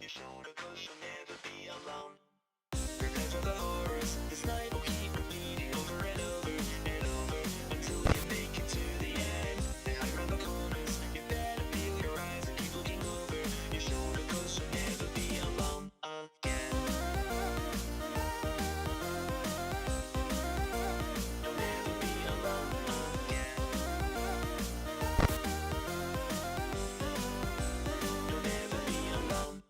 your shoulder, 'cause you'll never be alone. Prepare for the horrors, this night will keep repeating over and over and over until you make it to the end. And hide around the corners, you better feel your eyes and keep looking over your shoulder, 'cause you'll never be alone again. You'll never be alone again. You'll never be alone.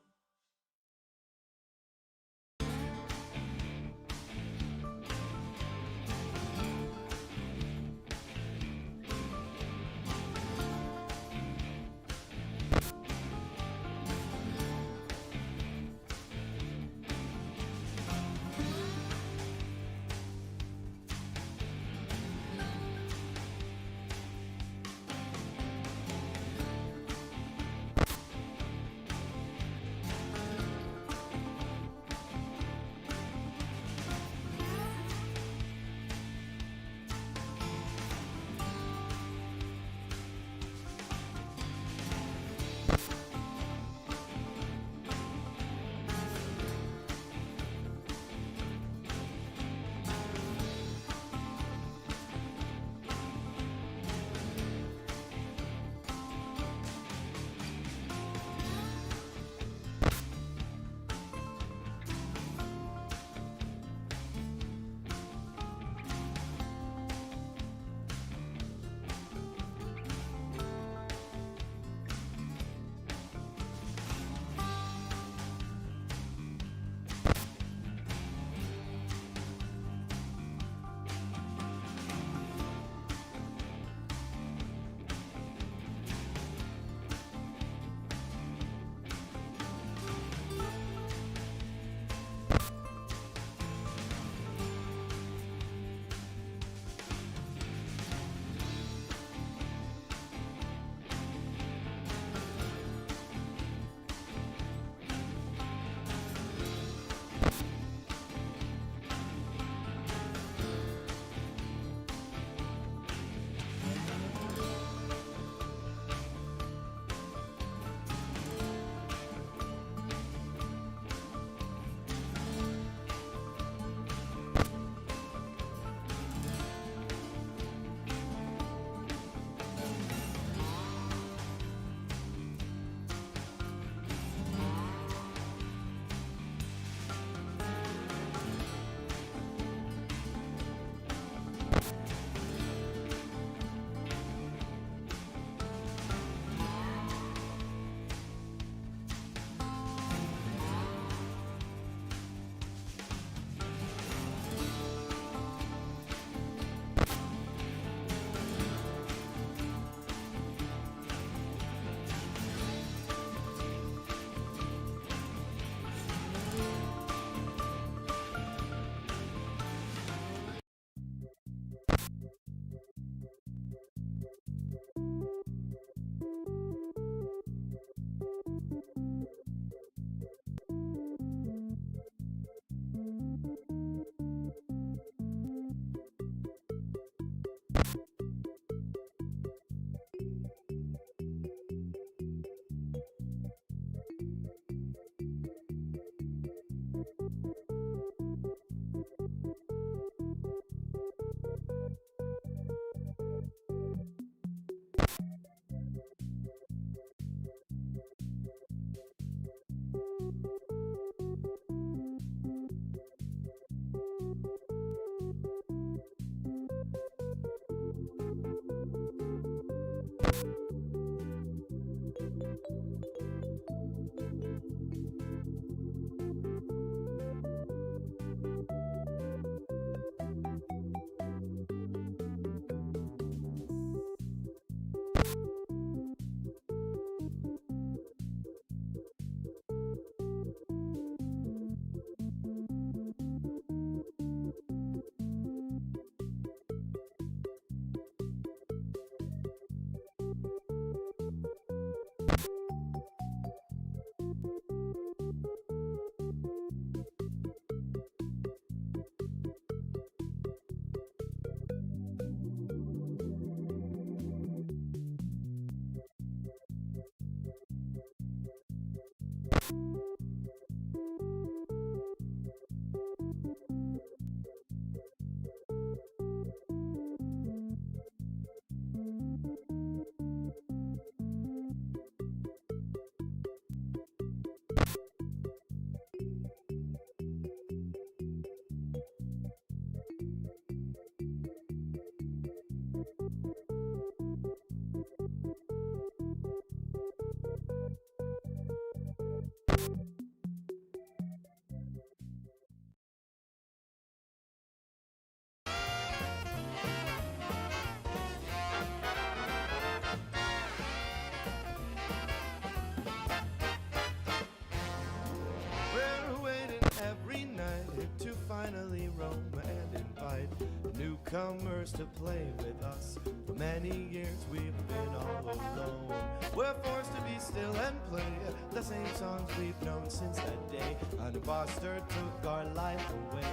newcomers to play with us. For many years we've been all alone. We're forced to be still and play the same songs we've known since that day. An imposter took our life away.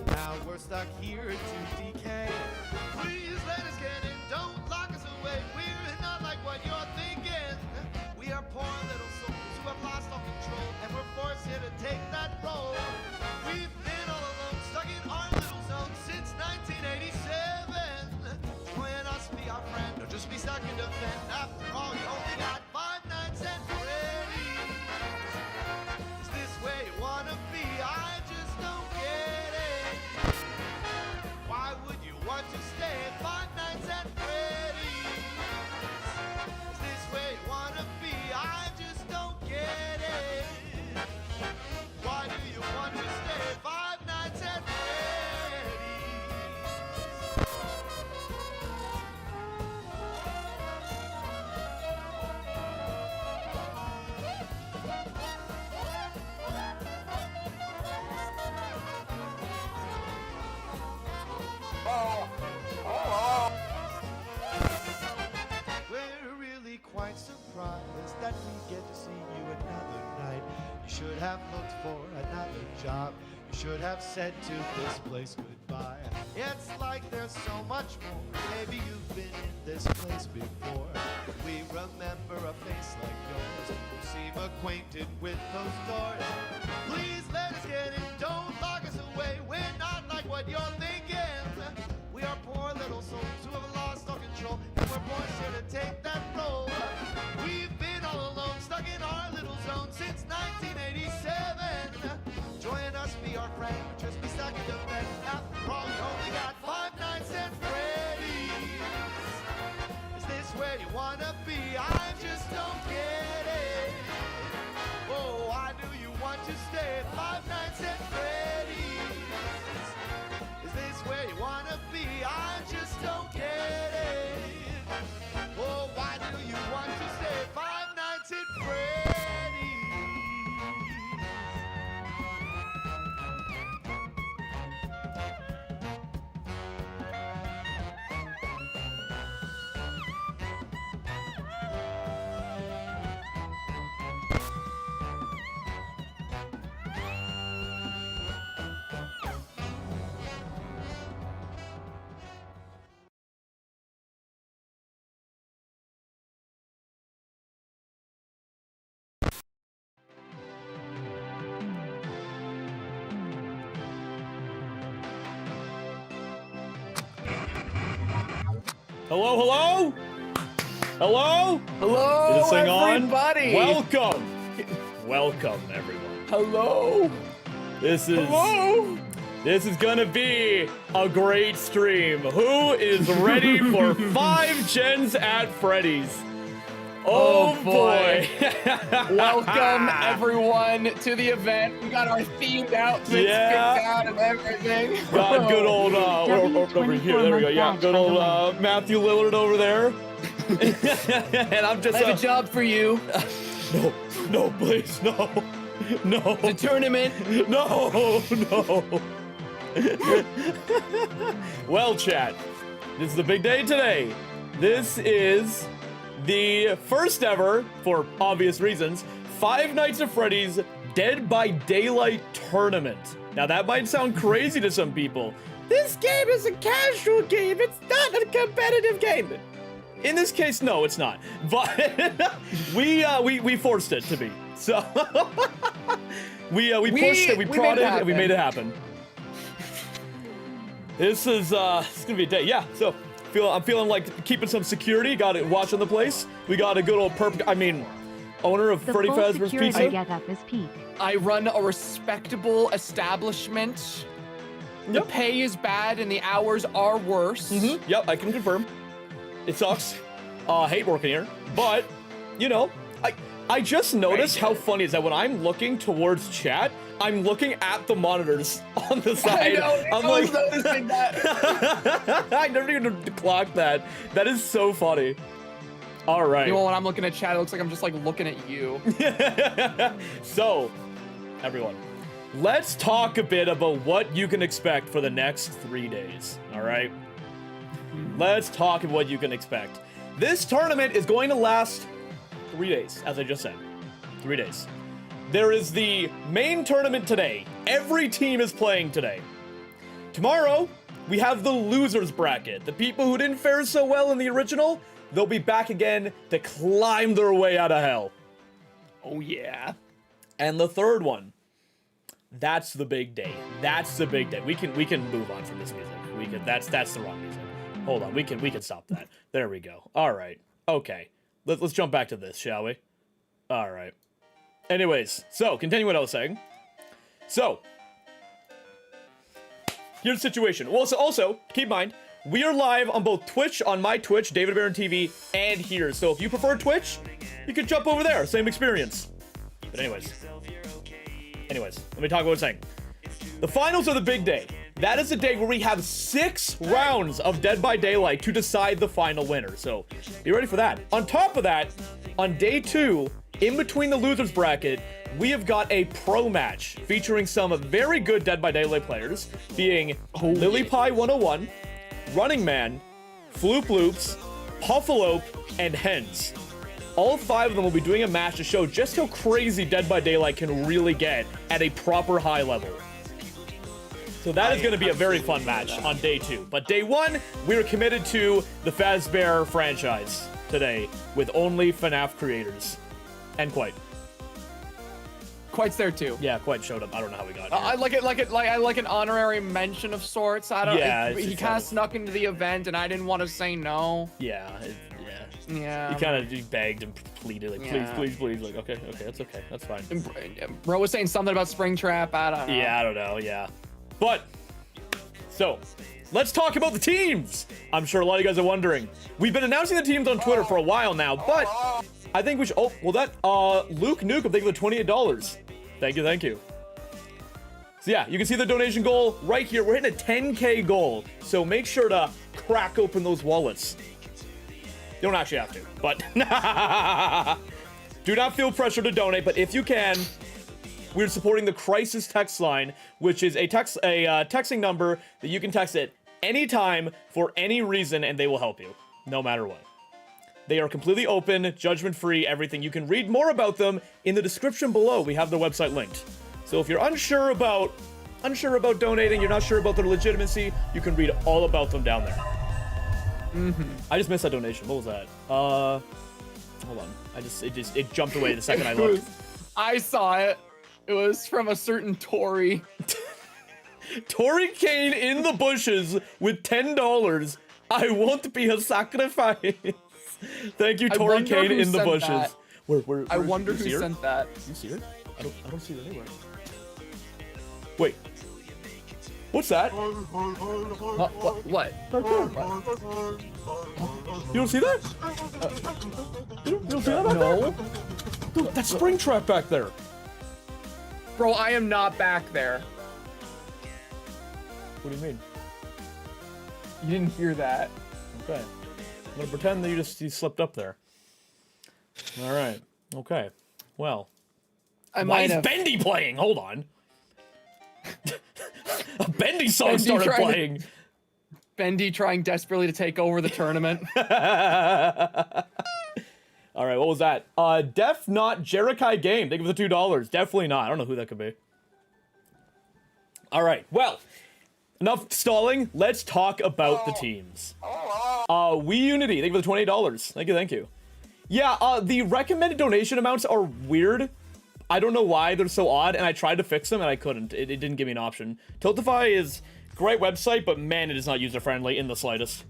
Now we're stuck here to decay. Please let us get in, don't lock us away. We're not like what you're thinking. We are poor little souls who have lost all control, and we're forced here to take that role. We've been all alone, stuck in our little zone since 1987. Join us, be our friend, or just be stuck in defend. After all, you only got 5 nights and Freddy. Is this where you wanna be? I just don't get it. Why would you want to stay 5 nights at Freddy's? Is this where you wanna be? I just don't get it. Why do you want to stay 5 nights at Freddy's? We're really quite surprised that we get to see you another night. You should have looked for another job. You should have said to this place goodbye. It's like there's so much more. Maybe you've been in this place before. We remember a face like yours. You seem acquainted with those doors. Please let us get in. Don't lock us away. We're not like what you're thinking. We are poor little souls who have lost all control, and we're forced here to take that role. We've been all alone, stuck in our little zone since 1987. Join us, be our friend, or just be stuck in the bed. After all, you only got 5 nights and Freddy's. Is this where you wanna be? I just don't get it. Oh, why do you want to stay 5 nights at Freddy's? Is this where you wanna be? I just don't get it. Oh, why do you want to stay 5 nights at Freddy's? Hello, hello? Hello? Hello, Is this thing everybody. on? Welcome. Welcome, everyone. Hello. This is Hello. This is gonna be a great stream. Who is ready for 5 gens at Freddy's? Oh boy. Welcome everyone to the event. We got our themed outfits picked out and everything. Got good old over here. There we go. Yeah, good old Matthew Lillard over there. And I'm just I have a job for you. No, please, no. The tournament. No. Well, chat, this is a big day today. This is the first ever, for obvious reasons, 5 Nights at Freddy's Dead by Daylight tournament. Now that might sound crazy to some people. This game is a casual game. It's not a competitive game. In this case, no, it's not. But we forced it to be. So we pushed it, we prodded, and we made it happen. This is gonna be a day. Yeah. So I'm feeling like keeping some security. Got it. Watching the place. We got a good old owner of Freddy Fazbear's Pizza. Get-up is peak. I run a respectable establishment. The pay is bad and the hours are worse. Yep, I can confirm. It sucks. Hate working here, but you know, I just noticed how funny is that when I'm looking towards chat, I'm looking at the monitors on the side. I was noticing that. I never even clocked that. That is so funny. All right. You know, when I'm looking at chat, it looks like I'm just like looking at you. So, everyone, let's talk a bit about what you can expect for the next 3 days. All right. Let's talk about what you can expect. This tournament is going to last 3 days, as I just said. 3 days. There is the main tournament today. Every team is playing today. Tomorrow, we have the losers bracket. The people who didn't fare so well in the original, they'll be back again to climb their way out of hell. Oh yeah. And the third one, that's the big day. That's the big day. We can move on from this music. That's the wrong music. Hold on, we can stop that. There we go. All right. Okay. Let's jump back to this, shall we? All right. Anyways, so continue what I was saying. So here's the situation. Also, keep in mind, we are live on both Twitch, on my Twitch, DapperMrTom, and here. So if you prefer Twitch, you can jump over there. Same experience. But anyways, let me talk about what I'm saying. The finals are the big day. That is the day where we have 6 rounds of Dead by Daylight to decide the final winner. So be ready for that. On top of that, on day 2, in between the losers bracket, we have got a pro match featuring some very good Dead by Daylight players, being LilyPie101, Running Man, Floop Loops, Puffalope, and Hens. All 5 of them will be doing a match to show just how crazy Dead by Daylight can really get at a proper high level. So that is going to be a very fun match on day 2. But day 1, we are committed to the Fazbear franchise today with only FNAF creators. And Quite. Quite's there too. Yeah, Quite showed up. I don't know how we got here. I like an honorary mention of sorts. I don't. Yeah, he kind of snuck into the event, and I didn't want to say no. Yeah. Yeah. He kind of begged and pleaded, like, please. Like, okay, that's fine. And bro was saying something about Springtrap. I don't know. Yeah, I don't know. Yeah. But, so, let's talk about the teams. I'm sure a lot of you guys are wondering. We've been announcing the teams on Twitter for a while now, but I think we should, Luke Nuke, thank you for $28. Thank you. So yeah, you can see the donation goal right here. We're hitting a 10K goal, so make sure to crack open those wallets. You don't actually have to, but do not feel pressure to donate, but if you can, we're supporting the Crisis text line, which is a texting number that you can text at any time for any reason, and they will help you, no matter what. They are completely open, judgment-free, everything. You can read more about them in the description below. We have their website linked. So if you're unsure about donating, you're not sure about their legitimacy, you can read all about them down there. I just missed that donation. What was that? Hold on. It jumped away the second I looked. I saw it. It was from a certain Tori. Tori Kane in the bushes with $10. I won't be a sacrifice. Thank you, Tori Kane in the bushes. That. Where I wonder who sent that. You see her? I don't see her anywhere. Wait. What's that? What? You don't see that? You don't see that back there? Dude, that's Springtrap back there. Bro, I am not back there. What do you mean? You didn't hear that. Okay. I'm gonna pretend that you slipped up there. All right. Okay. Well. Why is Bendy playing? Hold on. A Bendy song started playing. Bendy trying desperately to take over the tournament. All right, what was that? Def not JerakaiGamez. Thank you for the $2. Definitely not. I don't know who that could be. All right, well, enough stalling. Let's talk about the teams. WeUnity. Thank you for the $28. Thank you. Yeah, the recommended donation amounts are weird. I don't know why they're so odd, and I tried to fix them, and I couldn't. It didn't give me an option. Tiltify is a great website, but man, it is not user-friendly in the slightest.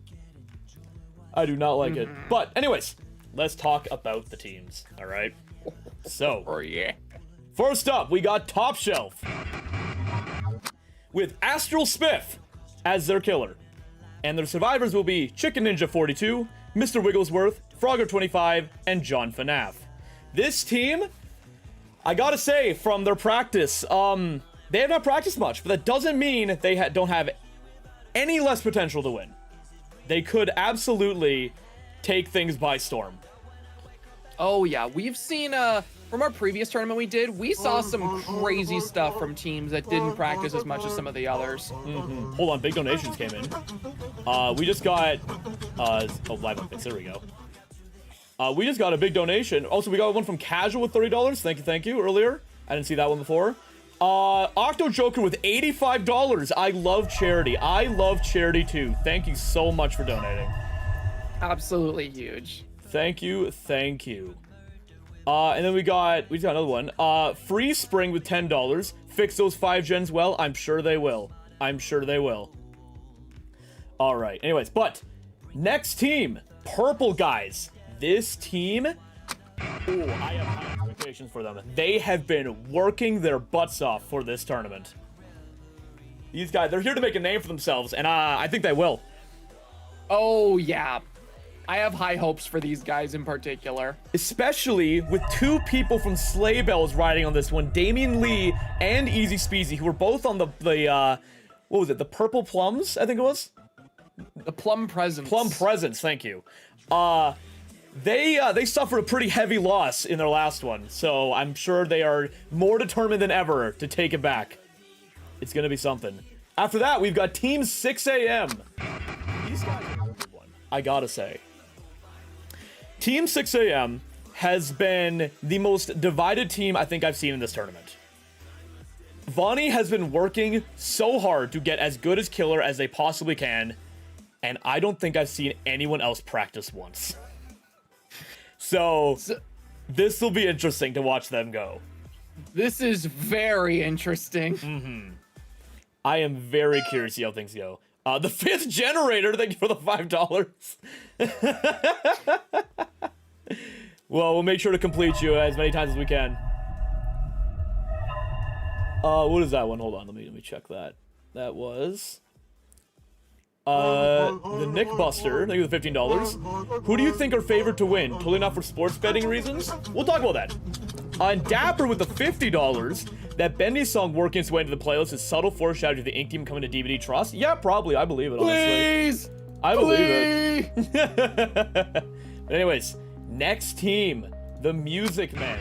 I do not like it. But anyways, let's talk about the teams, all right? So, first up, we got Top Shelf with AstralSpiff as their killer. And their survivors will be Chicken Ninja 42, MrWigglesworth, Frogger25, and John FuhNaff. This team, I gotta say, from their practice, they have not practiced much, but that doesn't mean they don't have any less potential to win. They could absolutely take things by storm. Oh yeah, we've seen from our previous tournament we did, we saw some crazy stuff from teams that didn't practice as much as some of the others. Hold on, big donations came in. We just got, oh, live updates, there we go. We just got a big donation. Also, we got one from Casual with $30. Thank you, earlier. I didn't see that one before. Octo Joker with $85. I love charity. I love charity too. Thank you so much for donating. Absolutely huge. Thank you. And then we just got another one. Free Spring with $10. Fix those 5 gens well. I'm sure they will. All right. Anyways, but next team, purple guys. This team, ooh, I have high expectations for them. They have been working their butts off for this tournament. These guys, they're here to make a name for themselves, and I think they will. Oh, yeah. I have high hopes for these guys in particular. Especially with 2 people from Sleigh Bells riding on this one, DamienLee and EazySpeezy, who were both on the what was it, the Purple Plums, I think it was? The Plum Presents. Plum Presents, thank you. They suffered a pretty heavy loss in their last one, so I'm sure they are more determined than ever to take it back. It's gonna be something. After that, we've got Team 6 AM. These guys are a good one, I gotta say. Team 6 AM has been the most divided team I think I've seen in this tournament. Vonii has been working so hard to get as good as killer as they possibly can, and I don't think I've seen anyone else practice once. So this will be interesting to watch them go. This is very interesting. I am very curious to see how things go. The 5th generator, thank you for the $5. Well, we'll make sure to complete you as many times as we can. What is that one? Hold on, let me check that. That was the Nick Buster, thank you for the $15. Who do you think are favored to win? Totally not for sports betting reasons? We'll talk about that. And Dapper with the $50. That Bendy song working its way into the playlist is subtle foreshadowing to the Ink Team coming to DVD Trust. Yeah, probably. I believe it, honestly. Please! I believe it. But anyways, next team, the Music Men.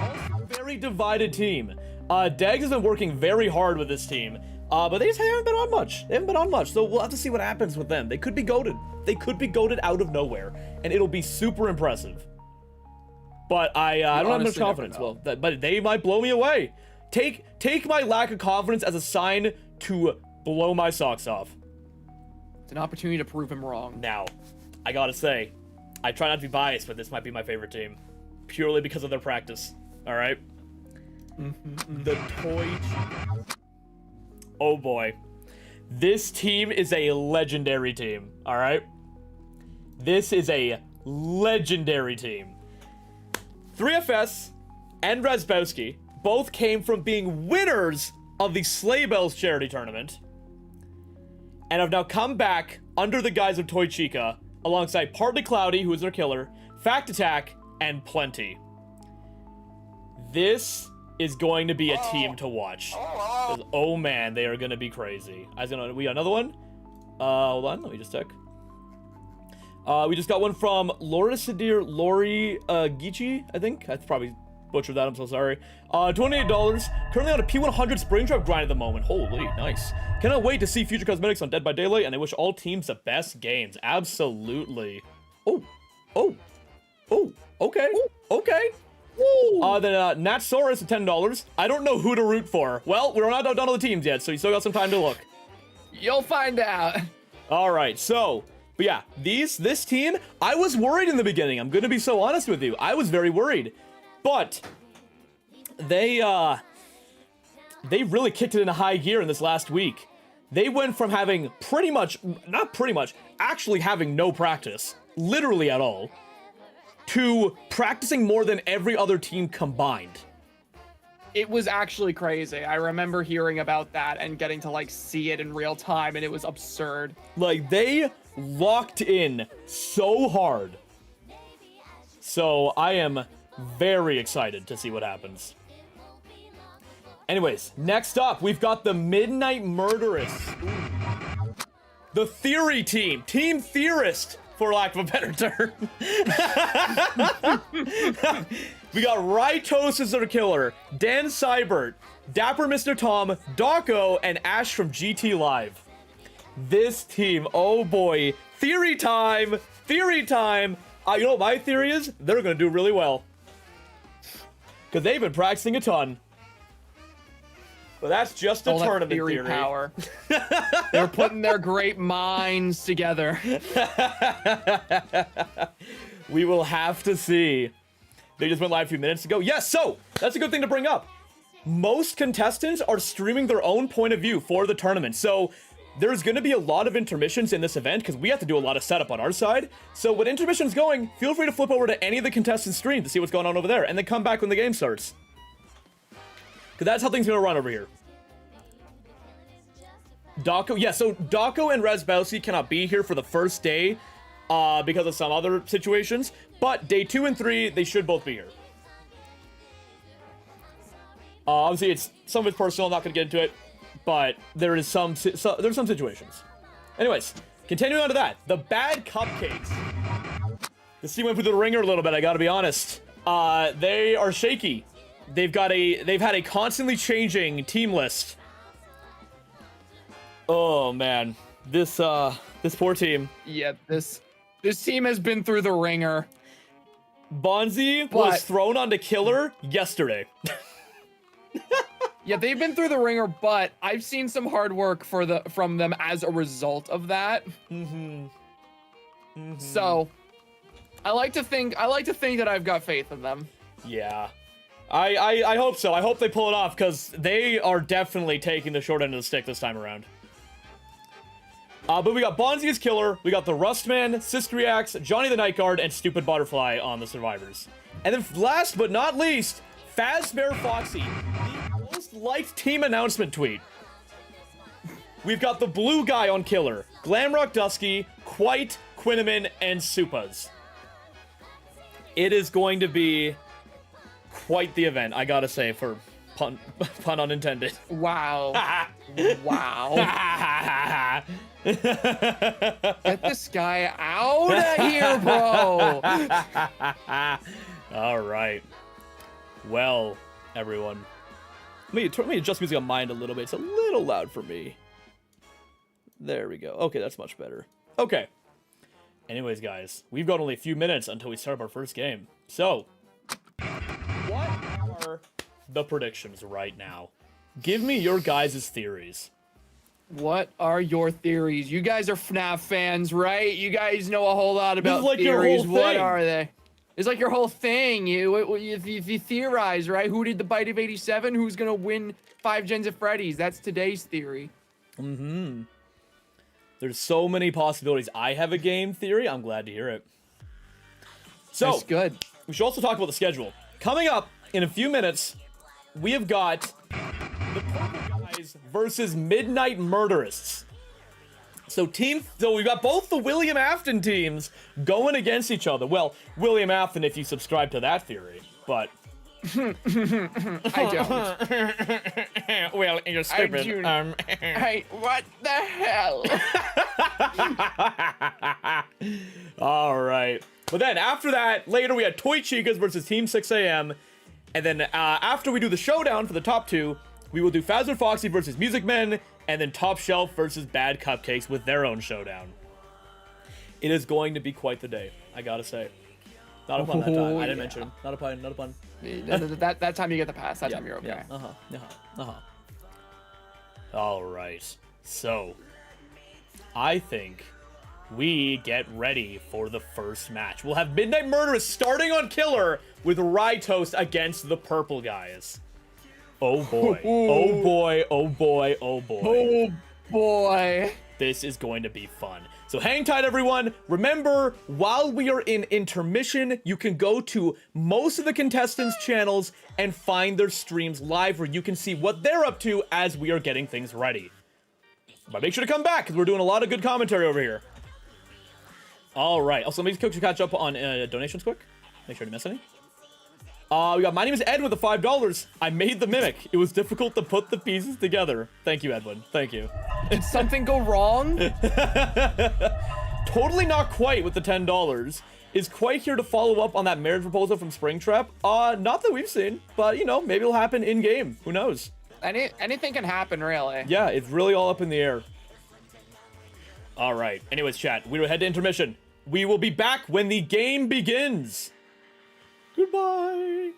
Also a very divided team. Daggz has been working very hard with this team. But they just haven't been on much. So we'll have to see what happens with them. They could be goated. They could be goated out of nowhere, and it'll be super impressive. But I don't have much confidence. Well, but they might blow me away. Take my lack of confidence as a sign to blow my socks off. It's an opportunity to prove him wrong. Now, I gotta say, I try not to be biased, but this might be my favorite team, purely because of their practice. All right. The Toy Chicas. Oh boy. This team is a legendary team, all right? This is a legendary team. 3FS and Razzbowski both came from being winners of the Sleigh Bells charity tournament and have now come back under the guise of Toy Chica alongside Partly Cloudy, who is their killer, Factatac, and Plenty. This is going to be a team to watch. Oh man, they are gonna be crazy. We got another one? Hold on, let me just check. We just got one from Laura Sadir Lori Gichi, I think. I probably butchered that, I'm so sorry. $28. Currently on a P100 Springtrap grind at the moment. Holy, nice. Cannot wait to see Future Cosmetics on Dead by Daylight, and I wish all teams the best games. Absolutely. Okay. Then Natsaurus at $10. I don't know who to root for. Well, we're not done all the teams yet, so you still got some time to look. You'll find out. All right, so, but yeah, this team, I was worried in the beginning. I'm gonna be so honest with you. I was very worried, but they really kicked it into high gear in this last week. They went from having actually having no practice, literally at all, to practicing more than every other team combined. It was actually crazy. I remember hearing about that and getting to like see it in real time, and it was absurd. Like, they locked in so hard. So I am very excited to see what happens. Anyways, next up, we've got the Midnight Murderists. The Theory Team. Team Theorist, for lack of a better term. We got RyeToast as our killer, DanSeibert, DapperMrTom, Dawko, and Ash from GTLive. This team, oh boy. Theory time! Theory time! You know what my theory is? They're gonna do really well. Because they've been practicing a ton. But that's just a tournament theory. Power. They're putting their great minds together. We will have to see. They just went live a few minutes ago. Yes, so that's a good thing to bring up. Most contestants are streaming their own point of view for the tournament. So there's going to be a lot of intermissions in this event because we have to do a lot of setup on our side. So when intermission's going, feel free to flip over to any of the contestants' stream to see what's going on over there and then come back when the game starts. Because that's how things are going to run over here. Dawko, yeah, so Dawko and Razzbowski cannot be here for the first day because of some other situations. But day 2 and 3, they should both be here. Obviously, it's some of it's personal. I'm not going to get into it. But there is some situations. Anyways, continuing on to that. The bad Cupcakes. This team went through the ringer a little bit, I gotta be honest. They are shaky. They've had a constantly changing team list. Oh man. This poor team. Yeah, this team has been through the ringer. Bonzee was thrown onto killer yesterday. Yeah, they've been through the ringer, but I've seen some hard work from them as a result of that. So, I like to think that I've got faith in them. Yeah. I hope so. I hope they pull it off because they are definitely taking the short end of the stick this time around. But we got Bonzee as killer, we got the Rustman, Sistriax, Johnny the Night Guard, and Stupid Butterfly on the survivors. And then last but not least, Fazbear Foxy, the most liked team announcement tweet. We've got the blue guy on killer, Glamrock Dusky, Quite, Quinnaman, and Supas. It is going to be quite the event, I gotta say, for pun unintended. Wow. Wow. Get this guy out of here, bro. All right. Well, everyone. Let me adjust music on mine a little bit. It's a little loud for me. There we go. Okay, that's much better. Okay. Anyways, guys, we've got only a few minutes until we start our first game. So, what are the predictions right now? Give me your guys' theories. What are your theories? You guys are FNAF fans, right? You guys know a whole lot about like theories. What are they? It's like your whole thing. You theorize, right? Who did the bite of 87? Who's gonna win 5 gens of Freddy's? That's today's theory. There's so many possibilities. I have a game theory. I'm glad to hear it. So, that's good. We should also talk about the schedule. Coming up in a few minutes, we have got the Purple Guys versus Midnight Murderists. So we've got both the William Afton teams going against each other. Well, William Afton if you subscribe to that theory, but I don't. Well, you're stupid. Hey, what the hell? All right. But then after that, later we had Toy Chicas versus Team 6am. And then after we do the showdown for the top 2, we will do Fazbear Foxy versus Music Men, and then Top Shelf versus Bad Cupcakes with their own showdown. It is going to be quite the day, I gotta say. Not a pun that time. I didn't mention him. Not a pun, not a pun. That time you get the pass. That time you're okay. Yeah. All right. So, I think we get ready for the first match. We'll have Midnight Murderers starting on killer with RyeToast against the Purple Guys. Oh boy. Oh boy. Oh boy. Oh boy. Oh boy. This is going to be fun. So hang tight, everyone. Remember, while we are in intermission, you can go to most of the contestants' channels and find their streams live where you can see what they're up to as we are getting things ready. But make sure to come back because we're doing a lot of good commentary over here. All right. Also, let me catch up on donations quick. Make sure to miss any. We got My Name is Ed with the $5. I made the mimic. It was difficult to put the pieces together. Thank you, Edwin. Thank you. Did something go wrong? Totally not quite with the $10. is quite here to follow up on that marriage proposal from Springtrap. Not that we've seen, but you know, maybe it'll happen in game. Who knows? Anything can happen, really. Yeah, it's really all up in the air. All right. Anyways, chat, we will head to intermission. We will be back when the game begins. Goodbye.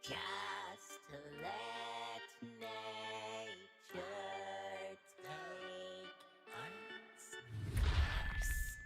Just let nature take its course.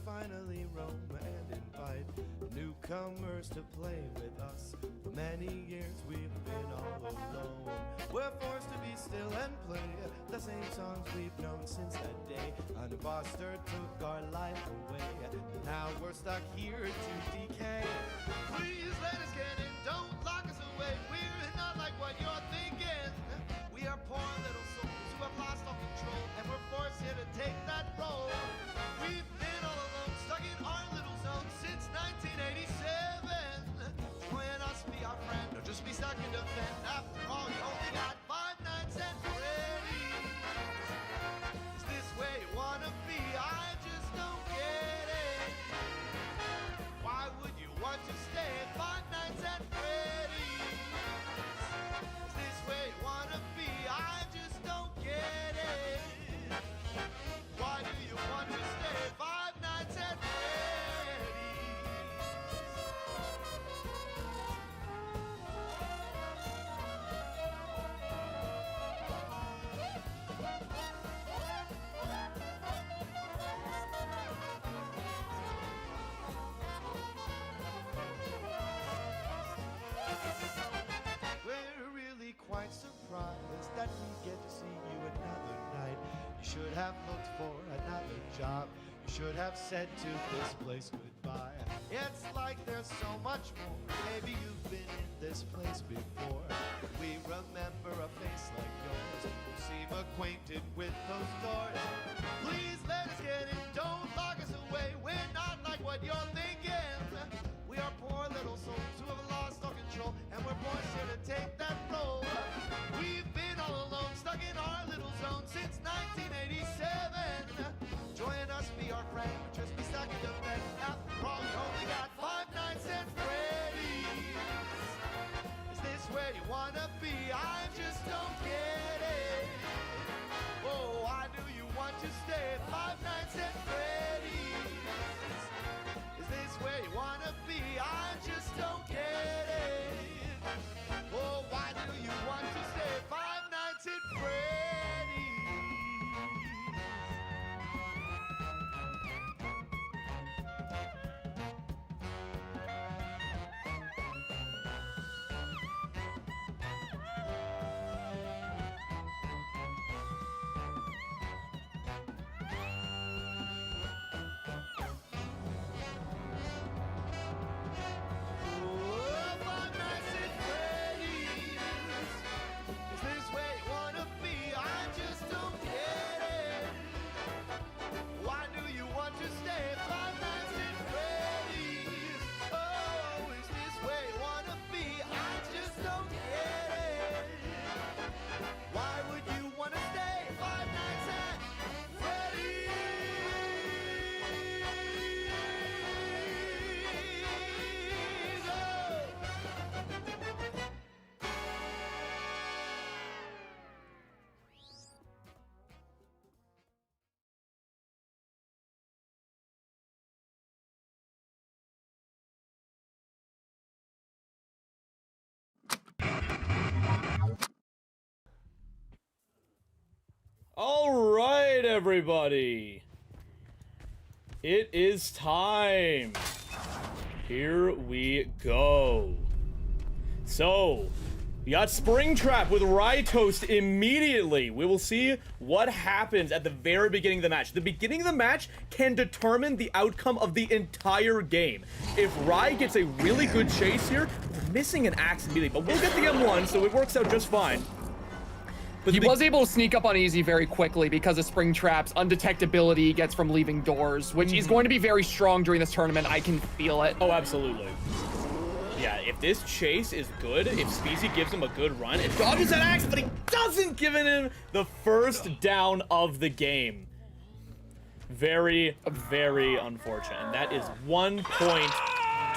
finally roam and invite newcomers to play with us. For many years we've been all alone. We're forced to be still and play the same songs we've known since that day. An imposter took our life away. Now we're stuck here to decay. Please let us get in, don't lock us away. We're not like what you're thinking. We are poor little souls who have lost all control, and we're forced here to take that role. We've been all alone, stuck in our little zone since 1987. Join us, be our friend, or just be stuck in defend. After all, you only got 5 nights and Freddy. Is this where you wanna be? I just don't get it. Why would you want to stay at 5 nights at Freddy's? Is this where you wanna be? I just don't get it. Why do you want to stay 5 nights at Freddy's? We're really quite surprised that we get to see you another night. You should have looked for another job. You should have said to this place goodbye. It's like there's so much more. Maybe you've been in this place before. We remember a face like yours. You seem acquainted with those doors. Please let us get in. Don't lock us away. We're not like what you're thinking. We are poor little souls who have lost all control, and we're forced here to take that role. wanna be? I just don't get it. Oh, why do you want to stay 5 nights at Freddy's? Is this where you wanna be? I just don't get it. Oh, why do you want to stay 5 nights at Freddy's? All right, everybody. It is time. Here we go. So, we got Springtrap with RyeToast immediately. We will see what happens at the very beginning of the match. The beginning of the match can determine the outcome of the entire game. If Rye gets a really good chase here, we're missing an axe immediately, but we'll get the M1, so it works out just fine. But He was able to sneak up on Easy very quickly because of Springtrap's undetectability he gets from leaving doors, which is going to be very strong during this tournament. I can feel it. Oh, absolutely. Yeah, if this chase is good, if Speezy gives him a good run, it dodges that axe, but he doesn't give him the first down of the game. Very, very unfortunate. And that is 1 point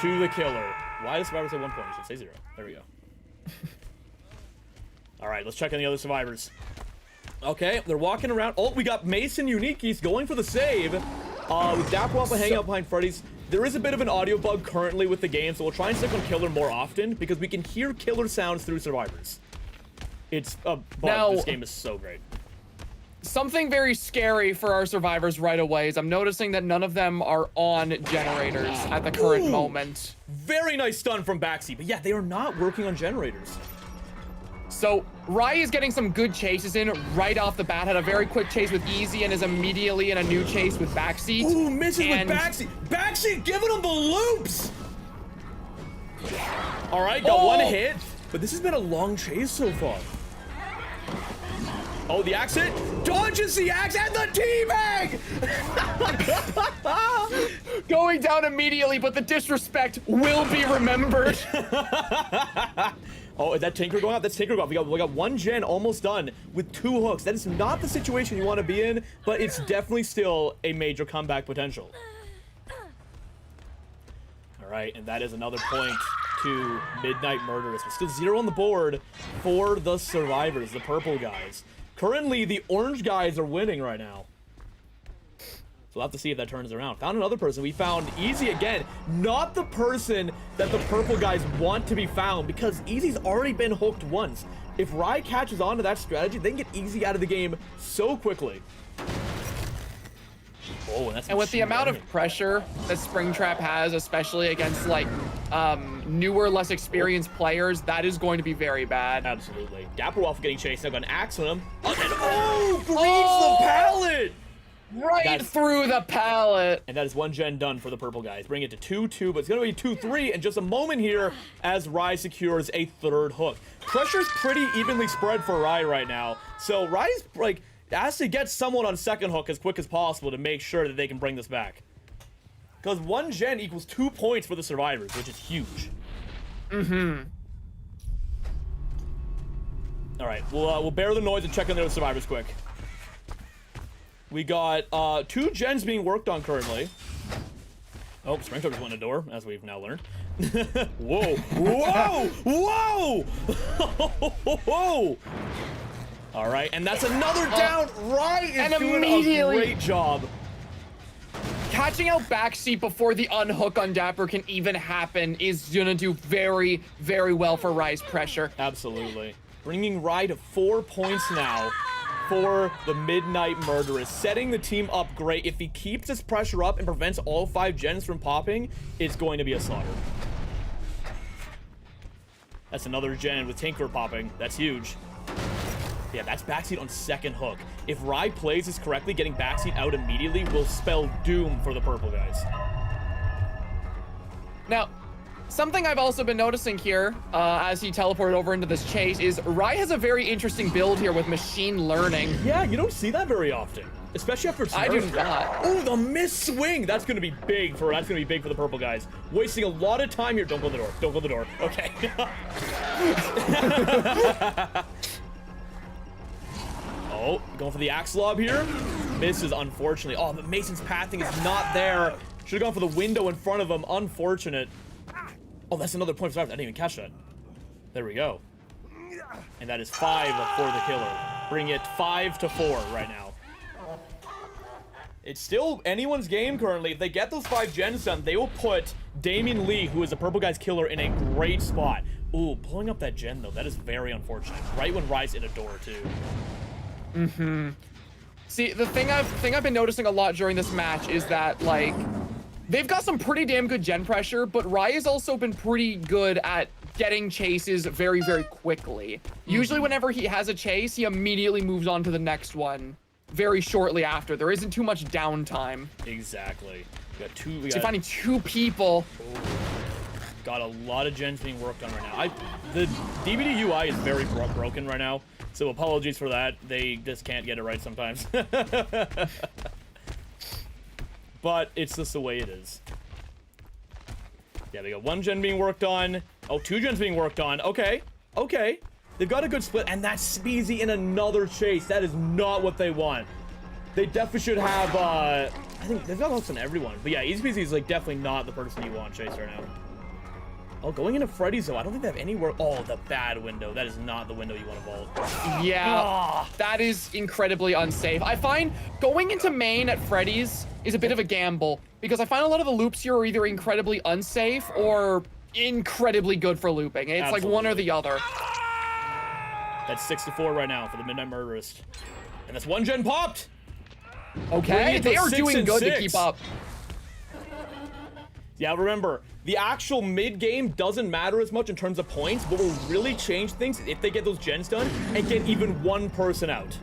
to the killer. Why does Survivor say 1 point? It should say 0. There we go. All right, let's check on the other survivors. Okay, they're walking around. Oh, we got Mason UniqueGeese going for the save. With DapperWaffle hanging out behind Freddy's. There is a bit of an audio bug currently with the game, so we'll try and stick on Killer more often because we can hear Killer sounds through survivors. It's a bug. Now, this game is so great. Something very scary for our survivors right away is I'm noticing that none of them are on generators at the current moment. Very nice stun from Backseat, but yeah, they are not working on generators. So, Rye is getting some good chases in right off the bat. Had a very quick chase with Easy and is immediately in a new chase with Backseat. Ooh, misses with Backseat. Backseat giving him the loops! All right, got one hit, but this has been a long chase so far. Oh, the axe hit. Dodges the axe and the teabag! Going down immediately, but the disrespect will be remembered. Oh, is that Tinker going out? That's Tinker going out. We got one gen almost done with 2 hooks. That is not the situation you want to be in, but it's definitely still a major comeback potential. All right, and that is another point to Midnight Murderists. But still 0 on the board for the survivors, the purple guys. Currently, the orange guys are winning right now. So we'll have to see if that turns around. Found another person. We found Easy again. Not the person that the purple guys want to be found because Easy's already been hooked once. If Rye catches on to that strategy, they can get Easy out of the game so quickly. Oh, and that's with the amount of pressure that Springtrap has, especially against like newer, less experienced players, that is going to be very bad. Absolutely. DapperWaffle getting chased. I've got an axe on him. And greens the pallet! Right through the pallet. And that is 1 gen done for the purple guys. Bring it to 2-2, but it's going to be 2-3 in just a moment here as Rye secures a 3rd hook. Pressure's pretty evenly spread for Rye right now. So Rye's like has to get someone on 2nd hook as quick as possible to make sure that they can bring this back. Because 1 gen equals 2 points for the survivors, which is huge. All right, we'll bear the noise and check on the other survivors quick. We got 2 gens being worked on currently. Oh, Springtrap just went a door, as we've now learned. Whoa, whoa, whoa! Whoa! All right, and that's another down. Right, and is doing immediately- a great job. Catching out Backseat before the unhook on Dapper can even happen is gonna do very, very well for Rye's pressure. Absolutely. Bringing Rye to 4 points now for the Midnight Murderists. Setting the team up great. If he keeps this pressure up and prevents all 5 gens from popping, it's going to be a slaughter. That's another gen with Tinker popping. That's huge. Yeah, that's Backseat on second hook. If Rye plays this correctly, getting Backseat out immediately will spell doom for the purple guys. Now, something I've also been noticing here as he teleported over into this chase is Rye has a very interesting build here with machine learning. Yeah, you don't see that very often, especially after I do Smurf. not. Oh, the miss swing. That's gonna be big for the purple guys. Wasting a lot of time here. Don't go in the door. Don't go in the door. Okay. Oh, going for the axe lob here. Misses, unfortunately. Oh, but Mason's pathing is not there. Should have gone for the window in front of him. Unfortunate. Oh, that's another point for 5. I didn't even catch that. There we go. And that is 5 for the killer. Bring it 5 to 4 right now. It's still anyone's game currently. If they get those 5 gens done, they will put DamienLee, who is the purple guy's killer, in a great spot. Ooh, blowing up that gen, though. That is very unfortunate. Right when Rye's in a door, too. See, the thing I've been noticing a lot during this match is that, like, they've got some pretty damn good gen pressure, but Rye has also been pretty good at getting chases very, very quickly. Usually whenever he has a chase, he immediately moves on to the next one very shortly after. There isn't too much downtime. Exactly. We got 2. So finding 2 people. Got a lot of gens being worked on right now. The DVD UI is very broken right now, so apologies for that. They just can't get it right sometimes. But it's just the way it is. Yeah, they got 1 gen being worked on. Oh, 2 gens being worked on. Okay, okay. They've got a good split, and that's Speezy in another chase. That is not what they want. They definitely should have, I think they've got hooks on everyone. But yeah, EazySpeezy is like definitely not the person you want chase right now. Oh, going into Freddy's though, I don't think they have anywhere. Oh, the bad window. That is not the window you want to vault. Yeah, that is incredibly unsafe. I find going into main at Freddy's is a bit of a gamble because I find a lot of the loops here are either incredibly unsafe or incredibly good for looping. It's like one or the other. That's 6 to 4 right now for the Midnight Murderist. And that's 1 gen popped. Okay, they are doing good to keep up. Yeah, remember, the actual mid-game doesn't matter as much in terms of points, but will really change things if they get those gens done and get even 1 person out.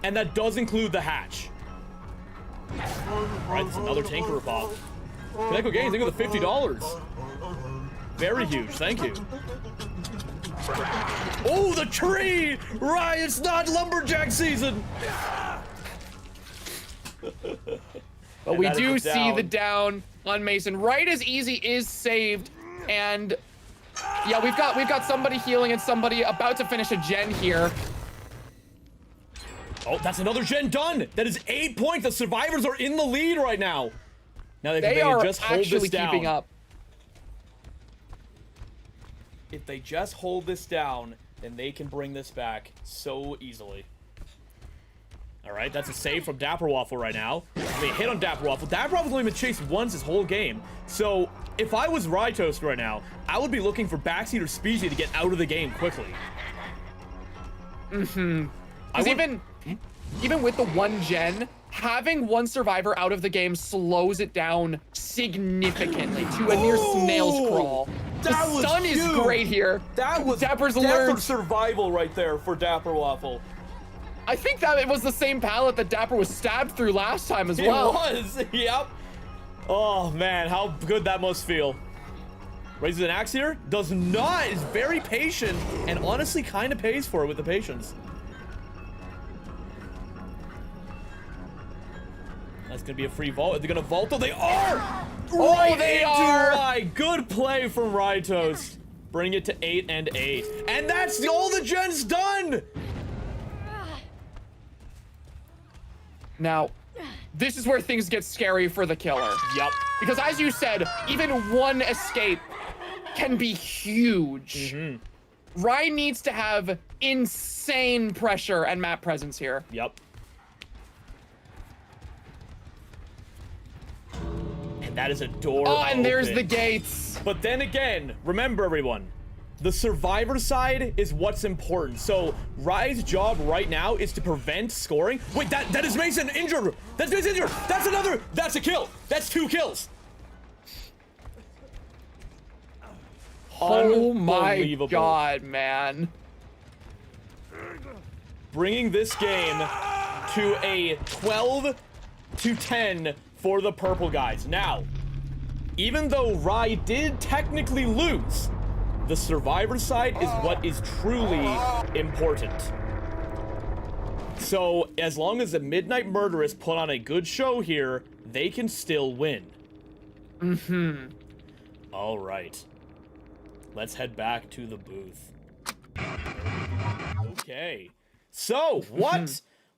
And that does include the hatch. Alright, that's another Tinkerer pop. UniqueGeese, think of the $50. Very huge, thank you. Oh, the tree! Right, it's not lumberjack season! But we do see the down on Mason right as Easy is saved, and yeah, we've got somebody healing and somebody about to finish a gen here. Oh, that's another gen done. That is 8 points. The survivors are in the lead right now. Now they are just hold actually this down. keeping up. If they just hold this down, then they can bring this back so easily. All right, that's a save from DapperWaffle right now. They hit on DapperWaffle. DapperWaffle's only been chased once this whole game. So if I was RyeToast right now, I would be looking for Backseat or Speezy to get out of the game quickly. Because even with the 1 gen, having 1 survivor out of the game slows it down significantly to a near snail's crawl. The stun is great here. That was Dapper's Dapper learned. survival right there for DapperWaffle. I think that it was the same pallet that Dapper was stabbed through last time as well. It was, yep. Oh man, how good that must feel. Raises an axe here, does not, is very patient, and honestly kind of pays for it with the patience. That's gonna be a free vault. Are they gonna vault? Oh, they are! Oh, they are! Rye. Good play from RyeToast. Bring it to 8 and 8. And that's all the gens done! Now, this is where things get scary for the killer. Yep. Because as you said, even one escape can be huge. Rye needs to have insane pressure and map presence here. Yep. And that is a door. Oh, and there's open. the gates. But then again, remember everyone, the survivor side is what's important. So Rye's job right now is to prevent scoring. Wait, that is Mason injured. That's Mason injured. That's another. That's a kill. That's 2 kills. Oh my Unbelievable. god, man. Bringing this game to a 12-10 for the purple guys. Now, even though Rye did technically lose, the survivor side is what is truly important. So, as long as the Midnight Murderists put on a good show here, they can still win. All right. Let's head back to the booth. Okay. So,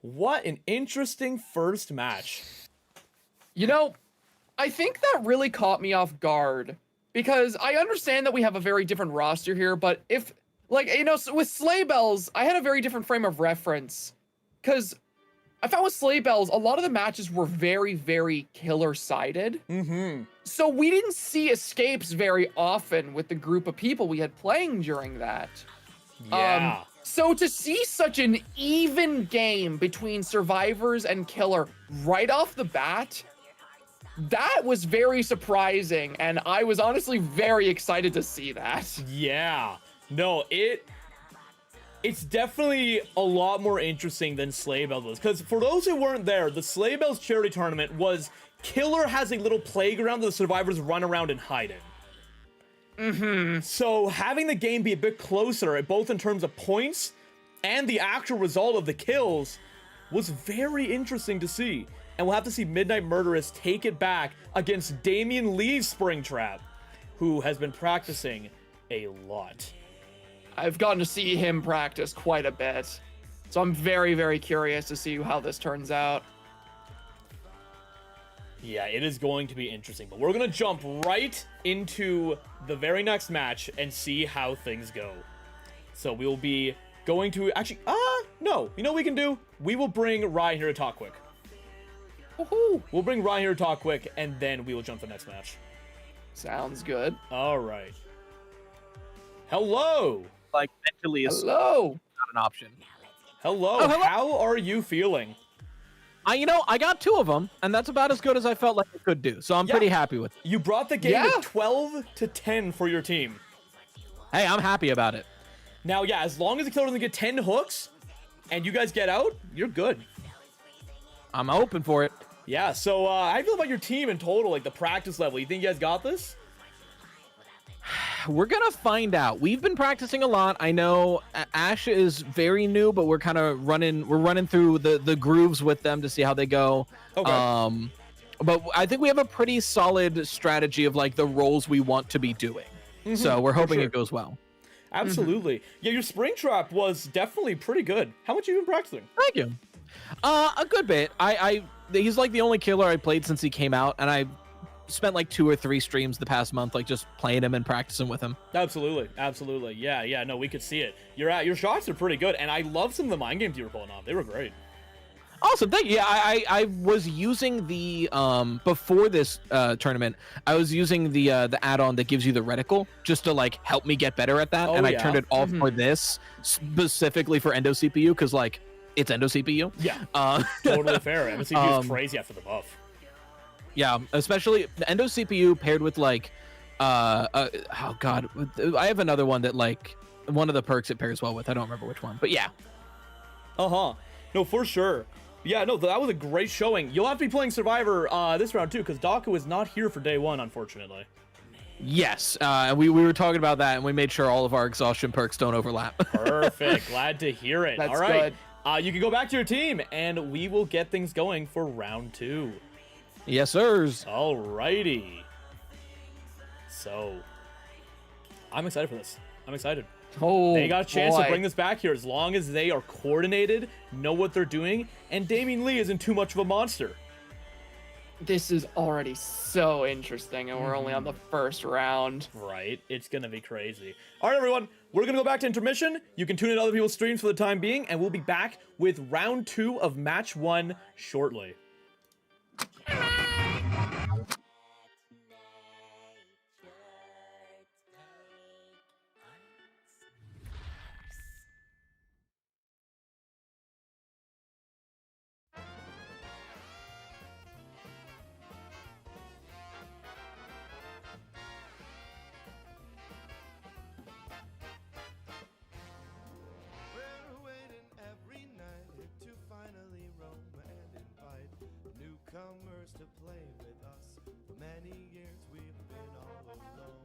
what an interesting first match. You know, I think that really caught me off guard because I understand that we have a very different roster here, but if, like, you know, with Sleigh Bells, I had a very different frame of reference because I found with Sleigh Bells, a lot of the matches were very, very killer-sided. So we didn't see escapes very often with the group of people we had playing during that. Yeah. So to see such an even game between survivors and killer right off the bat, that was very surprising, and I was honestly very excited to see that. Yeah. No, it's definitely a lot more interesting than Sleigh Bells was. Because for those who weren't there, the Sleigh Bells charity tournament was killer has a little playground that the survivors run around and hide in. So having the game be a bit closer, both in terms of points and the actual result of the kills, was very interesting to see. And we'll have to see Midnight Murderists take it back against DamienLee's Springtrap, who has been practicing a lot. I've gotten to see him practice quite a bit. So I'm very, very curious to see how this turns out. Yeah, it is going to be interesting, but we're going to jump right into the very next match and see how things go. So we will be going to actually, no, you know what we can do? We will bring Rye here to talk quick. Woohoo! We'll bring Rye here to talk quick, and then we will jump to the next match. Sounds good. All right. Hello. Like, mentally is Hello. not an option. Hello. Oh, hello. How are you feeling? I got 2 of them, and that's about as good as I felt like I could do. So I'm pretty happy with it. You brought the game Yeah. to 12-10 for your team. Hey, I'm happy about it. Now, yeah, as long as the killer doesn't get 10 hooks and you guys get out, you're good. I'm open for it. Yeah, so how do you feel about your team in total, like the practice level? You think you guys got this? We're gonna find out. We've been practicing a lot. I know Ash is very new, but we're kind of running through the grooves with them to see how they go. Okay. But I think we have a pretty solid strategy of like the roles we want to be doing. So we're hoping sure. it goes well. Absolutely. Yeah, your Springtrap was definitely pretty good. How much have you been practicing? Thank you. A good bit. He's like the only killer I played since he came out, and I spent like 2 or 3 streams the past month, like just playing him and practicing with him. Absolutely. Yeah, no, we could see it. Your shots are pretty good, and I love some of the mind games you were pulling off. They were great. Awesome, thank you. Yeah, I was using the before this tournament, I was using the add-on that gives you the reticle just to like help me get better at that, Oh, and I yeah. turned it off for this specifically for Endo CPU because like it's Endo CPU. Yeah, totally fair. MCP is crazy after the buff. Yeah, especially the Endo CPU paired with like, oh god, I have another one that like one of the perks it pairs well with. I don't remember which one, but yeah. No, for sure. Yeah, no, that was a great showing. You'll have to be playing Survivor this round too, because Dawko is not here for day 1, unfortunately. Yes, we were talking about that, and we made sure all of our exhaustion perks don't overlap. Perfect. Glad to hear it. That's All right. good. You can go back to your team, and we will get things going for round 2. Yes, sirs. Alrighty. So, I'm excited for this. I'm excited. Oh, They got a chance boy. to bring this back here as long as they are coordinated, know what they're doing, and DamienLee isn't too much of a monster. This is already so interesting, and we're only on the first round. Right, it's gonna be crazy. All right, everyone, we're gonna go back to intermission. You can tune in other people's streams for the time being, and we'll be back with round 2 of match 1 shortly. We're waiting every night to finally roam and invite newcomers to play with us. For many years we've been all alone.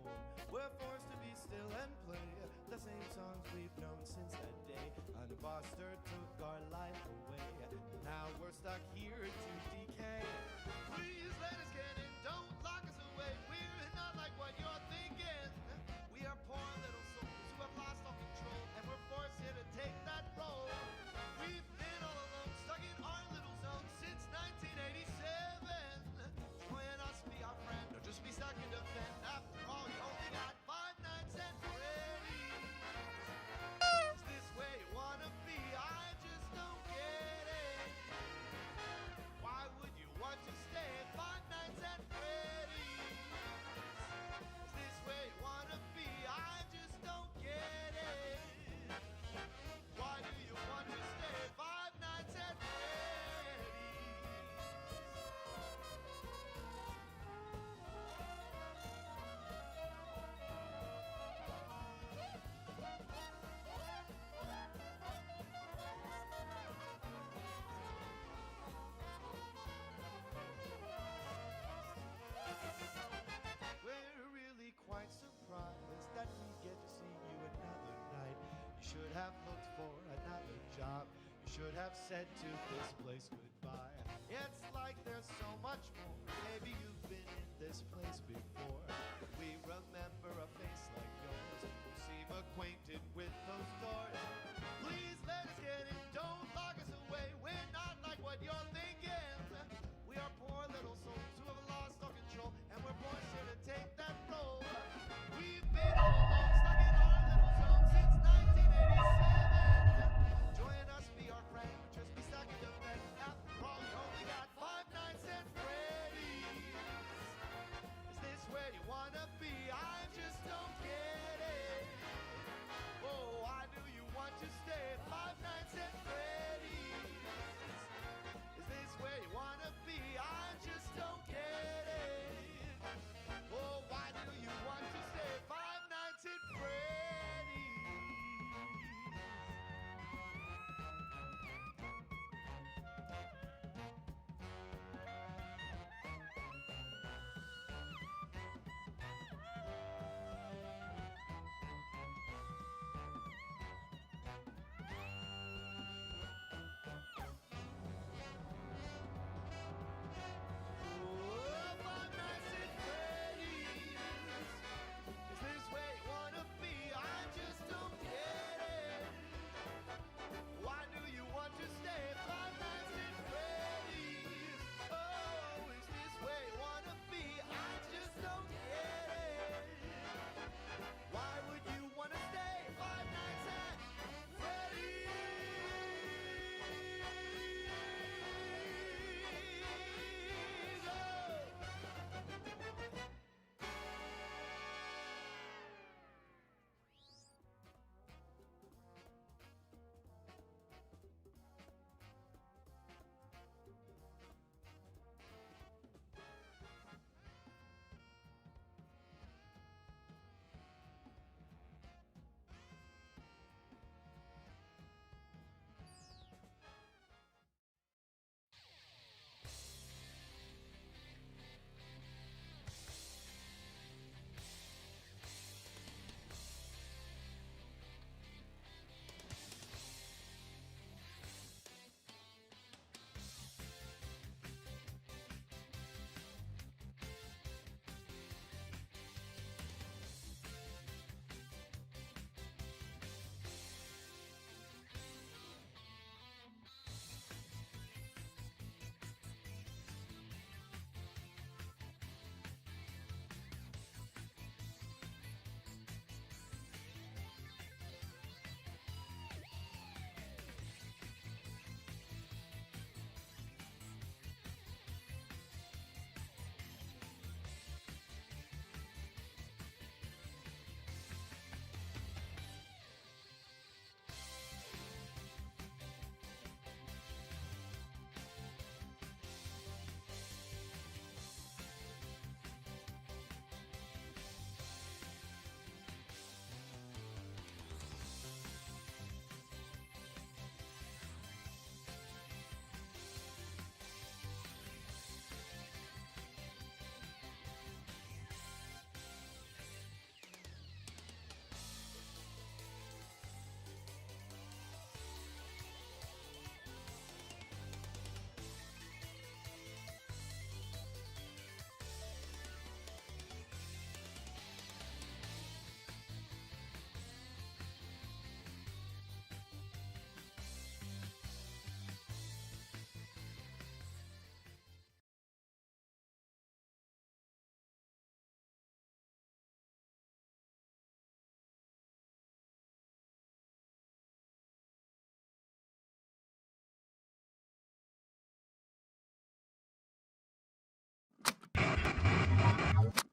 We're forced to be still and play the same songs we've known since that day. An imposter took our life away. Now we're stuck here to decay. Please let us get in, don't lock us away. We're not like what you're thinking. We are poor little souls who have lost all control, and we're forced here to take that role. We've been all alone, stuck in our little zone since 1987. Join us, be our friend, or just be stuck in defend. After all, you only got 5 nights and Freddy. Is this where you wanna be? I just don't get it. Why would you want to stay 5 nights at Freddy's? Is this where you wanna be? I just don't get it. Why do you want to stay 5 nights at Freddy's? We're really quite surprised that we get to see you another night. You should have looked for another job. You should have said to this place goodbye. It's like there's so much more. Maybe you've been in this place before. We remember a face like yours. You seem acquainted with those doors. Please let us get in. Don't lock us away. We're not like what you're thinking. We are poor little souls who have lost all control, and we're forced here to take that role. We've been all alone, stuck in our little zone since 1987. Join us, be our friend, or just be stuck in defend. After all, you only got 5 nights and Freddy's. Is this where you want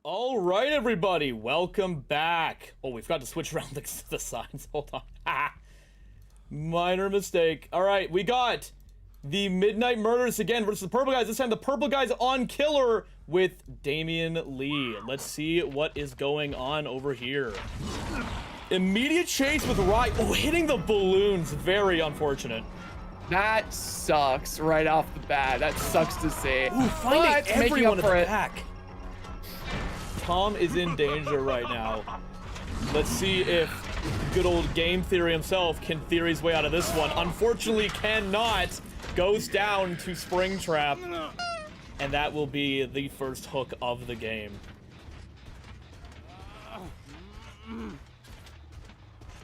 All right, everybody, welcome back. Oh, we forgot to switch around the signs. Hold on. Minor mistake. All right, we got the Midnight Murderists again versus the Purple Guys. This time the Purple Guys on Killer with DamienLee. Let's see what is going on over here. Immediate chase with Rye. Oh, hitting the balloons. Very unfortunate. That sucks right off the bat. That sucks to see. Ooh, finding But making everyone up in for the it. pack. Tom is in danger right now. Let's see if good old Game Theory himself can theory his way out of this one. Unfortunately, cannot. Goes down to Springtrap. And that will be the first hook of the game.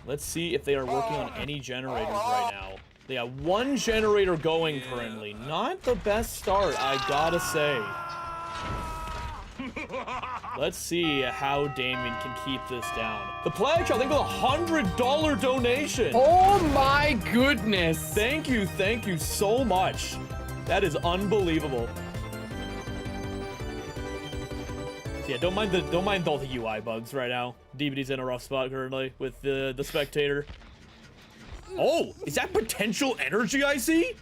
Let's see if they are working on any generators right now. They got one generator going currently. Not the best start, I gotta say. Let's see how Damien can keep this down. The pledge, I think, with $100 donation. Oh my goodness. Thank you so much. That is unbelievable. So yeah, don't mind all the UI bugs right now. DBD's in a rough spot currently with the spectator. Oh, is that potential energy I see?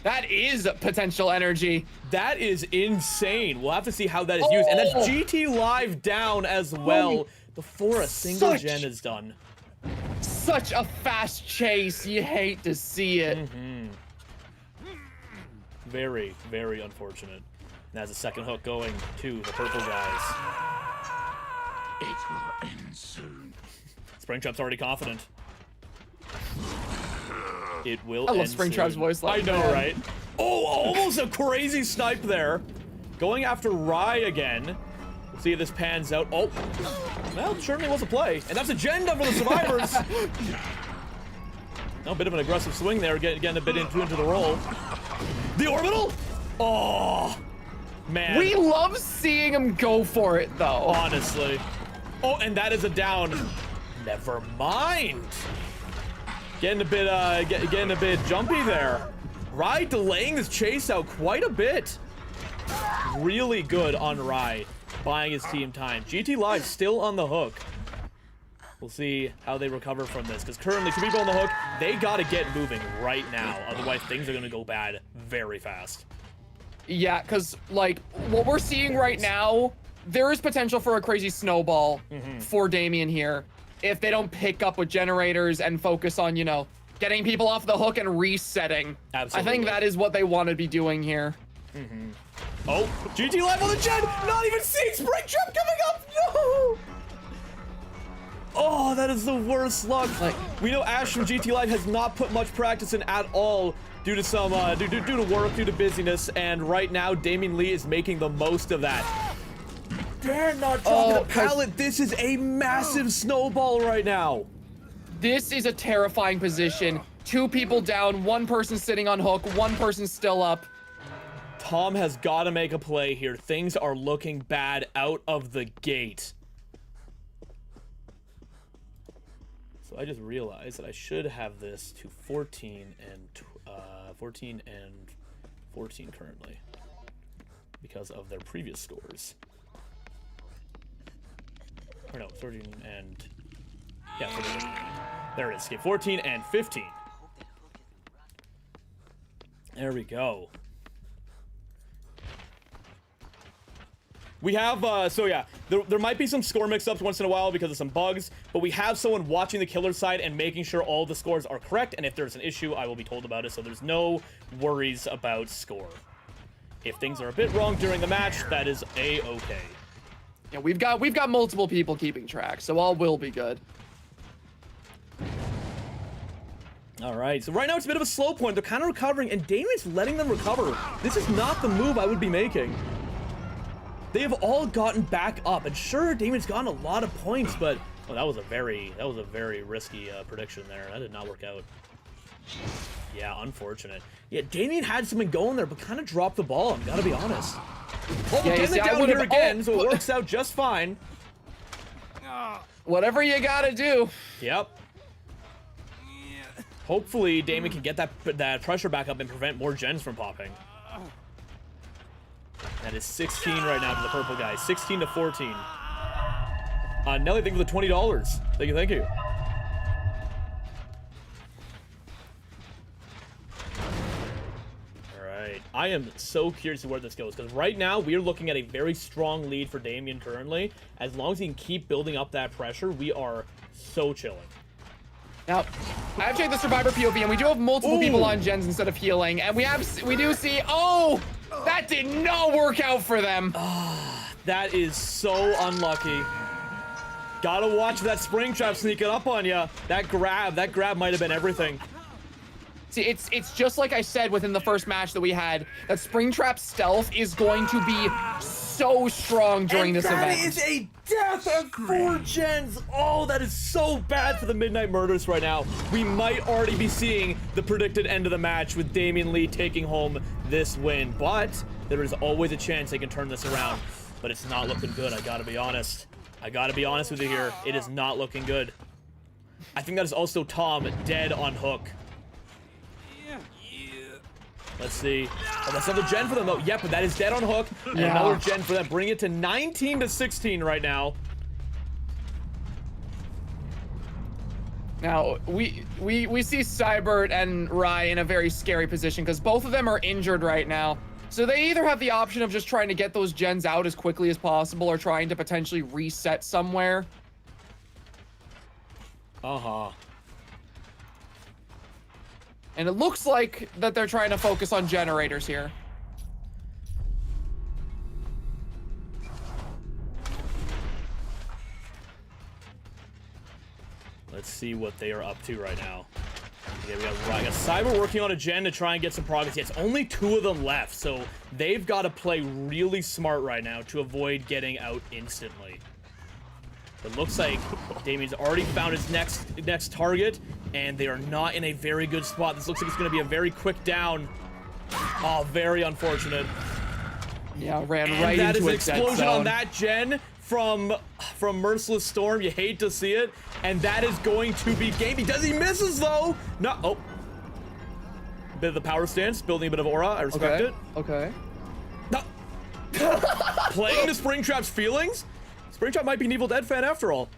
That is potential energy. That is insane. We'll have to see how that is used. And that's GTLive down as well before a single gen is done. Such a fast chase. You hate to see it. Very, very unfortunate. And that's a second hook going to the Purple Guys. It will end soon. Springtrap's already confident. It will I love end Springtrap's soon. voice I line. know, right? Oh, almost a crazy snipe there. Going after Rye again. We'll see if this pans out. Oh, well, certainly was a play. And that's agenda for the survivors. A bit of an aggressive swing there, getting a bit into the roll. The orbital? Oh, man. We love seeing him go for it, though. Honestly. Oh, and that is a down. Never mind. Getting a bit jumpy there. Rye delaying this chase out quite a bit. Really good on Rye, buying his team time. GTLive still on the hook. We'll see how they recover from this, because currently 2 people on the hook, they gotta get moving right now. Otherwise, things are gonna go bad very fast. Yeah, because, like, what we're seeing right now, there is potential for a crazy snowball for Damien here if they don't pick up with generators and focus on, you know, getting people off the hook and resetting. Absolutely. I think that is what they want to be doing here. Oh, GTLive on the gen! Not even seeing Springtrap coming up! No! Oh, that is the worst luck. Like, we know Ash from GTLive has not put much practice in at all due to some due to work, due to busyness, and right now DamienLee is making the most of that. Dare not drop the pallet. This is a massive snowball right now. this is a terrifying position. 2 people down, 1 person sitting on hook, 1 person still up. Tom has got to make a play here. Things are looking bad out of the gate. So I just realized that I should have this to 14 and 14 currently because of their previous scores. Or no, 14 and yeah, 14. There it is. Okay, 14 and 15. There we go. We have, so yeah, there might be some score mix-ups once in a while because of some bugs, but we have someone watching the killer side and making sure all the scores are correct, and if there's an issue, I will be told about it, so there's no worries about score. If things are a bit wrong during the match, that is a-okay. Yeah, we've got multiple people keeping track, so all will be good. All right, so right now it's a bit of a slow point. They're kind of recovering, and Damien's letting them recover. This is not the move I would be making. They have all gotten back up, and sure, Damien's gotten a lot of points, but oh, that was a very risky prediction there. That did not work out. Yeah, unfortunate. Yeah, Damien had something going there, but kind of dropped the ball. I'm gotta be honest. Oh, Yeah, getting it down here again, so it works out just fine. Whatever you gotta do. Yep. Hopefully, Damien can get that pressure back up and prevent more gens from popping. That is 16 right now to the purple guy. 16 to 14. Nelly, thank you for the $20. Thank you, thank you. All right. I am so curious to where this goes, because right now we are looking at a very strong lead for Damien currently. As long as he can keep building up that pressure, we are so chilling. Now, I have checked the survivor POV, and we do have multiple Ooh. people on gens instead of healing, and we do see, oh, that did not work out for them. That is so unlucky. Gotta watch that spring trap sneaking up on you. That grab might have been everything. See, it's just like I said within the first match that we had, that Springtrap stealth is going to be so strong during this event. That is a death of 4 gens. Oh, that is so bad for the Midnight Murders right now. We might already be seeing the predicted end of the match with DamienLee taking home this win, but there is always a chance they can turn this around. But it's not looking good, I gotta be honest. I gotta be honest with you here. It is not looking good. I think that is also Tom dead on hook. Let's see. Oh, that's another gen for them though. Yep, but that is dead on hook. And another gen for them. Bring it to 19 to 16 right now. Now, we see Seibert and Rye in a very scary position because both of them are injured right now. So they either have the option of just trying to get those gens out as quickly as possible or trying to potentially reset somewhere. Uh-huh. And it looks like that they're trying to focus on generators here. Let's see what they are up to right now. Okay, we got Cyber working on a gen to try and get some progress. Yeah, it's only 2 of them left, so they've got to play really smart right now to avoid getting out instantly. It looks like Damien's already found his next target, and they are not in a very good spot. This looks like it's going to be a very quick down. Oh, very unfortunate. Yeah, ran And right that into is an a dead explosion on zone. that gen from Merciless Storm. You hate to see it, and that is going to be gamey. Does he misses though? No. Oh, bit of the power stance, building a bit of aura. I respect it. Okay. No. Playing to Springtrap's feelings. Springtrap might be an Evil Dead fan after all.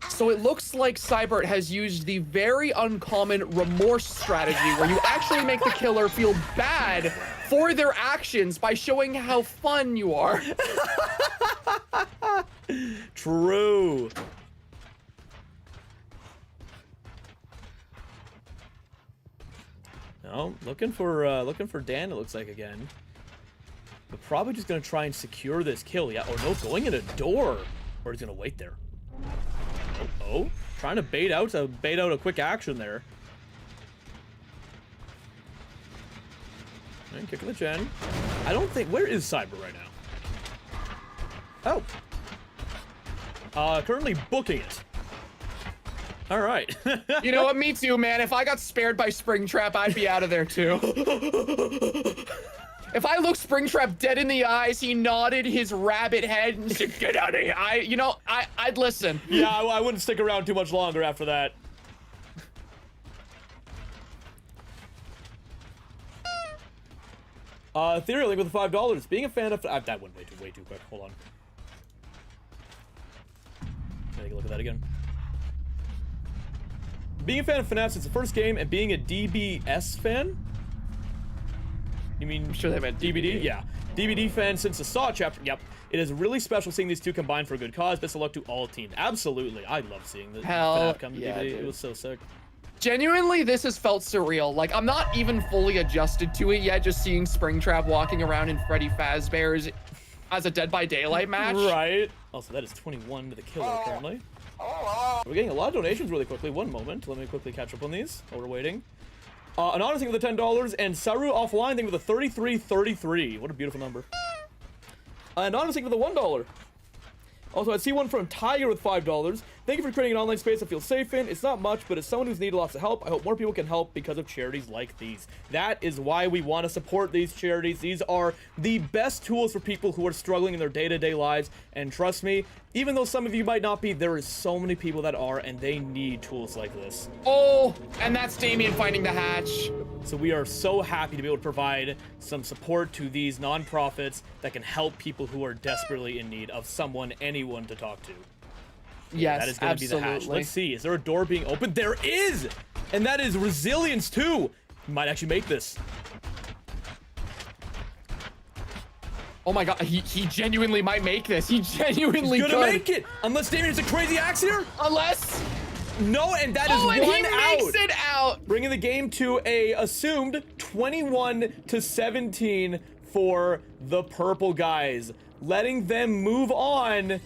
So it looks like Seibert has used the very uncommon remorse strategy where you actually make the killer feel bad for their actions by showing how fun you are. True. No, looking for Dan, it looks like again. But probably just gonna try and secure this kill. Yeah, or no, going in a door. Or he's gonna wait there. Oh, trying to bait out a quick action there. And kicking the gen. I don't think, where is Cyber right now? Oh. Currently booking it. All right. You know what? Me too, man. If I got spared by Springtrap, I'd be out of there too. If I looked Springtrap dead in the eyes, he nodded his rabbit head and said, "Get out of here." I'd listen. Yeah, I wouldn't stick around too much longer after that. Ethereal link with the $5. Being a fan of that went way too quick. Hold on. Take a look at that again. Being a fan of FuhNaff since the first game and being a DBS fan. You mean, I'm sure they meant DBD? Yeah. DBD fan since the Saw chapter. Yep. It is really special seeing these two combined for a good cause. Best of luck to all teams. Absolutely. I love seeing the FuhNaff come to yeah, DBD. dude. It was so sick. Genuinely, this has felt surreal. Like, I'm not even fully adjusted to it yet, just seeing Springtrap walking around in Freddy Fazbear's as a Dead by Daylight match. Right. Also, that is 21 to the killer currently. We're getting a lot of donations really quickly. One moment. Let me quickly catch up on these while we're waiting. Anonymous thing with the $10, and Saru Offline thing with a 3333. What a beautiful number. Anonymous thing with a $1. Also, I see one from Tiger with $5. Thank you for creating an online space I feel safe in. It's not much, but as someone who's needed lots of help, I hope more people can help because of charities like these. That is why we want to support these charities. These are the best tools for people who are struggling in their day-to-day lives. And trust me, even though some of you might not be, there is so many people that are, and they need tools like this. Oh, and that's Damien finding the hatch. So we are so happy to be able to provide some support to these nonprofits that can help people who are desperately in need of someone, anyone to talk to. Yes, That is going to be the hash. absolutely. Let's see. Is there a door being opened? There is! And that is resilience too. You might actually make this. Oh my god, he genuinely might make this. He genuinely He's gonna could. make it! Unless Damien hits a crazy axe here? Unless... No, and that is Oh, and one he out! makes it out! Bringing the game to a assumed 21-17 for the purple guys. Letting them move on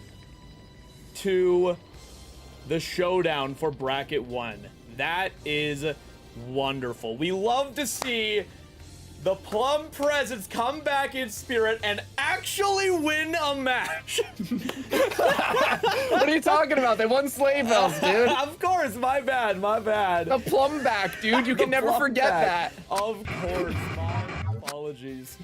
to the showdown for bracket 1. That is wonderful. We love to see the Plum Presents come back in spirit and actually win a match. What are you talking about? They won sleigh bells, dude. Of course, my bad, my bad. The plum back, dude. You can never Plum forget back. that. Of course, my apologies.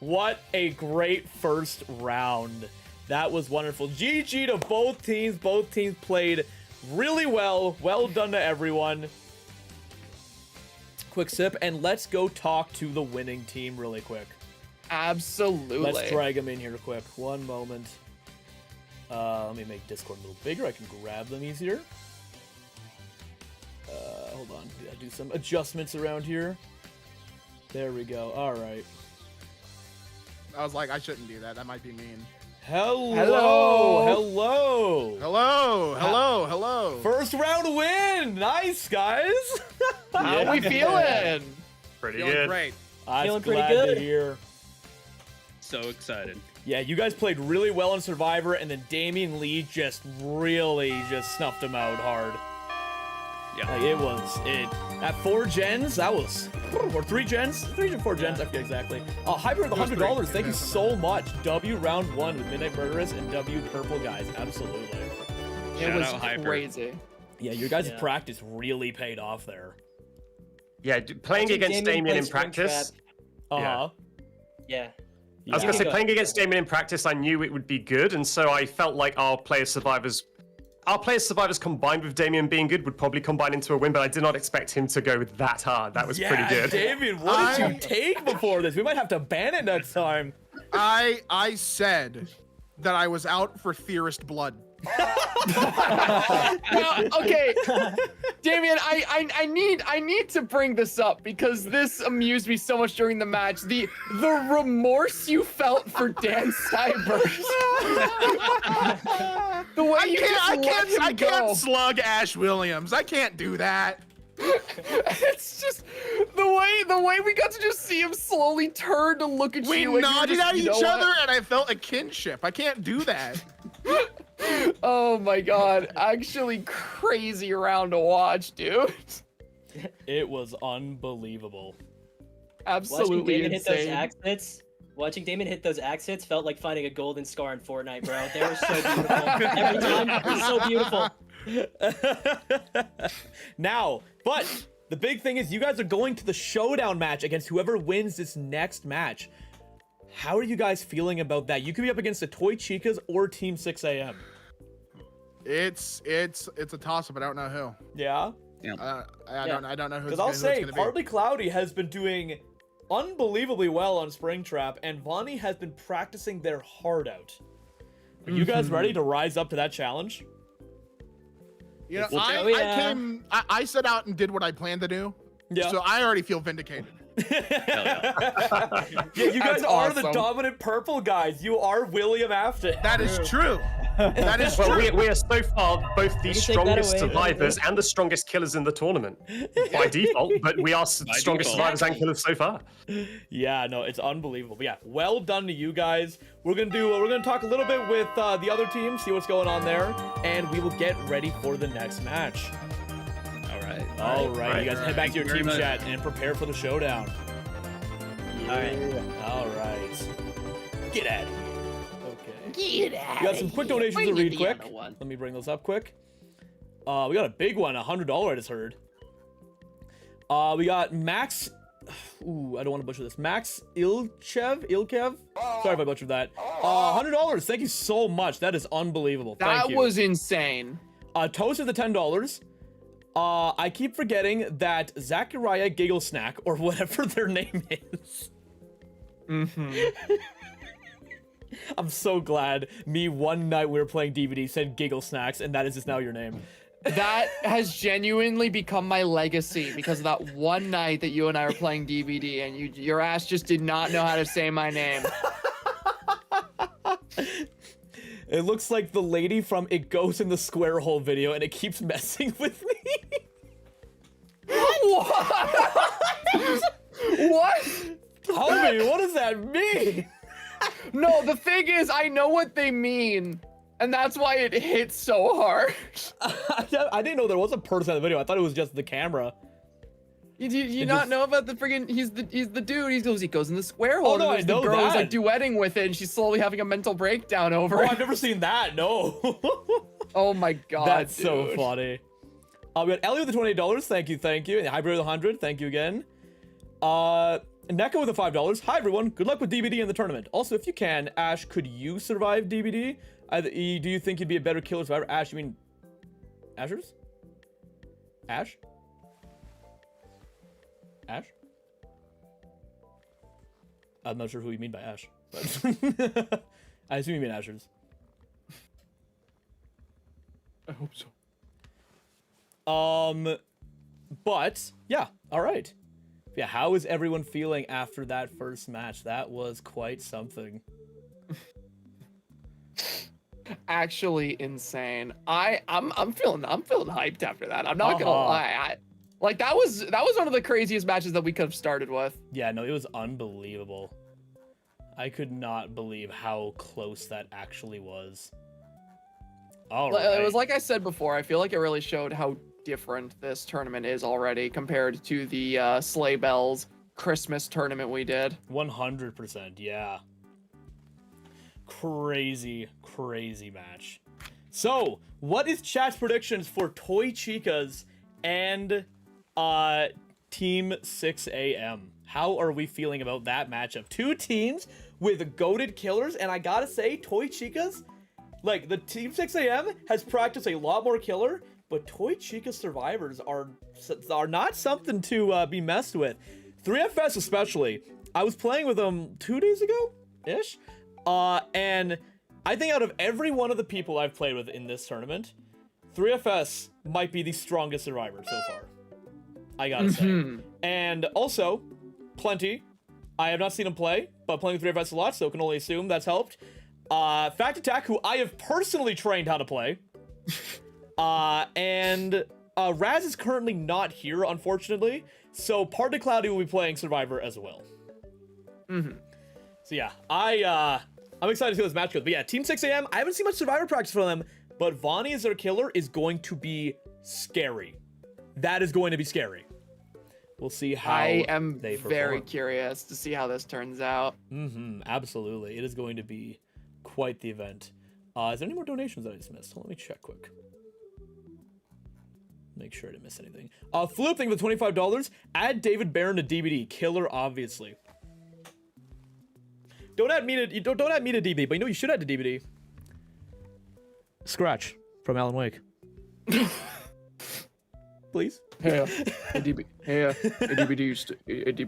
What a great first round. That was wonderful. GG to both teams. Both teams played really well. Well done to everyone. Quick sip, and let's go talk to the winning team really quick. Absolutely. Let's drag them in here quick. One moment. Let me make Discord a little bigger. I can grab them easier. Hold on. Gotta do some adjustments around here. There we go. All right. I was like, I shouldn't do that. That might be mean. Hello. Hello. Hello. Hello, hello, hello. First round win. Nice, guys. How we feeling? Pretty Feeling good. great. I'm Feeling pretty glad good. to hear. So excited. Yeah, you guys played really well on Survivor, and then DamienLee just really just snuffed him out hard. Yeah. Like, it was at 4 gens. That was or 3 gens, 3 or 4 gens. I forget exactly. Hyper with $100. Thank you so much. W round 1 with Midnight Murderists and W purple guys. Absolutely. It Shout was out Hyper. crazy. Yeah, your guys' Yeah. practice really paid off there. Yeah, playing Watching against Damien Damien in play practice. Uh-huh. Yeah. I was Yeah. gonna say, playing against Damien in practice, I knew it would be good, and so I felt like our player survivors combined with Damien being good would probably combine into a win, but I did not expect him to go that hard. That was pretty good. Damien, what did you take before this? We might have to ban it next time. I said that I was out for theorist blood. Now, okay, Damien, I need to bring this up because this amused me so much during the match. The remorse you felt for DanSeibert. The way you I go. can't slug Ash Williams. I can't do that. It's just the way we got to just see him slowly turn to look at We you. and you were nodded just, at "You each know other, what?" and I felt a kinship. I can't do that. Oh my god, actually crazy round to watch, dude. It was unbelievable. Watching Absolutely Damien hit those insane. axe hits. Watching Damien hit those axe hits felt like finding a golden scar in Fortnite, bro. They were so beautiful. Every time, it was so beautiful. Now, but the big thing is you guys are going to the showdown match against whoever wins this next match. How are you guys feeling about that? You could be up against the Toy Chicas or Team 6am. It's a toss up. I don't know who. Yeah? I don't know who. Because I'll say, it's gonna be. Partly Cloudy has been doing unbelievably well on Springtrap, and Vonii has been practicing their heart out. Are you guys ready to rise up to that challenge? You know, Oh, yeah. I set out and did what I planned to do. Yeah. So I already feel vindicated. Yeah, you guys That's are the awesome. dominant purple guys. You are William Afton. That is true. That is Well, true. we are so far both the can take that strongest away, survivors and the strongest killers in the tournament by default, but we are strongest default. survivors and killers so far. Yeah, no, it's unbelievable. But yeah, well done to you guys. We're gonna talk a little bit with the other team, see what's going on there, and we will get ready for the next match. All right, you guys head back to your Thank you team very chat and prepare for the showdown. All right. All right. Get out of here. Okay. Get out. We got some quick donations to read quick. One. Let me bring those up quick. We got a big one, $100 I just heard. We got Max. Ooh, I don't want to butcher this. Max Ilkev. Sorry if I butchered that. $100. Thank you so much. That is unbelievable. Thank That you. was insane. Toast of the $10. I keep forgetting that Zachariah Giggle Snack, or whatever their name is. I'm so glad me one night we were playing DVD said Giggle Snacks, and that is just now your name. That has genuinely become my legacy because of that one night that you and I were playing DVD, and your ass just did not know how to say my name. It looks like the lady from It Goes in the Square Hole video, and it keeps messing with me. What? What? Tell me, what does that mean? No, the thing is, I know what they mean, and that's why it hits so hard. I didn't know there was a person in the video. I thought it was just the camera. You not know about the friggin' he's the dude. He goes in the square hole. Oh, no, and I there's know the girl who's that. like duetting with it, and she's slowly having a mental breakdown over Oh, it. I've never seen that. No. Oh my god, That's so dude. funny. We got Ellie with the $28. Thank you. And Hybrid with 100. Thank you again. Neko with the $5. Hi everyone. Good luck with DBD in the tournament. Also, if you can, Ash, could you survive DBD? Do you think you'd be a better killer survivor? Ash, you mean Ashers? Ash? Ash? I'm not sure who you mean by Ash, but I assume you mean Ashers. I hope so. But yeah, all right. Yeah, how is everyone feeling after that first match? That was quite something. Actually insane. I'm feeling hyped after that. I'm not gonna lie. Like that was one of the craziest matches that we could have started with. Yeah, no, it was unbelievable. I could not believe how close that actually was. All right. It was like I said before, I feel like it really showed how different this tournament is already compared to the Sleigh Bells Christmas tournament we did. 100%, yeah. Crazy match. So, what is chat's predictions for Toy Chicas and Team 6am? How are we feeling about that matchup? Two teams with goated killers, and I gotta say, Toy Chicas, like, the Team 6am has practiced a lot more killer, but Toy Chica survivors are not something to be messed with. 3FS especially. I was playing with them 2 days ago-ish, and I think out of every one of the people I've played with in this tournament, 3FS might be the strongest survivor so far. I gotta say. And also, Plenty. I have not seen him play, but playing with 3FS a lot, so can only assume that's helped. Factatac, who I have personally trained how to play. And Raz is currently not here, unfortunately, so Party Cloudy will be playing Survivor as well. So yeah, I'm excited to see how this match goes. But yeah, Team 6am, I haven't seen much Survivor practice for them, but Vonii as their killer is going to be scary. That is going to be scary. We'll see how I am they perform. very curious to see how this turns out. Absolutely. It is going to be quite the event. Is there any more donations that I just missed? Let me check quick. Make sure I didn't miss anything. Flip, thank you for $25. Add David Barron to DBD. Killer, obviously. Don't add me to DBD, but you know you should add to DBD. Scratch from Alan Wake. Please. Hey, DBD,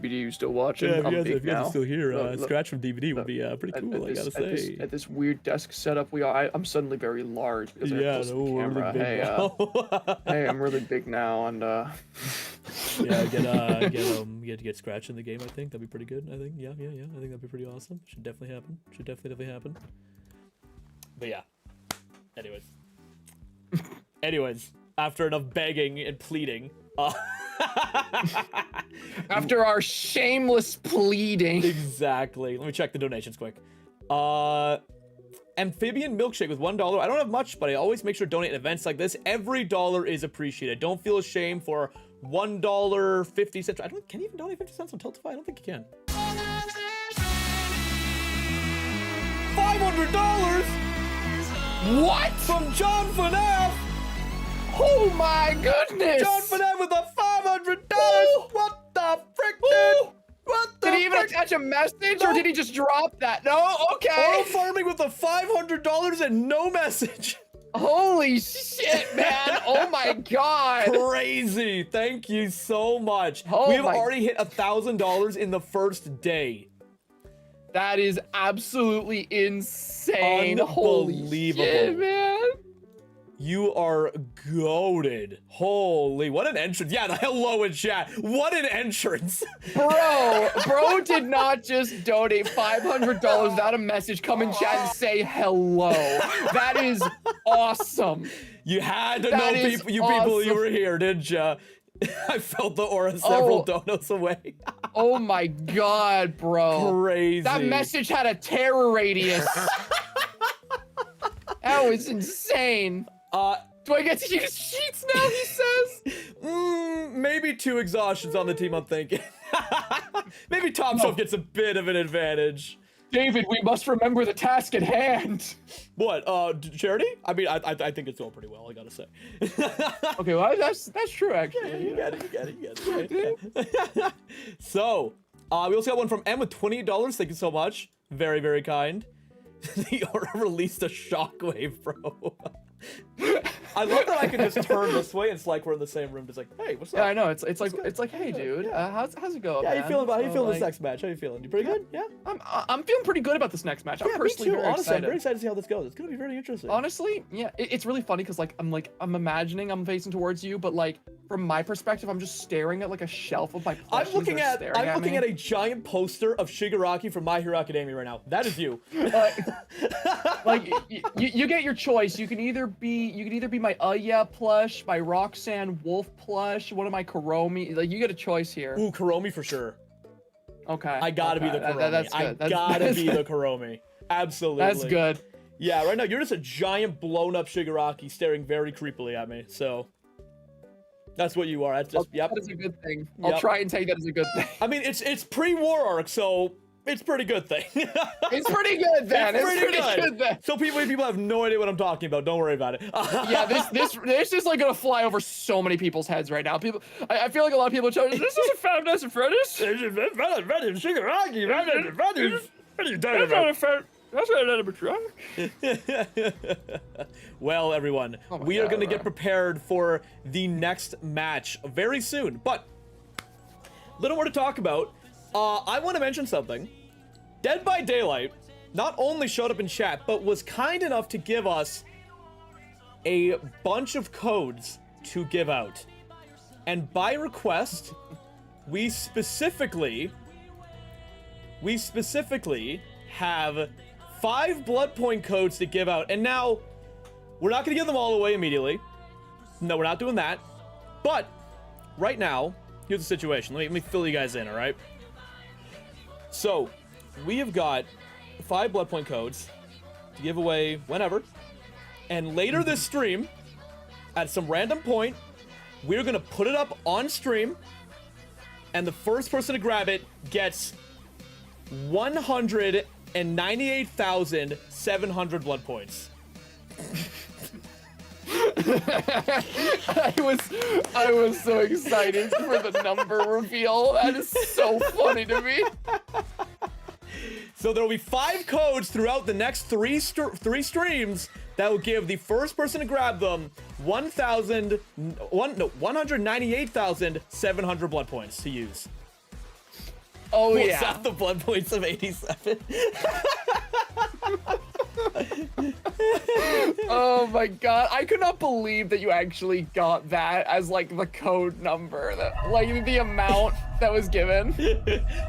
you still watching? Yeah, I'm if big you guys now. are still here, Look, Scratch from DBD would be pretty cool, I gotta say. At this weird desk setup I'm suddenly very large because I Yeah, have no, the we're camera. really big now. Hey, I'm really big now, and Yeah, get Scratch in the game, I think. That'd be pretty good, I think. Yeah. I think that'd be pretty awesome. Should definitely happen. Should definitely happen. But yeah. Anyways, after enough begging and pleading, after our shameless pleading. Exactly. Let me check the donations quick. Amphibian Milkshake with $1. I don't have much, but I always make sure to donate at events like this. Every dollar is appreciated. Don't feel ashamed for $1.50. Can you even donate 50 cents on Tiltify? I don't think you can. $500? What? From John FuhNaff! Oh my goodness! John FuhNaff with the $500! What the frick, dude? What the Did he even frick? attach a message, No. or did he just drop that? No, okay. Auto farming with the $500 and no message. Holy shit, man! Oh my god! Crazy. Thank you so much. Oh We've my- already hit $1,000 in the first day. That is absolutely insane. Holy Unbelievable. shit, man! You are goated. Holy, what an entrance. Yeah, the hello in chat. What an entrance. Bro did not just donate $500 without a message, come in chat and say hello. That is awesome. You had to That know is people, you awesome. were here, didn't ya? I felt the aura several donos away. Oh my god, bro. Crazy. That message had a terror radius. That was insane. Do I get to use sheets now, he says? Maybe 2 exhaustions on the team, I'm thinking. Maybe Top Shelf gets a bit of an advantage. David, we must remember the task at hand. What, Charity? I mean, I think it's going pretty well, I gotta say. Okay, well, that's true, actually. Yeah, you get it. So, we also got one from M with $28. Thank you so much. Very, very kind. The aura released a shockwave, bro. I love that I can just turn this way and it's like we're in the same room. Just like, hey, what's up? Yeah, I know. It's like, hey, dude, how's it going? Yeah, man? how you feeling So, this next match? How you feeling? You pretty good? Yeah. I'm feeling pretty good about this next match. I'm personally very Honestly, excited. I'm very excited to see how this goes. It's gonna be very interesting. Honestly, yeah, it's really funny because I'm imagining I'm facing towards you, but like from my perspective, I'm just staring at like a shelf of my plushies. I'm looking at me. a giant poster of Shigaraki from My Hero Academia right now. That is you. Like you get your choice. You can either be my yeah plush, my Roxanne Wolf plush, one of my Kuromi. Like you get a choice here. Ooh, Kuromi for sure. Okay. I gotta be the Kuromi. That's good. I gotta be the Kuromi. Absolutely. That's good. Yeah, right now you're just a giant blown up Shigaraki staring very creepily at me. So that's what you are. That's just yep. That is a good thing. I'll try and take that as a good thing. I mean, it's pre-war arc, so it's pretty good thing. It's pretty good then. It's pretty good then. So people have no idea what I'm talking about. Don't worry about it. Yeah, this is like gonna fly over so many people's heads right now. People, I feel like a lot of people are trying. This is a Five Nights at Freddy's. Shigaraki. What are you talking about? That's not Well, everyone, we are going to get prepared for the next match very soon. But little more to talk about. I want to mention something. Dead by Daylight not only showed up in chat, but was kind enough to give us a bunch of codes to give out. And by request, we specifically have 5 blood point codes to give out. And now, we're not going to give them all away immediately. No, we're not doing that. But, right now, here's the situation. Let me fill you guys in, alright? So, we have got 5 blood point codes to give away whenever. And later this stream, at some random point, we're going to put it up on stream. And the first person to grab it gets 198,700 blood points. I was so excited for the number reveal. That is so funny to me. So there will be 5 codes throughout the next 3 streams that will give the first person to grab them 198,700 blood points to use. Oh What's yeah. that, the blood points of 87? Oh my god. I could not believe that you actually got that as like the code number, that like the amount that was given.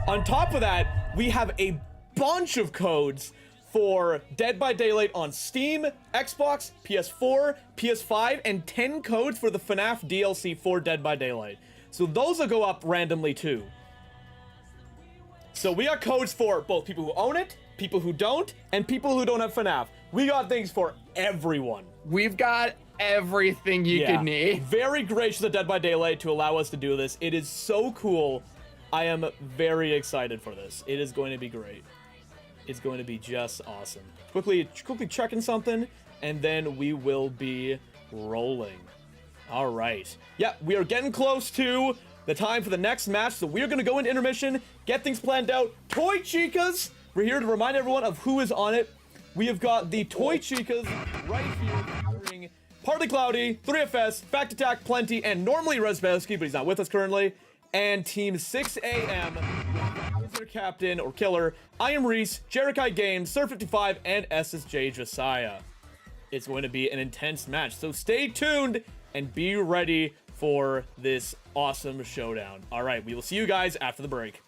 On top of that, we have a bunch of codes for Dead by Daylight on Steam, Xbox, PS4, PS5, and 10 codes for the FuhNaff DLC for Dead by Daylight. So those will go up randomly too. So we got codes for both people who own it, people who don't, and people who don't have FuhNaff. We got things for everyone. We've got everything you could need. Very gracious of Dead by Daylight to allow us to do this. It is so cool. I am very excited for this. It is going to be great. It's going to be just awesome. Quickly checking something, and then we will be rolling. All right. Yeah, we are getting close to the time for the next match, so we're going to go into intermission, get things planned out. Toy Chicas! We're here to remind everyone of who is on it. We have got the Toy Chicas right here Partly Cloudy, 3FS, Factatac, Plenty, and normally Razzbowski, but he's not with us currently. And Team 6AM with their captain or killer, iAmReese, JerakaiGamez, SirFiftyFive, and SSJ Jasiah. It's going to be an intense match, so stay tuned and be ready for this awesome showdown. All right, we will see you guys after the break.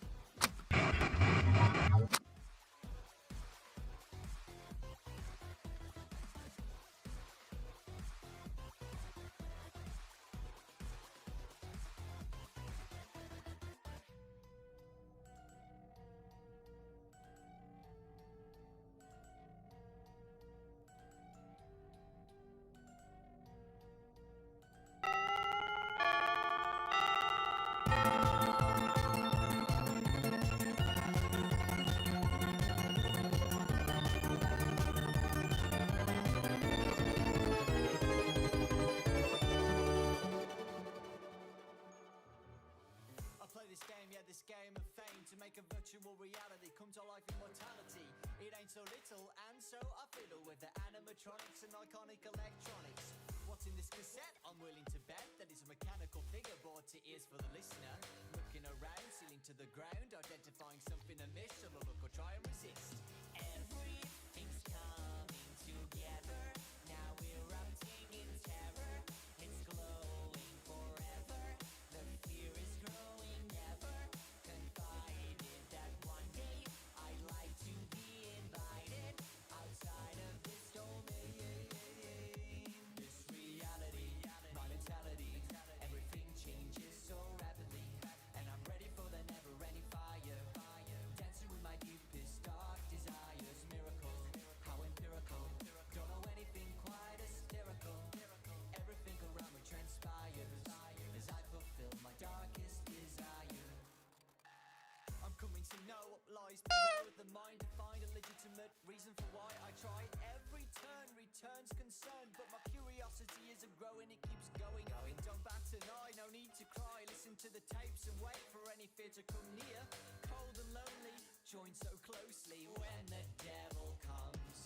This game of fame to make a virtual reality come to life immortality. It ain't so little, and so I fiddle with the animatronics and iconic electronics. What's in this cassette? I'm willing to bet that it's a mechanical figure brought to ears for the listener. Looking around, ceiling to the ground, identifying something amiss. Shall I look or try and resist? Everything's coming together. Now we're erupting in terror. It's glowing forever. The fear is growing ever. Confided that one day I'd like to be invited outside of this domain. This reality, my mentality, everything changes so rapidly, and I'm ready for the never-ending fire. Dancing with my deepest dark desires, miracle, how empirical. Don't know anything quite hysterical. Everything around me transpires as I fulfill my darkest desire. I'm coming to know what lies below the mind, to find a legitimate reason for why I try. Every turn returns concern, but my curiosity isn't growing, it keeps going. Don't bat an eye, no need to cry. Listen to the tapes and wait for any fear to come near. Cold and lonely, joined so closely when the devil comes.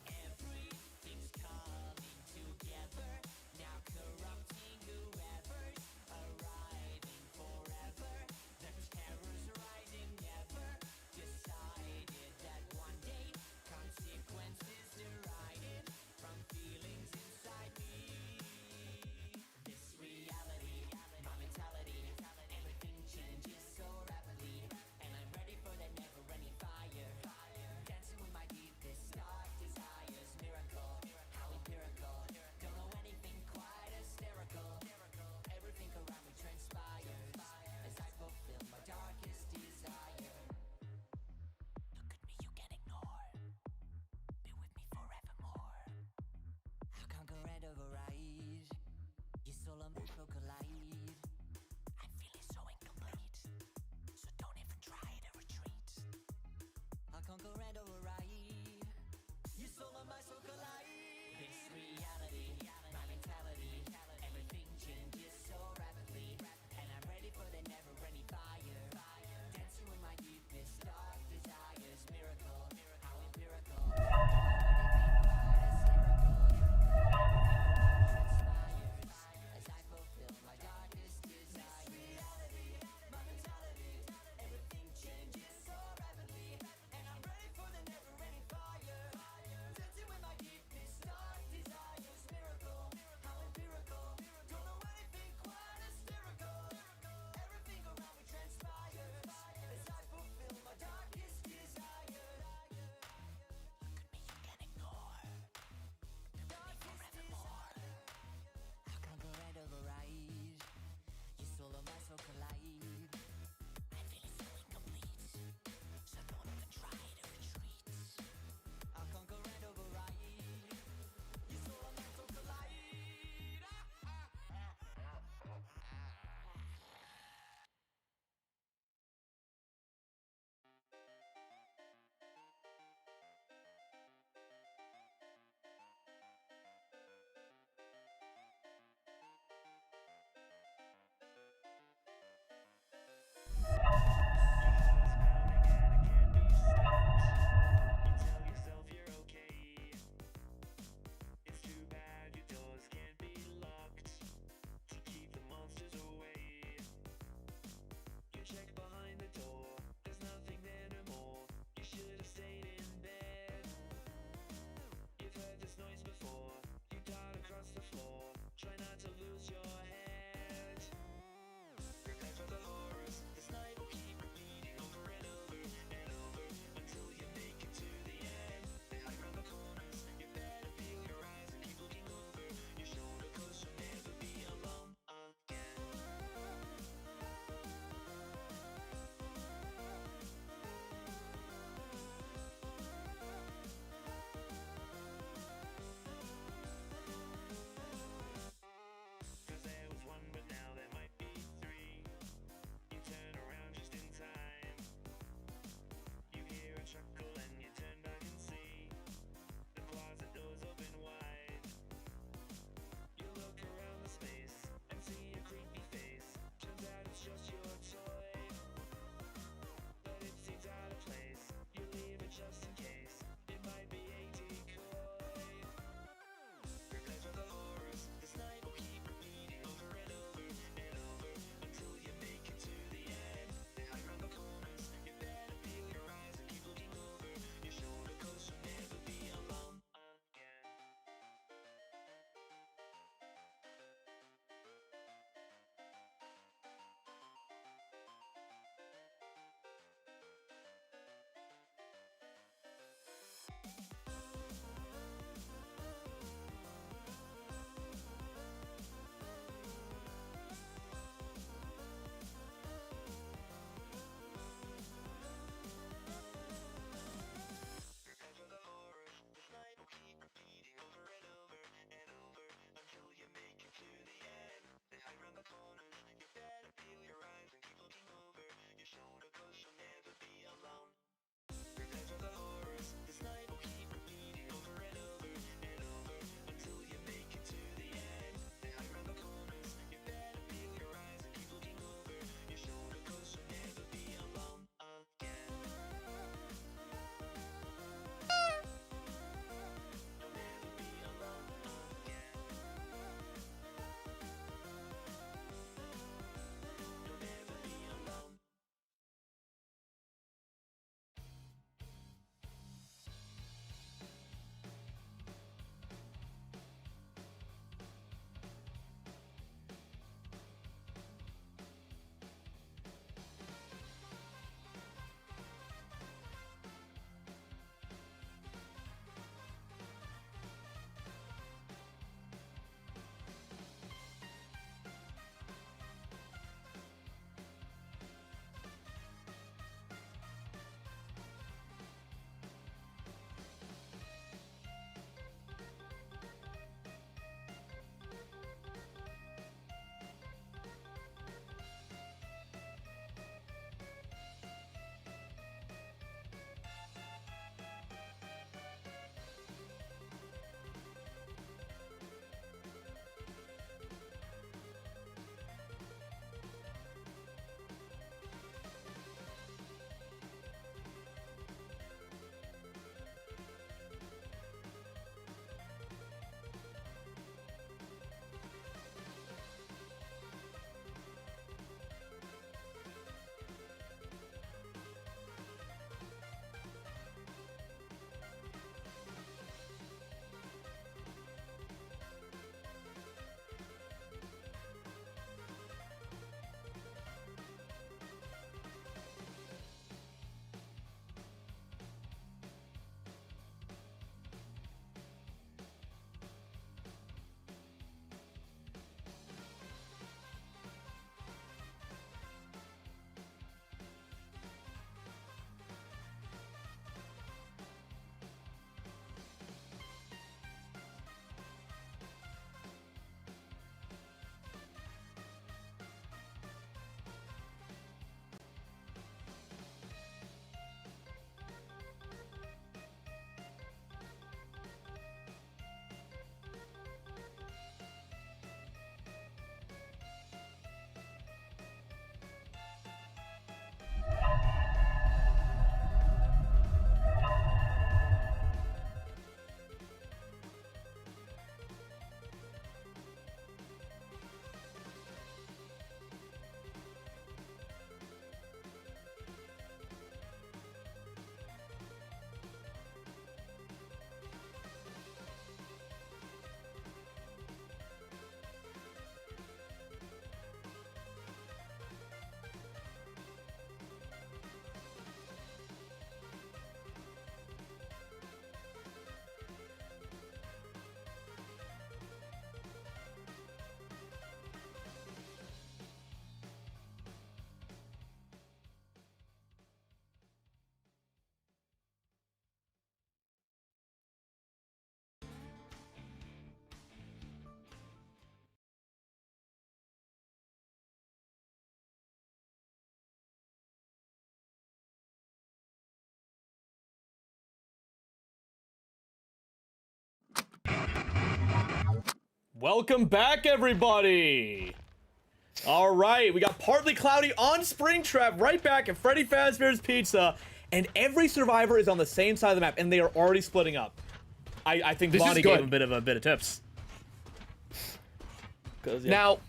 Everything's coming together, now corrupting whoever's arriving forever. The terror's rising ever, decided that one day consequences derided from feelings inside me. This reality, my mentality, everything changes so rapidly, and I'm ready for the never-ending fire. Dancing with my deepest dark desires, miracle, how empirical. Don't know anything quite hysterical. Everything around me transpires as I fulfill my darkest desire. Look at me, you can ignore. Be with me forevermore. I'll conquer and override. Your soul and mine will collide. I'm feeling so incomplete, so don't even try to retreat. I'll conquer and override. Your soul and mine will collide. This reality, my mentality, everything changes so rapidly, and I'm ready for the never-ending fire. Dancing with my deepest dark desires, miracle, how empirical. As I fulfill my darkest desire. This reality, my mentality, everything changes so rapidly, and I'm ready for the never Welcome back, everybody. All right, we got Partly Cloudy on Springtrap right back at Freddy Fazbear's Pizza, and every survivor is on the same side of the map, and they are already splitting up. I think Vonii gave him a bit of tips. Yeah. Now,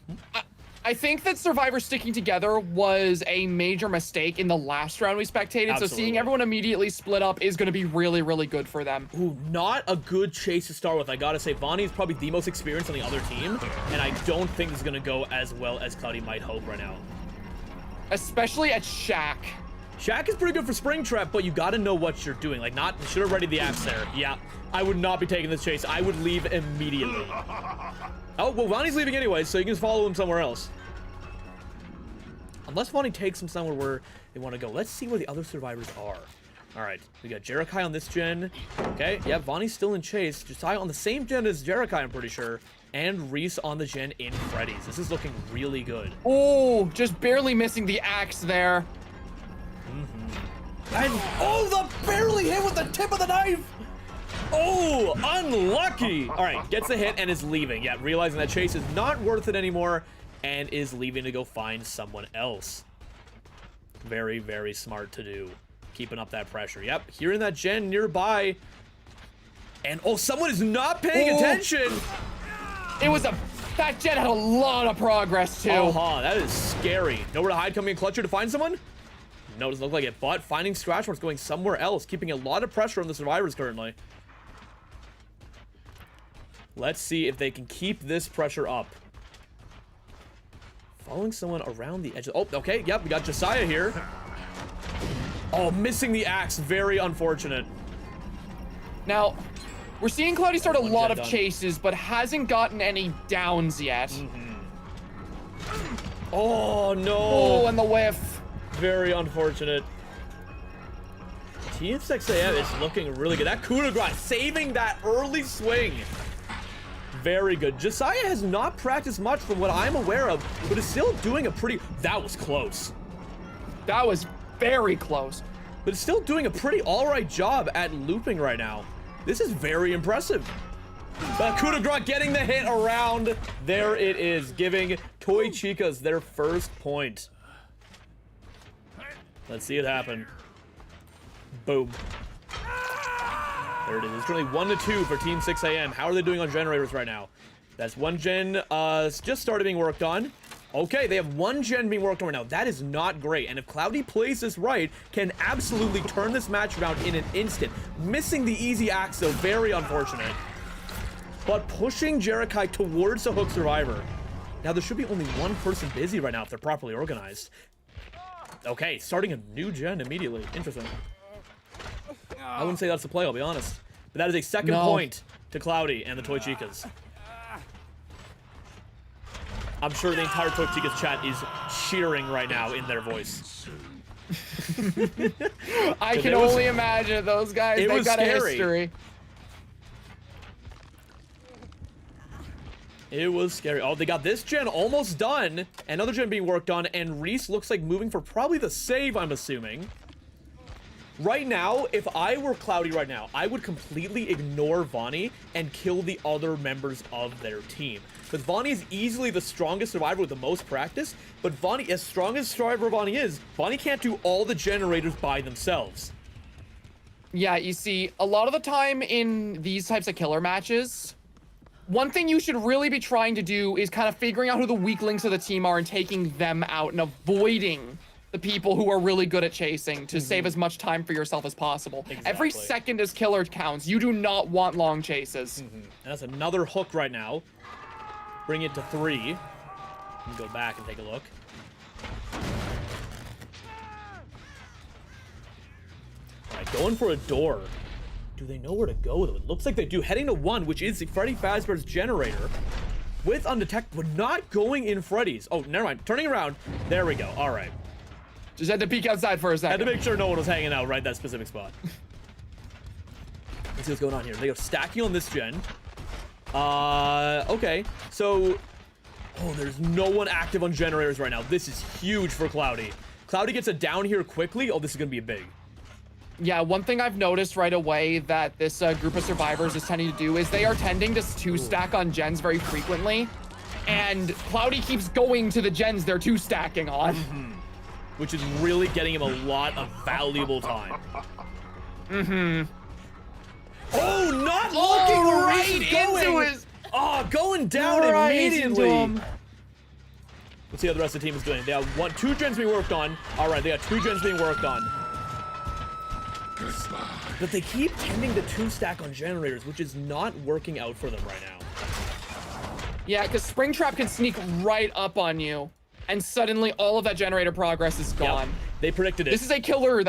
I think that survivors sticking together was a major mistake in the last round we spectated. Absolutely. So seeing everyone immediately split up is going to be really, really good for them. Ooh, not a good chase to start with. I gotta say, Vonii is probably the most experienced on the other team, and I don't think this is gonna go as well as Cloudy might hope right now. Especially at Shaq. Shaq is pretty good for Springtrap, but you gotta know what you're doing. Like, should have readied the axe there. Yeah, I would not be taking this chase. I would leave immediately. Oh, well, Vonii's leaving anyway, so you can just follow him somewhere else. Unless Vonii takes him somewhere where they want to go. Let's see where the other survivors are. All right, we got Jerakai on this gen. Okay, yeah, Vonii's still in chase. Jasiah on the same gen as Jerakai, I'm pretty sure. And Reese on the gen in Freddy's. This is looking really good. Oh, just barely missing the axe there. And, oh, the barely hit with the tip of the knife. Oh, unlucky. All right, gets the hit and is leaving. Yeah, realizing that chase is not worth it anymore and is leaving to go find someone else. Very, very smart to do. Keeping up that pressure. Yep, hearing that gen nearby. And, oh, someone is not paying attention. It was that gen had a lot of progress, too. That is scary. Nowhere to hide, coming in clutcher to find someone? No, doesn't look like it, but finding Scratchmarks going somewhere else, keeping a lot of pressure on the survivors currently. Let's see if they can keep this pressure up. Following someone around the edge. Oh, okay, yep, we got Jasiah here. Oh, missing the axe, very unfortunate. Now, we're seeing Cloudy start a lot of chases, but hasn't gotten any downs yet. Oh, no. Oh, and the whiff. Very unfortunate. Team 6AM is looking really good. That coup de grace, saving that early swing. Very good. Jasiah has not practiced much from what I'm aware of, but is still doing a pretty... That was close. That was very close. But is still doing a pretty all-right job at looping right now. This is very impressive. But coup de grace getting the hit around. There it is, giving Toy Chicas their first point. Let's see it happen. Boom. There it is. It's currently 1-2 for Team 6AM. How are they doing on generators right now? That's one gen just started being worked on. Okay, they have one gen being worked on right now. That is not great. And if Cloudy plays this right, can absolutely turn this match around in an instant. Missing the easy axe, though, very unfortunate. But pushing Jerakai towards the hook survivor. Now, there should be only one person busy right now if they're properly organized. Okay, starting a new gen immediately. Interesting. I wouldn't say that's the play, I'll be honest. But that is a second point to Cloudy and the Toy Chicas. I'm sure the entire Toy Chicas chat is cheering right now in their voice. I can only imagine those guys. They've got a history. It was scary. Oh, they got this gen almost done. Another gen being worked on, and Reese looks like moving for probably the save, I'm assuming. Right now, if I were Cloudy right now, I would completely ignore Vonii and kill the other members of their team. Because Vonii is easily the strongest survivor with the most practice, but Vonii, as strong as survivor Vonii is, Vonii can't do all the generators by themselves. Yeah, you see, a lot of the time in these types of killer matches, one thing you should really be trying to do is kind of figuring out who the weak links of the team are and taking them out and avoiding the people who are really good at chasing to save as much time for yourself as possible. Exactly. Every second as killer counts. You do not want long chases. And that's another hook right now. Bring it to 3. And go back and take a look. All right, going for a door. Do they know where to go, though? It looks like they do. Heading to 1, which is Freddy Fazbear's generator. With undetected, but not going in Freddy's. Oh, never mind. Turning around. There we go. All right. Just had to peek outside for a second. Had to make sure no one was hanging out right that specific spot. Let's see what's going on here. They go stacking on this gen. Okay. So, oh, there's no one active on generators right now. This is huge for Cloudy. Cloudy gets it down here quickly. Oh, this is going to be a big. Yeah, one thing I've noticed right away that this group of survivors is tending to do is they are tending to two-stack on gens very frequently. And Cloudy keeps going to the gens they're two-stacking on. Which is really getting him a lot of valuable time. Oh, not looking where right he's into going. his... Oh, going down Right immediately. into him. Let's see how the rest of the team is doing. They have two gens being worked on. All right, they got 2 gens being worked on. But they keep tending to two-stack on generators, which is not working out for them right now. Yeah, because Springtrap can sneak right up on you, and suddenly all of that generator progress is gone. Yep, they predicted it. This is a killer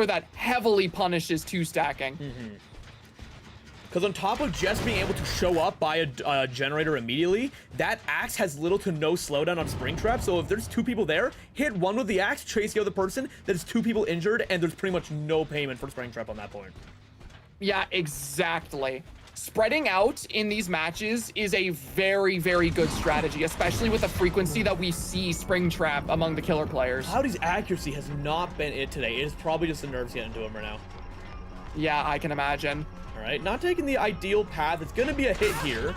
that heavily punishes two-stacking. Because on top of just being able to show up by a generator immediately, that axe has little to no slowdown on Springtrap. So if there's 2 people there, hit one with the axe, chase the other person, there's 2 people injured, and there's pretty much no payment for Springtrap on that point. Yeah, exactly. Spreading out in these matches is a very, very good strategy, especially with the frequency that we see Springtrap among the killer players. Cloudy's accuracy has not been it today. It is probably just the nerves getting to him right now. Yeah, I can imagine. All right, not taking the ideal path. It's going to be a hit here.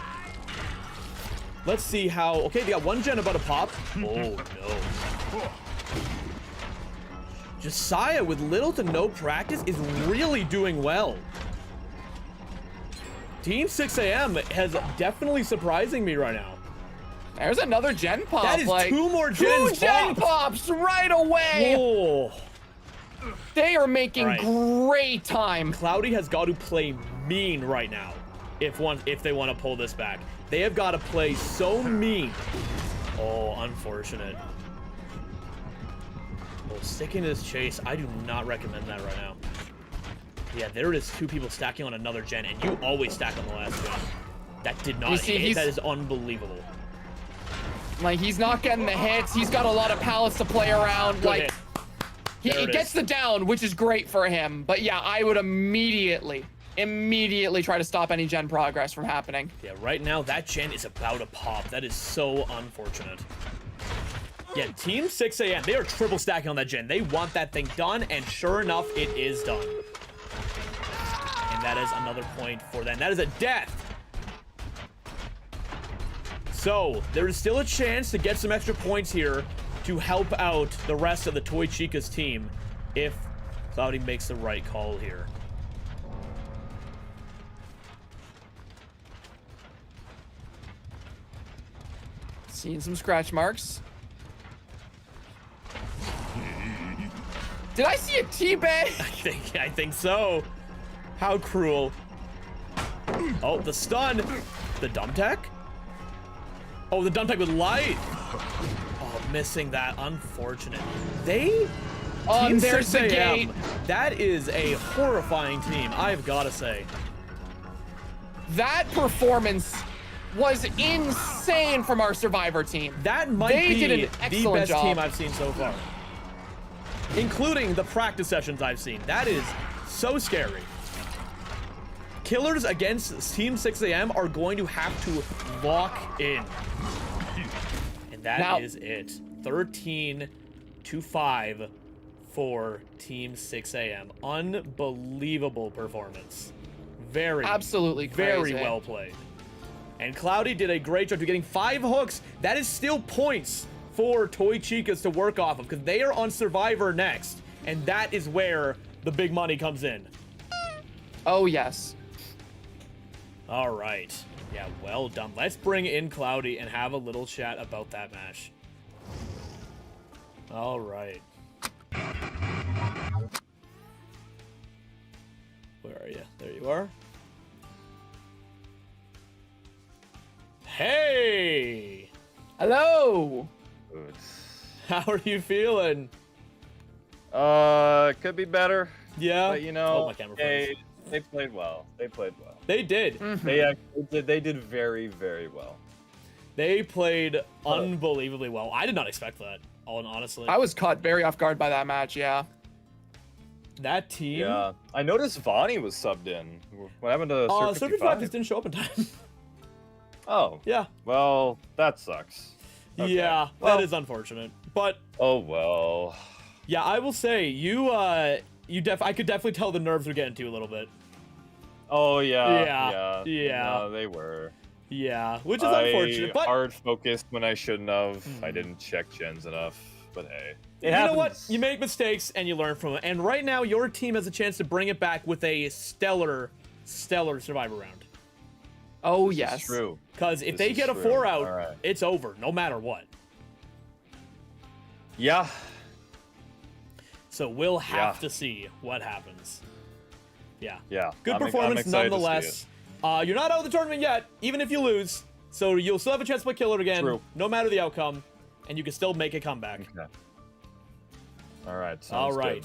Let's see how... Okay, they got 1 gen about to pop. Oh, no. Jasiah, with little to no practice, is really doing well. Team 6am has definitely surprising me right now. There's another gen pop. That is like, 2 more gens 2 gen popped. pops right away. Oh. They are making Right. great time. Cloudy has got to play mean right now if they want to pull this back. They have got to play so mean. Oh, unfortunate. Well, sticking to this chase, I do not recommend that right now. Yeah, there is 2 people stacking on another gen, and you always stack on the last gen. That did not hit. That is unbelievable. Like, he's not getting the hits. He's got a lot of pallets to play around. Good Like, hit. he gets the down, which is great for him. But yeah, I would immediately try to stop any gen progress from happening. Yeah, right now, that gen is about to pop. That is so unfortunate. Yeah, Team 6am, they are triple stacking on that gen. They want that thing done, and sure enough, it is done. And that is another point for them. That is a death. So, there is still a chance to get some extra points here to help out the rest of the Toy Chicas team if Cloudy makes the right call here. Seeing some scratch marks. Did I see a teabag? I think so. How cruel. Oh, the stun. The dump tech? Oh, the dump tech with light. Oh, missing that. Unfortunate. They... Team there's the 6am, gate. that is a horrifying team, I've got to say. That performance was insane from our Survivor team. That might They be did an the excellent best job. team I've seen so far. Including the practice sessions I've seen. That is so scary. Killers against Team 6am are going to have to lock in. And that is it. 13-5 for Team 6am. Unbelievable performance. Absolutely crazy. Very well played. And Cloudy did a great job of getting 5 hooks. That is still points for Toy Chicas to work off of because they are on Survivor next. And that is where the big money comes in. Oh, yes. All right. Yeah, well done. Let's bring in Cloudy and have a little chat about that match. All right. Where are you? There you are. Hey! Hello! How are you feeling? Could be better. Yeah? But you know, Oh, my camera froze. they played well. They played well. They did. They actually did. They did very, very well. They played unbelievably well. I did not expect that, honestly. I was caught very off guard by that match, yeah. That team... Yeah, I noticed Vonii was subbed in. What happened to SirFiftyFive just didn't show up in time. Oh. Yeah. Well, that sucks. Okay. Yeah, Well- that is unfortunate. But Oh well. yeah, I will say you I could definitely tell the nerves were getting to you a little bit. Oh Yeah. No, they were. Yeah, which is unfortunate. But hard focused when I shouldn't have. I didn't check gens enough. But hey, you know what? You make mistakes and you learn from it. And right now, your team has a chance to bring it back with a stellar Survivor round. Oh, This is yes. true. Because if This they is get a true. 4 out, All right. it's over, no matter what. Yeah. So we'll have to see what happens. Yeah. Yeah. Good I'm performance excited to see nonetheless. You're not out of the tournament yet, even if you lose. So you'll still have a chance to play Killer again, True. no matter the outcome, and you can still make a comeback. Okay. All right. Sounds All right.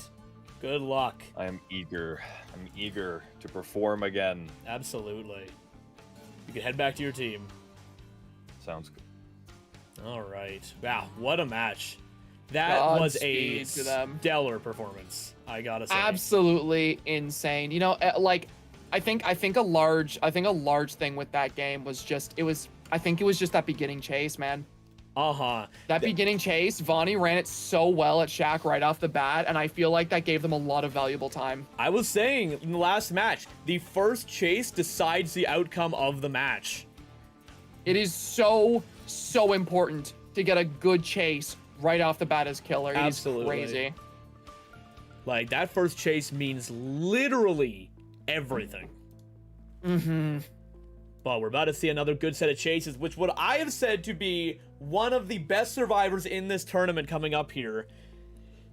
Good. Good luck. I am eager. I'm eager to perform again. Absolutely. You can head back to your team. Sounds good. All right. Wow, what a match. That was a Godspeed to them. stellar performance, I gotta say. Absolutely insane. You know, like I think a large thing with that game was just it was just that beginning chase, man. That beginning chase, Vonii ran it so well at Shaq right off the bat, and I feel like that gave them a lot of valuable time. I was saying in the last match, the first chase decides the outcome of the match. It is so important to get a good chase right off the bat as killer. It Absolutely. is crazy. Like, that first chase means literally everything. Mm-hmm. But we're about to see another good set of chases, which what I have said to be one of the best survivors in this tournament coming up here.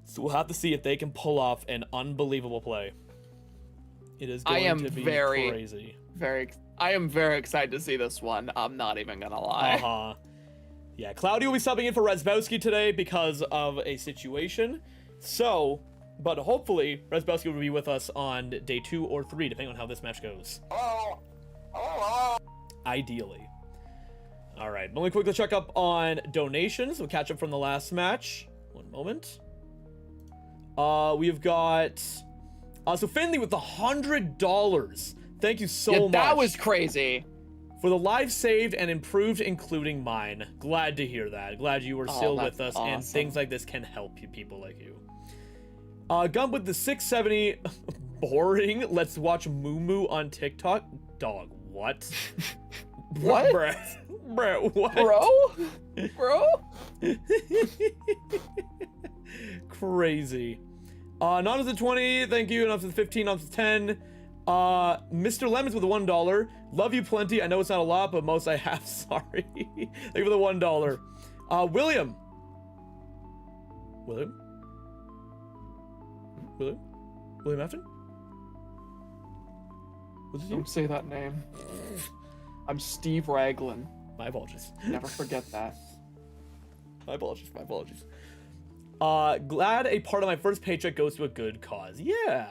So we'll have to see if they can pull off an unbelievable play. It is going to be crazy. I am very excited to see this one. I'm not even gonna lie. Yeah, Cloudy will be subbing in for Razzbowski today because of a situation. So, but hopefully Razzbowski will be with us on day 2 or 3, depending on how this match goes. Ideally. All right, let me quickly check up on donations. We'll catch up from the last match. One moment. We've got so Finley with $100. Thank you so much. That was crazy. For the live saved and improved, including mine. Glad to hear that. Glad you were still with us, awesome. and things like this can help you, people like you. Gun with the 670. Boring. Let's watch Moo Moo on TikTok. Dog, what? What? Bruh, what? Bro? Crazy. Not up to 20, thank you. Not up to 15, not up to 10. Mr. Lemons with the $1. Love you plenty. I know it's not a lot, but most I have. Sorry. Thank you for the $1. William. William Afton? What's his name? Don't say that name. I'm Steve Raglan. My apologies. Never forget that. My apologies. Glad a part of my first paycheck goes to a good cause. Yeah.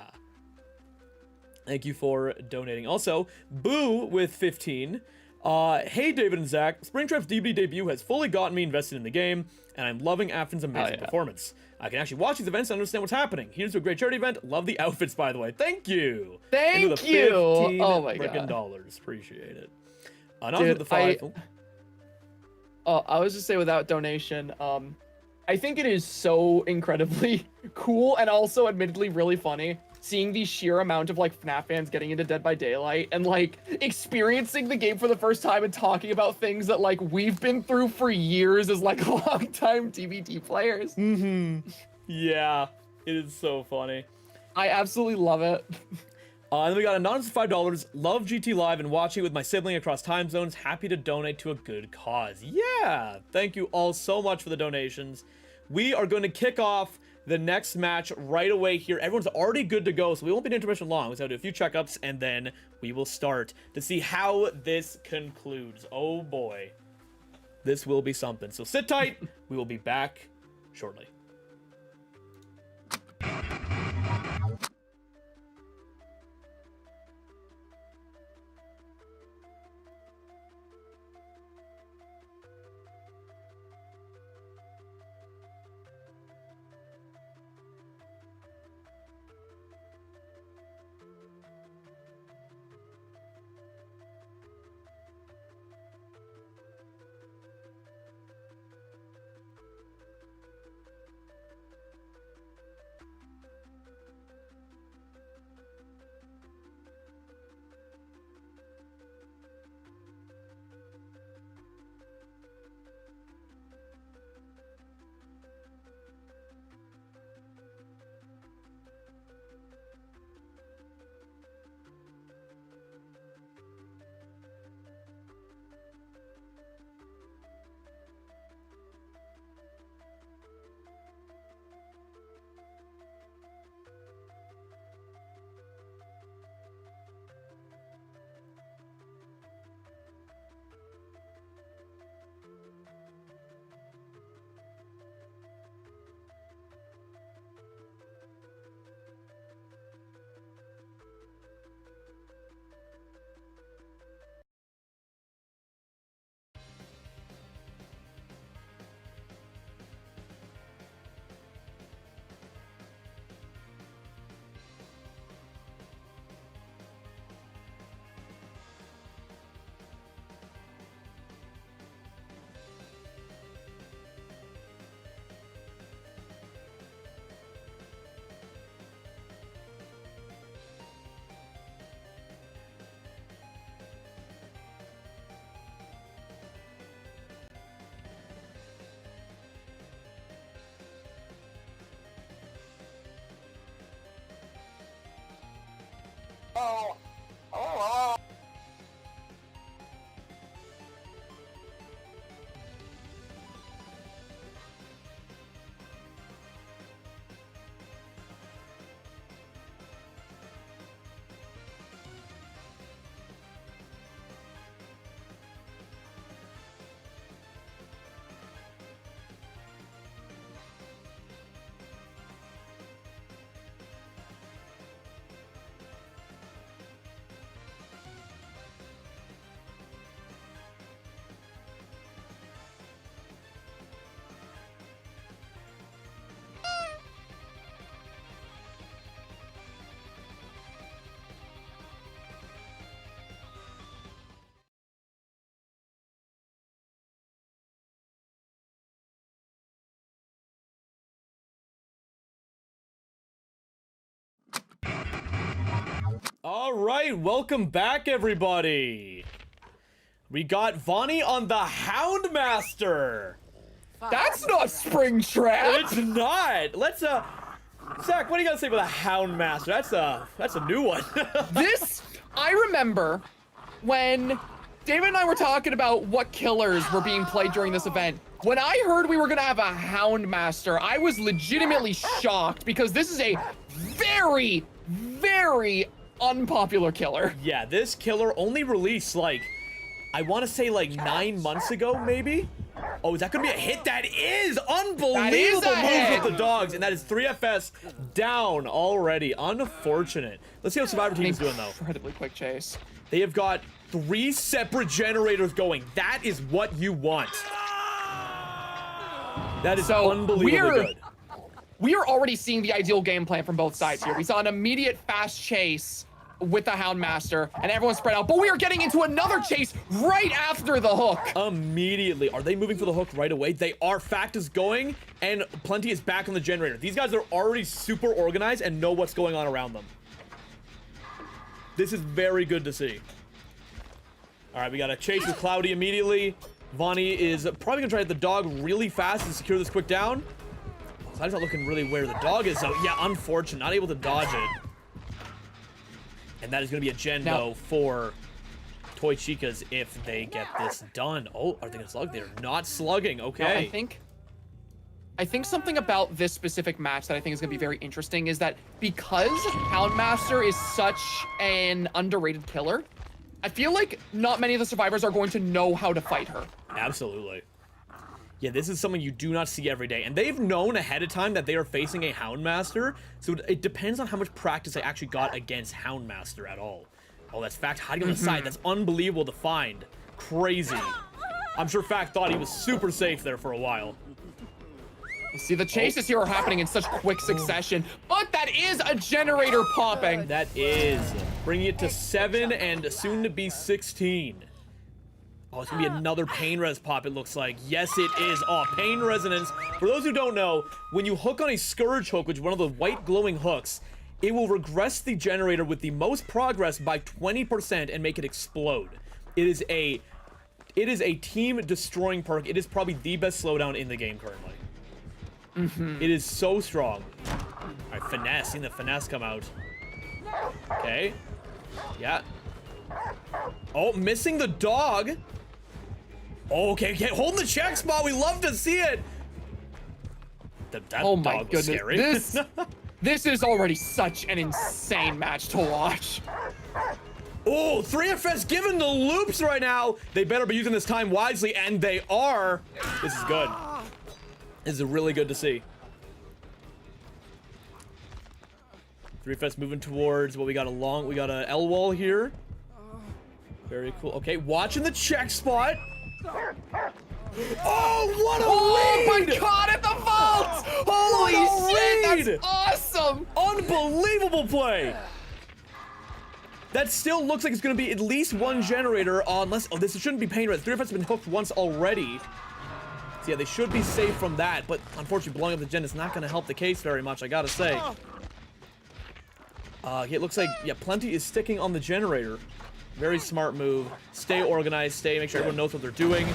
Thank you for donating. Also, Boo with 15. Hey, David and Zach. Springtrap's DBD debut has fully gotten me invested in the game, and I'm loving Afton's amazing performance. I can actually watch these events and understand what's happening. Here's to a great charity event. Love the outfits, by the way. Thank you. Thank you. Oh my God. God. Appreciate it. Dude, The 5. I was just say without donation, I think it is so incredibly cool and also admittedly really funny seeing the sheer amount of like FNAF fans getting into Dead by Daylight and like experiencing the game for the first time and talking about things that like we've been through for years as like longtime DBD players. Yeah, it is so funny. I absolutely love it. Then we got anonymous $5. Love GTLive and watching it with my sibling across time zones. Happy to donate to a good cause. Yeah, thank you all so much for the donations. We are going to kick off the next match right away here. Everyone's already good to go, so we won't be in intermission long. We just have to do a few checkups, and then we will start to see how this concludes. Oh boy, this will be something. So sit tight. We will be back shortly. All right, welcome back, everybody. We got Vonii on the Houndmaster. That's not Springtrap. It's not. Let's Zach, what do you got to say about the Houndmaster? That's a new one. I remember when David and I were talking about what killers were being played during this event. When I heard we were gonna have a Houndmaster, I was legitimately shocked because this is a very, very unpopular killer. Yeah, this killer only released like, I want to say like 9 months ago, maybe? Oh, is that gonna be a hit? That is unbelievable move with the dogs, and that is 3FS down already. Unfortunate. Let's see how Survivor Team is doing though. Incredibly quick chase. They have got 3 separate generators going. That is what you want. That is unbelievably good. We are already seeing the ideal game plan from both sides here. We saw an immediate fast chase with the Houndmaster, and everyone spread out, but we are getting into another chase right after the hook. Immediately. Are they moving for the hook right away? They are. Fact is going, and Plenty is back on the generator. These guys are already super organized and know what's going on around them. This is very good to see. All right, we got a chase with Cloudy immediately. Vonii is probably gonna try to hit the dog really fast and secure this quick down. Slide's not looking really where the dog is, though. Yeah, unfortunate. Not able to dodge it. And that is going to be a gen, though, for Toy Chicas if they get this done. Oh, are they going to slug? They're not slugging. Okay. No, I think something about this specific match that I think is going to be very interesting is that because Houndmaster is such an underrated killer, I feel like not many of the survivors are going to know how to fight her. Absolutely. Yeah, this is something you do not see every day. And they've known ahead of time that they are facing a Houndmaster, so it depends on how much practice they actually got against Houndmaster at all. Oh, that's Fact hiding on the side. That's unbelievable to find. Crazy. I'm sure Fact thought he was super safe there for a while. You see, the chases here are happening in such quick succession, but that is a generator popping. That is. Bringing it to 7 and soon to be 16. Oh, it's gonna be another pain res pop, it looks like. Yes, it is. Oh, pain resonance. For those who don't know, when you hook on a Scourge hook, which is one of the white glowing hooks, it will regress the generator with the most progress by 20% and make it explode. It is a team destroying perk. It is probably the best slowdown in the game currently. It is so strong. All right, finesse. Seeing the finesse come out. Okay. Yeah. Oh, missing the dog. Okay, holding the check spot. We love to see it. That oh my dog was goodness. scary. This is already such an insane match to watch. Oh, 3FS giving the loops right now. They better be using this time wisely, and they are. This is good. This is really good to see. 3FS moving towards what we got we got a L wall here. Very cool. Okay, watching the check spot. Oh, what a lead! my god, at the vault! Holy shit, that's awesome! Unbelievable play! That still looks like it's gonna be at least one generator unless, oh, this shouldn't be pain res. 3FS has been hooked once already. So yeah, they should be safe from that, but unfortunately blowing up the gen is not gonna help the case very much, I gotta say. It looks like, yeah, Plenty is sticking on the generator. Very smart move. Stay organized, make sure everyone knows what they're doing.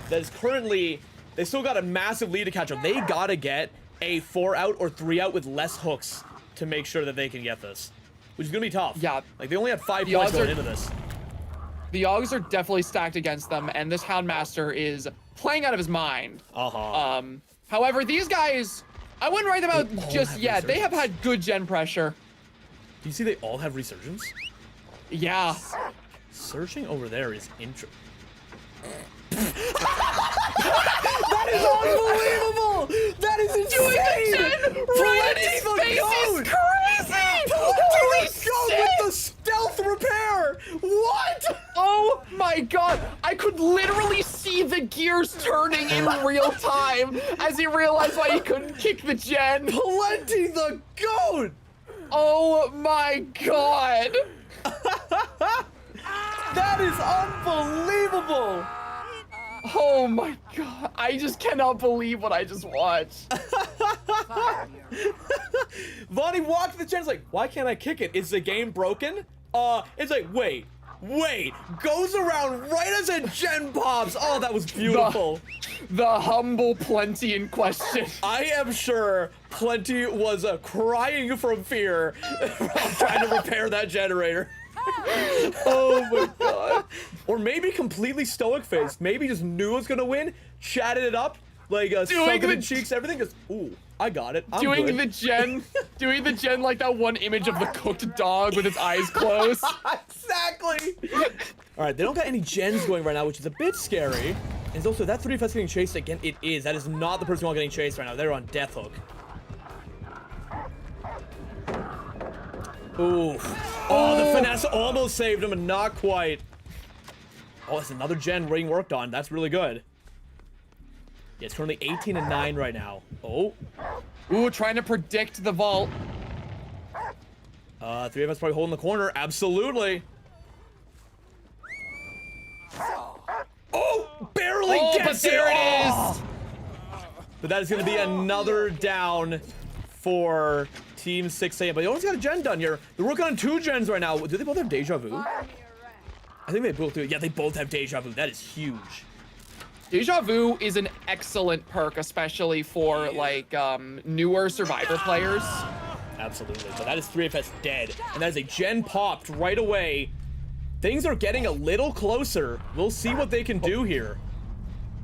That is currently, they still got a massive lead to catch up. They gotta get a 4 out or 3 out with less hooks to make sure that they can get this. Which is gonna be tough. Yeah. Like, they only had 5 points going into this. The odds are definitely stacked against them, and this Houndmaster is playing out of his mind. However, these guys, I wouldn't write them out just yet. They have had good gen pressure. Do you see they all have resurgence? Yeah. Searching over there is interesting. That is unbelievable! That is insane! Right in his face is crazy! Holy shit! With the stealth repair! What? Oh my god! I could literally see the gears turning in real time as he realized why he couldn't kick the gen. Plenty the goat! Oh my god! That is unbelievable! Oh my god, I just cannot believe what I just watched. Vonii walked the gen's like, why can't I kick it? Is the game broken? It's like, wait, goes around right as a gen pops. Oh, that was beautiful. The humble Plenty in question. I am sure Plenty was crying from fear while trying to repair that generator. Oh my god. Or maybe completely stoic faced. Maybe just knew it was gonna win, chatted it up, like sucking the cheeks, everything. Just, ooh, I got it. I'm doing good. the gen like that one image of the cooked dog with its eyes closed. Exactly. All right, they don't got any gens going right now, which is a bit scary. And it's also that 3F's getting chased again. It is. That is not the person who are getting chased right now. They're on death hook. Ooh. Oh, the finesse almost saved him, and not quite. Oh, it's another gen being worked on. That's really good. Yeah, it's currently 18-9 right now. Oh. Ooh, trying to predict the vault. 3 of us probably holding the corner. Absolutely. Oh, barely gets but there it is. But that is going to be another down for Team 6AM. But they almost got a gen done here. They're working on 2 gens right now. Do they both have deja vu? I think they both do. Yeah, they both have deja vu. That is huge. Deja vu is an excellent perk, especially for like newer survivor players. Absolutely. But that is 3FS dead. And that is a gen popped right away. Things are getting a little closer. We'll see what they can do here.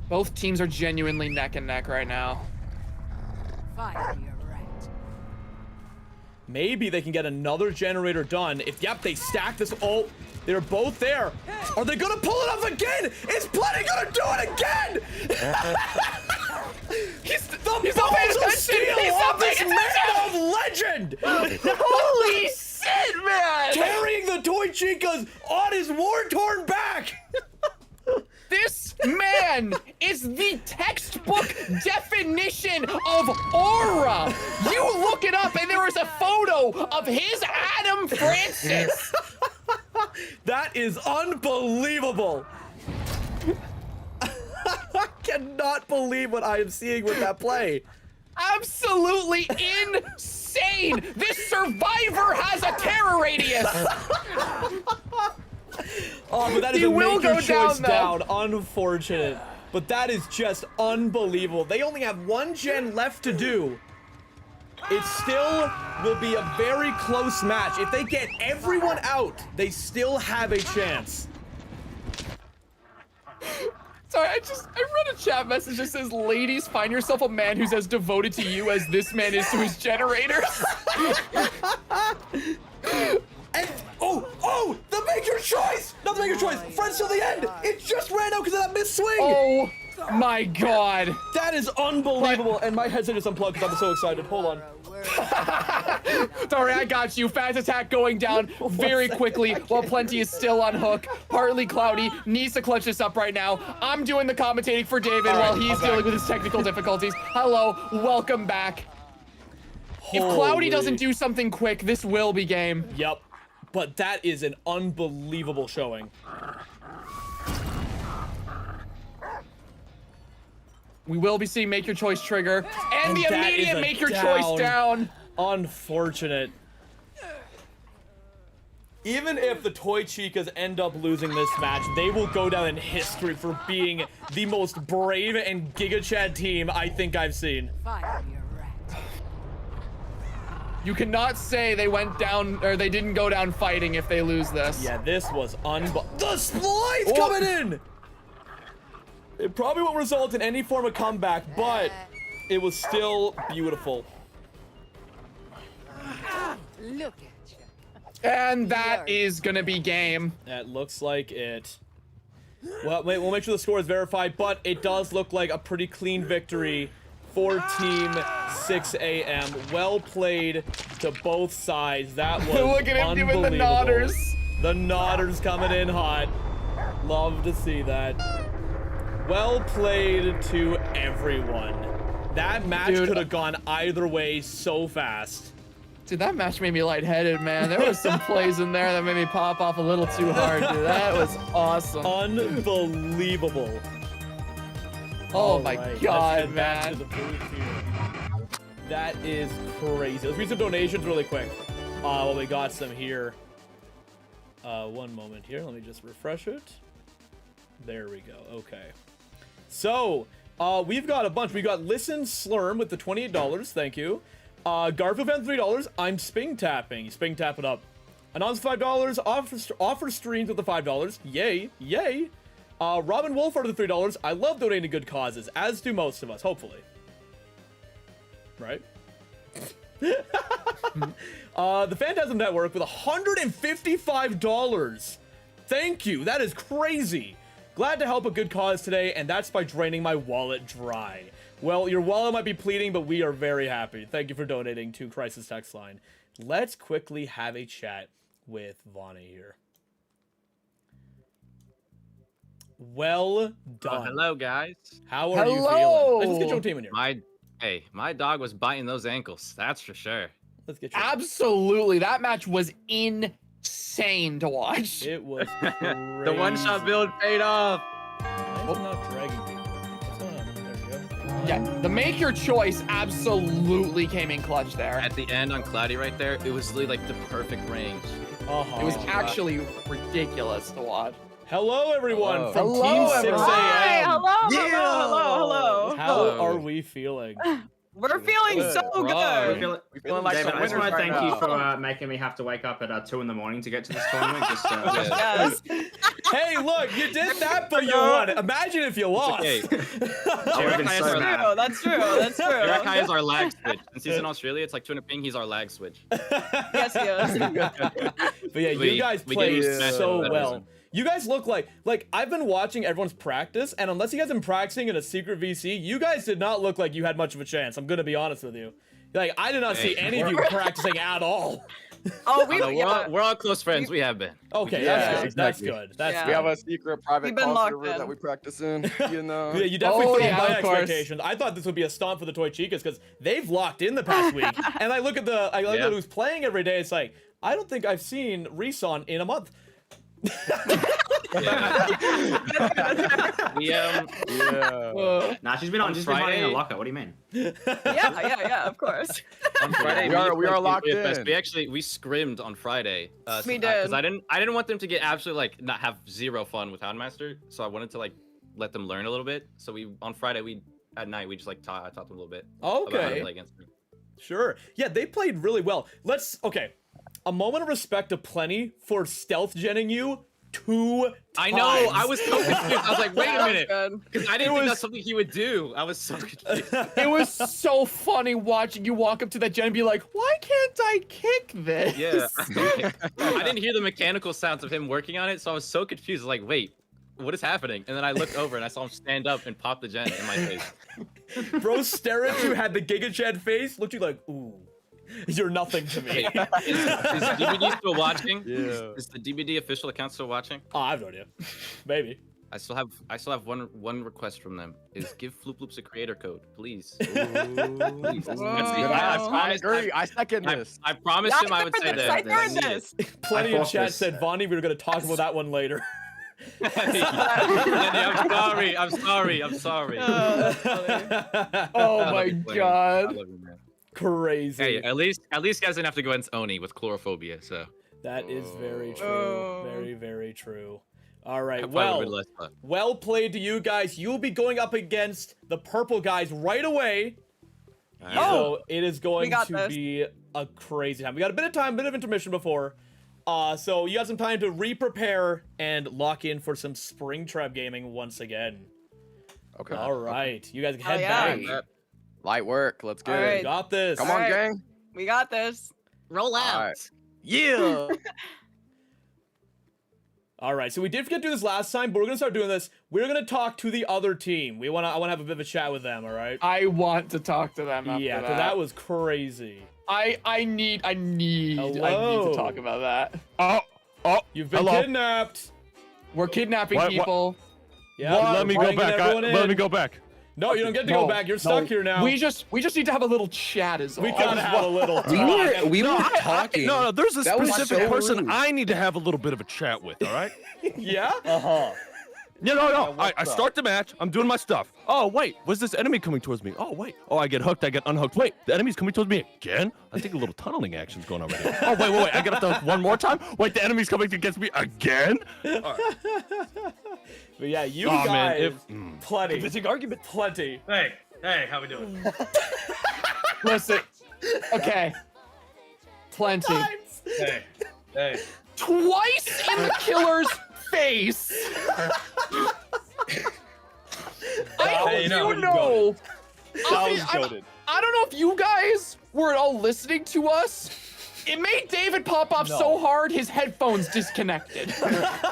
Both teams are genuinely neck and neck right now. Fine, you're right. Maybe they can get another generator done. If, they stack this. Oh, they're both there. Are they gonna pull it off again? Is Plenty gonna do it again? He's not paying attention. He's not paying attention. Of legend. Holy shit, man! Carrying the toy Chicas on his war-torn back. This man is the textbook definition of aura. You look it up and there is a photo of his Adam Francis. That is unbelievable. I cannot believe what I am seeing with that play. Absolutely insane. This survivor has a terror radius. Oh, but that is He a will make your go choice down, down. Unfortunate. But that is just unbelievable. They only have 1 gen left to do. It still will be a very close match. If they get everyone out, they still have a chance. Sorry, I read a chat message that says, ladies, find yourself a man who's as devoted to you as this man is to his generators. And, oh, the make your choice! Not the make your choice, friends till the end! It just ran out because of that missed swing! Oh my god. That is unbelievable, and my headset is unplugged because I'm so excited. Hold on. Sorry, I got you. Factatac going down very quickly while Plenty is still on hook. Partly cloudy. Needs to clutch this up right now. I'm doing the commentating for David while he's dealing with his technical difficulties. Hello, welcome back. If Cloudy doesn't do something quick, this will be game. Yep. But that is an unbelievable showing. We will be seeing Make Your Choice trigger. And the that is immediate a Make Your Choice down. Unfortunate. Even if the Toy Chicas end up losing this match, they will go down in history for being the most brave and Giga Chad team I think I've seen. Fine, you're right. You cannot say they went down, or they didn't go down fighting if they lose this. Yeah, this was the splice coming in! It probably won't result in any form of comeback, but it was still beautiful. Look at you. And that is gonna be game. That looks like it. Well, wait, we'll make sure the score is verified, but it does look like a pretty clean victory for Team 6AM. Well played to both sides. That was Look at him doing the unbelievable. nodders. The nodders coming in hot. Love to see that. Well played to everyone. That match could have gone either way so fast. Dude, that match made me lightheaded, man. There was some plays in there that made me pop off a little too hard, dude. That was awesome. Unbelievable. Oh my Alright, god, let's head back man. to the booth here. That is crazy. Let's read some donations really quick. Well, we got some here. One moment here. Let me just refresh it. There we go. Okay. So, we've got a bunch. We got Listen Slurm with the $28. Thank you. Garfield fan $3. I'm Sping Tapping. Sping Tap it up. Anonymous $5. Offer Streams with the $5. Yay. Yay. Robin Wolf for the $3. I love donating to good causes, as do most of us, hopefully. Right? The Phantasm Network with $155. Thank you. That is crazy. Glad to help a good cause today, and that's by draining my wallet dry. Well, your wallet might be pleading, but we are very happy. Thank you for donating to Crisis Text Line. Let's quickly have a chat with Vonii here. Well done. Hello, guys. How are you feeling? Let's get your team in here. My dog was biting those ankles. That's for sure. Let's get you. Absolutely, that match was insane to watch. It was crazy. The one-shot build paid off. Why is it not dragging people? What's going on? There we go. Yeah, the make your choice absolutely came in clutch there. At the end on Cloudy right there, it was literally like the perfect range. It was actually ridiculous to watch. Hello, everyone from Hello, Team 6 everyone. AM. Hi, hello, Yeah. hello. How are we feeling? We're feeling so good. We're feeling like David, some I just want to winners thank right you now. for making me have to wake up at 2 in the morning to get to this tournament. Yes. Hey, look, you did that, but you won. Imagine if you lost. Okay. so That's true. That's true. Jerakai is our lag switch. Since he's in Australia, it's like 200 ping, he's our lag switch. Yes, he is. But yeah, you guys we played did smash so that well. reason. You guys look like I've been watching everyone's practice, and unless you guys have been practicing in a secret VC, you guys did not look like you had much of a chance. I'm gonna be honest with you. Like, I did not see any of you practicing at all. Oh, We're all close friends. We have been. Okay, Yeah, that's good. exactly. That's good. That's Yeah. We good. have a secret private We've been call locked server in. that we practice in, you know. Yeah, you definitely Oh, threw yeah, my of course. expectations. I thought this would be a stomp for the Toy Chicas because they've locked in the past week. And I look at who's playing every day. It's like, I don't think I've seen Reson in a month. Nah, she's been On just been hiding in a Friday- locker. What do you mean? yeah, of course. On Friday, we are locked in. We scrimmed on Friday. We did. Because I didn't want them to get absolutely not have zero fun with Houndmaster, so I wanted to let them learn a little bit. So on Friday at night we just I taught them a little bit. About how to Okay. play against me. Sure. Yeah, they played really well. Okay. A moment of respect to Plenty for stealth genning you 2 times. I know. I was so confused. I was like, wait a minute, Good. because I didn't think that's something he would do. I was so confused. It was so funny watching you walk up to that gen and be like, why can't I kick this? Yeah. I didn't hear the mechanical sounds of him working on it, so I was so confused. Like, wait, what is happening? And then I looked over and I saw him stand up and pop the gen in my face. Bro stare at you, had the Giga Chad face, looked at you like, ooh, you're nothing to me. Is DBD still watching? Yeah. Is the DBD official account still watching? Oh, I have no idea. Maybe. I still have one request from them. Is give Floop Loops a creator code, please. Please. I agree. I second this. I promised him I would say I that. heard this. Plenty I of thought chat this. said, Vonnie, we were going to talk about that one later. I'm sorry. Oh my god. I love you, man. Crazy. Hey, at least guys didn't have to go against Oni with chlorophobia, so. That is very true. Oh. Very, very true. All right. That probably would've been Well, less fun. well played to you guys. You'll be going up against the purple guys right away. So it is going got to this. be a crazy time. We got a bit of time, bit of intermission before. So you got some time to re-prepare and lock in for some Springtrap gaming once again. Okay. All right. You guys head yeah. back. Light work. Let's get All it. right. Got this. Come on, Alright. gang. We got this. Roll out. All right. Yeah. All right, so we did forget to do this last time, but we're gonna start doing this. We're gonna talk to the other team. I wanna have a bit of a chat with them. All right? I want to talk to them after Yeah, that. because that was crazy. I need Hello. to talk about that. Oh, You've been hello. kidnapped. We're kidnapping What- people. Yeah, Let me go back. Let me go back. No, you don't get to go back. You're stuck here now. We just need to have a little chat as well. We gotta have a little. We were talking. No, there's a That was specific so person rude. I need to have a little bit of a chat with, all right? Yeah. Yeah, no. I start the match. I'm doing my stuff. Oh, wait. Was this enemy coming towards me? Oh, wait. Oh, I get hooked. I get unhooked. Wait, the enemy's coming towards me again? I think a little tunneling action's going on right here. Oh, wait. I get up to hook one more time? Wait, the enemy's coming against me again? All right. But yeah, you guys, plenty. Convincing argument. Plenty. Hey, how we doing? Listen. Okay. Plenty. Hey. Twice in the killer's face. I don't know. I don't know if you guys were at all listening to us. It made David pop off so hard his headphones disconnected.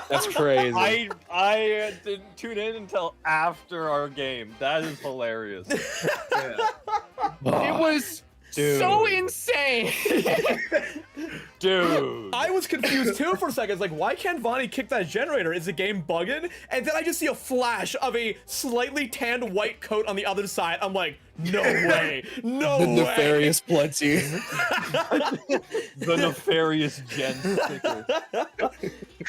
That's crazy. I didn't tune in until after our game. That is hilarious. It was so insane. Dude. I was confused too for a second. It's like, why can't Vonii kick that generator? Is the game bugging? And then I just see a flash of a slightly tanned white coat on the other side. I'm like, no way. No way. The nefarious Plenty. The nefarious Gen sticker.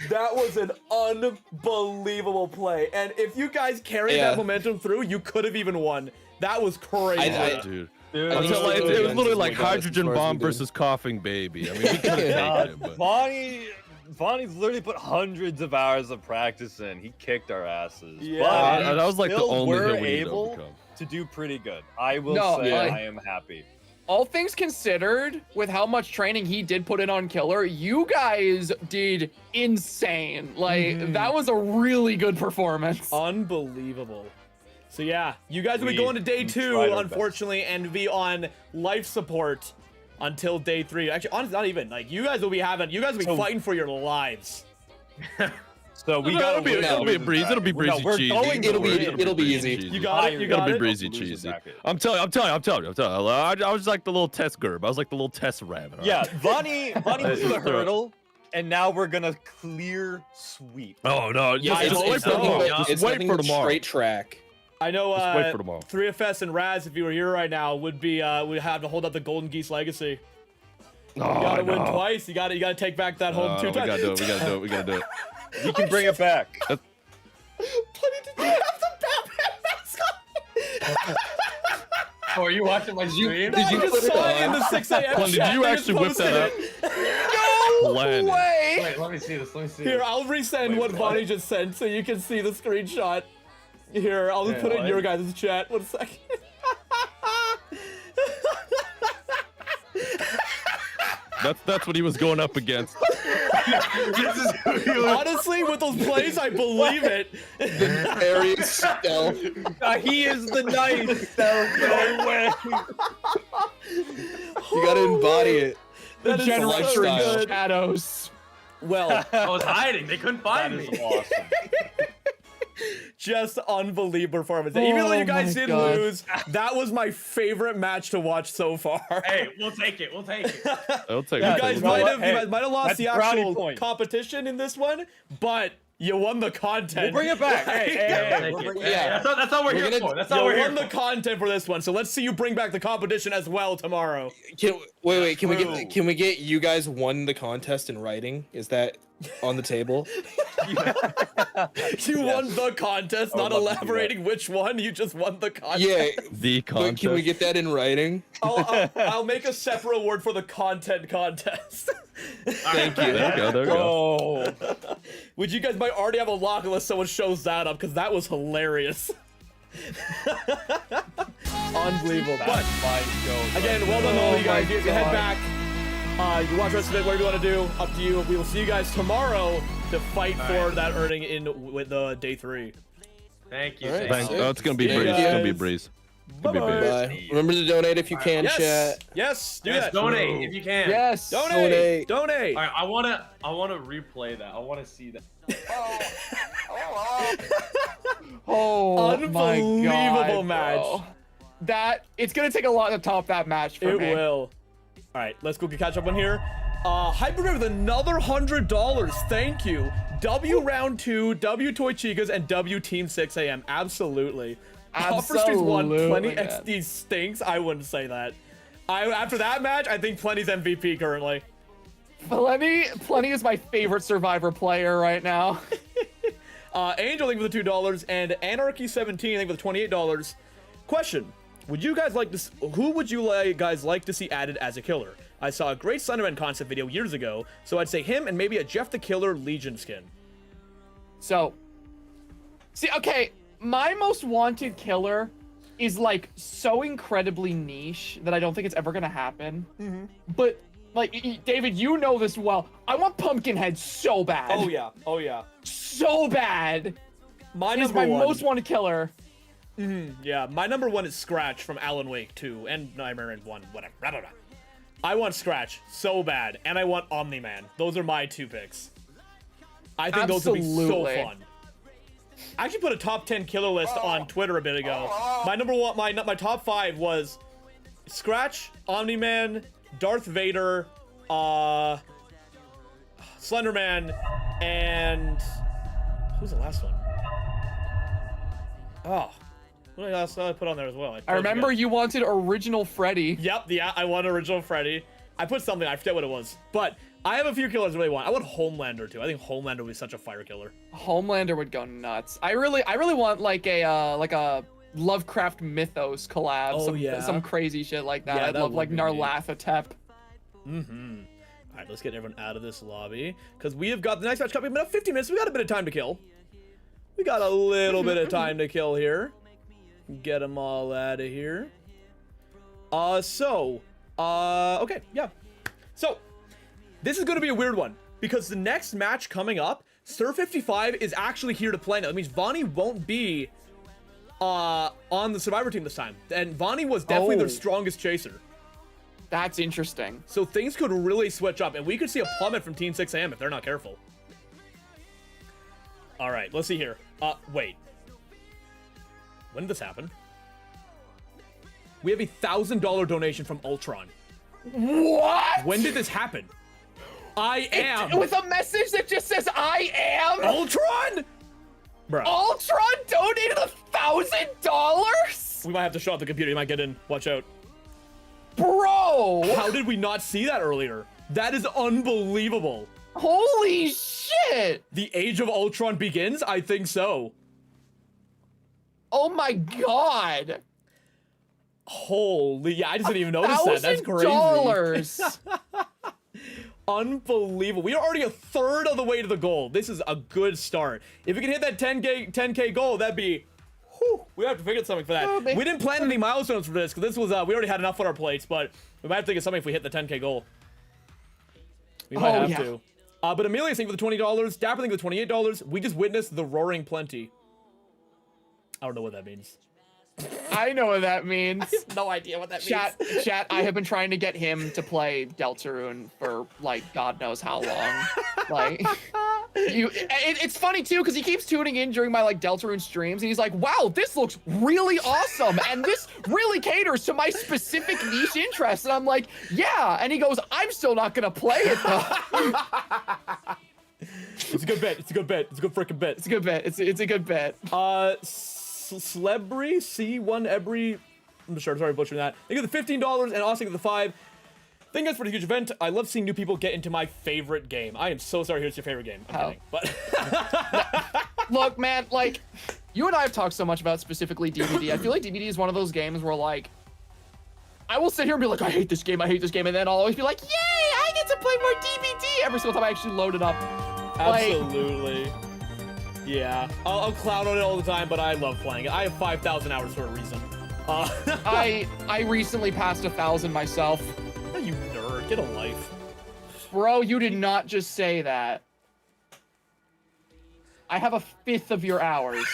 That was an unbelievable play. And if you guys carried that momentum through, you could have even won. That was crazy. Dude. It was literally like hydrogen bomb versus coughing baby. I mean, we could have taken it, but Vonnie's literally put hundreds of hours of practice in. He kicked our asses. Yeah. But that was like the only we're thing we needed to able overcome. to do pretty good. I will say I am happy. All things considered, with how much training he did put in on Killer, you guys did insane. Like, that was a really good performance. Unbelievable. So yeah, you guys will be going to day 2, unfortunately, and be on life support until day 3. Actually, honestly, not even. Like, you guys will be fighting for your lives. So we gotta win. It'll be a breeze. It'll be breezy cheesy. It'll be easy. You got it. It'll be breezy cheesy. I'm telling you. I was like the little test gerb. I was like the little test rabbit. Yeah, Vonnie was the hurdle. And now we're gonna clear sweep. Oh no! Yeah, just wait for tomorrow. Just wait for tomorrow. Straight track. I know. Wait for tomorrow. 3FS and Raz, if you were here right now, would have to hold up the Golden Geese legacy. You gotta win twice. You gotta take back that hold 2 times. We gotta do it. We can bring it back. Plenty did you have the Batman mask on? Oh, are you watching my stream? Did you just saw it in the 6 a.m. Did you actually whip that up? No way! Wait, let me see this. Here, I'll resend what Vonnie just sent so you can see the screenshot. Here, I'll just put it in your guys' chat. 1 second. That's what he was going up against. Honestly, with those plays, I believe it. The nefarious stealth. He is the knight. Stealth. No way. You gotta embody it. That is Generation lifestyle. of shadows. Well, I was hiding. They couldn't find me. That is awesome. just unbelievable performance. Even though you guys did lose, that was my favorite match to watch so far. Hey, we'll take it. I'll take it. You guys might have lost the actual competition in this one, but you won the content. We'll bring it back. Hey. That's all we're here for. That's all we're here for. You won the content for this one, so let's see you bring back the competition as well tomorrow. Can we get you guys won the contest in writing? Is that on the table? You won the contest, not elaborating which one. You just won the contest. Yeah, the contest. But can we get that in writing? I'll make a separate award for the content contest. Thank you. There we go. Which you guys might already have a lock unless someone shows that up, because that was hilarious. Unbelievable. But again, well done all you guys. You head back. You can watch the rest of it, whatever you want to do, up to you. We will see you guys tomorrow to fight for that earning in with the day 3. Thank you. Oh, it's gonna be a breeze. It's gonna be a breeze. Bye. Remember to donate if you can, chat. Yes, do that. Donate if you can. Yes, donate. All right, I wanna replay that. I wanna see that. Oh, unbelievable match. Bro. It's gonna take a lot to top that match for me. It will. All right, let's go catch up on here. Hyper with another $100. Thank you. W round 2, W Toy Chicas, and W Team 6 AM. Absolutely. Offer Streets 1, Plenty XD stinks. I wouldn't say that. After that match, I think Plenty's MVP currently. Plenty is my favorite Survivor player right now. Angel, thank you for the $2, and Anarchy17, thank you for the $28. Question: Would you guys like to? Who would you guys like to see added as a killer? I saw a great Slenderman concept video years ago, so I'd say him and maybe a Jeff the Killer Legion skin. So, see, okay, my most wanted killer is like so incredibly niche that I don't think it's ever gonna happen. But like, David, you know this well. I want Pumpkinhead so bad. Oh yeah, oh yeah, so bad. Mine is my most wanted killer. Yeah, my number one is Scratch from Alan Wake 2 and Nightmare 1, whatever. Blah, blah, blah. I want Scratch so bad, and I want Omni-Man. Those are my 2 picks. I think those would be so fun. I actually put a top 10 killer list on Twitter a bit ago. My number one, my top 5 was Scratch, Omni-Man, Darth Vader, Slenderman, and who's the last one? Oh, what did I put on there as well? I remember you wanted original Freddy. Yep, yeah, I want original Freddy. I put something, I forget what it was, but I have a few killers I really want. I want Homelander too. I think Homelander would be such a fire killer. Homelander would go nuts. I really want like a Lovecraft mythos collab. Some crazy shit like that. Yeah, I'd that love would like be Narlathotep. All right, let's get everyone out of this lobby because we have got the next match coming in about 15 minutes. We got a bit of time to kill. We got a little bit of time to kill here. Get them all out of here. Okay, yeah. So, this is going to be a weird one because the next match coming up, SirFiftyFive is actually here to play now. That means Vonii won't be on the Survivor team this time. And Vonii was definitely their strongest chaser. That's interesting. So things could really switch up, and we could see a plummet from Team 6am if they're not careful. All right, let's see here. Wait. When did this happen? We have a $1,000 donation from Ultron. What? When did this happen? I am. With a message that just says I am. Ultron? Bro. Ultron donated $1,000? We might have to shut off the computer. You might get in. Watch out. Bro. How did we not see that earlier? That is unbelievable. Holy shit. The Age of Ultron begins? I think so. Oh my god. Holy, yeah, I just didn't even notice that. That's crazy. Unbelievable. We are already a third of the way to the goal. This is a good start. If we can hit that 10K goal, that'd be, whew, we have to figure something for that. We didn't plan any milestones for this, because this was, we already had enough on our plates, but we might have to think of something if we hit the 10K goal. We might have to. But Amelia's thank you for the $20. Dapper thank you for the $28. We just witnessed the Roaring Plenty. I don't know what that means. I know what that means. I have no idea what that means. Chat, I have been trying to get him to play Deltarune for, like, God knows how long. Like, it's funny, too, because he keeps tuning in during my, like, Deltarune streams, and he's like, wow, this looks really awesome, and this really caters to my specific niche interest. And I'm like, yeah. And he goes, I'm still not going to play it, though. It's a good bet. It's a good bet. It's a good freaking bet. It's a good bet. It's a good bet. Celebry C1 Ebry. I'm sorry butchering that. Thank you for the $15 and Austin for the $5. Thank you guys for the huge event. I love seeing new people get into my favorite game. I am so sorry. Here's your favorite game. I'm kidding, but look, man, like you and I have talked so much about specifically DBD. I feel like DBD is one of those games where like I will sit here and be like, I hate this game, and then I'll always be like, yay, I get to play more DBD every single time I actually load it up. Absolutely. Like, yeah, I'll clown on it all the time, but I love playing it. I have 5,000 hours for a reason. I recently passed 1,000 myself. Oh, you nerd, get a life. Bro, you did not just say that. I have 1/5 of your hours.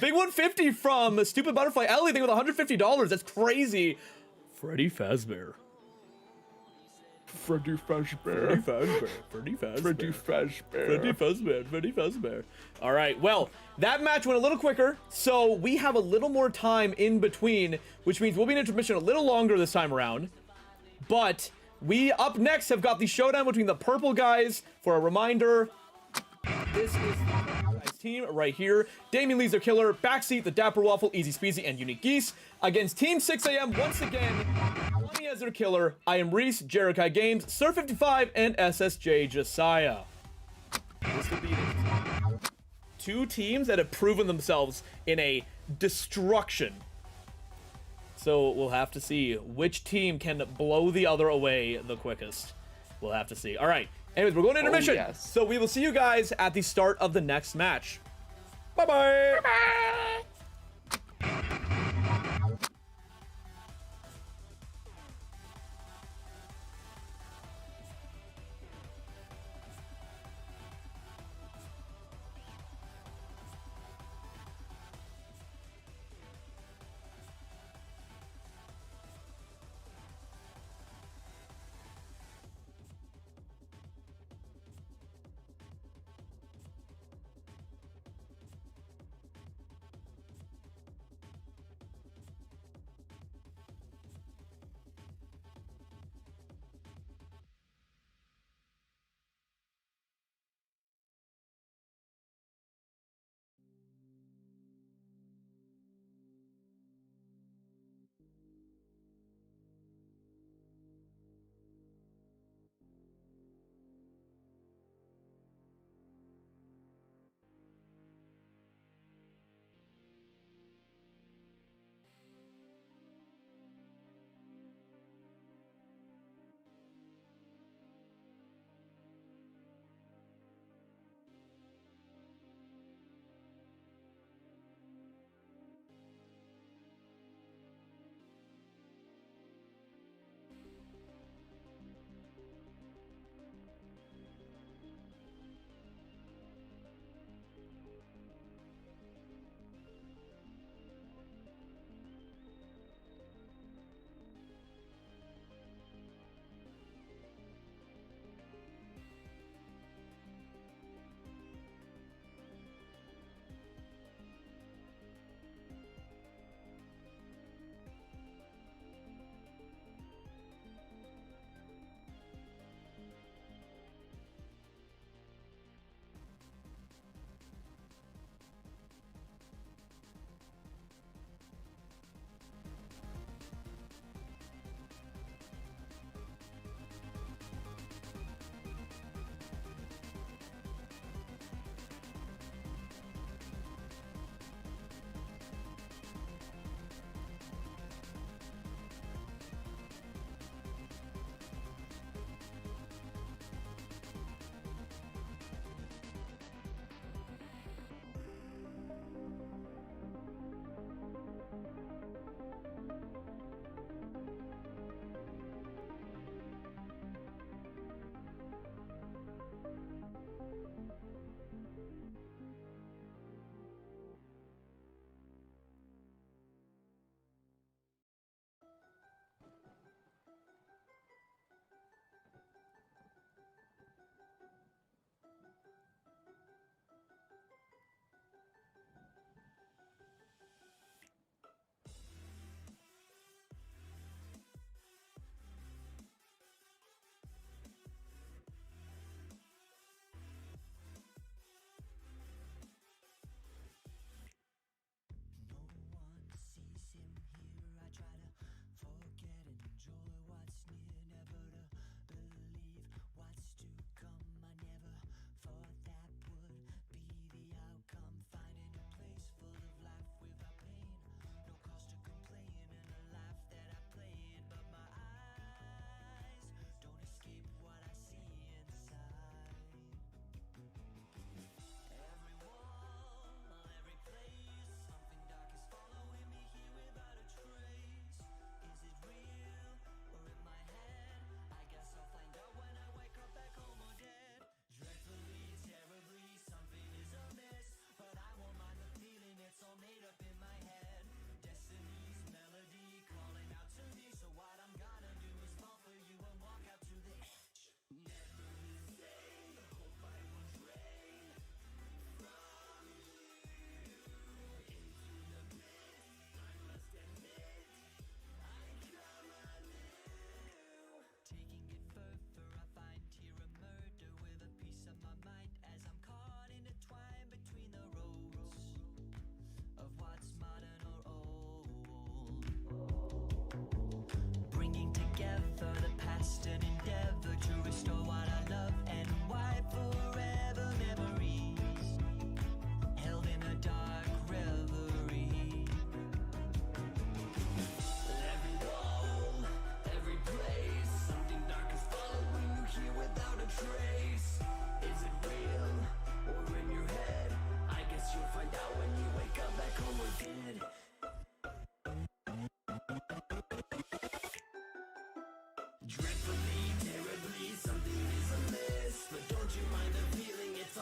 Big 150 from Stupid Butterfly Ellie thing with $150. That's crazy. Freddy Fazbear. Freddy Fazbear. All right, well, that match went a little quicker, so we have a little more time in between, which means we'll be in intermission a little longer this time around. But we, up next, have got the showdown between the purple guys. For a reminder, this is the guys team right here. DamienLee's their killer, Backseat, TheDapperWaffle, EazySpeezy, and UniqueGeese against Team 6am once again. Bonnie as their killer, iAmReese, JerakaiGamez, SirFiftyFive, and SSJ Jasiah. This will be the two teams that have proven themselves in a destruction. So we'll have to see which team can blow the other away the quickest. We'll have to see. All right. Anyways, we're going to intermission. yes. So we will see you guys at the start of the next match. Bye-bye.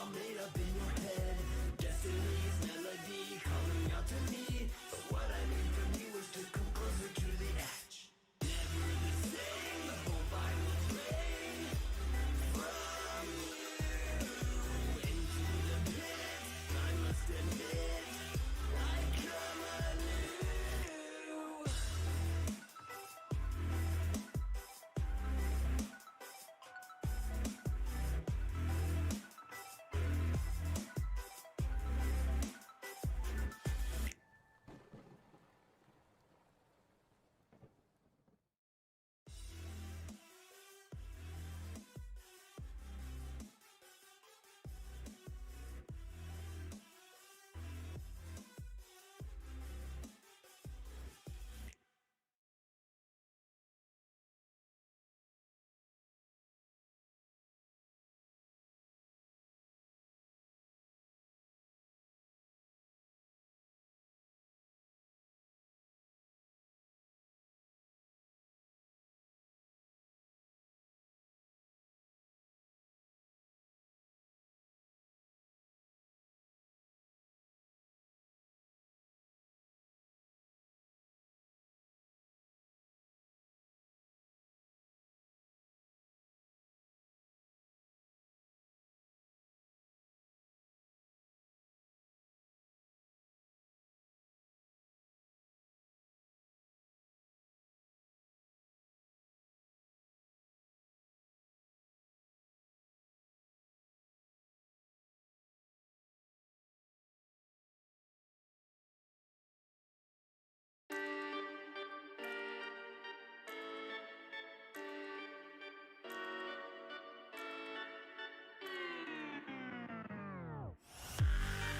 all made up in your head. Destiny's melody calling out to me. But what I need from you is to come closer to the edge. Never the same, the hope I will bring from you into the pit. I must admit, I come anew.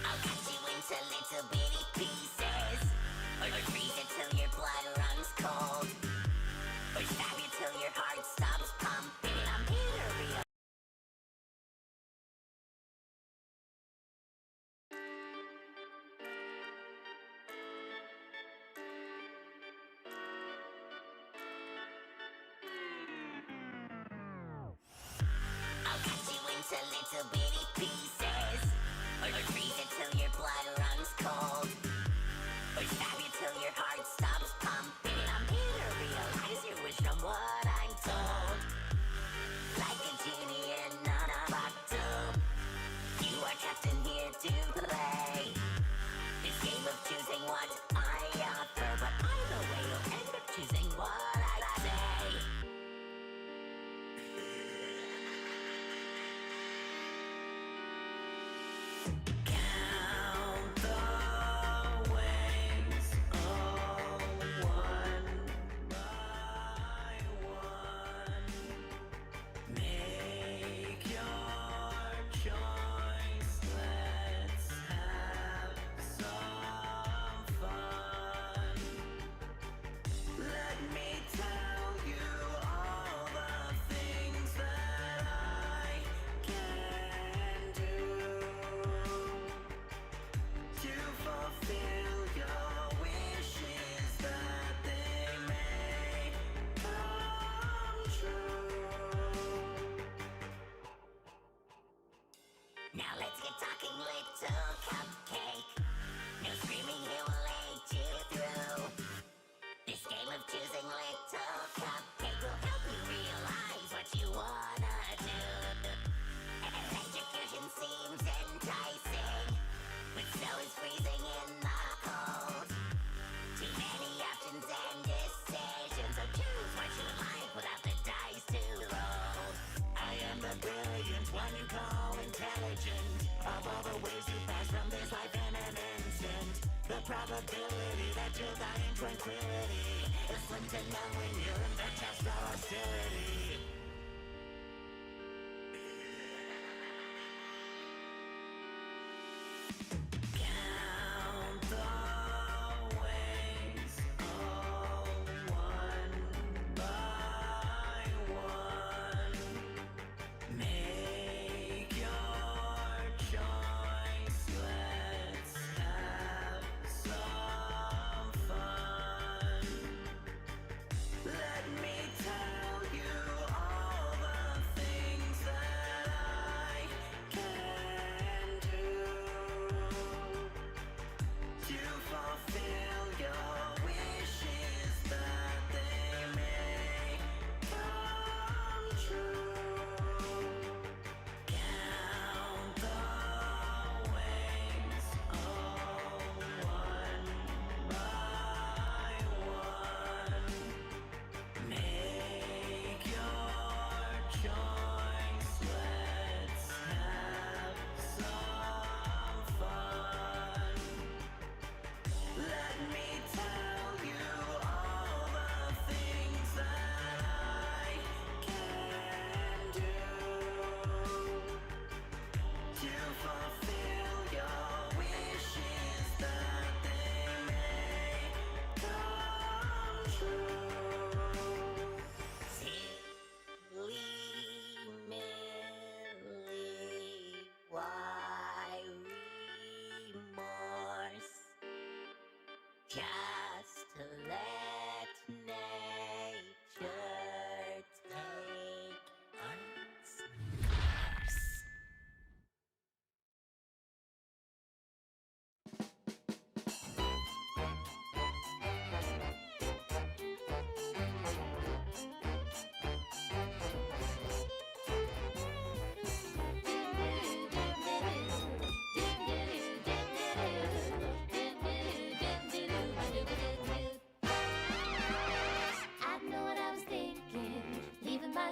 I'll cut you into little bitty pieces, or freeze you till your blood runs cold, or stab you till your heart stops pumping. I'm here to real. I'll cut you into little bitty pieces, or freeze you till your blood runs cold, or stab you till your heart stops pumping. I'm here to realize you wish from what I'm told. Like a genie in a bottle, you are trapped in here to play this game of choosing what I offer, but either way you'll end up choosing what I say. Count the ways, all one by one. Make your choice, let's have some fun. Let me tell you all the things that I can do to fulfill your wishes, that they may come true. Now let's get talking, little cupcake. No screaming, he will lead you through. This game of choosing, little cupcake, will help you realize what you wanna do. Electrocution seems enticing, but so is freezing in the cold. Too many options and decisions, so choose what you like without the dice to roll. I am the brilliant one you call intelligent. Of all the ways you pass from this life in an instant, the probability that you'll die in tranquility is slim to none when you're in the test of hostility. Count the ways, all one by one. Make your choice, let's have some fun. Let me tell you all the things that I can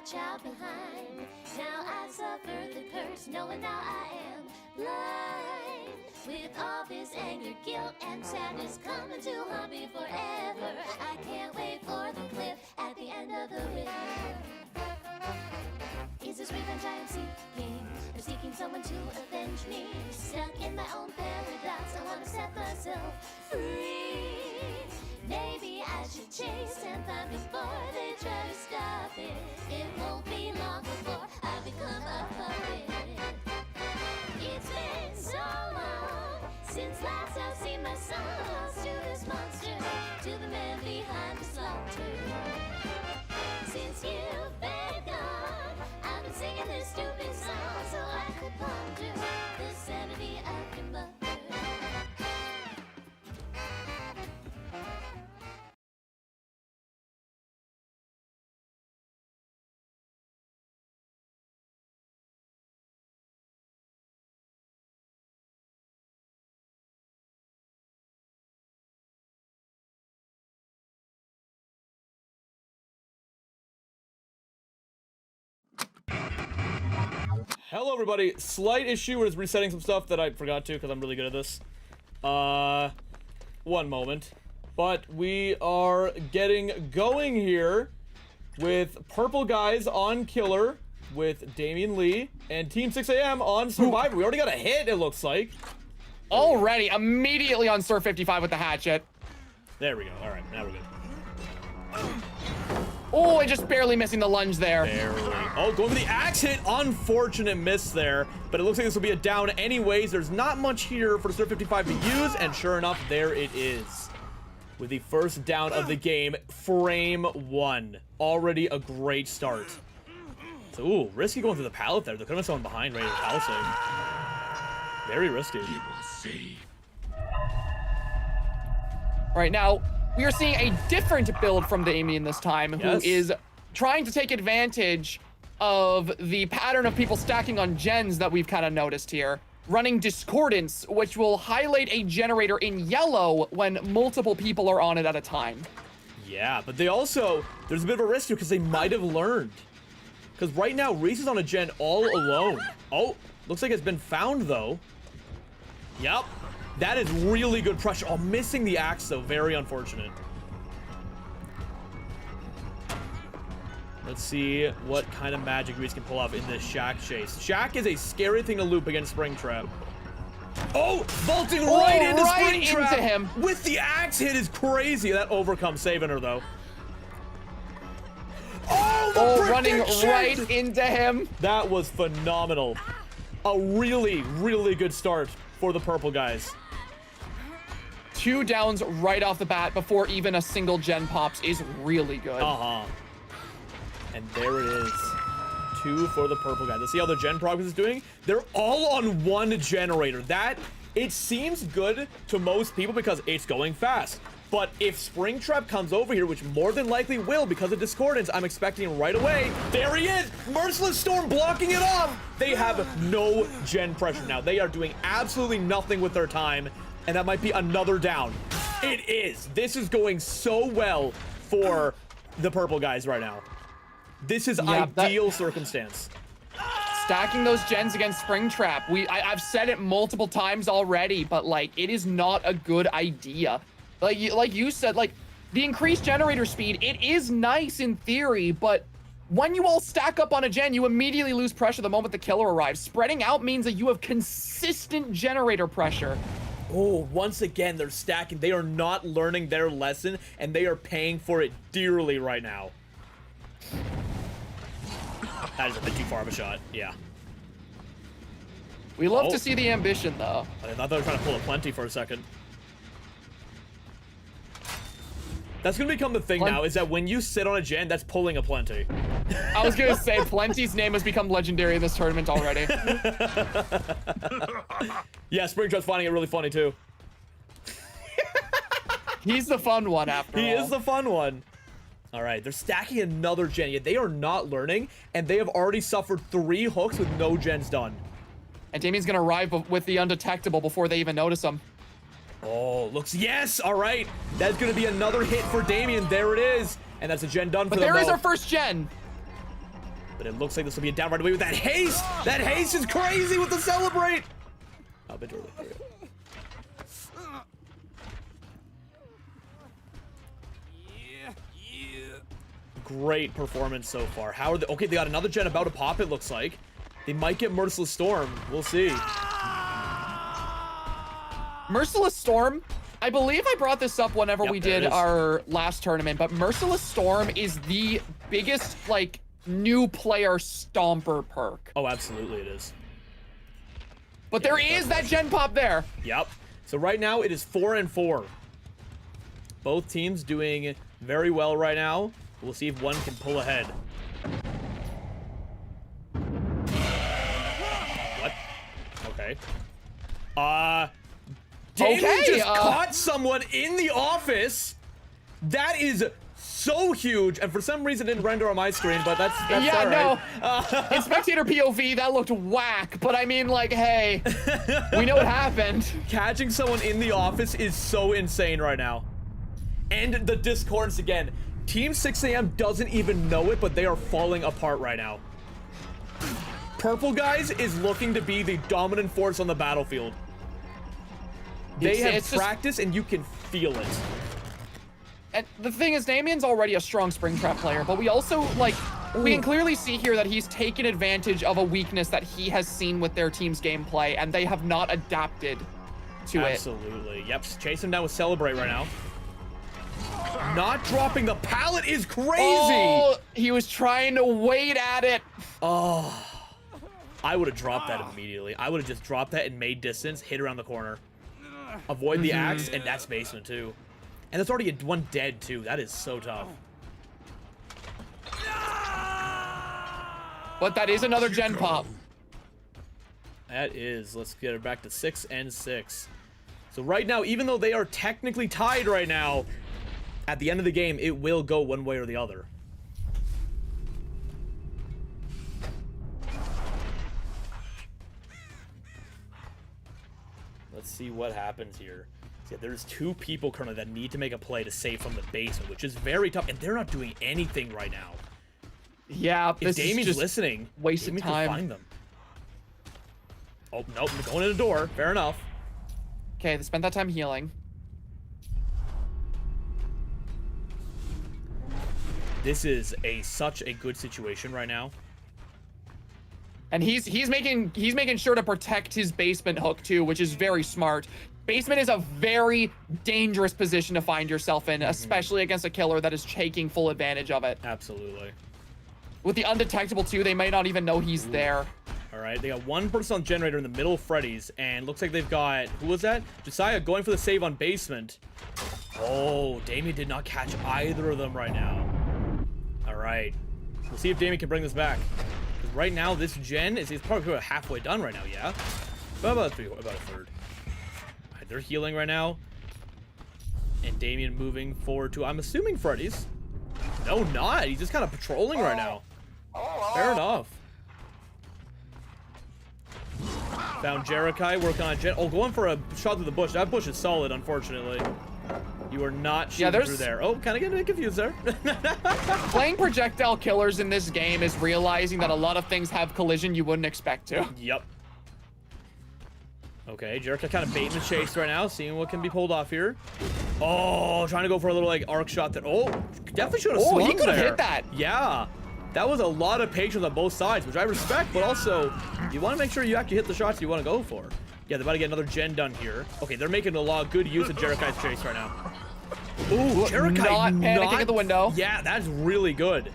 watch out behind. Now I suffer the curse, knowing now I am blind. With all this anger, guilt, and sadness coming to haunt me forever. I can't wait for the cliff at the end of the river. Is this revenge I am seeking? Or seeking someone to avenge me? Stuck in my own paradox, I wanna set myself free. Maybe I should chase and find before they try to stop it. It won't be long before I become a puppet. It's been so long since last I've seen my son lost to this monster, to the man behind the slaughter. Since you've been gone, I've been singing this stupid song so I could ponder the sanity of your mother. Hello, everybody. Slight issue with resetting some stuff that I forgot to because I'm really good at this. One moment. But we are getting going here with Purple Guys on Killer with DamienLee and Team 6 AM on Survivor. We already got a hit, it looks like. Already, immediately on SirFiftyFive with the hatchet. There we go. All right, now we're good. Oh, and just barely missing the lunge there. Barely. Oh, going for the axe hit. Unfortunate miss there, but it looks like this will be a down anyways. There's not much here for SirFiftyFive to use, and sure enough, there it is. With the first down of the game, frame 1. Already a great start. So, ooh, risky going through the pallet there. There could have been someone behind ready to palisade. Very risky. You will see. Right now, we are seeing a different build from Damien this time, who is trying to take advantage of the pattern of people stacking on gens that we've kind of noticed here. Running Discordance, which will highlight a generator in yellow when multiple people are on it at a time. Yeah, but they also, there's a bit of a risk here because they might have learned. Because right now, Reese is on a gen all alone. Oh, looks like it's been found though. Yep. That is really good pressure. Oh, missing the axe though, very unfortunate. Let's see what kind of magic Reese can pull off in this Shack chase. Shack is a scary thing to loop against Springtrap. Oh, vaulting right into Springtrap into him. With the axe hit is crazy. That overcomes, saving her though. Oh, running right into him. That was phenomenal. A really, really good start for the Purple Guys. 2 downs right off the bat before even a single gen pops is really good. Uh-huh. And there it is. 2 for the Purple Guys. Let's see how their gen progress is doing. They're all on 1 generator. That, it seems good to most people because it's going fast. But if Springtrap comes over here, which more than likely will because of Discordance, I'm expecting right away. There he is! Merciless Storm blocking it off! They have no gen pressure now. They are doing absolutely nothing with their time, and that might be another down. It is! This is going so well for the Purple Guys right now. This is ideal circumstance. Stacking those gens against Springtrap. I've said it multiple times already, but like, it is not a good idea. Like you said, like, the increased generator speed, it is nice in theory, but when you all stack up on a gen, you immediately lose pressure the moment the killer arrives. Spreading out means that you have consistent generator pressure. Oh, once again, they're stacking. They are not learning their lesson, and they are paying for it dearly right now. That is a bit too far of a shot, yeah. We love to see the ambition, though. I thought they were trying to pull a plenty for a second. That's gonna become the thing now, is that when you sit on a gen, that's pulling a plenty. I was gonna say, Plenty's name has become legendary in this tournament already. Yeah, Springtrap's finding it really funny too. He's the fun one after all. He is the fun one. All right, they're stacking another gen. Yet they are not learning, and they have already suffered 3 hooks with no gens done. And Damien's gonna arrive with the undetectable before they even notice him. Oh, looks, yes, all right. That's gonna be another hit for Damien. There it is. And that's a gen done for them. But there is our first gen. But it looks like this will be a down right away with that haste. That haste is crazy with the celebrate. Oh, bit early. There we go. Great performance so far. How are they? Okay, they got another gen about to pop, it looks like. They might get Merciless Storm. We'll see. Merciless Storm, I believe I brought this up whenever we did our last tournament, but Merciless Storm is the biggest, like, new player stomper perk. Oh, absolutely it is. But there is that gen pop there. Yep. So right now it is 4-4. Both teams doing very well right now. We'll see if one can pull ahead. What? Okay. Damien just caught someone in the office. That is so huge, and for some reason it didn't render on my screen, but that's yeah, all right. no. In spectator POV, that looked whack, but I mean, like, hey, we know what happened. Catching someone in the office is so insane right now. And the discordance again. Team 6 AM doesn't even know it, but they are falling apart right now. Purple Guys is looking to be the dominant force on the battlefield. They have practice, and you can feel it. And the thing is, Damien's already a strong Springtrap player, but we also, like, we can clearly see here that he's taken advantage of a weakness that he has seen with their team's gameplay, and they have not adapted to it. Absolutely. Yep, chase him down with Celebrate right now. Not dropping the pallet is crazy. Oh, he was trying to wait at it. Oh, I would have dropped that immediately. I would have just dropped that and made distance, hit around the corner. Avoid the axe, and that's basement too. And that's already one dead too. That is so tough. But that is another gen pop. That is. Let's get it back to 6-6. So right now, even though they are technically tied right now, at the end of the game, it will go one way or the other. Let's see what happens here. So there's two people currently that need to make a play to save from the basement, which is very tough, and they're not doing anything right now. Yeah, if Damien's listening, wasted Damien time. can find them. Oh, nope, going in the door. Fair enough. Okay, they spent that time healing. This is such a good situation right now. And he's making sure to protect his basement hook too, which is very smart. Basement is a very dangerous position to find yourself in, especially against a killer that is taking full advantage of it. Absolutely. With the undetectable too, they might not even know he's there. All right, they got one person on generator in the middle of Freddy's, and looks like they've got, who was that? Jasiah going for the save on basement. Oh, Damien did not catch either of them right now. All right, we'll see if Damien can bring this back. Because right now, this gen is probably halfway done right now, yeah? About a third. All right, they're healing right now. And Damien moving forward to, I'm assuming, Freddy's. No, not. He's just kind of patrolling right now. Fair enough. Found Jerakai, working on gen. Oh, going for a shot through the bush. That bush is solid, unfortunately. You are not shooting through there. Oh, kind of getting a bit confused there. Playing projectile killers in this game is realizing that a lot of things have collision you wouldn't expect to. Yep. Okay, Jerikai kind of baiting the chase right now, seeing what can be pulled off here. Oh, trying to go for a little like arc shot there. Oh, definitely should have swung he could have there. hit that. Yeah. That was a lot of patience on both sides, which I respect, but also you want to make sure you actually hit the shots you want to go for. Yeah, they're about to get another gen done here. Okay, they're making a lot of good use of Jerakai's chase right now. Ooh, Jerakai not panicking at the window. Yeah, that's really good.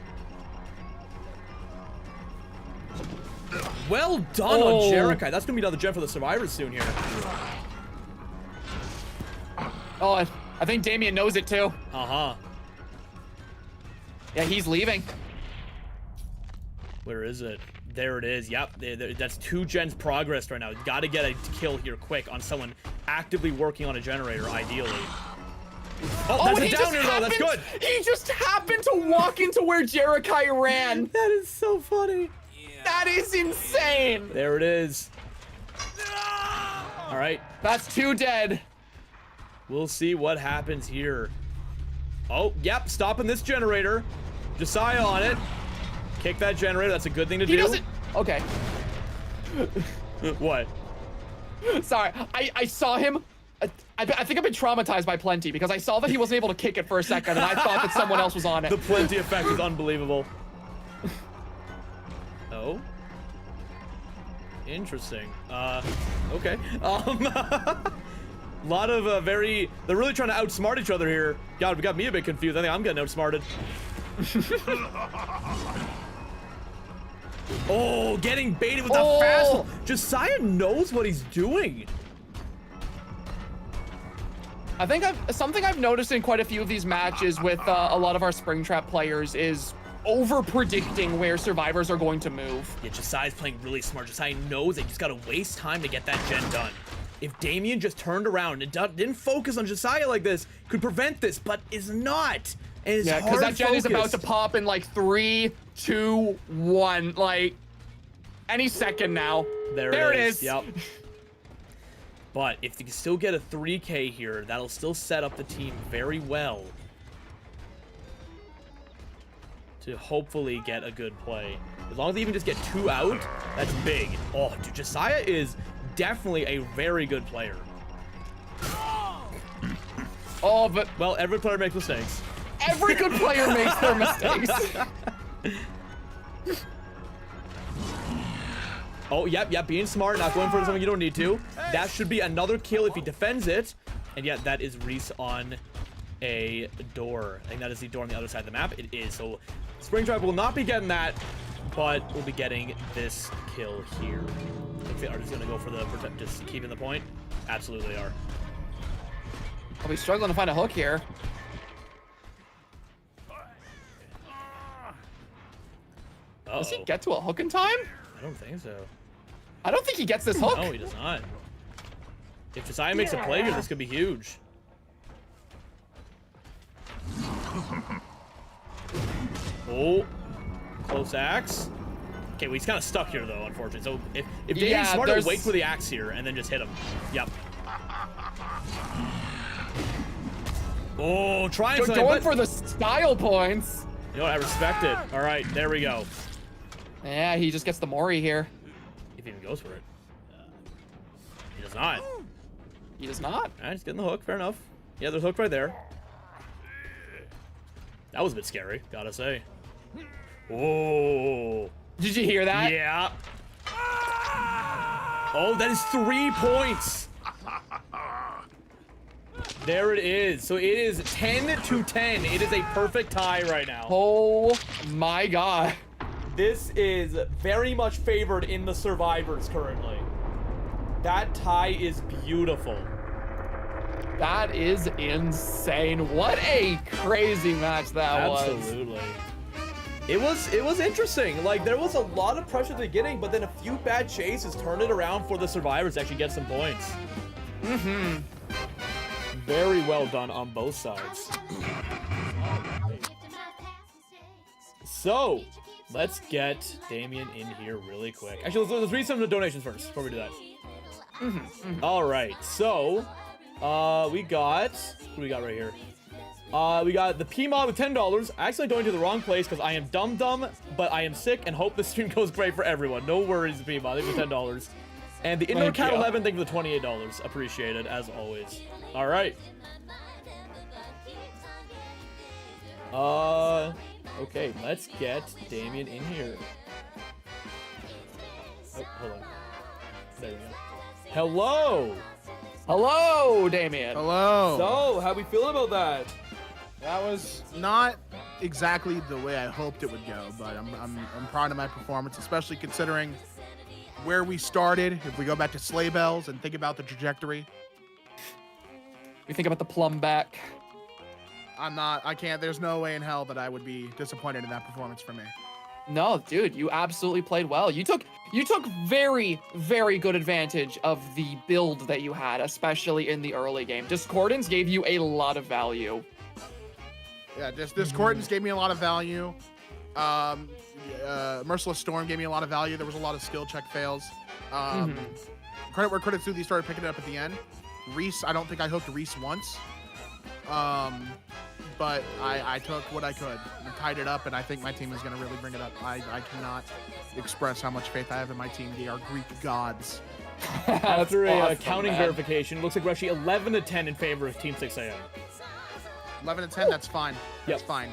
Well done on Jerakai. That's gonna be another gen for the survivors soon here. Oh, I think Damien knows it too. Uh-huh. Yeah, he's leaving. Where is it? There it is. Yep, that's 2 gens progress right now. You got to get a kill here quick on someone actively working on a generator, ideally. Oh, that's a downer though. That's good. He just happened to walk into where Jerakai ran. That is so funny. That is insane. There it is. All right. That's 2 dead. We'll see what happens here. Oh, yep, stopping this generator. Jasiah on it. Kick that generator. That's a good thing to He do. doesn't. Okay. What? Sorry, I saw him. I think I've been traumatized by Plenty because I saw that he wasn't able to kick it for a second, and I thought that someone else was on it. The Plenty effect is unbelievable. Oh. Interesting. Okay. A lot of they're really trying to outsmart each other here. God, we got me a bit confused. I think I'm getting outsmarted. Oh, getting baited with the fast. Jasiah knows what he's doing. I think something I've noticed in quite a few of these matches with a lot of our Springtrap players is over predicting where survivors are going to move. Yeah, Jasiah's playing really smart. Jasiah knows they just gotta waste time to get that gen done. If Damien just turned around and didn't focus on Jasiah like this, could prevent this, but is not. And is Yeah, because that gen is about to pop in like 3, 2, 1, like any second now. There it is. Yep. But if you can still get a 3K here, that'll still set up the team very well to hopefully get a good play. As long as they even just get 2 out, that's big. Oh, dude, Jasiah is definitely a very good player. Oh, but... Well, every player makes mistakes. Every good player makes their mistakes. Oh, yep, being smart, not going for something you don't need to. That should be another kill if he defends it. And yet, that is Reese on a door. I think that is the door on the other side of the map. It is. So, Springtrap will not be getting that, but we'll be getting this kill here. I think they are just going to go for the just keeping the point. Absolutely are. I'll be struggling to find a hook here. Does he get to a hook in time? I don't think so. I don't think he gets this hook. No, he does not. If Jasiah makes a play here, this could be huge. Oh, close axe. Okay, well, he's kind of stuck here, though, unfortunately. So if Damien's smart, he'll wait for the axe here and then just hit him. Yep. Oh, trying something. Going for the style points. You know what? I respect it. All right, there we go. Yeah, he just gets the Mori here. If he even goes for it. He does not. He does not. All right, he's getting the hook. Fair enough. Yeah, there's a hook right there. That was a bit scary, gotta say. Oh. Did you hear that? Yeah. Oh, that is 3 points. There it is. So it is 10-10. It is a perfect tie right now. Oh my god. This is very much favored in the survivors currently. That tie is beautiful. That is insane. What a crazy match that was. Absolutely. It was interesting. Like, there was a lot of pressure at the beginning, but then a few bad chases turned it around for the survivors to actually get some points. Mm-hmm. Very well done on both sides. So, let's get Damien in here really quick. Actually, let's read some of the donations first before we do that. All right, so we got, what do we got right here? We got the PMod with $10. I actually donated to the wrong place because I am dumb, but I am sick and hope this stream goes great for everyone. No worries, PMod. Thank you for $10. And the Indoor Cat 11, thank you for the $28. Appreciated, as always. All right. Okay, let's get Damien in here. Oh, hold on. There we go. Hello! Hello, Damien. Hello. So, how we feeling about that? That was not exactly the way I hoped it would go, but I'm proud of my performance, especially considering where we started. If we go back to Sleigh Bells and think about the trajectory. We think about the plumb back. I can't, there's no way in hell that I would be disappointed in that performance for me. No, dude, you absolutely played well. You took very, very good advantage of the build that you had, especially in the early game. Discordance gave you a lot of value. Yeah, Discordance gave me a lot of value. Merciless Storm gave me a lot of value. There was a lot of skill check fails. Credit where credit's due, they started picking it up at the end. Reese, I don't think I hooked Reese once. but I took what I could and tied it up, and I think my team is going to really bring it up. I cannot express how much faith I have in my team. They are Greek gods. After a awesome, counting man. verification, looks like we're actually 11-10 in favor of Team 6am. 11-10, that's fine. That's Yep. fine.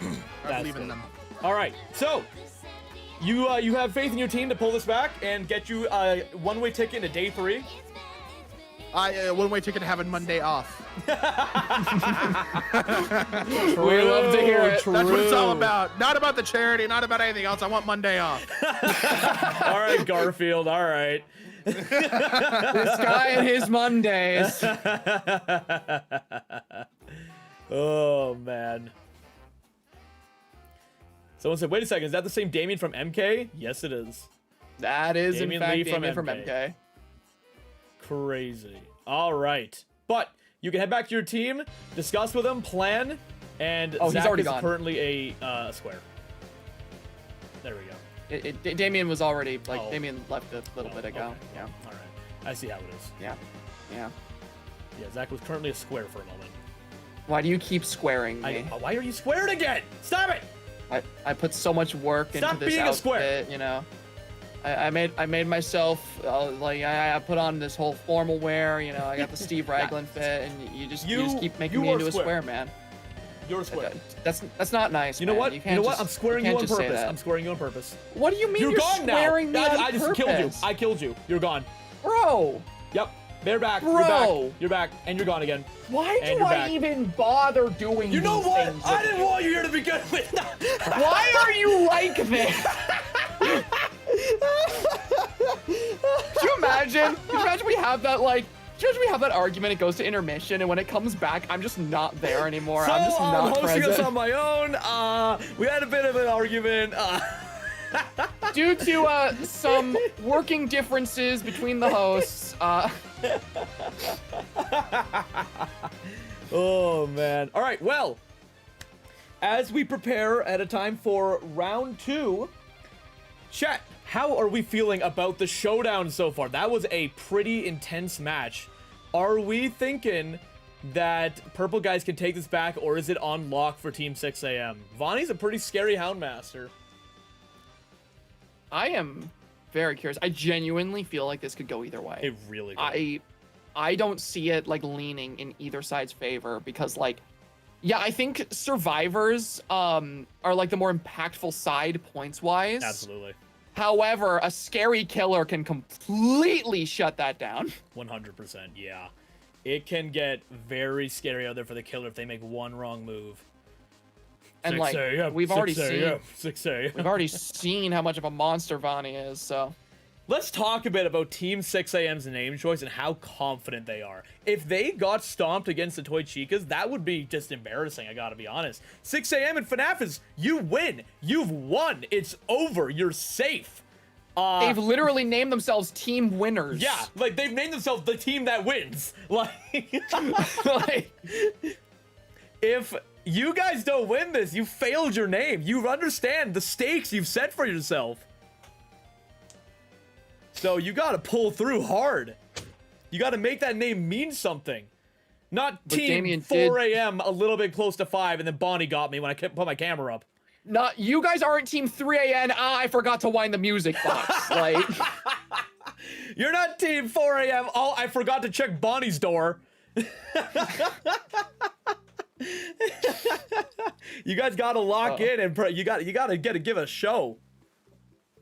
I That's believe in good. them. All right, so you have faith in your team to pull this back and get you a one-way ticket into day 3. One-way ticket to having Monday off. We love to hear it. That's what it's all about. Not about the charity, not about anything else. I want Monday off. All right, Garfield. All right. This guy and his Mondays. Oh man. Someone said, "Wait a second, is that the same Damien from MK?" Yes, it is. That is DamienLee in fact from Damien from MK. MK. Crazy. All right, but you can head back to your team, discuss with them, plan, and Oh, he's Zach already is gone. currently a square. There we go. Damien was already like Oh. Damien left a little bit ago. Okay. Yeah. All right. I see how it is. Yeah. Yeah. Yeah, Zach was currently a square for a moment. Why do you keep squaring me? Why are you squared again? Stop it! I put so much work Stop into this being a outfit, square. you know. I made myself like I put on this whole formal wear, you know. I got the Steve Raglan fit, and you just keep making me are into a square, man. You're a square. That's not nice. You know man. what? You You can't know what? just- I'm squaring you can't on just say purpose. that. I'm squaring you on purpose. What do you mean You're gone now. squaring me on I just killed you. purpose? I killed you. You're gone. Bro. Yep. They're back. Bro. You're back. You're back. And you're gone again. Why And do you're I back. even bother doing You know these what? things I with didn't you? want you here to begin with. Why are you like this? Can you imagine? Can you imagine we have that like? Can you imagine we have that argument? It goes to intermission, and when it comes back, I'm just not there anymore. So I'm just I'm not hosting present. us on my own. We had a bit of an argument. Due to some working differences between the hosts. Oh man. All right. Well, as we prepare at a time for round 2, chat, how are we feeling about the showdown so far? That was a pretty intense match. Are we thinking that Purple guys can take this back, or is it on lock for Team 6am? Vonnie's a pretty scary Houndmaster. I am very curious. I genuinely feel like this could go either way. It really could. I don't see it like leaning in either side's favor because like, yeah, I think survivors are like the more impactful side points wise. Absolutely. However, a scary killer can completely shut that down. 100%, yeah. It can get very scary out there for the killer if they make one wrong move. And 6 like a.m., we've already 6 seen, a.m., 6 a.m. we've already seen how much of a monster Vonii is. So let's talk a bit about Team 6am's name choice and how confident they are. If they got stomped against the Toy Chicas, that would be just embarrassing, I gotta be honest. 6am and FuhNaff is, you win. You've won. It's over. You're safe. they've literally named themselves team winners. Yeah, like they've named themselves the team that wins. Like, like if you guys don't win this, you failed your name. You understand the stakes you've set for yourself. So you gotta pull through hard. You gotta make that name mean something. Not But Team Damien 4am a little bit close to 5 and then Bonnie got me when I put my camera up. Not you guys aren't team 3am. I forgot to wind the music box. Like You're not Team 4am. Oh, I forgot to check Bonnie's door. You guys gotta lock in and you gotta give a show.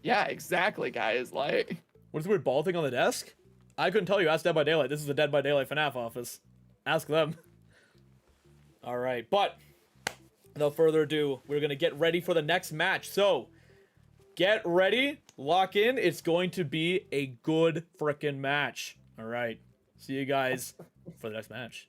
Yeah, exactly, guys. Like, what's the weird ball thing on the desk? I couldn't tell you. Ask Dead by Daylight. This is the Dead by Daylight FNAF office. Ask them. All right, but without further ado, we're gonna get ready for the next match. So get ready, lock in. It's going to be a good frickin' match. All right, see you guys for the next match.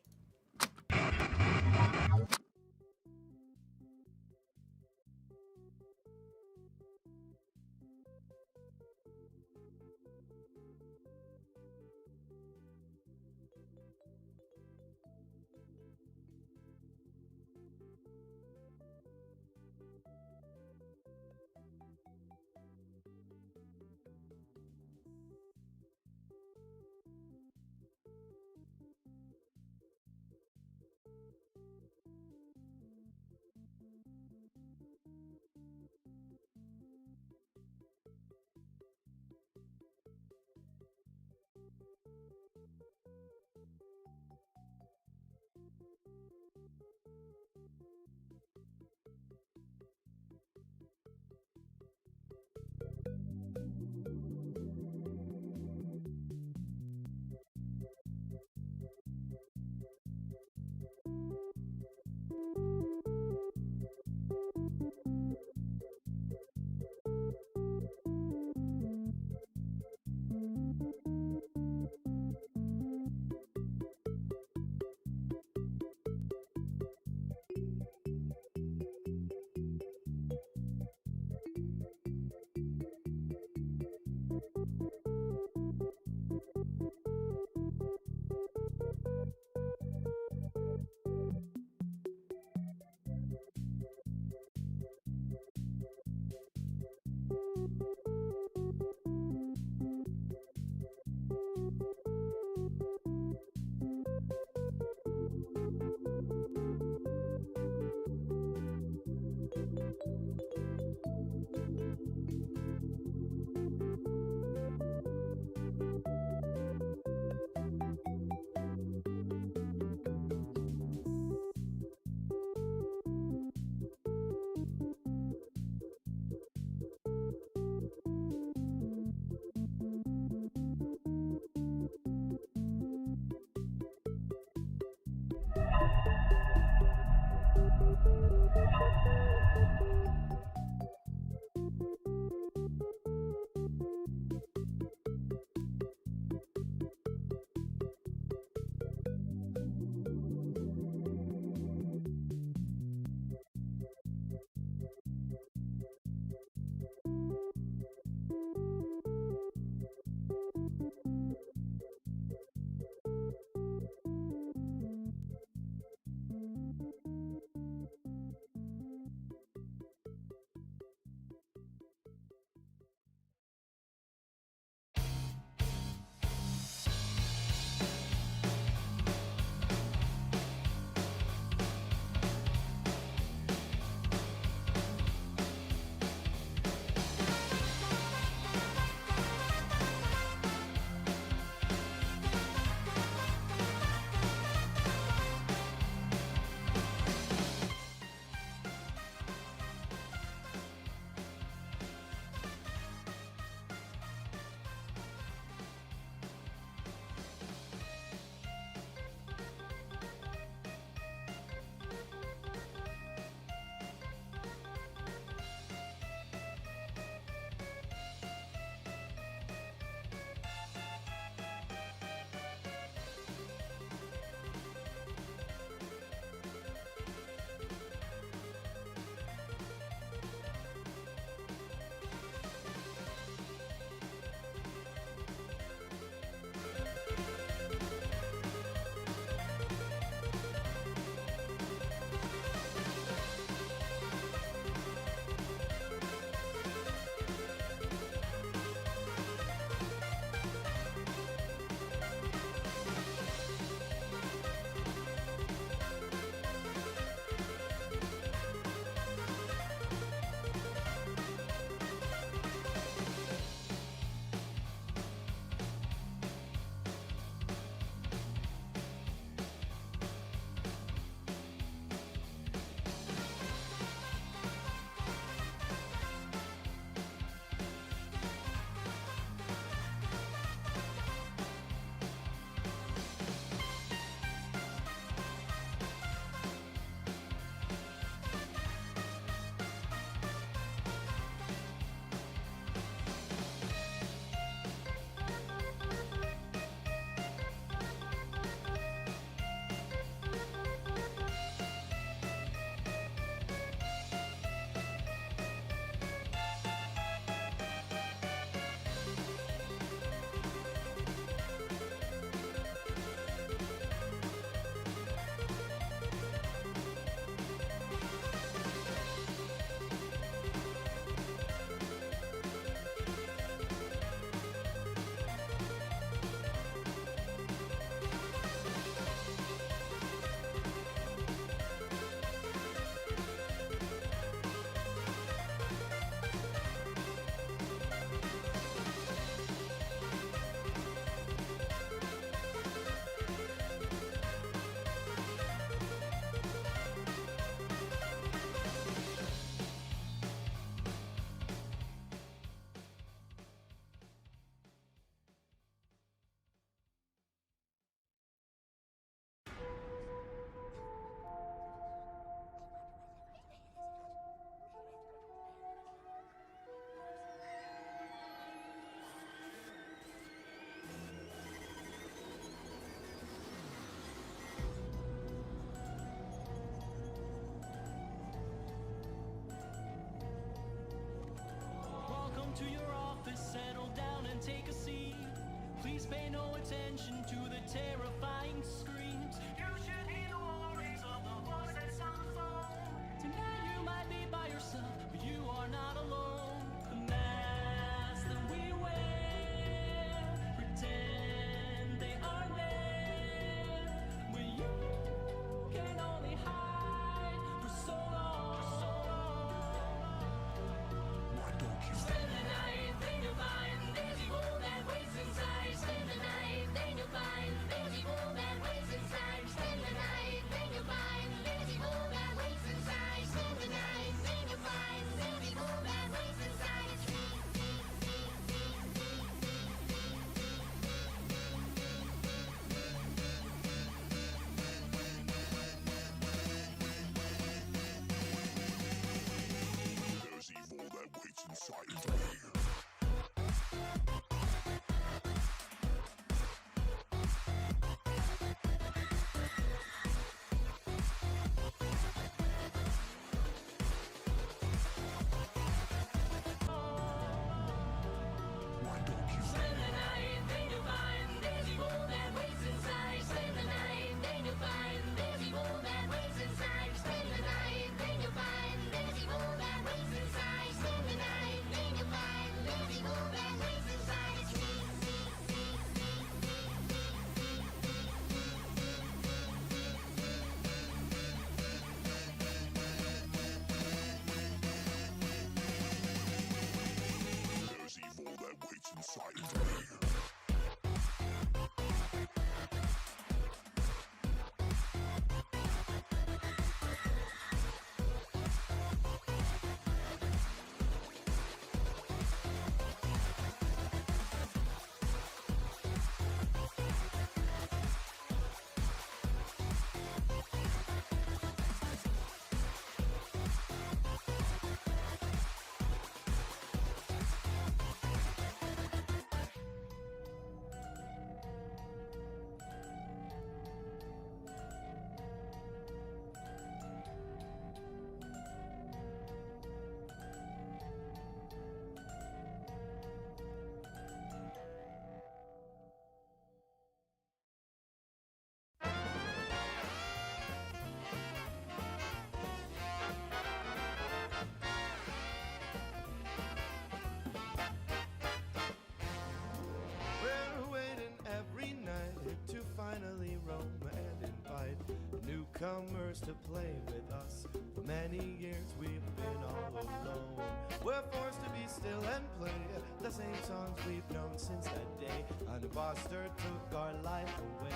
finally roam and invite newcomers to play with us. For many years we've been all alone. We're forced to be still and play the same songs we've known since that day. An imposter took our life away.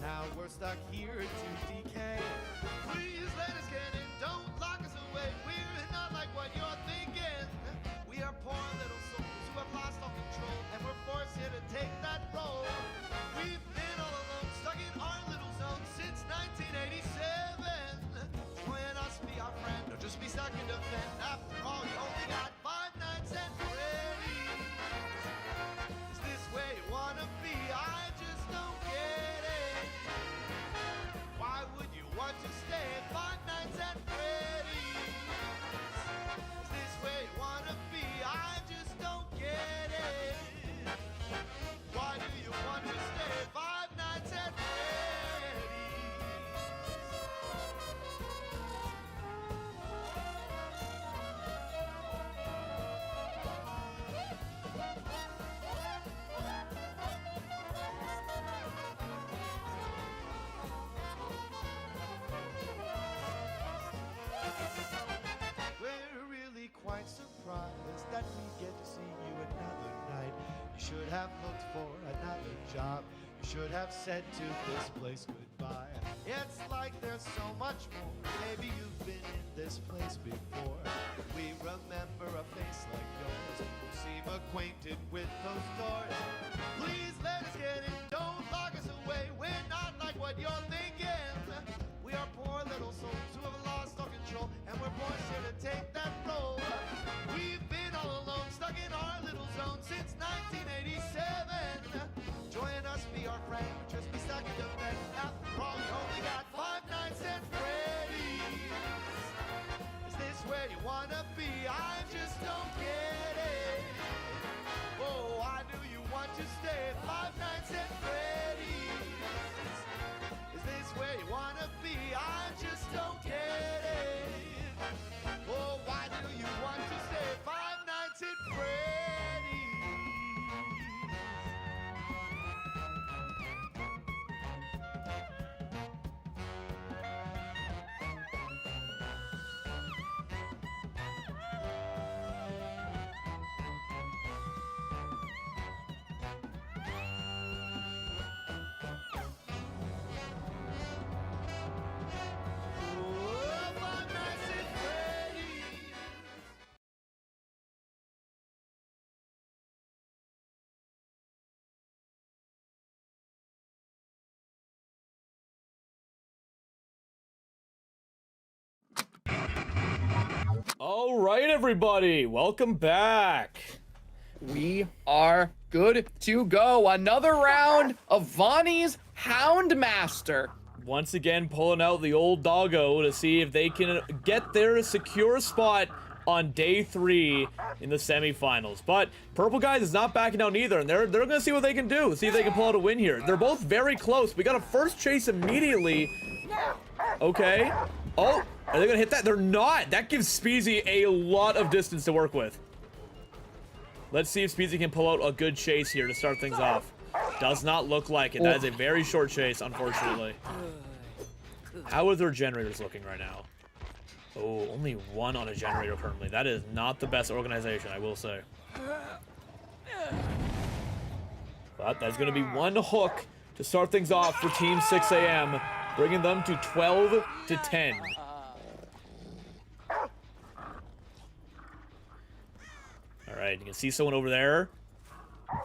Now we're stuck here to decay. Please let us get in, don't lock us away. We're not like what you're thinking. We are poor little souls who have lost all control, and we're forced here to take that role. We've been all alone, stuck in our little zone since 1987. Join us, be our friend, or just be stuck in defend. After all, you only got 5 nights and Freddy. Is this where you wanna be? I just don't get it. Why would you want to stay 5 nights at Freddy's? Is this where you wanna be? I just don't get it. Why do you want to stay 5 nights at Freddy's? We're really quite surprised that we get to see you another night. You should have looked for another job. You should have said to this place goodbye. It's like there's so much more. Maybe you've been in this place before. We remember a face like yours. Who seem acquainted with those doors. Please let us get in. Don't lock us away. We're not like what you're thinking. We are poor little souls who have lost all control, and we're forced here to take that role. We've been all alone, stuck in our little zone since 1987. Join us, be our friend, or just be stuck in the bed. After all, you only got 5 nights at Freddy's. Is this where you wanna be? I just don't get it. Oh, why do you want to stay 5 nights at Freddy's? Is this where you wanna be? I just don't get it. Oh, why do you want to stay 5 nights at Freddy's? All right, everybody, welcome back. We are good to go. Another round of Vonnie's Houndmaster. Once again, pulling out the old doggo to see if they can get their secure spot on day 3 in the semifinals. But Purple Guys is not backing down either, and they're gonna see what they can do, see if they can pull out a win here. They're both very close. We got a first chase immediately. Okay. Oh, are they gonna hit that? They're not. That gives Speezy a lot of distance to work with. Let's see if Speezy can pull out a good chase here to start things off. Does not look like it. That is a very short chase, unfortunately. How are their generators looking right now? Oh, only 1 on a generator currently. That is not the best organization, I will say. But that's going to be 1 hook to start things off for Team 6 AM, bringing them to 12 to 10. All right, you can see someone over there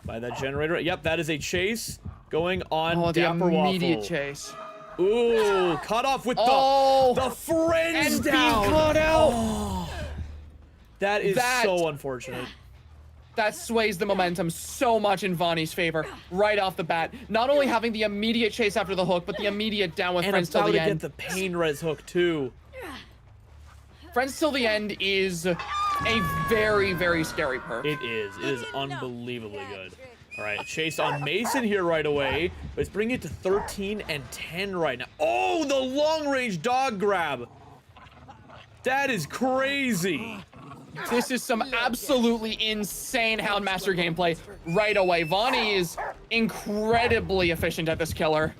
by that generator. Yep, that is a chase going on DapperWaffle. Immediate chase. Ooh, cut off with the friends and down. being caught out. Oh, that is so unfortunate. That sways the momentum so much in Vonnie's favor right off the bat. Not only having the immediate chase after the hook, but the immediate down with friends till the end. And about to get the pain res hook too. Friends till the end is a very, very scary perk. It is unbelievably good. All right, chase on Mason here right away. Let's bring it to 13 and 10 right now. Oh, the long-range dog grab. That is crazy. This is some absolutely insane Houndmaster gameplay right away. Vonnie is incredibly efficient at this killer.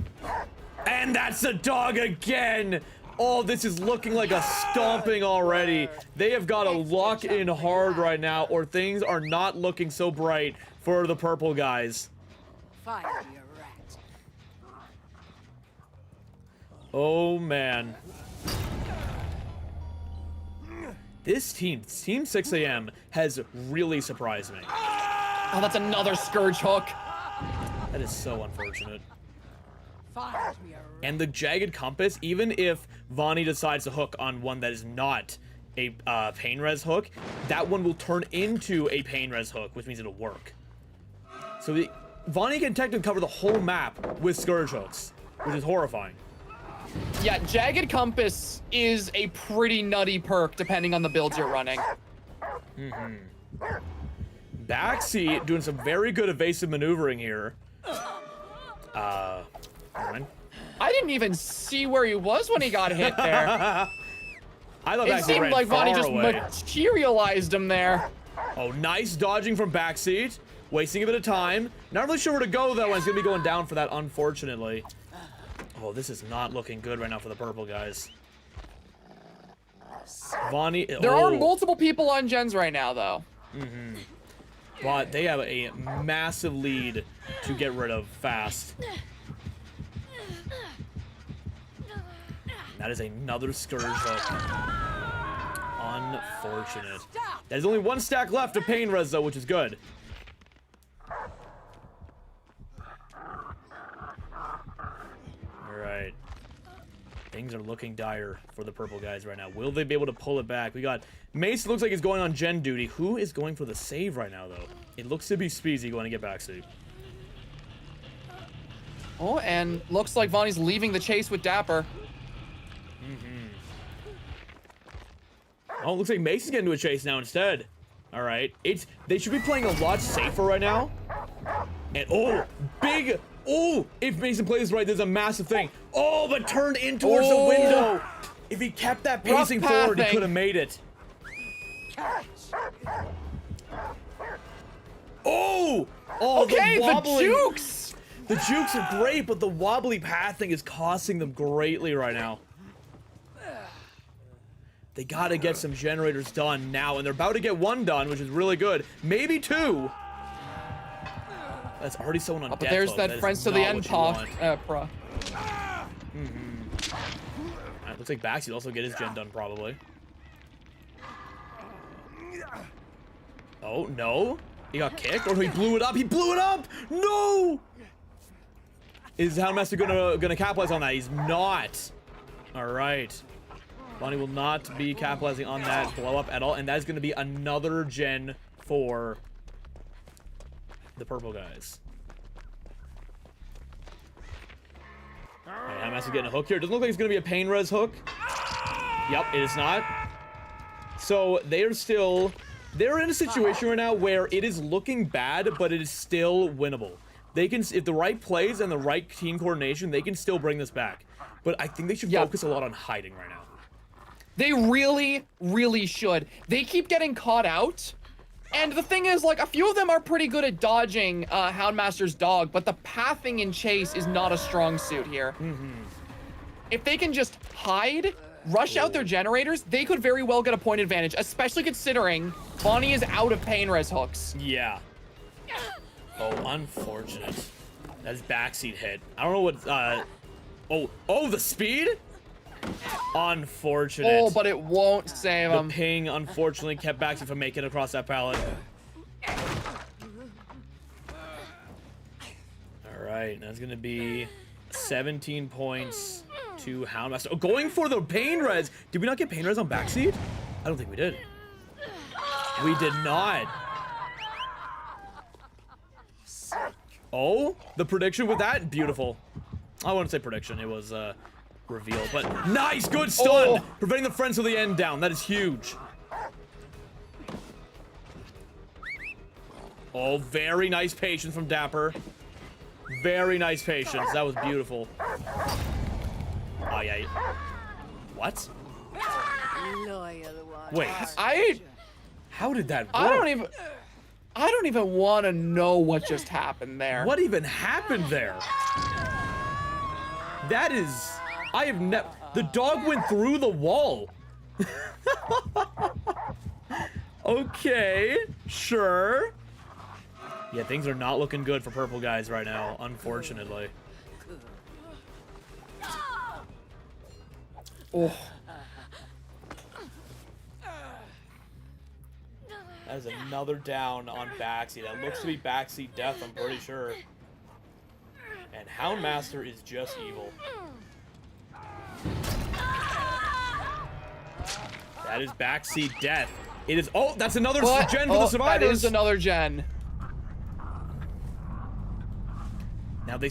And that's the dog again. Oh, this is looking like a stomping already. They have got to lock in hard right now, or things are not looking so bright for the purple guys. Fire, you rat. Oh, man. This team, Team 6 AM, has really surprised me. Oh, that's another Scourge hook. That is so unfortunate. Fire, you rat. And the Jagged Compass, even if Vonii decides to hook on one that is not a Pain Res hook, that one will turn into a Pain Res hook, which means it'll work. So Vonii can technically cover the whole map with Scourge hooks, which is horrifying. Yeah, Jagged Compass is a pretty nutty perk depending on the builds you're running. Backseat doing some very good evasive maneuvering here. Never mind. I didn't even see where he was when he got hit there. I thought It Backseat seemed ran like far Vonii just away. materialized him there. Oh, nice dodging from Backseat. Wasting a bit of time. Not really sure where to go, though, and it's going to be going down for that, unfortunately. Oh, this is not looking good right now for the purple guys. Vonii... There are multiple people on gens right now, though. But they have a massive lead to get rid of fast. That is another Scourge hook. Unfortunate. There's only one stack left of Pain Res, though, which is good. Alright. Things are looking dire for the purple guys right now. Will they be able to pull it back? We got Mace, looks like he's going on gen duty. Who is going for the save right now, though? It looks to be Speezy going to get Backseat. Oh, and looks like Vonnie's leaving the chase with Dapper. Oh, it looks like Mace is getting into a chase now instead. All right. They should be playing a lot safer right now. And, oh, big... Oh, if Mason plays right, there's a massive thing. Oh, but turned in towards the window. If he kept that pacing forward, he could have made it. Oh! Oh, okay, the wobbling. the jukes! The jukes are great, but the wobbly pathing is costing them greatly right now. They gotta get some generators done now, and they're about to get one done, which is really good. Maybe two. That's already someone on But death there's hook. that friends to the end pro. Alright, looks like Backseat will also get his gen done, probably. Oh, no. He got kicked, or he blew it up. He blew it up! No! Is Houndmaster gonna capitalize on that? He's not. Alright. Vonii will not be capitalizing on that blow up at all, and that is gonna be another gen for the purple guys. Alright, Houndmaster getting a hook here. Doesn't look like it's gonna be a Pain Res hook. Yep, it is not. So they're in a situation right now where it is looking bad, but it is still winnable. They can, if the right plays and the right team coordination, they can still bring this back. But I think they should focus a lot on hiding right now. They really, really should. They keep getting caught out. And the thing is, like, a few of them are pretty good at dodging Houndmaster's dog, but the pathing and chase is not a strong suit here. If they can just hide, rush out their generators, they could very well get a point advantage, especially considering Vonii is out of Pain Res hooks. Yeah. Oh, unfortunate. That is Backseat hit. I don't know what, oh, the speed? Unfortunate. Oh, but it won't save him. The ping, unfortunately, kept Backseat from making it across that pallet. Alright, that's gonna be 17 points to Houndmaster. Oh, going for the Pain Res! Did we not get Pain Res on Backseat? I don't think we did. We did not. Oh, the prediction with that? Beautiful. I wouldn't say prediction, it was, reveal, but nice, good stun! Preventing the friends to the end down, that is huge. Oh, very nice patience from Dapper. Very nice patience, that was beautiful. Oh, yeah. What? Wait, how did that work? I don't even want to know what just happened there. What even happened there? That is, I have never, the dog went through the wall. Okay, sure. Yeah, things are not looking good for purple guys right now, unfortunately. Oh. That is another down on Backseat. That looks to be Backseat death, I'm pretty sure. And Houndmaster is just evil. That is Backseat death. It is. Oh, that's another gen for the survivors. That is another gen. Now there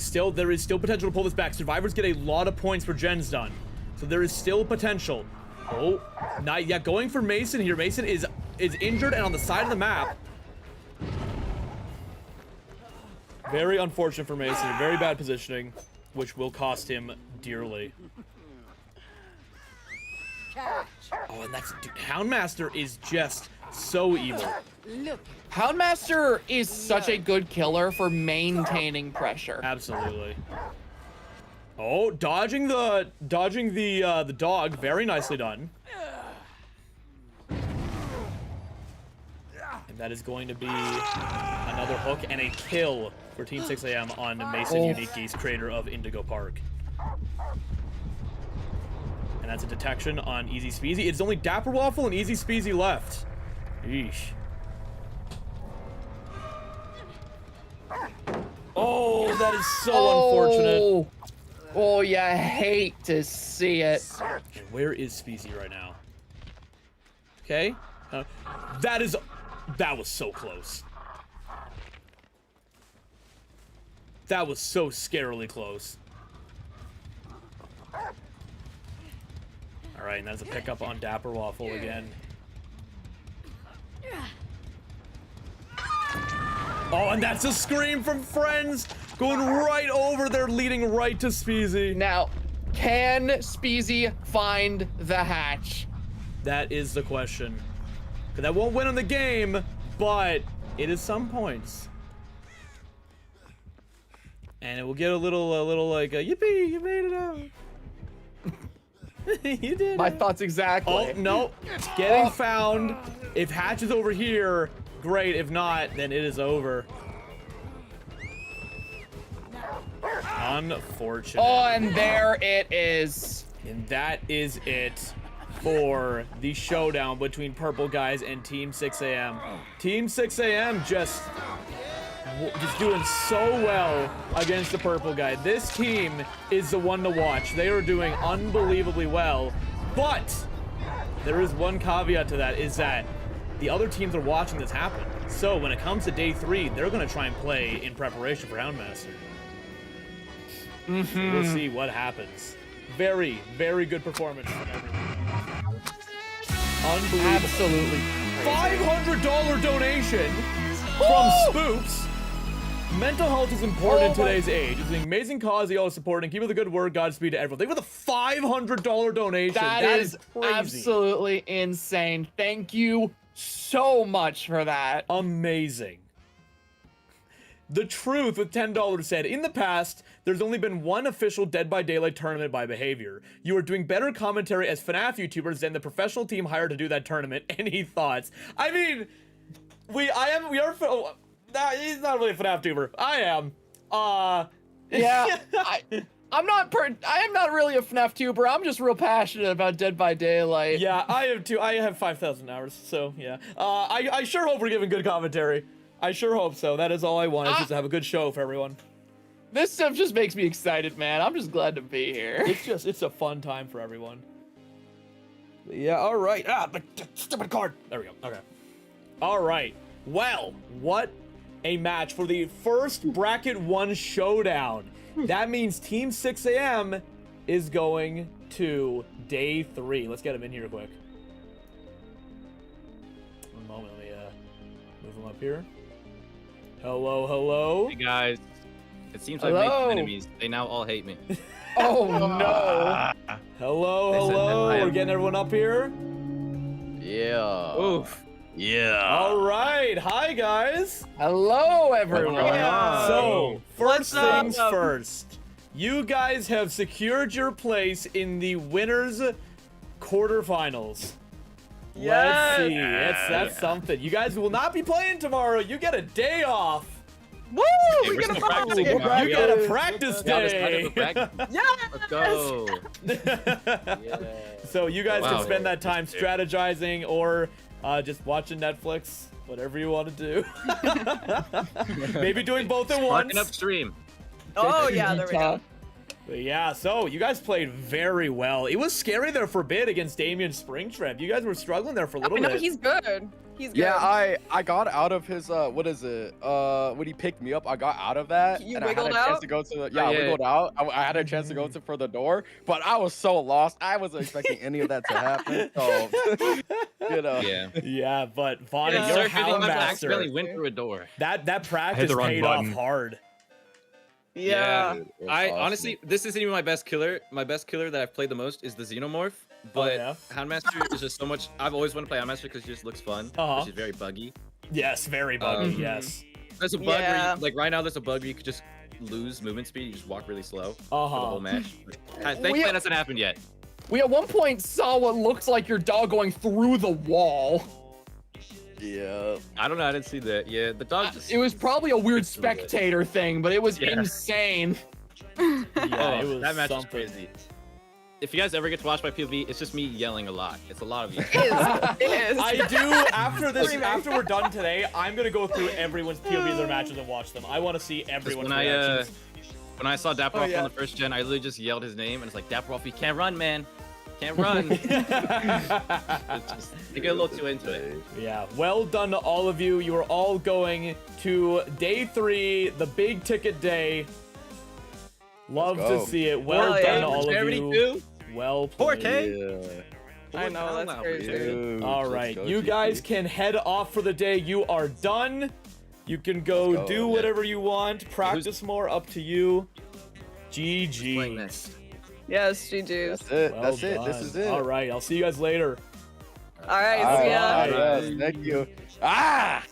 is still potential to pull this back. Survivors get a lot of points for gens done, so there is still potential. Oh, not yet. Going for Mason here. Mason is injured and on the side of the map. Very unfortunate for Mason. Very bad positioning, which will cost him dearly. Oh, and that's, dude, Houndmaster is just so evil. Houndmaster is such a good killer for maintaining pressure. Absolutely. Oh, dodging the dog, very nicely done. And that is going to be another hook and a kill for Team 6am on Mason UniqueGeese, creator of Indigo Park. And that's a detection on EazySpeezy. It's only DapperWaffle and EazySpeezy left. Yeesh. Oh, that is so unfortunate. Oh, you hate to see it. Okay, where is Speezy right now? Okay. That was so close. That was so scarily close. All right, and that's a pickup on DapperWaffle again. Oh, and that's a scream from friends going right over there, leading right to Speezy. Now, can Speezy find the hatch? That is the question. That won't win on the game, but it is some points. And it will get a little like, yippee, you made it out. You did. My thoughts exactly. Oh, no. Getting found. If hatch is over here, great. If not, then it is over. Unfortunate. Oh, and there it is. And that is it for the showdown between purple guys and Team 6am. Team 6am just doing so well against the purple guy. This team is the one to watch. They are doing unbelievably well, but there is one caveat to that, is that the other teams are watching this happen. So when it comes to day 3, they're going to try and play in preparation for Houndmaster. We'll see what happens. Very, very good performance from everyone. Unbelievable. Absolutely. $500 donation from Spoops. Mental health is important in today's age. It's an amazing cause you all support, and keep up the good work. Godspeed to everyone. Thank you for the $500 donation. That is crazy. Absolutely insane. Thank you so much for that. Amazing. The Truth with $10 said, in the past, there's only been one official Dead by Daylight tournament by behavior. You are doing better commentary as FNAF YouTubers than the professional team hired to do that tournament. Any thoughts? I mean, we are, he's not really a FNAF tuber. I am. Yeah, I am not really a FNAF tuber. I'm just real passionate about Dead by Daylight. Yeah, I am too. I have 5,000 hours, so yeah. I sure hope we're giving good commentary. I sure hope so. That is all I want, is just to have a good show for everyone. This stuff just makes me excited, man. I'm just glad to be here. It's a fun time for everyone. Yeah, all right. But stupid card. There we go. Okay. All right. Well, what a match for the first bracket 1 showdown. That means Team 6am is going to day 3. Let's get him in here quick. One moment. Let me move him up here. Hello, hello. Hey guys. It seems I've made some enemies. They now all hate me. Oh no. Hello, hello. We're getting everyone up here. Yeah. Oof. Yeah. All right. Hi, guys. Hello, everyone. So, first things first. you guys have secured your place in the winners quarterfinals. Let's see. That's something. You guys will not be playing tomorrow. You get a day off. Woo! Hey, We we're get a still practicing ball. tomorrow. You get a practice Yeah, this day. practice. Yes! Let's go. So you guys can Wow. spend that time strategizing or just watching Netflix, whatever you want to do. Maybe doing both at once. Sparking upstream. Oh, yeah, there we go. But yeah, so you guys played very well. It was scary there for a bit against Damien Springtrap. You guys were struggling there for a little No, bit. he's good. He's good. Yeah, I got out of his what is it? When he picked me up, I got out of that, You and I had a wiggled chance out? to go to the Oh, I yeah. wiggled out. I had a chance to go to for the door, but I was so lost. I wasn't expecting any of that to happen. So you know. Yeah. Yeah, but Vonnie, Yeah. your SirFiftyFive Houndmaster, accidentally went through a door. that practice the wrong paid button. off hard. Yeah. I honestly, this isn't even my best killer. My best killer that I've played the most is the Xenomorph. But yeah? Houndmaster is just so much. I've always wanted to play Houndmaster because it just looks fun. Uh-huh. She's very buggy. Yes, very buggy. Yes. There's a bug where Yeah. you, like right now, there's a bug where you could just lose movement speed. You just walk really slow for the Uh-huh. whole match. Thankfully, that hasn't happened yet. We at one point saw what looked like your dog going through the wall. Yeah. I don't know. I didn't see that. Yeah, the dog just. It was probably a weird It's really good. spectator thing, but it was Yeah. insane. Yeah, it was that match something. is crazy. If you guys ever get to watch my POV, it's just me yelling a lot. It's a lot of you. It is. I do after this. After we're done today, I'm gonna go through everyone's POV of their matches and watch them. I want to see everyone's when reactions. When I saw DapperWaffle yeah. on the first gen, I literally just yelled his name, and it's like, DapperWaffle, you can't run, man. Can't run. It's just, you get a little too into it. Yeah, well done to all of you. You are all going to day 3, the big ticket day. Love Let's to go. see it. Well Hell done yeah. to all of you. 72? Well played. 4K? I know, that's crazy. All right, you guys can head off for the day. You are done. You can go do whatever you want. Practice more, up to you. GG. Yes, GG's. That's it. Well That's it. This done. is it. All right, I'll see you guys later. All right, All see ya. right, yes, thank you. Ah!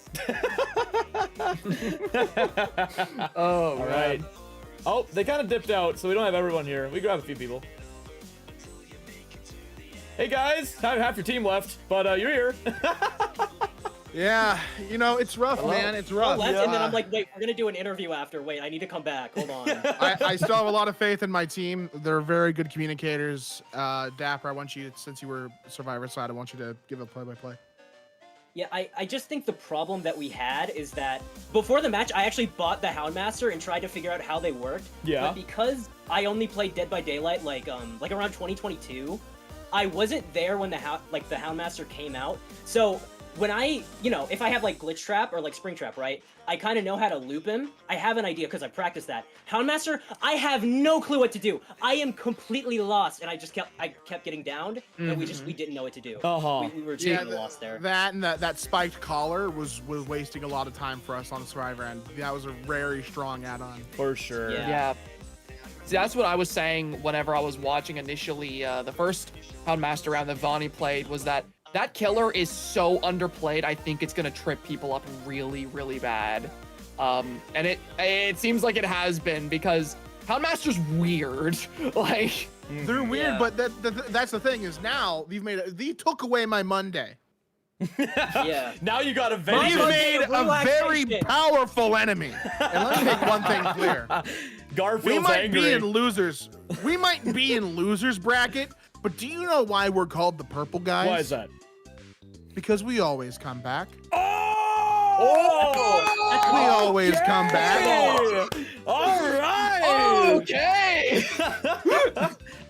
Oh, All right. Oh, they kind of dipped out, so we don't have everyone here. We grab a few people. Hey guys, half your team left, but you're here. Yeah, you know, it's rough, man. It's rough. Left, and then I'm like, wait, we're gonna do an interview after. Wait, I need to come back. Hold on. I still have a lot of faith in my team. They're very good communicators. Dapper, I want you, since you were Survivor side, I want you to give a play-by-play. Yeah, I just think the problem that we had is that before the match, I actually bought the Houndmaster and tried to figure out how they worked. Yeah. But because I only played Dead by Daylight like around 2022, I wasn't there when the Houndmaster came out. So when if I have like Glitch Trap or like Spring Trap, right? I kind of know how to loop him. I have an idea because I practiced that. Houndmaster, I have no clue what to do. I am completely lost, and I kept getting downed, and we didn't know what to do. We were taking a loss there. That and that spiked collar was wasting a lot of time for us on the Survivor end. That was a very strong add-on. For sure. Yeah. See, that's what I was saying whenever I was watching initially. The first Houndmaster round that Vonnie played was that killer is so underplayed. I think it's gonna trip people up really, really bad. And it seems like it has been because Houndmaster's weird. Like they're weird, but that's the thing is now they took away my Monday. Yeah. Now you got a You've vengeance. made a very powerful enemy. And let me make one thing clear. Garfield's We might angry. be in losers. We might be in losers bracket, but do you know why we're called the purple guys? Why is that? Because we always come back. Oh! We always come back. All right. Okay.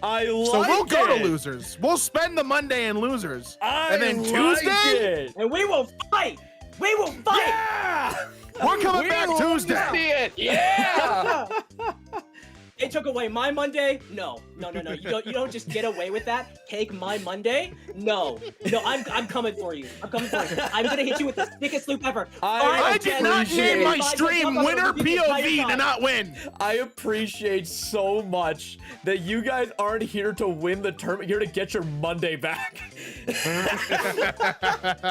I like So we'll go it. to losers. We'll spend the Monday in losers. I And then like Tuesday, it. And we will fight. We will fight. Yeah! we're coming We back love to Tuesday. see it. Yeah. They took away my Monday. No. You don't just get away with that. Take my Monday. No. I'm coming for you. I'm gonna hit you with the sickest loop ever. I did not name my stream Winner POV to not win. I appreciate so much that you guys aren't here to win the tournament. You're here to get your Monday back.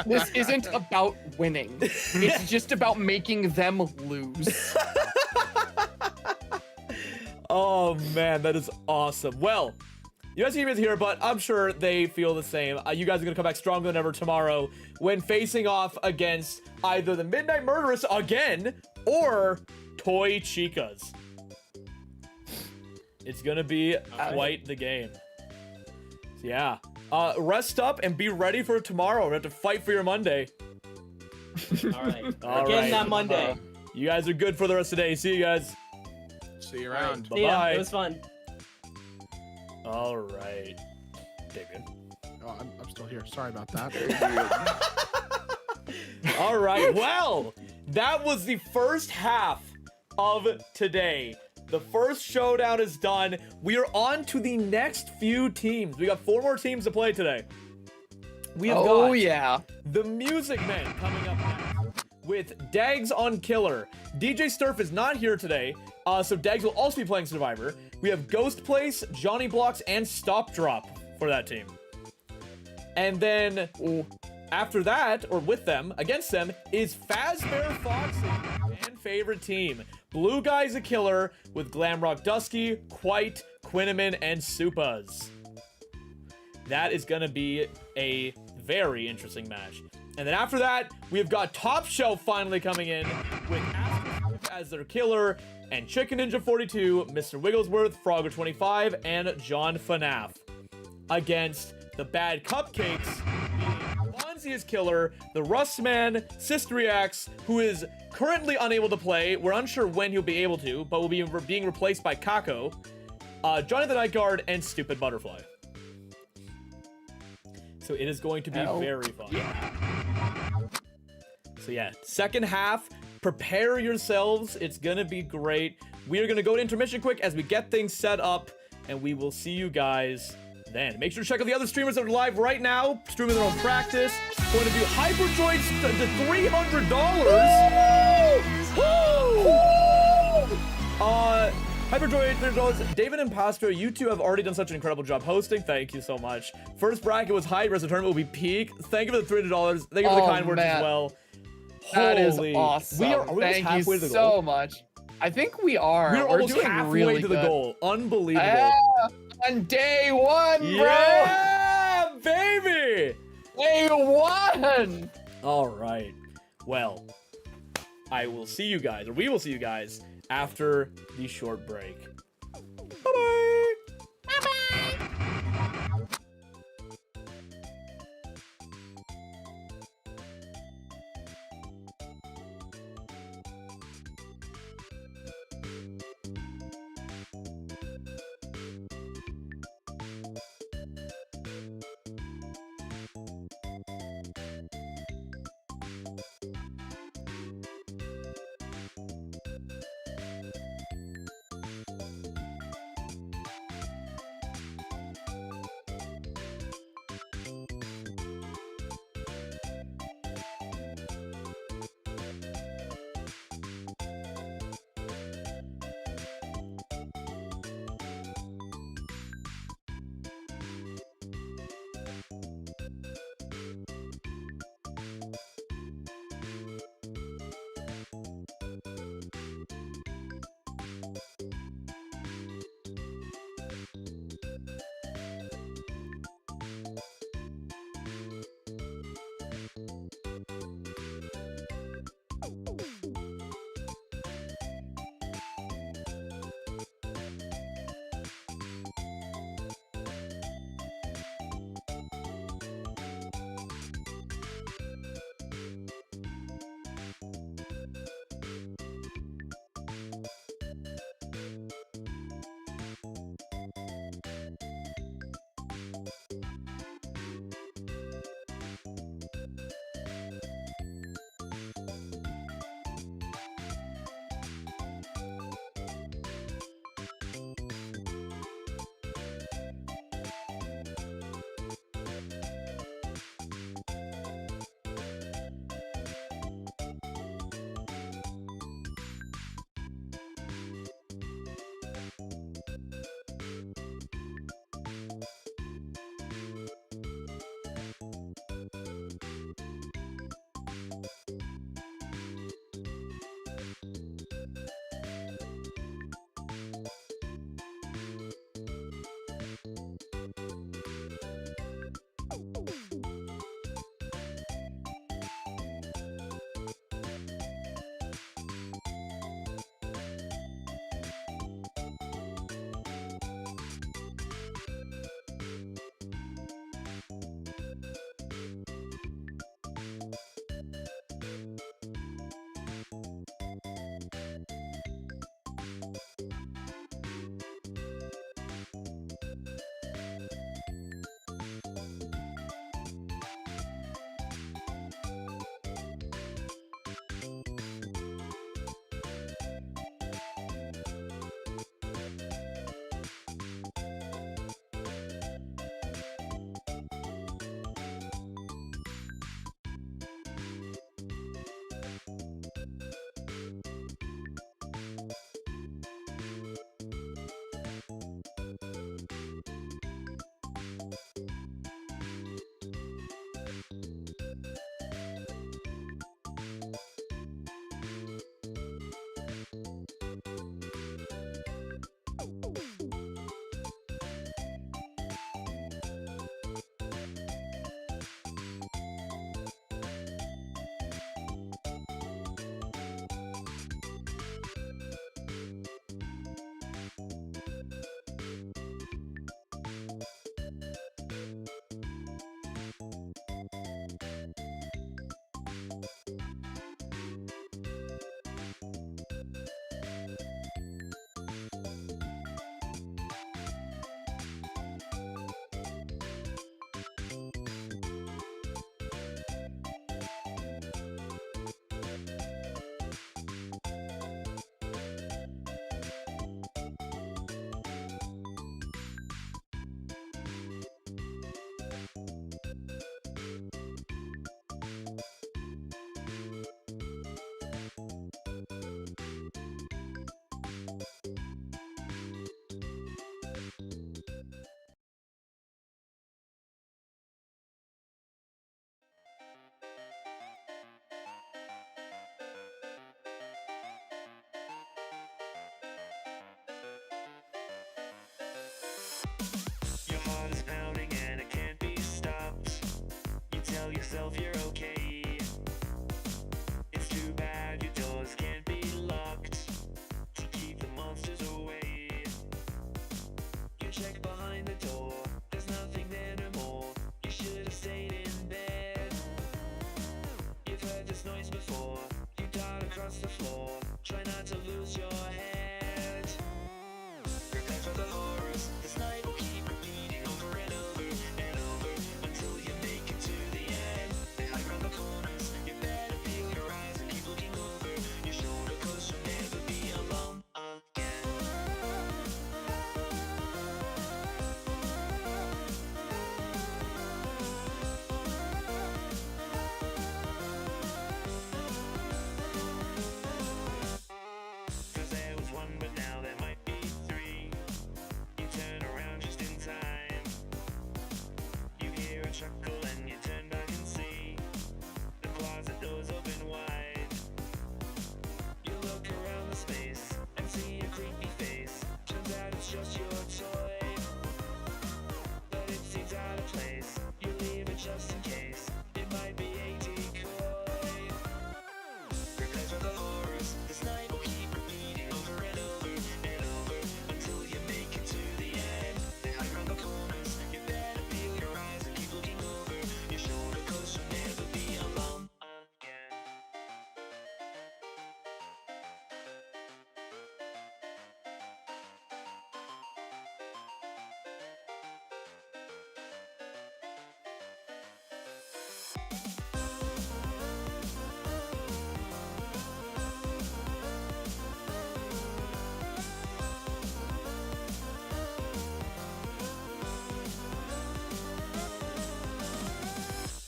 This isn't about winning. It's just about making them lose. Oh man, that is awesome. Well, UniqueGeese is here, but I'm sure they feel the same. You guys are gonna come back stronger than ever tomorrow when facing off against either the Midnight Murderists again or Toy Chicas. It's gonna be quite the game. So yeah, rest up and be ready for tomorrow. We have to fight for your Monday. All right. All Again right. that Monday. You guys are good for the rest of the day. See you guys. See you around. Bye See ya. bye. It was fun. All right, Damien. Oh, I'm still here. Sorry about that. All right, well, that was the first half of today. The first showdown is done. We are on to the next few teams. We got 4 more teams to play today. We have got the Music Men coming up next with Daggz on Killer. DJ Sterf is not here today, so Daggz will also be playing Survivor. We have GhostPlace, JonnyBlox, and StopDrop for that team. And then after that, or with them, against them, is Fazbear Foxy, fan favorite team. Blue Guy's a killer with Glamrock Dusky, Quite, Quinnaman, and Supas. That is gonna be a very interesting match. And then after that, we have got Top Shelf finally coming in with AstralSpiff as their killer, and Chicken Ninja 42, MrWigglesworth, Frogger25, and John FuhNaff against the Bad Cupcakes, being Bonzee is killer, the Rustman, Sister Reacts, who is currently unable to play. We're unsure when he'll be able to, but will be being replaced by Kako, Johnny the Night Guard, and Stupid Butterfly. So it is going to be very fun. So yeah, second half, prepare yourselves. It's gonna be great. We are gonna go to intermission quick as we get things set up, and we will see you guys then. Make sure to check out the other streamers that are live right now, streaming their own practice. Point of view, Hyperdroid's to $300. Hyperdroid, $300. David and Pastro, you two have already done such an incredible job hosting. Thank you so much. First bracket was high, rest of the tournament will be peak. Thank you for the $300. Thank you for the kind words as well. That is Holy. awesome. Are we Thank halfway you to the so goal? much. I think we are. We're almost doing halfway really to the good. goal. Unbelievable. Yeah, on day one, bro. Yeah, baby. Day one. All right. Well, I will see you guys, or we will see you guys after the short break. Bye-bye. Bye-bye.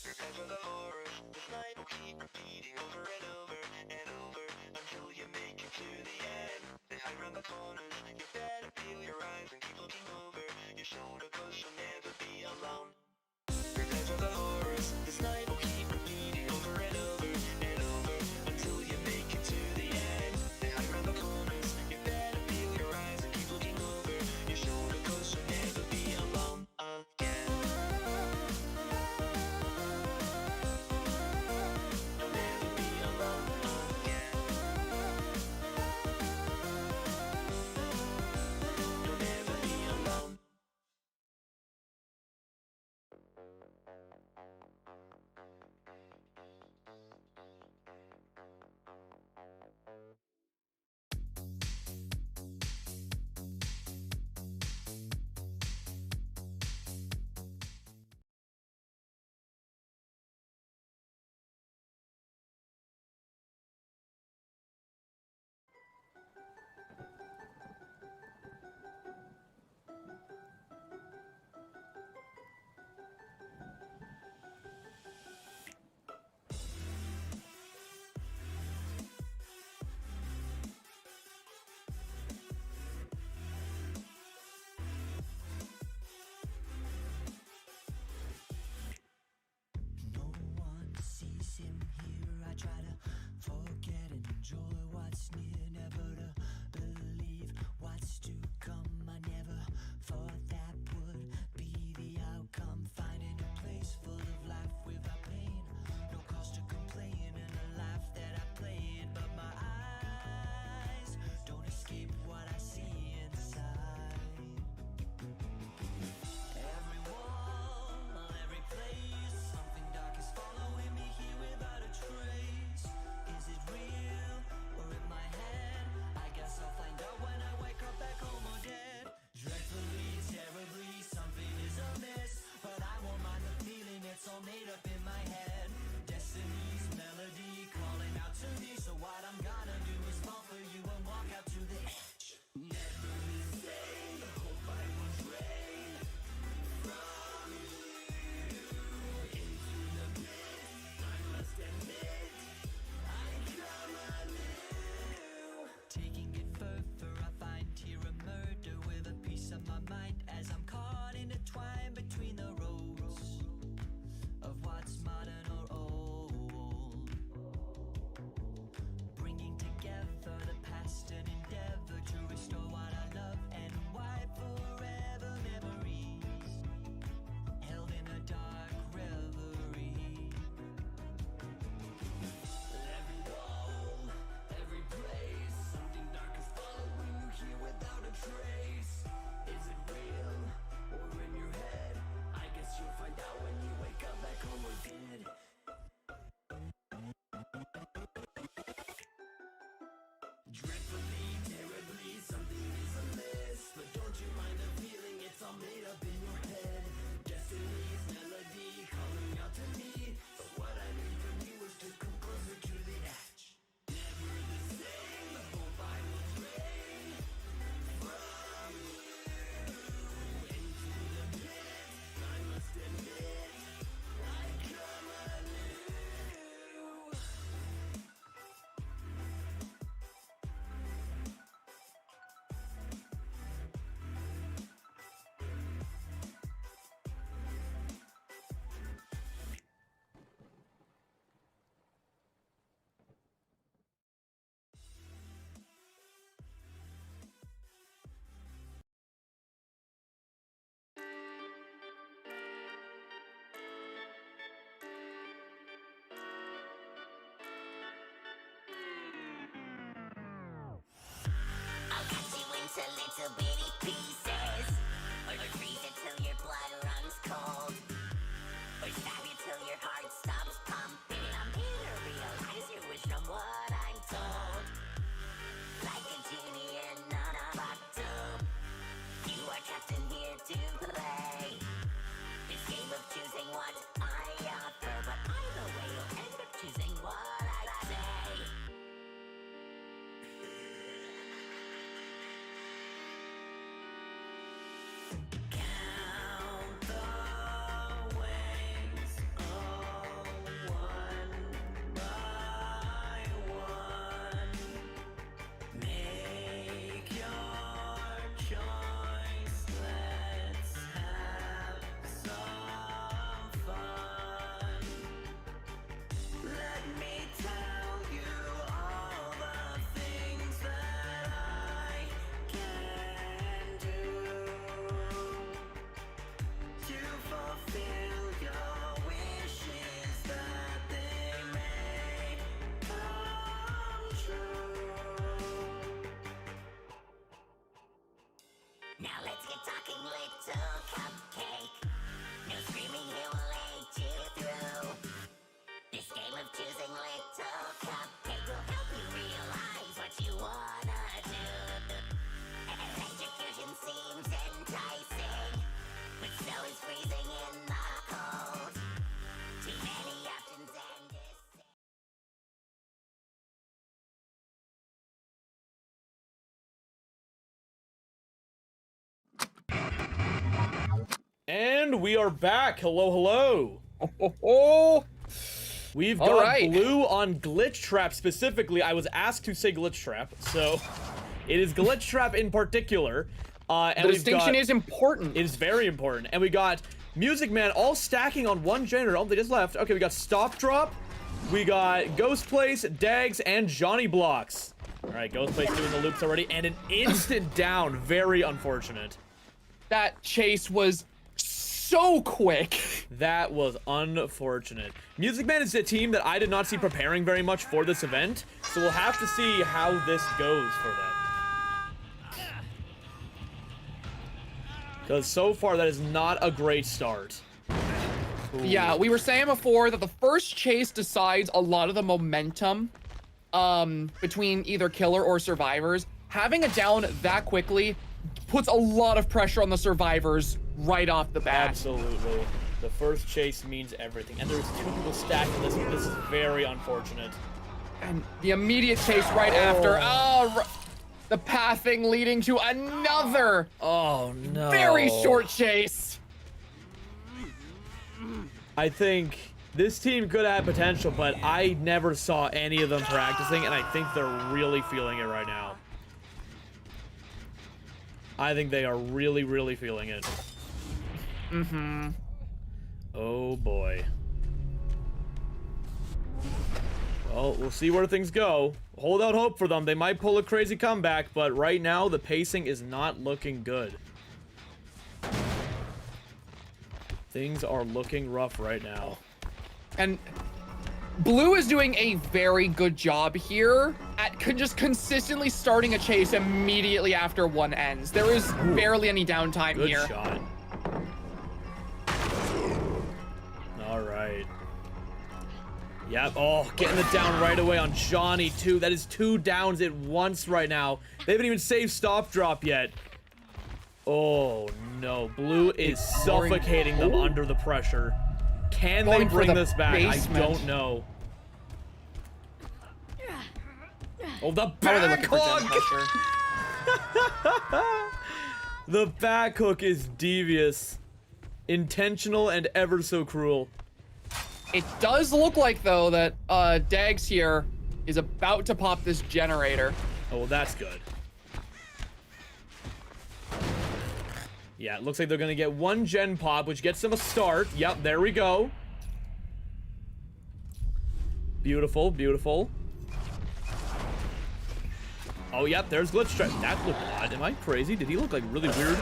Prepare for the horror. This night will keep repeating over and over and over until you make it to the end. Then hide around the corners. You better peel your eyes and keep looking over your shoulder, 'cause you'll never be alone. Prepare for the horrors. This night will keep repeating over and over and over until you make it to the end. Then hide around the corners. You better peel your eyes and keep looking over your shoulder, 'cause you'll never be alone again. You'll never be alone again. You'll never be alone. No one sees him here. I try to forget and enjoy what's near, never to believe what's to come. I never thought that would be the outcome. Finding a place full of life without pain, no cause to complain, and a life that I played. But my eyes don't escape what I see inside. Every wall, every place, something dark is following me here without a trace. Is it real or in my head? I guess I'll find out when I wake up back home or dead. Dreadfully, terribly, something is amiss, but I won't mind the feeling, it's all made up in my head. Destiny's melody calling out to me, so what I'm gonna do is fall for you and walk out to the edge. Never the same, hope I will drain from you into the pit. I must admit, I come anew. Taking it further, I find here a murder with a piece of my mind as I'm caught intertwined between the roads of what's modern or old. Bringing together the past and endeavor to restore what I love and wipe forever memories held in a dark reverie. Every wall, every place, something dark is following you here without a trace. Is it real or in your head? I guess you'll find out when you wake up back home or dead. Dreadfully, terribly, something is amiss, but don't you mind the feeling, it's all made up in your head. Destiny's melody calling out to me, but what I need from you is to come closer to the edge. Never the same, hope I will drain from you into the pit. I must admit, I come anew. And we are back. Hello, hello. We've All got right. Blue on Glitch Trap specifically. I was asked to say Glitch Trap, so it is Glitch Trap in particular. And The distinction is important. It is very important. And we got Music Man all stacking on one generator. Oh, they just left. Okay, we got StopDrop. We got GhostPlace, Daggz, and JonnyBlox. All right, GhostPlace doing the loops already, and an instant down. Very unfortunate. That chase was so quick. That was unfortunate. Music Man is a team that I did not see preparing very much for this event, so we'll have to see how this goes for them. Because so far, that is not a great start. Ooh. Yeah, we were saying before that the first chase decides a lot of the momentum between either killer or survivors. Having it down that quickly puts a lot of pressure on the survivors right off the bat. Absolutely. The first chase means everything. And there's 2 people stacking this. This is very unfortunate. And the immediate chase right after. The pathing leading to another very short chase. I think this team could have potential, but I never saw any of them practicing, and I think they're really feeling it right now. I think they are really, really feeling it. Mm-hmm. Oh, boy. Well, we'll see where things go. Hold out hope for them. They might pull a crazy comeback, but right now, the pacing is not looking good. Things are looking rough right now. And Blue is doing a very good job here at just consistently starting a chase immediately after one ends. There is barely any downtime Good here. shot. All right. Yep. Oh, getting it down right away on Johnny, too. That is 2 downs at once right now. They haven't even saved StopDrop yet. Oh, no. Blue is suffocating them under the pressure. Can they Going for bring the this back? basement. I don't know. Oh, the How are they back looking for gen hook! The back hook is devious. Intentional and ever so cruel. It does look like, though, that Daggz here is about to pop this generator. Oh, well, that's good. Yeah, it looks like they're going to get 1 gen pop, which gets them a start. Yep, there we go. Beautiful, beautiful. Oh, yep, there's Glitch Trap. That looked odd. Am I crazy? Did he look like really weird?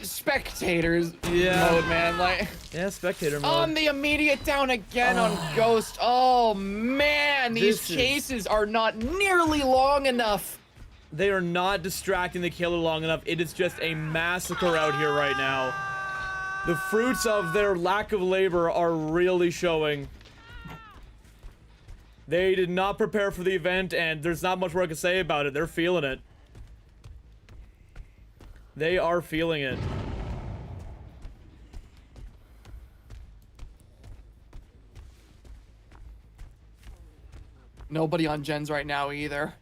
Spectators Yeah. mode, man. Like, yeah, spectator mode. on the immediate down again on Ghost. Oh, man. These This is- chases are not nearly long enough. They are not distracting the killer long enough. It is just a massacre out here right now. The fruits of their lack of labor are really showing. They did not prepare for the event, and there's not much more I can say about it. They're feeling it. They are feeling it. Nobody on gens right now either.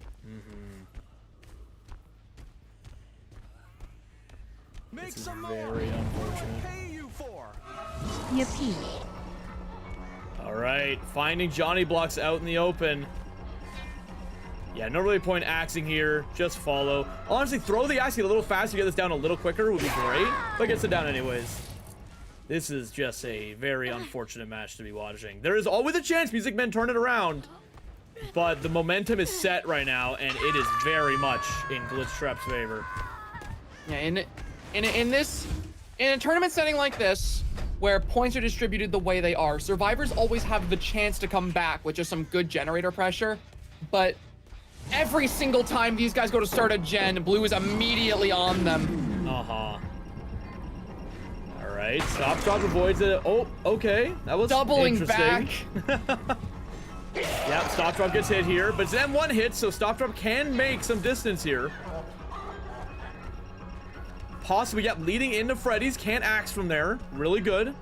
This is very unfortunate. Yippee. All right, finding JonnyBlox out in the open. Yeah, no really point axing here. Just follow. Honestly, throw the axe a little faster, get this down a little quicker would be great. But gets it down anyways. This is just a very unfortunate match to be watching. There is always a chance Music Men turn it around. But the momentum is set right now, and it is very much in Glitch Trap's favor. Yeah, in a tournament setting like this, where points are distributed the way they are, survivors always have the chance to come back with just some good generator pressure. But every single time these guys go to start a gen, Blue is immediately on them. Uh-huh. All right, StopDrop avoids it. Oh, okay. That was Doubling interesting. Yep, StopDrop gets hit here, but then 1 hit, so StopDrop can make some distance here. Possibly, yep, leading into Freddy's. Can't axe from there. Really good.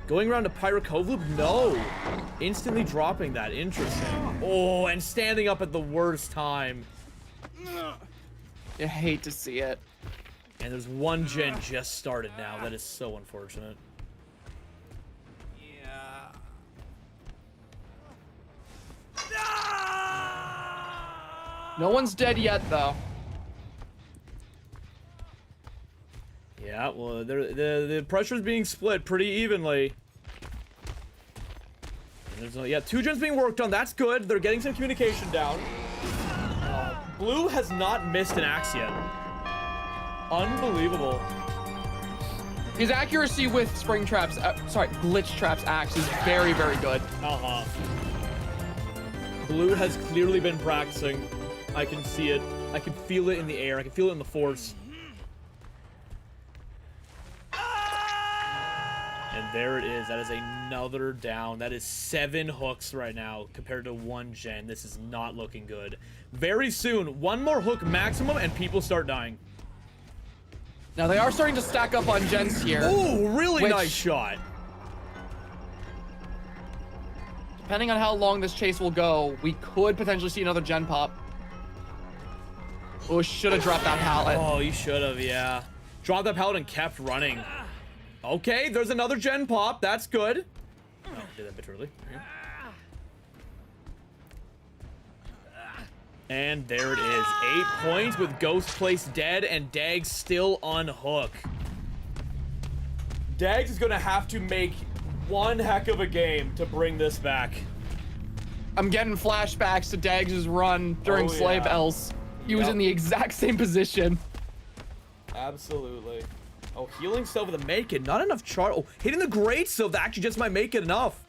Going around to Pyro Cove Loop? No. Instantly dropping that. Interesting. Oh, and standing up at the worst time. You hate to see it. And there's one gen just started now. That is so unfortunate. No one's dead yet, though. Yeah, well, the pressure's being split pretty evenly. Yeah, 2 gens being worked on. That's good. They're getting some communication down. Blue has not missed an axe yet. Unbelievable. His accuracy with glitch traps axe is very, very good. Blue has clearly been practicing. I can see it. I can feel it in the air. I can feel it in the force. And there it is. That is another down. That is 7 hooks right now compared to 1 gen. This is not looking good. Very soon, 1 more hook maximum and people start dying. Now they are starting to stack up on gens here. Ooh, really nice shot. Depending on how long this chase will go, we could potentially see another gen pop. Oh, should have dropped that pallet. Oh, you should have, yeah. Dropped that pallet and kept running. Okay, there's another gen pop. That's good. Oh, did that bit early. And there it is. 8 points with GhostPlace dead and Daggz still on hook. Daggz is going to have to make one heck of a game to bring this back. I'm getting flashbacks to Daggz' run during Slave Else. He was in the exact same position. Absolutely. Oh, healing still with a make it. Not enough char. Oh, hitting the great still actually just might make it enough.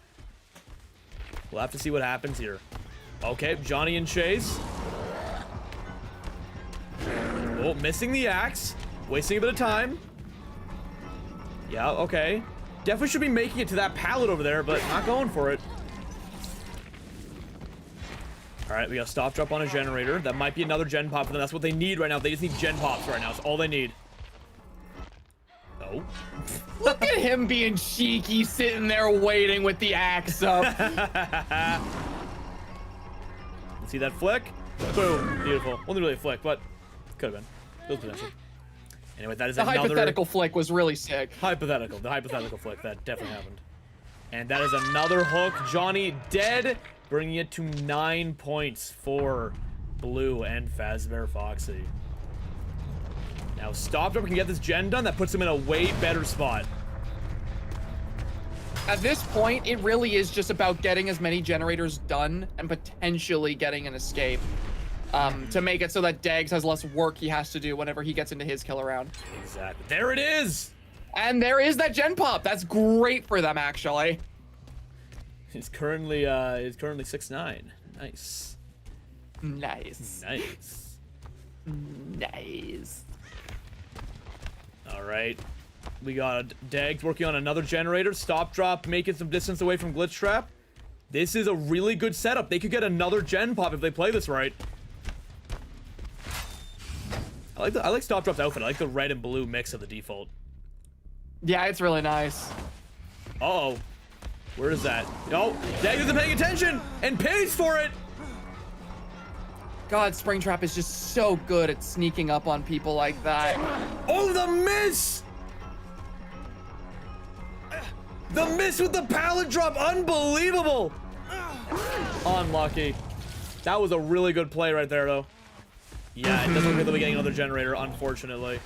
We'll have to see what happens here. Okay, Johnny and Chase. Oh, missing the axe. Wasting a bit of time. Yeah, okay. Definitely should be making it to that pallet over there, but not going for it. All right, we got StopDrop on a generator. That might be another gen pop for them. That's what they need right now. They just need gen pops right now. That's all they need. Oh. Look at him being cheeky, sitting there waiting with the axe up. See that flick? Boom. Beautiful. Only really a flick, but could have been. Still potential. Anyway, that is the another... hypothetical flick was really sick. Hypothetical. The hypothetical flick. That definitely happened. And that is another hook. Johnny dead, bringing it to 9 points for Blue and Fazbear Foxy. Now, StopDrop can get this gen done. That puts him in a way better spot. At this point, it really is just about getting as many generators done and potentially getting an escape to make it so that Daggz has less work he has to do whenever he gets into his kill round. Exactly. There it is. And there is that gen pop. That's great for them, actually. He's currently 6'9". Nice. Nice. Nice. Nice. All right. We got Daggz working on another generator. StopDrop making some distance away from Glitch Trap. This is a really good setup. They could get another gen pop if they play this right. I like StopDrop's outfit. I like the red and blue mix of the default. Yeah, it's really nice. Uh-oh. Where is that? Oh, Daggz isn't paying attention and pays for it. God, Springtrap is just so good at sneaking up on people like that. Oh, the miss! The miss with the pallet drop, unbelievable! Unlucky. That was a really good play right there, though. Yeah, it doesn't look like they'll be getting another generator, unfortunately.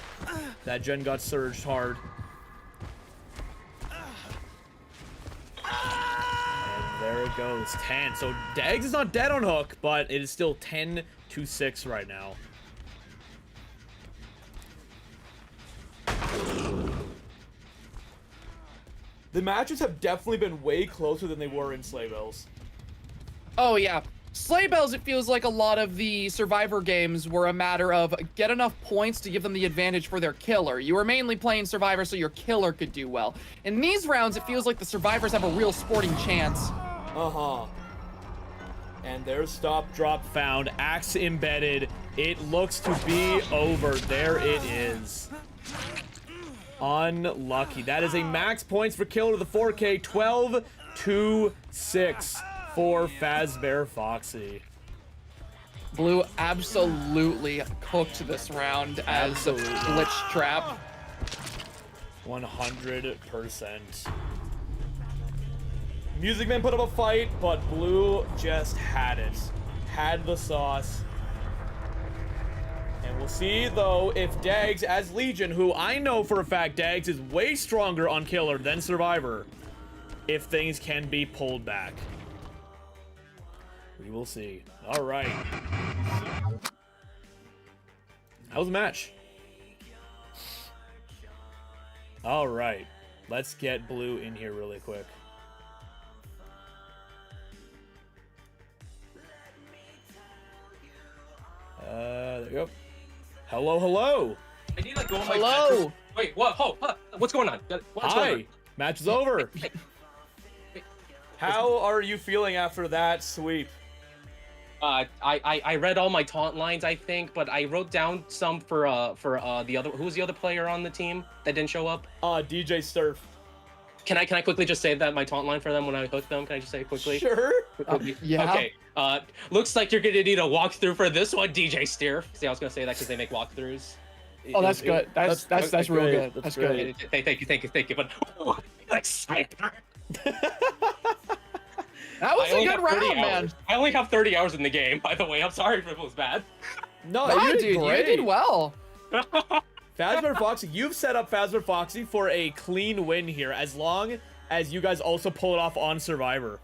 That gen got surged hard. And there it goes, 10. So Daggz is not dead on hook, but it is still 10-6 right now. The matches have definitely been way closer than they were in Slave Bells. Oh, yeah. Slay Bells, it feels like a lot of the Survivor games were a matter of get enough points to give them the advantage for their killer. You were mainly playing Survivor so your killer could do well. In these rounds, it feels like the Survivors have a real sporting chance. Uh-huh. And there's StopDrop found. Axe embedded. It looks to be over. There it is. Unlucky. That is a max points for killer to the 4K. 12-6 for Fazbear Foxy. Blue absolutely cooked this round as glitch trap. 100%. Music Man put up a fight, but Blue just had it. Had the sauce. And we'll see, though, if Daggz, as Legion, who I know for a fact Daggz is way stronger on Killer than Survivor, if things can be pulled back. We will see. All right. How was the match? All right. Let's get Blue in here really quick. There you go. Hello, hello. I need like go on my Hello. Wait, what? What's going on? What's going on? Hi. Match is over. How are you feeling after that sweep? I read all my taunt lines, I think, but I wrote down some for the other. Who's the other player on the team that didn't show up? DJ Sterf. Can I quickly just say that my taunt line for them when I hook them? Can I just say it quickly? Sure. Yeah. Okay. Looks like you're gonna need a walkthrough for this one, DJ Sterf. See, I was gonna say that because they make walkthrough. Oh, that's good. That's real good. That's good. Thank you. But like sniper. That was a good round, man. I only have 30 hours in the game, by the way. I'm sorry if it was bad. No, you did well. FuhNaff, you've set up FuhNaff for a clean win here, as long as you guys also pull it off on Survivor.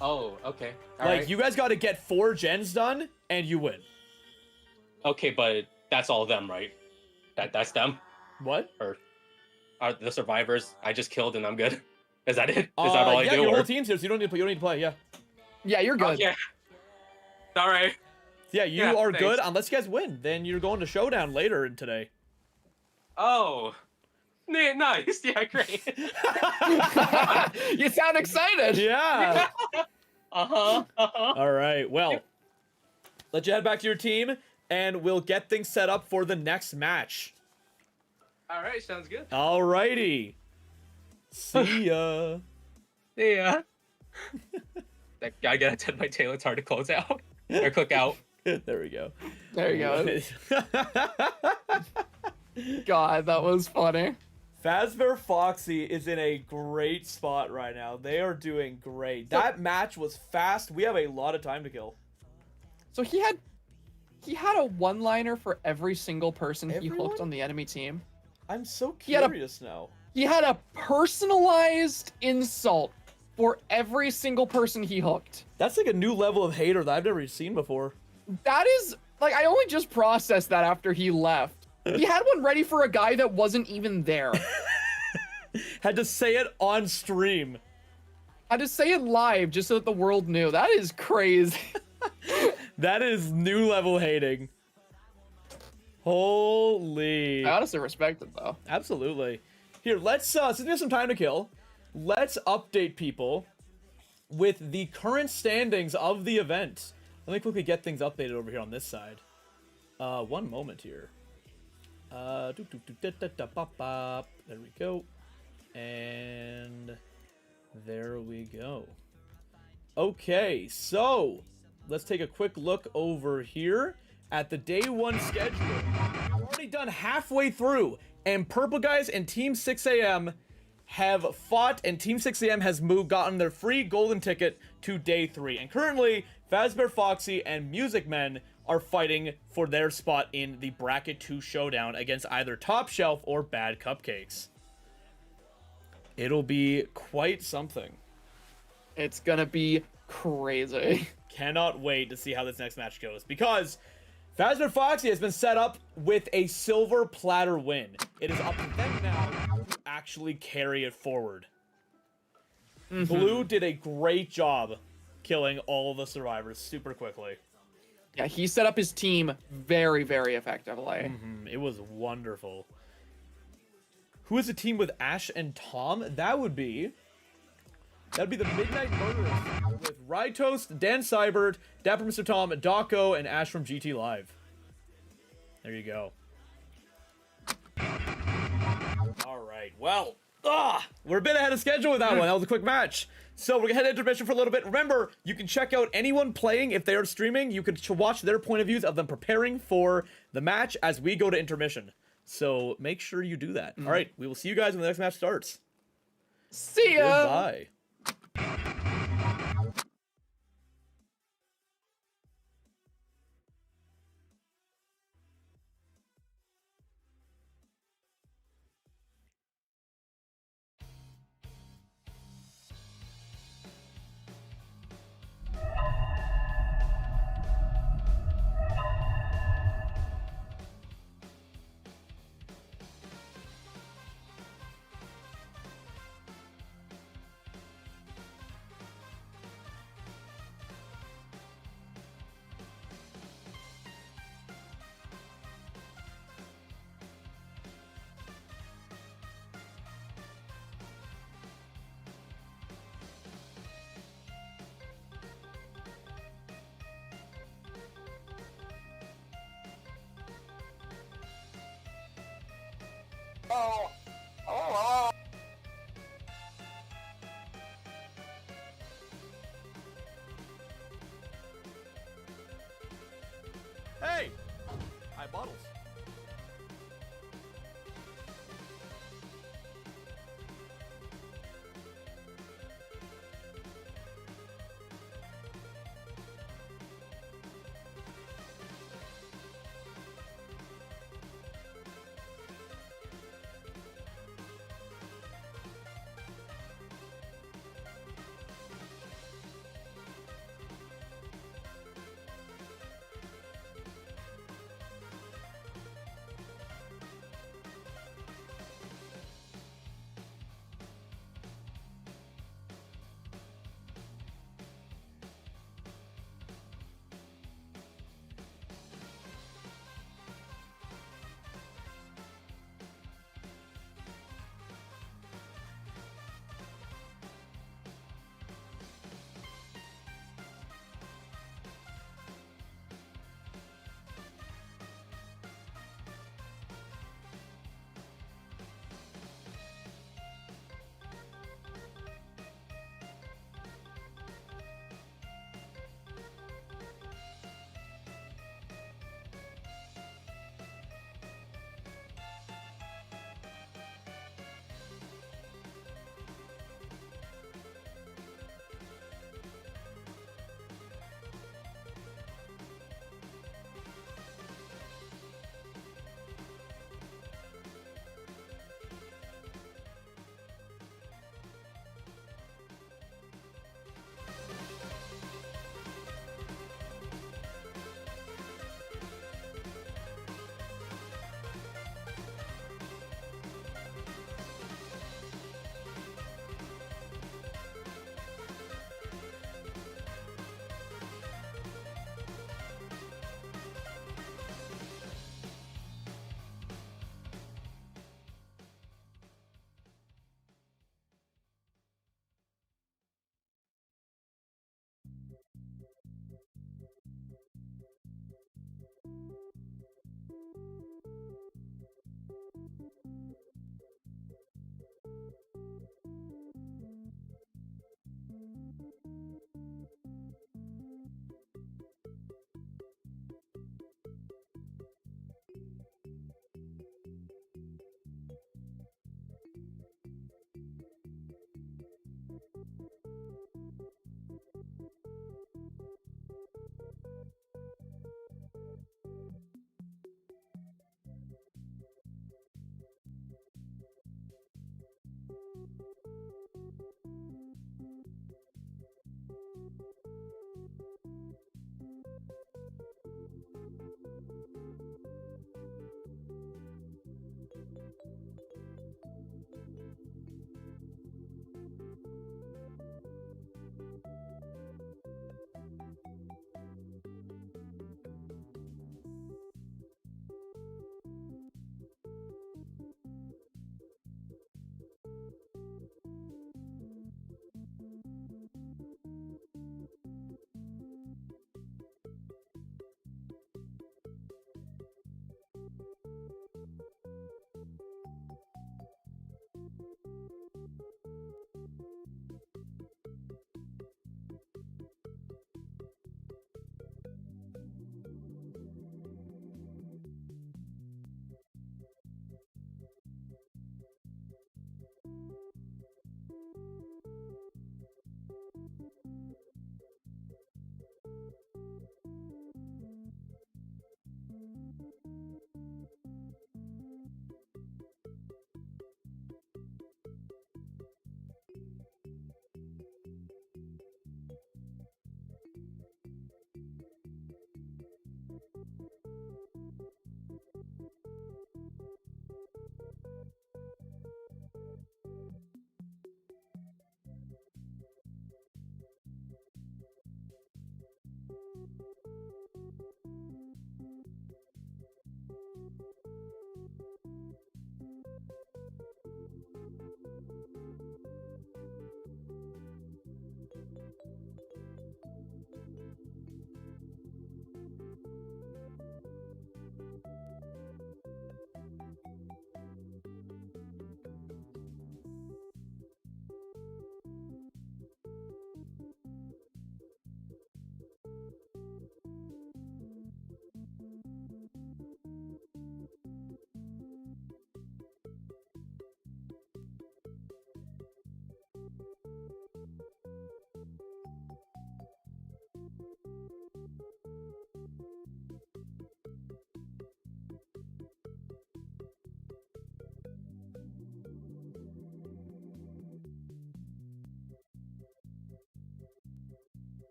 Oh, okay. You guys got to get 4 gens done, and you win. Okay, but that's all of them, right? That's them? What? Or are the survivors I just killed and I'm good? Is that it? Is that all I do? Yeah, your whole team's here, so you don't need to play, yeah. Yeah, you're good. Yeah. All right. Yeah, you are good unless you guys win. Then you're going to Showdown later in today. Oh. Nice. Yeah, great. You sound excited. Yeah. Uh-huh. All right, well, let you head back to your team, and we'll get things set up for the next match. All right, sounds good. All righty. See ya. Yeah. That guy got to my tail. It's hard to close out or cook out. There we go. There you go. God, that was funny. Fazbear Foxy is in a great spot right now. They are doing great. That match was fast. We have a lot of time to kill. So he had a one-liner for every single person he hooked on the enemy team. I'm so curious now. He had a personalized insult for every single person he hooked. That's like a new level of hater that I've never seen before. That is, like, I only just processed that after he left. He had one ready for a guy that wasn't even there. Had to say it on stream. Had to say it live just so that the world knew. That is crazy. That is new level hating. Holy. I honestly respect it, though. Absolutely. Here, let's, since we have some time to kill, let's update people with the current standings of the event. Let me quickly get things updated over here on this side. One moment here. There we go. And there we go. Okay, so let's take a quick look over here at the day 1 schedule. We're already done halfway through, and Purple Guys and Team 6am have fought, and Team 6am has gotten their free golden ticket to day 3. And currently, Fazbear Foxy and Music Men are fighting for their spot in the Bracket 2 showdown against either Top Shelf or Bad Cupcakes. It'll be quite something. It's gonna be crazy. Cannot wait to see how this next match goes, because Fazbear Foxy has been set up with a silver platter win. It is up to them now to actually carry it forward. Blue did a great job killing all the survivors super quickly. Yeah, he set up his team very, very effectively. It was wonderful. Who is a team with Ash and Tom? That'd be the Midnight Murderists with RyeToast, DanSeibert, DapperMrTom, Dawko, and Ash from GTLive. There you go. All right, well, We're a bit ahead of schedule with that one. That was a quick match. So we're gonna head to intermission for a little bit. Remember, you can check out anyone playing if they are streaming. You can watch their point of views of them preparing for the match as we go to intermission. So make sure you do that. All right, we will see you guys when the next match starts. See ya. Goodbye.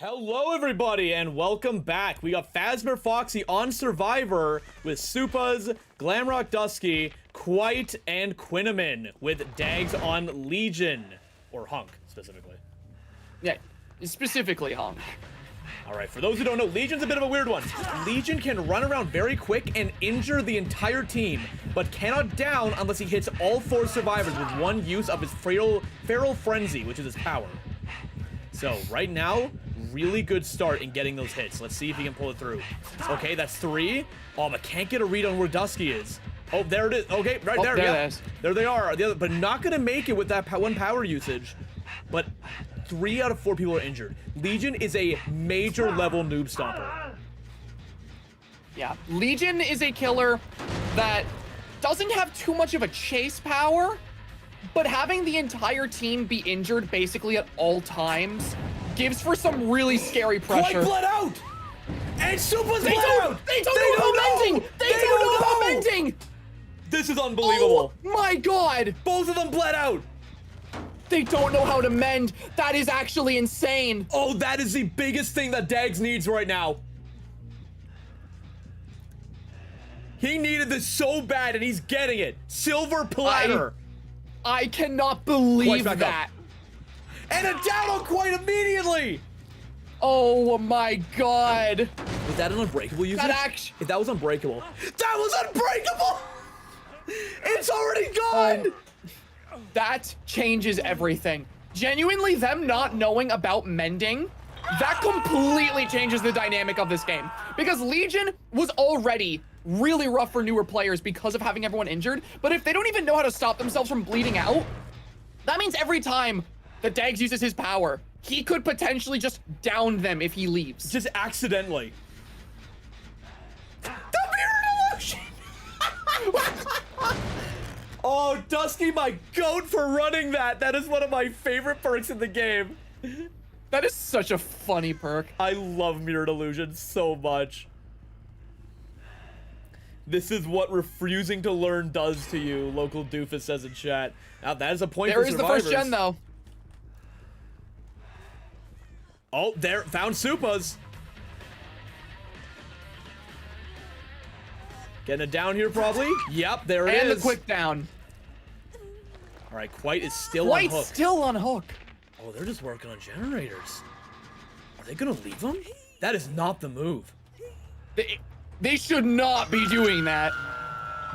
Hello, everybody, and welcome back. We got Phasmer Foxy on Survivor with Supas, Glamrock Dusky, Quite, and Quinnamin with Daggz on Legion. Or Hunk, specifically. Yeah, specifically Hunk. Alright, for those who don't know, Legion's a bit of a weird one. Legion can run around very quick and injure the entire team, but cannot down unless he hits all 4 survivors with one use of his Feral Frenzy, which is his power. So, right now, really good start in getting those hits. Let's see if he can pull it through. Okay, that's 3. Oh, but can't get a read on where Dusky is. Oh, there it is. Okay, right there. There Yeah. it is. There they are. But not gonna make it with that one power usage. But 3 out of 4 people are injured. Legion is a major level noob stomper. Yeah, Legion is a killer that doesn't have too much of a chase power, but having the entire team be injured basically at all times gives for some really scary pressure. Quite bled out! And Supa's bled out! They don't know about mending! They don't know about mending! This is unbelievable. Oh my god! Both of them bled out! They don't know how to mend. That is actually insane. Oh, that is the biggest thing that Daggz needs right now. He needed this so bad, and he's getting it. Silver platter. I cannot believe back that. up. And a down on Quite immediately. Oh my god. Was that an unbreakable usage? If that was unbreakable. That was unbreakable! It's already gone! That changes everything. Genuinely, them not knowing about mending, that completely changes the dynamic of this game. Because Legion was already really rough for newer players because of having everyone injured, but if they don't even know how to stop themselves from bleeding out, that means every time that Daggz uses his power, he could potentially just down them if he leaves. Just accidentally. The mirror illusion! Oh, Dusky, my goat for running that. That is one of my favorite perks in the game. That is such a funny perk. I love Mirrored Illusion so much. This is what refusing to learn does to you, local doofus says in chat. Now, that is a point for There is the survivors. first gen, though. Oh, there, found Supas. Getting it down here, probably. Yep, there it is. And the quick down. All right, Quite is still on Quite hook. still on hook. Oh, they're just working on generators. Are they gonna leave them? That is not the move. They should not be doing that.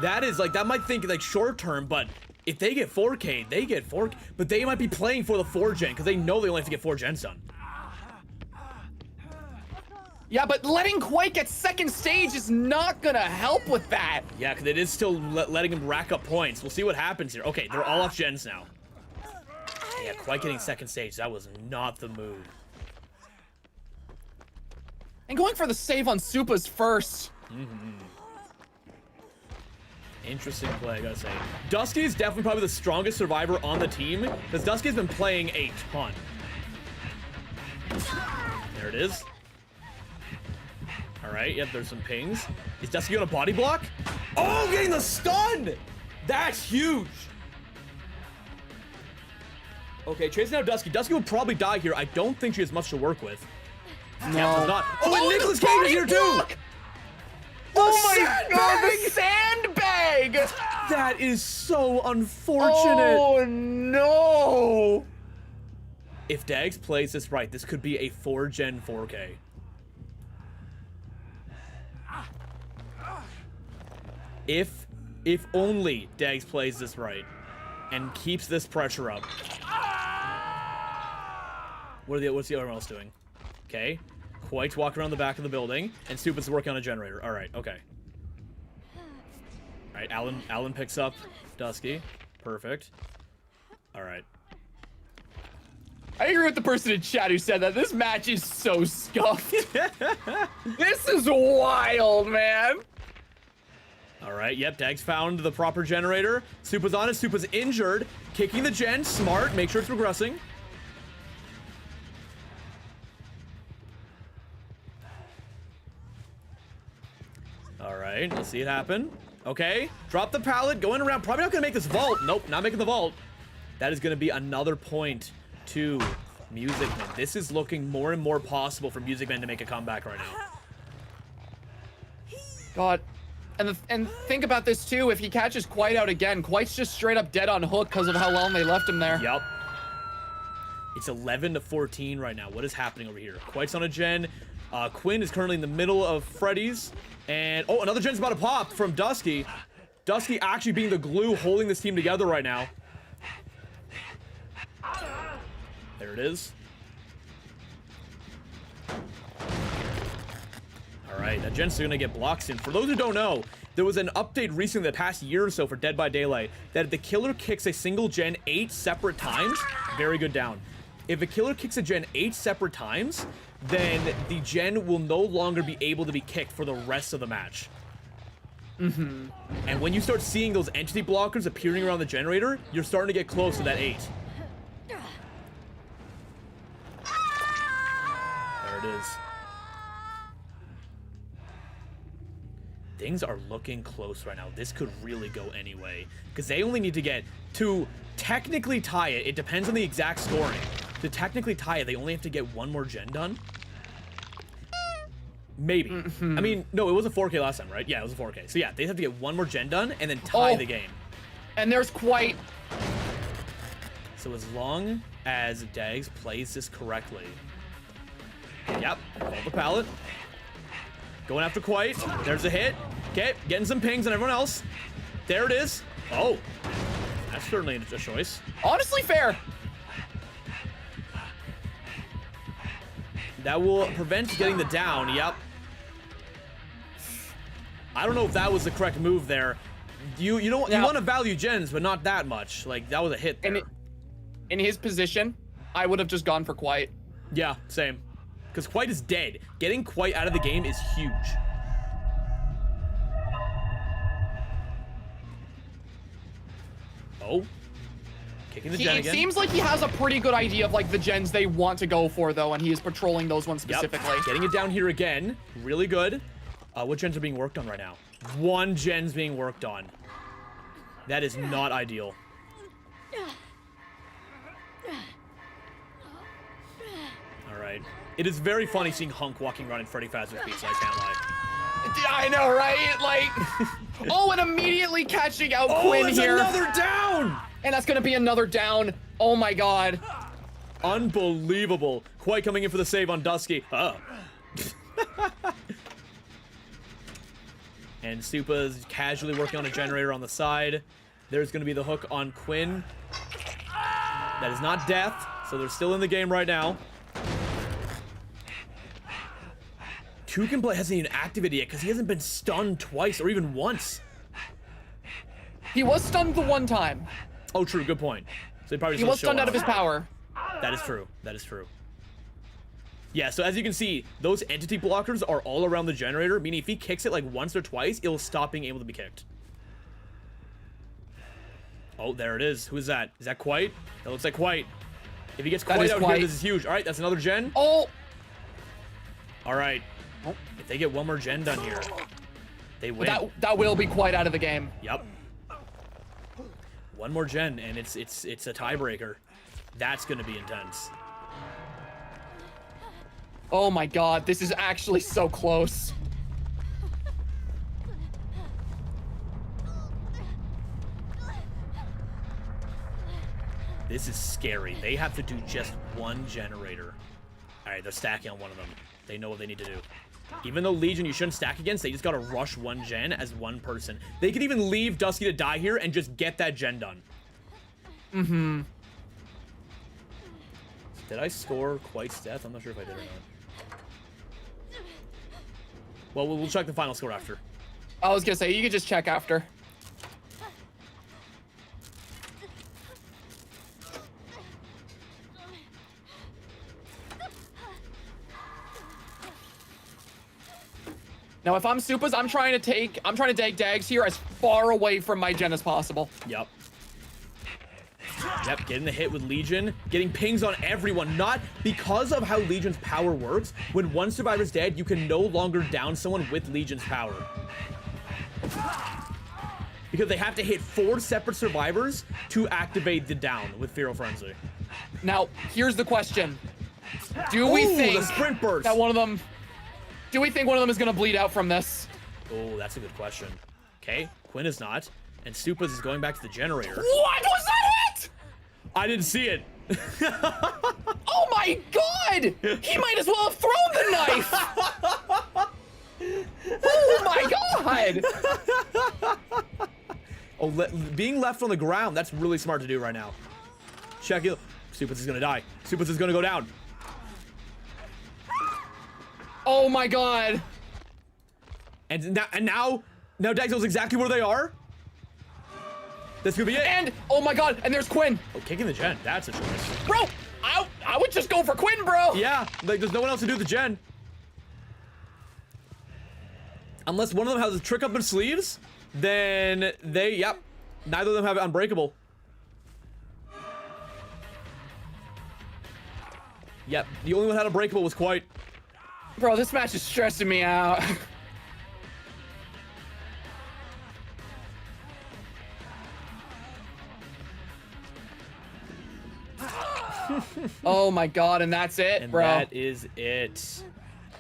That is like, that might think like short term, but if they get 4K, they get 4K. But they might be playing for the 4 gen because they know they only have to get 4 gens done. Yeah, but letting Quake get second stage is not gonna help with that. Yeah, because it is still letting him rack up points. We'll see what happens here. Okay, they're all off gens now. Yeah, Quite getting second stage. That was not the move. And going for the save on Supas first. Interesting play, I gotta say. Dusky is definitely probably the strongest survivor on the team because Dusky has been playing a ton. There it is. All right, yep, there's some pings. Is Dusky on a body block? Oh, getting the stun! That's huge! Okay, chasing out Dusky. Dusky will probably die here. I don't think she has much to work with. No. Yeah, does not. Oh, and Nicholas Cage is here too! Oh my god, the sandbag! That is so unfortunate. Oh no! If Daggz plays this right, this could be a 4 gen 4K. If only Daggz plays this right and keeps this pressure up. What's the other else doing? Okay. Quite walk around the back of the building, and Stupid's working on a generator. All right, okay. All right, Alan picks up Dusky. Perfect. All right. I agree with the person in chat who said that. This match is so scuffed. This is wild, man. All right, yep, Daggz found the proper generator. Supa's on it, Supa's injured. Kicking the gen, smart, make sure it's regressing. All right, let's see it happen. Okay, drop the pallet, going around. Probably not gonna make this vault. Nope, not making the vault. That is gonna be another point to Music Man. This is looking more and more possible for Music Man to make a comeback right now. God. And think about this too. If he catches Quite out again, Quite's just straight up dead on hook because of how long they left him there. Yep. It's 11 to 14 right now. What is happening over here? Quite's on a gen. Quinn is currently in the middle of Freddy's. And, oh, another gen's about to pop from Dusky. Dusky actually being the glue holding this team together right now. There it is. All right, that gen's gonna get blocks in. For those who don't know, there was an update recently, the past year or so for Dead by Daylight, that if the killer kicks a single gen 8 separate times, very good down. If a killer kicks a gen 8 separate times, then the gen will no longer be able to be kicked for the rest of the match. Mm-hmm. And when you start seeing those entity blockers appearing around the generator, you're starting to get close to that 8. There it is. Things are looking close right now. This could really go anyway, because they only need to get to technically tie it. It depends on the exact scoring. To technically tie it, they only have to get one more gen done. Maybe. I mean, no, it was a 4K last time, right? Yeah, it was a 4K. So yeah, they have to get one more gen done and then tie the game. And there's Quite. So as long as Daggz plays this correctly. Yep, hold the pallet. Going after Quite. There's a hit. Okay, getting some pings on everyone else. There it is. Oh, that's certainly a choice. Honestly fair. That will prevent getting the down. Yep. I don't know if that was the correct move there. You don't you want to value gens, but not that much. Like that was a hit there. In his position, I would have just gone for Quite. Yeah, same. Because Quite is dead. Getting Quite out of the game is huge. Oh. Kicking the gen It again. seems like he has a pretty good idea of like the gens they want to go for though, and he is patrolling those ones specifically. Yep. Getting it down here again. Really good. What gens are being worked on right now? One gen's being worked on. That is not ideal. All right. It is very funny seeing Hunk walking around in FreddyFazbear's Pizza, I can't lie. I know, right? Like, oh, and immediately catching out Quinn it's here. Another down! And that's gonna be another down. Oh my god. Unbelievable. Quite coming in for the save on Dusky. And Supa's casually working on a generator on the side. There's gonna be the hook on Quinn. That is not death, so they're still in the game right now. Kukenblade hasn't even activated yet because he hasn't been stunned twice or even once. He was stunned the one time. Oh, true. Good point. So he was stunned out of his power. That is true. That is true. Yeah, so as you can see, those entity blockers are all around the generator, meaning if he kicks it like once or twice, it'll stop being able to be kicked. Oh, there it is. Who is that? Is that Quite? That looks like Quite. If he gets Quite out here, this is huge. All right, that's another gen. Oh! All right. If they get one more gen done here, they win. That will be Quite out of the game. Yep. One more gen, and it's a tiebreaker. That's going to be intense. Oh my god, this is actually so close. This is scary. They have to do just one generator. All right, they're stacking on one of them. They know what they need to do. Even though Legion you shouldn't stack against, they just gotta rush one gen as one person. They could even leave Dusky to die here and just get that gen done. Mm-hmm. Did I score Quite's death? I'm not sure if I did or not. Well, we'll check the final score after. I was gonna say, you could just check after. Now, if I'm Supas, I'm trying to take Daggz here as far away from my gen as possible. Yep. Yep, getting the hit with Legion, getting pings on everyone, not because of how Legion's power works. When one survivor's dead, you can no longer down someone with Legion's power. Because they have to hit 4 separate survivors to activate the down with Feral Frenzy. Now, here's the question. Do we think the sprint burst. that one of them... Do we think one of them is going to bleed out from this? Oh, that's a good question. Okay, Quinn is not. And Supas is going back to the generator. What was that hit? I didn't see it. Oh my god! He might as well have thrown the knife! Oh my god! Oh, being left on the ground, that's really smart to do right now. Check it. Supas is gonna die. Supas is gonna go down. Oh my god! And now Daggz knows exactly where they are. This could be it. And oh my god! And there's Quinn. Oh, kicking the gen. That's a choice. Bro, I would just go for Quinn, bro. Yeah, like there's no one else to do the gen. Unless one of them has a trick up their sleeves, then yep, neither of them have it unbreakable. Yep, the only one that had unbreakable was Quite. Bro, this match is stressing me out. Oh my god, and that's it, And bro. that is it.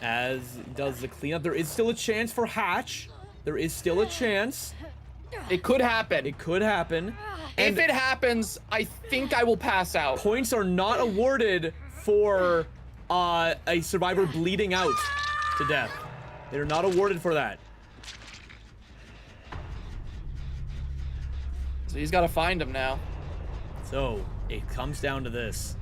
As does the cleanup. There is still a chance for Hatch. There is still a chance. It could happen. It could happen. If it happens, I think I will pass out. Points are not awarded for a survivor bleeding out to death. They're not awarded for that. So he's got to find him now. So it comes down to this.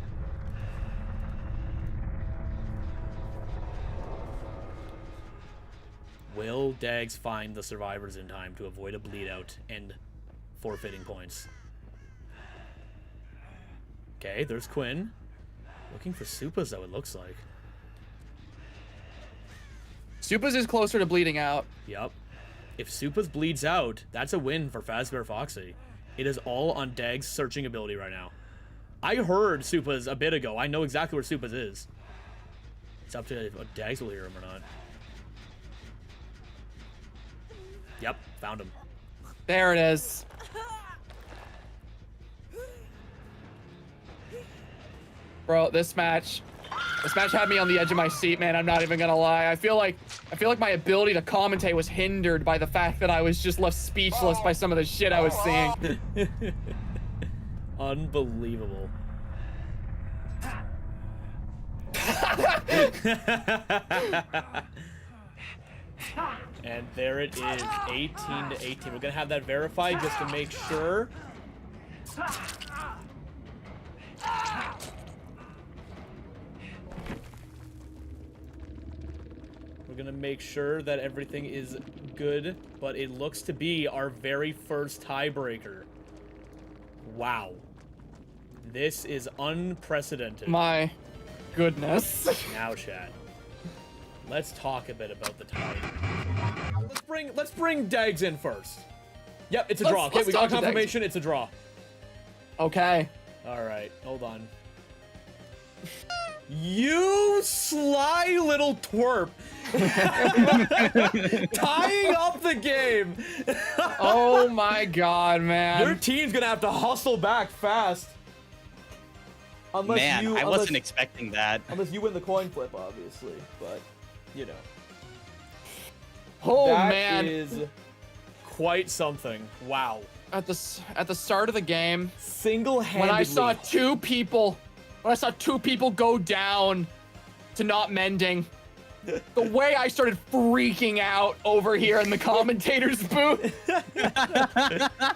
Will Daggz find the survivors in time to avoid a bleed out and forfeiting points? Okay, there's Quinn. Looking for Supas, though, it looks like. Supas is closer to bleeding out. Yep. If Supas bleeds out, that's a win for Fazbear Foxy. It is all on Daggz' searching ability right now. I heard Supas a bit ago. I know exactly where Supas is. It's up to if Daggz will hear him or not. Yep, found him. There it is. Bro, this match had me on the edge of my seat, man. I'm not even gonna lie. I feel like my ability to commentate was hindered by the fact that I was just left speechless by some of the shit I was seeing. Unbelievable. And there it is, 18-18. We're gonna have that verified just to make sure. We're gonna make sure that everything is good, but it looks to be our very first tiebreaker. Wow. This is unprecedented. My goodness. Now, chat. Let's talk a bit about the tie. Let's bring Daggz in first. Yep, it's a draw. Okay, we got confirmation. It's a draw. Okay. All right, hold on. You sly little twerp. Tying up the game. Oh my god, man. Your team's gonna have to hustle back fast. Unless I wasn't expecting that. Unless you win the coin flip, obviously. But, you know. Oh, man. That man. is quite something. Wow. At the start of the game, single-handedly, when I saw two people go down to not mending, the way I started freaking out over here in the commentator's booth.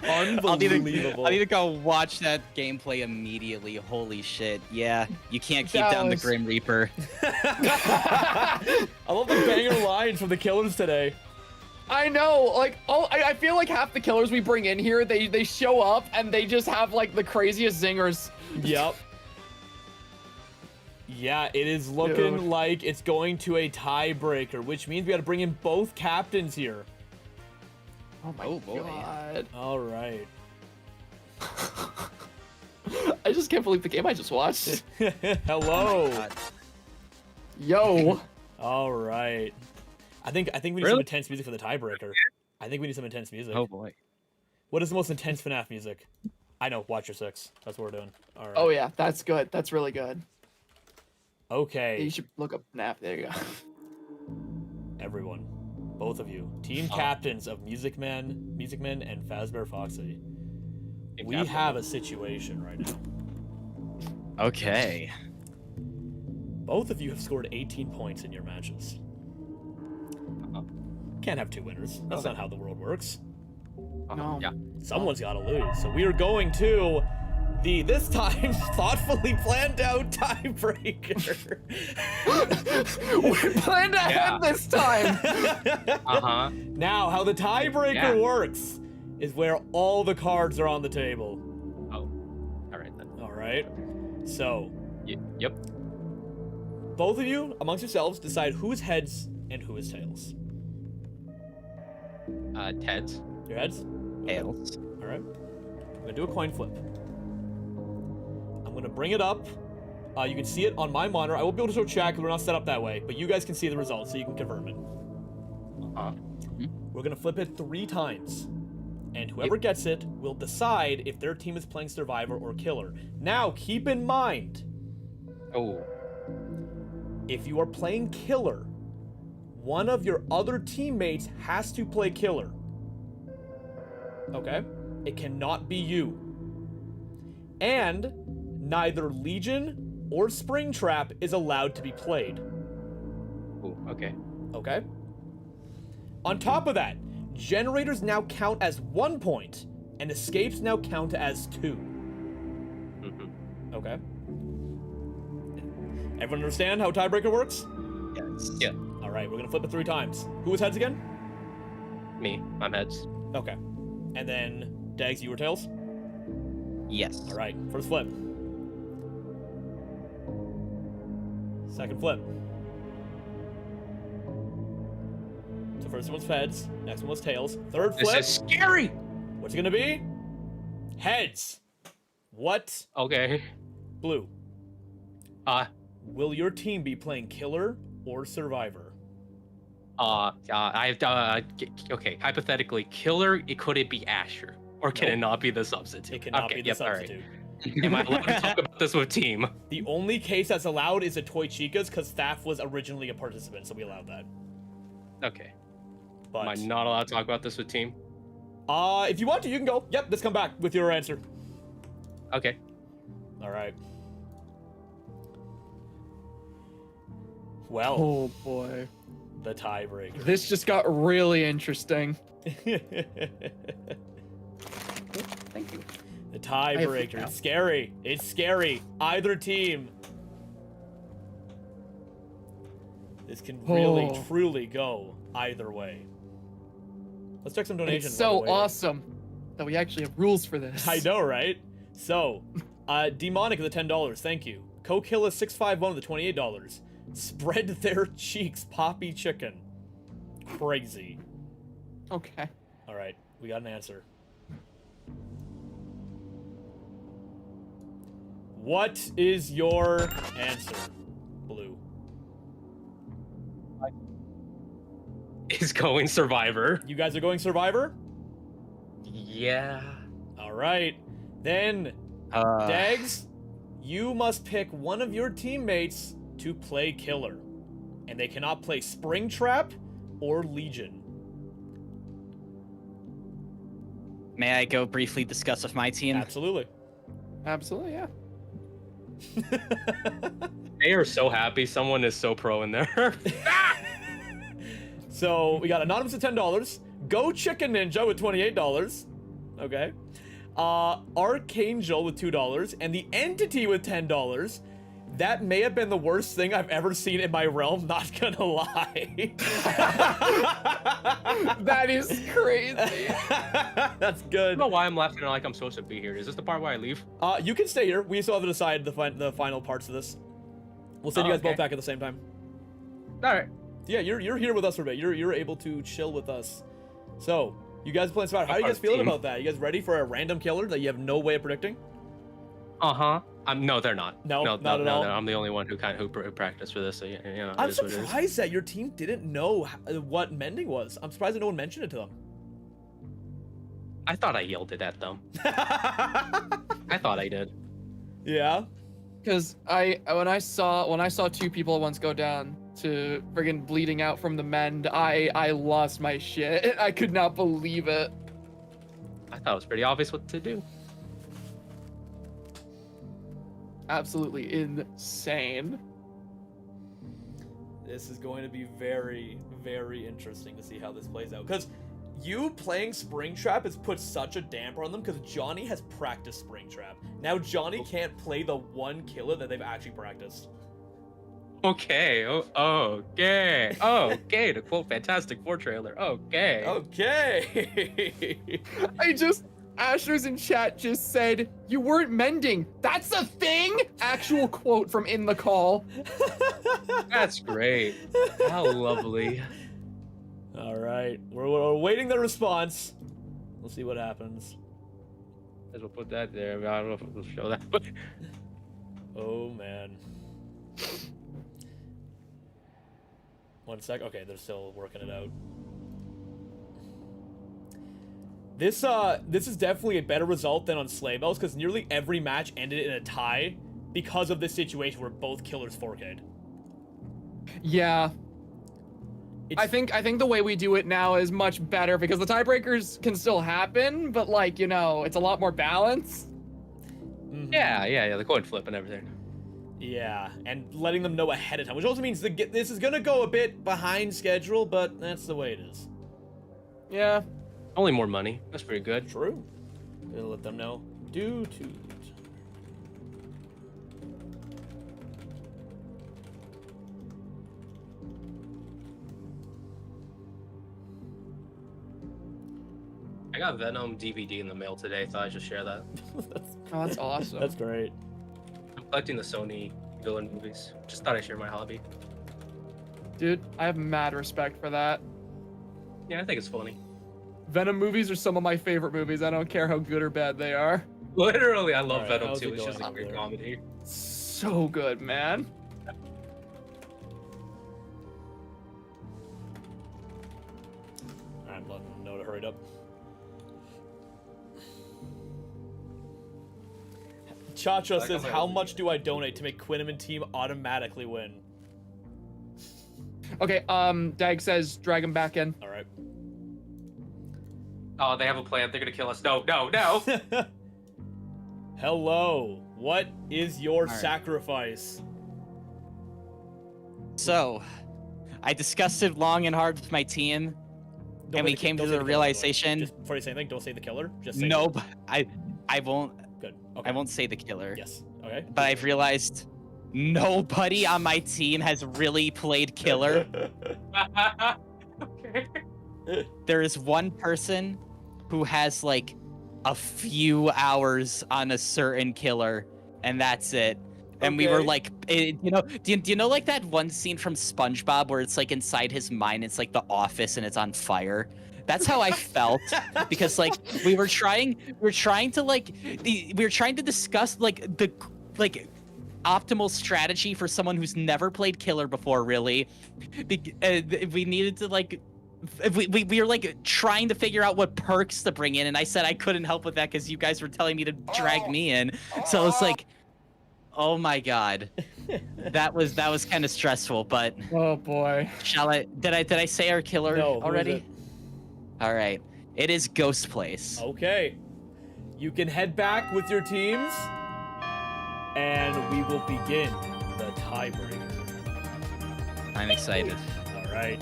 Unbelievable. I need to go watch that gameplay immediately. Holy shit. Yeah, you can't keep down the Grim Reaper. I love the banger lines from the killers today. I know, like, I feel like half the killers we bring in here, they show up and they just have like the craziest zingers. Yep. Yeah, it is looking like it's going to a tiebreaker, which means we got to bring in both captains here. Oh my god. All right. I just can't believe the game I just watched. Hello. Yo. All right. I think we need some intense music for the tiebreaker. I think we need some intense music. Oh boy. What is the most intense FNAF music? I know. Watch your 6. That's what we're doing. All right. Oh yeah, that's good. That's really good. Okay. You should look up Nap. There you go. Everyone, both of you, team captains of Music Man and Fazbear Foxy. We have a situation right now. Okay. Both of you have scored 18 points in your matches. Can't have 2 winners. That's not how the world works. No. Yeah. Someone's got to lose. So we are going to the, this time, thoughtfully planned out tiebreaker. We planned ahead this time. Now, how the tiebreaker works is where all the cards are on the table. Oh. All right then. All right. So. Yep. Both of you, amongst yourselves, decide who is heads and who is tails. Heads. Your heads? Tails. All right. I'm gonna do a coin flip. I'm gonna bring it up. You can see it on my monitor. I won't be able to show chat because we're not set up that way, but you guys can see the results, so you can confirm it. We're gonna flip it 3 times, and whoever gets it will decide if their team is playing Survivor or Killer. Now, keep in mind. If you are playing Killer, one of your other teammates has to play Killer. Okay? It cannot be you. And neither Legion or Springtrap is allowed to be played. Ooh, okay. Okay? On top of that, generators now count as 1 point, and escapes now count as 2. Okay? Everyone understand how tiebreaker works? Yes. Yeah. All right, we're gonna flip it 3 times. Who was heads again? Me. I'm heads. Okay. And then, Daggz, you were tails? Yes. All right, first flip. Second flip. So first one was heads, next one was tails. Third flip. This is scary. What's it gonna be? Heads. What? Okay. Blue. Will your team be playing Killer or Survivor? Okay, hypothetically, Killer, could it be Asher? Or can it not be the substitute? It cannot be the substitute. Right. Am I allowed to talk about this with team? The only case that's allowed is a Toy Chicas, because Staff was originally a participant, so we allowed that. Okay. But, am I not allowed to talk about this with team? If you want to, you can go. Yep, let's come back with your answer. Okay. All right. Well. Oh boy. The tiebreaker. This just got really interesting. Thank you. The tiebreaker. It's scary. It's scary. Either team. This can really, truly go either way. Let's check some donations. It's so awesome that we actually have rules for this. I know, right? So, Demonic with the $10. Thank you. Kokilla 651 with the $28. Spread their cheeks, Poppy Chicken. Crazy. Okay. All right, we got an answer. What is your answer, Blue? Is going Survivor. You guys are going Survivor? Yeah. All right. Then, Daggz, you must pick one of your teammates to play Killer. And they cannot play Springtrap or Legion. May I go briefly discuss with my team? Absolutely. Absolutely, yeah. They are so happy someone is so pro in there. So we got Anonymous at $10, Go Chicken Ninja with $28, okay, Archangel with $2, and the Entity with $10. That may have been the worst thing I've ever seen in my realm, not gonna lie. That is crazy. That's good. I don't know why I'm laughing like I'm supposed to be here. Is this the part where I leave? You can stay here. We still have to decide the final parts of this. We'll send you guys both back at the same time. All right. Yeah, you're here with us for a bit. You're able to chill with us. So, you guys playing Survivor. How are you guys feeling about that? You guys ready for a random killer that you have no way of predicting? Uh-huh. No, they're not. No, not at all. I'm the only one who practiced for this. So, you know, I'm surprised that your team didn't know what mending was. I'm surprised that no one mentioned it to them. I thought I yelled it at them. I thought I did. Yeah. Because when I saw two people once go down to friggin' bleeding out from the mend, I lost my shit. I could not believe it. I thought it was pretty obvious what to do. Absolutely insane. This is going to be very, very interesting to see how this plays out. Because you playing Springtrap has put such a damper on them because Johnny has practiced Springtrap. Now Johnny can't play the one killer that they've actually practiced. Okay. Okay. Okay. To quote Fantastic Four trailer. Okay. Okay. Asher's in chat just said, "You weren't mending. That's a thing?" Actual quote from in the call. That's great. How lovely. All right. We're awaiting the response. We'll see what happens. We'll put that there. I don't know if we'll show that. But... Oh, man. 1 sec. Okay, they're still working it out. This is definitely a better result than on Sleigh Bells because nearly every match ended in a tie because of this situation where both killers 4K'd. Yeah. I think the way we do it now is much better because the tiebreakers can still happen, but like, you know, it's a lot more balanced. Mm-hmm. Yeah, the coin flip and everything. Yeah, and letting them know ahead of time, which also means this is gonna go a bit behind schedule, but that's the way it is. Yeah. Only more money. That's pretty good. True. Gonna let them know. Due to I got Venom DVD in the mail today. Thought I'd just share that. That's awesome. That's great. I'm collecting the Sony villain movies. Just thought I'd share my hobby. Dude, I have mad respect for that. Yeah, I think it's funny. Venom movies are some of my favorite movies. I don't care how good or bad they are. Literally, I love All right, Venom how's too. it It's just a going great there? comedy. So good, man. Alright, let them know to hurry it up. Cha-Cha says, how much do I donate to make Quinnaman team automatically win? Okay, Daggz says drag him back in. Alright. Oh, they have a plan. They're gonna kill us. No, no, no. Hello. What is your right. sacrifice? So, I discussed it long and hard with my team, Don't and we say came to don't say the killer, by way. realization. Just before you say anything, don't say the killer. Just say No, I won't. Good. Okay. I won't say the killer. Yes. Okay. But I've realized nobody on my team has really played killer. Okay. There is one person who has like a few hours on a certain killer, and that's it. And we were Okay. like, you know, do you know like that one scene from SpongeBob where it's like inside his mind, it's like the office and it's on fire? That's how I felt because like we were trying to discuss like the optimal strategy for someone who's never played killer before, really. We needed to like we were like trying to figure out what perks to bring in, and I said I couldn't help with that because you guys were telling me to drag me in. So it's like, oh my god, that was kind of stressful. But oh boy, did I say our killer No, who is already? it? All right, it is GhostPlace. Okay. You can head back with your teams, and we will begin the tiebreaker. I'm excited. All right.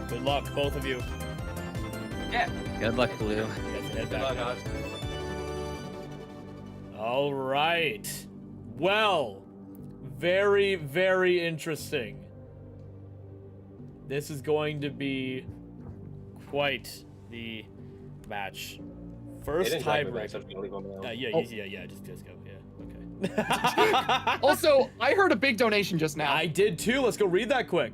Good luck, both of you. Yeah. Good luck, Blue. You guys can head Good luck, back. guys. All right. Well, very, very interesting. This is going to be quite the match. First tiebreaker. Yeah, easy. Yeah, just go. Yeah, okay. Also, I heard a big donation just now. I did too. Let's go read that quick.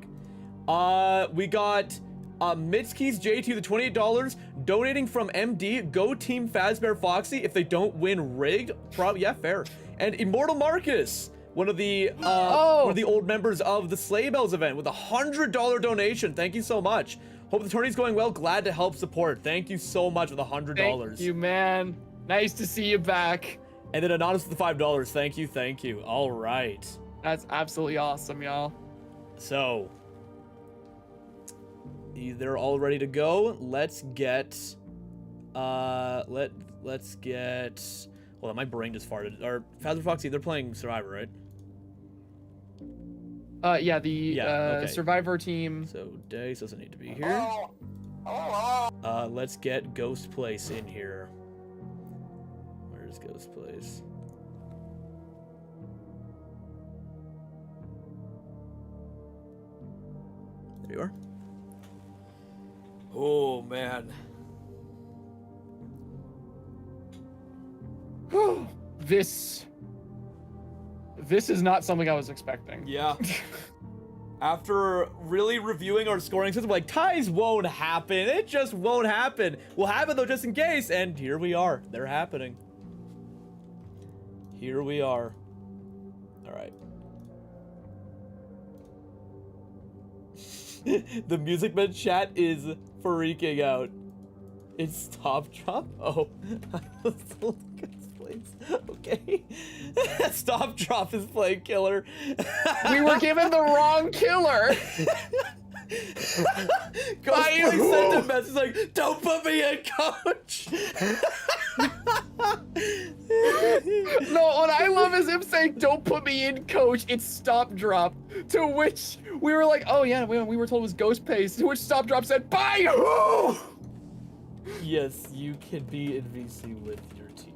We got Mitski's JT, the $28 donating from MD. Go Team Fazbear Foxy. If they don't win, rigged. Yeah, fair. And Immortal Marcus, one of the old members of the Sleigh Bells event, with a $100 donation. Thank you so much. Hope the tourney's going well. Glad to help support. Thank you so much for the $100. Thank you, man. Nice to see you back. And then Anonymous with the $5. Thank you, thank you. All right. That's absolutely awesome, y'all. So, they're all ready to go. Let's get, let's get. Hold on, my brain just farted. Or Foxy, they're playing Survivor, right? Yeah, the okay. Survivor team. So Daggz doesn't need to be here. Let's get GhostPlace in here. Where's GhostPlace? There you are. Oh man. This is not something I was expecting. Yeah. After really reviewing our scoring system, like, ties won't happen. It just won't happen. We'll happen though, just in case. And here we are. They're happening. Here we are. All right. The Music Man chat is freaking out. It's StopDrop? Oh. Okay. StopDrop is playing killer. We were given the wrong killer. GhostPlace sent a message like, don't put me in, coach. No, what I love is him saying, don't put me in, coach. It's StopDrop. To which we were like, oh yeah, we were told it was GhostPlace. To which StopDrop said, bye. Yes, you can be in VC with your team.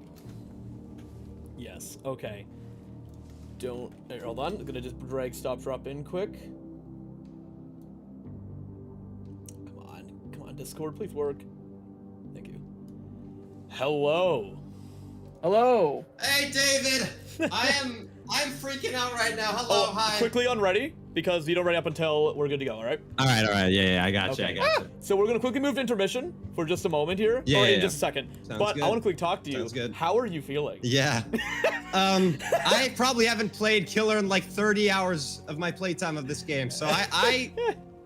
Yes, okay. Don't, here, hold on. I'm gonna just drag StopDrop in quick. Come on, Discord, please work. Thank you. Hello. Hello. Hey, David. I'm freaking out right now. Hello, hi. Quickly on ready, because you don't ready up until we're good to go, all right? All right, yeah, I got you, I got you. So we're gonna quickly move to intermission for just a moment here, in just a second. Sounds but good. I want to quickly talk to you. Sounds good. How are you feeling? Yeah. I probably haven't played Killer in like 30 hours of my playtime of this game, so I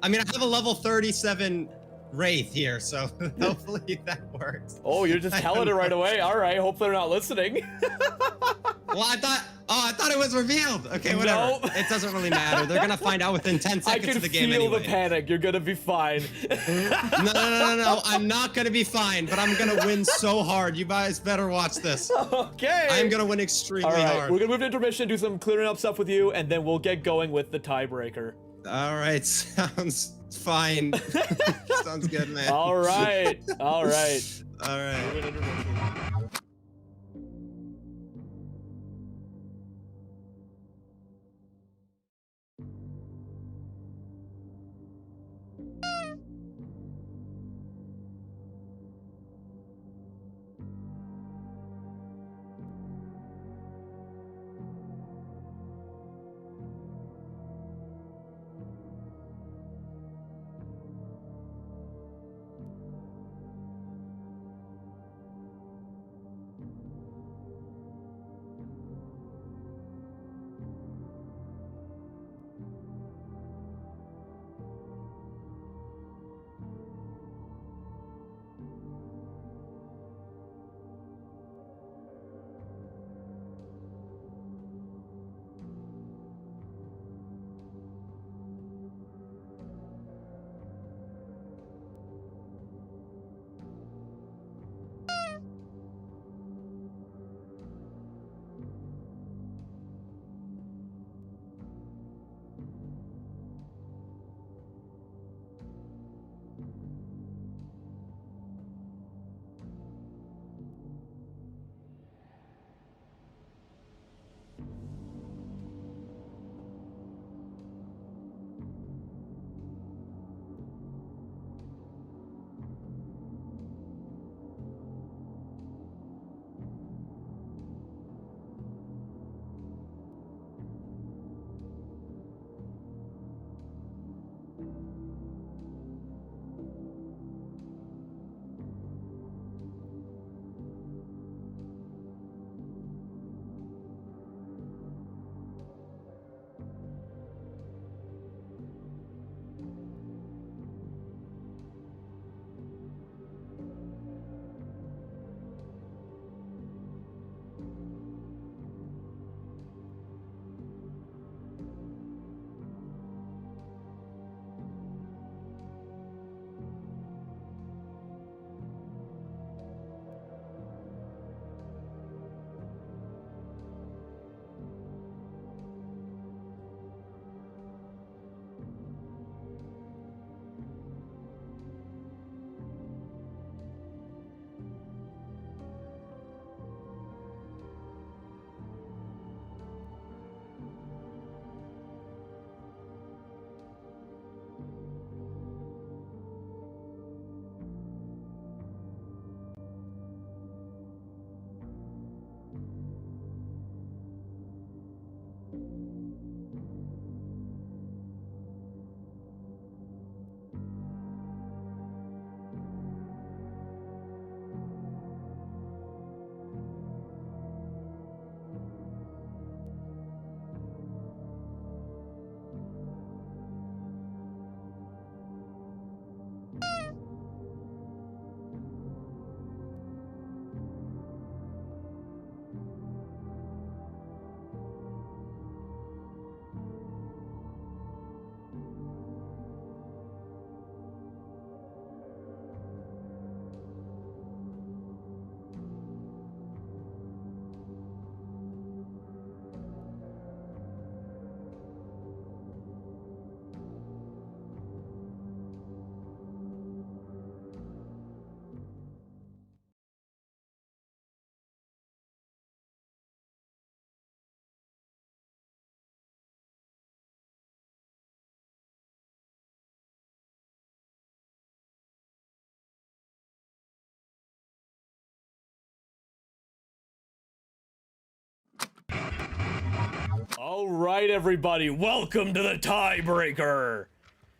mean, I have a level 37 Wraith here, so hopefully that works. Oh, you're just telling it right away. All right, hopefully they're not listening. Well, I thought it was revealed. Okay, whatever. No. It doesn't really matter. They're gonna find out within 10 seconds of the game anyway. I can feel the panic. You're gonna be fine. No. I'm not gonna be fine, but I'm gonna win so hard. You guys better watch this. Okay. I'm gonna win extremely hard. We're gonna move to intermission, do some clearing up stuff with you, and then we'll get going with the tiebreaker. All right, sounds fine. Sounds good, man. All right. All right. All right, everybody, welcome to the tiebreaker.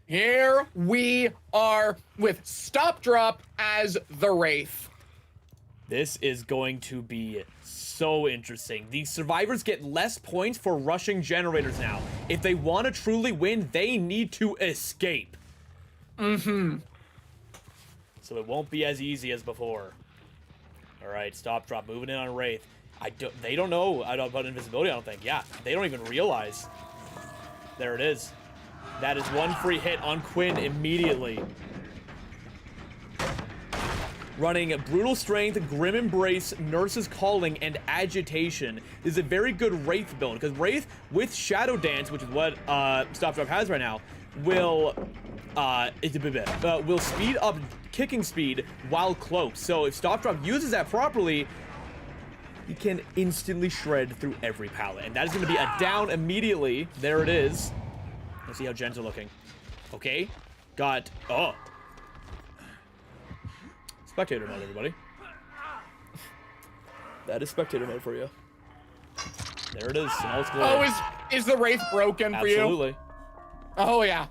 Here we are with StopDrop as the Wraith. This is going to be so interesting. The survivors get less points for rushing generators now. If they want to truly win, they need to escape. Mm-hmm. So it won't be as easy as before. All right, StopDrop moving in on Wraith. They don't know about invisibility, I don't think. Yeah, they don't even realize. There it is. That is one free hit on Quinn immediately. Running Brutal Strength, Grim Embrace, Nurse's Calling, and Agitation. This is a very good Wraith build, because Wraith with Shadow Dance, which is what StopDrop has right now, will speed up kicking speed while cloaked. So if StopDrop uses that properly, he can instantly shred through every pallet. And that is going to be a down immediately. There it is. Let's see how gens are looking. Okay. Got... Oh. Spectator mode, everybody. That is spectator mode for you. There it is. In all its glory. Oh, is the Wraith broken for you? Absolutely. Oh, yeah.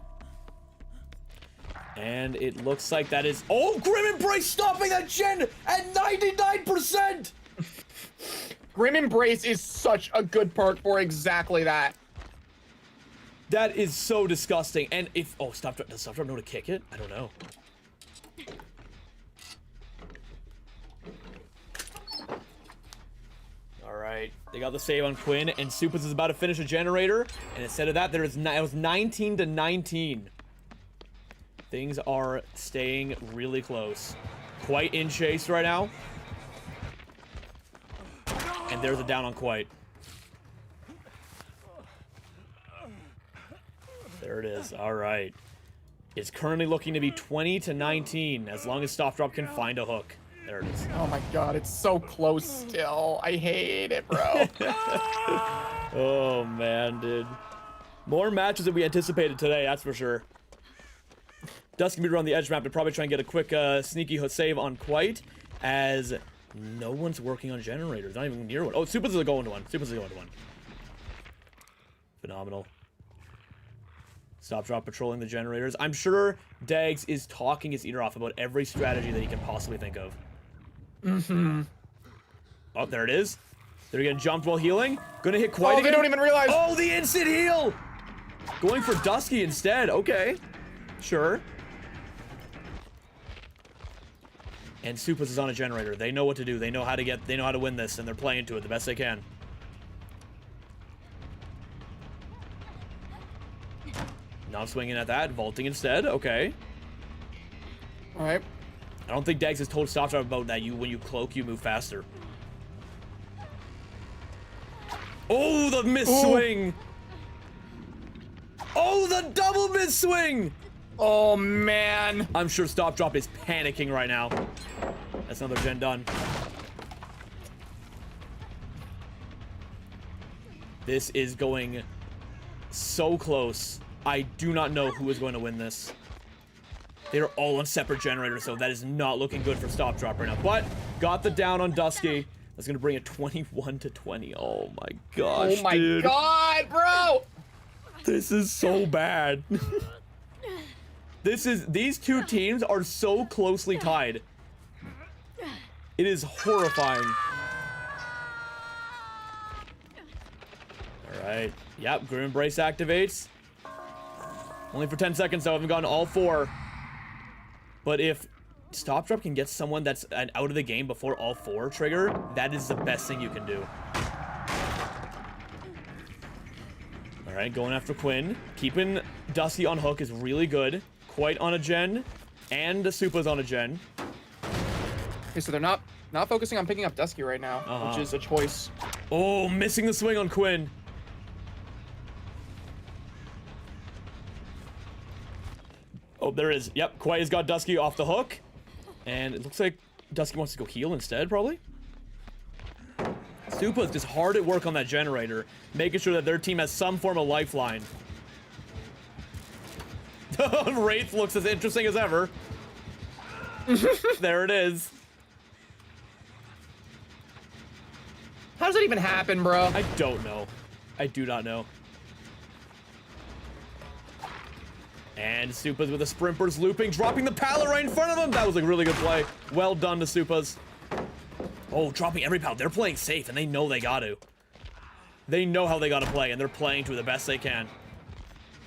And it looks like that is... Oh, Grim Embrace stopping that gen at 99%! Grim Embrace is such a good perk for exactly that. That is so disgusting. And if... Oh, does StopDrop know to kick it? I don't know. Alright. They got the save on Quinn, and Supas is about to finish a generator. And instead of that, it was 19-19. Things are staying really close. Quite in chase right now. And there's a down on Quite. There it is. All right. It's currently looking to be 20-19 as long as StopDrop can find a hook. There it is. Oh my god, it's so close still. I hate it, bro. Oh man, dude. More matches than we anticipated today, that's for sure. Dusky meter on the edge map to probably try and get a quick sneaky save on Quite, as no one's working on generators. Not even near one. Oh, Supas is going to one. Supas is going to one. Phenomenal. StopDrop patrolling the generators. I'm sure Daggz is talking his ear off about every strategy that he can possibly think of. Mm-hmm. Oh, there it is. They're getting jumped while healing. Gonna hit Quite again. They don't even realize. Oh, the instant heal! Going for Dusky instead. Okay. Sure. And Supas is on a generator. They know what to do. They know how to win this, and they're playing to it the best they can. Not swinging at that, vaulting instead. Okay. All right. I don't think Daggz has told StopDrop about that. When you cloak, you move faster. Oh, the miss swing! Oh, the double miss swing! Oh man! I'm sure StopDrop is panicking right now. That's another gen done. This is going so close. I do not know who is going to win this. They are all on separate generators, so that is not looking good for StopDrop right now. But got the down on Dusky. That's going to bring it 21-20. Oh my gosh, oh my dude. god, bro! This is so bad. These two teams are so closely tied. It is horrifying. All right. Yep, Grim Embrace activates. Only for 10 seconds, though. I haven't gotten all four. But if StopDrop can get someone that's out of the game before all four trigger, that is the best thing you can do. All right, going after Quinn. Keeping Dusky on hook is really good. Quite on a gen, and Supa's on a gen. Okay, so they're not focusing on picking up Dusky right now, which is a choice. Oh, missing the swing on Quinn. Oh, there is. Yep, Quite has got Dusky off the hook. And it looks like Dusky wants to go heal instead, probably. Supa's just hard at work on that generator, making sure that their team has some form of lifeline. Wraith looks as interesting as ever. There it is. How does that even happen, bro? I don't know. I do not know. And Supas with the Sprimpers looping, dropping the pallet right in front of him. That was a really good play. Well done to Supas. Oh, dropping every pallet. They're playing safe, and they know they got to. They know how they got to play, and they're playing to the best they can.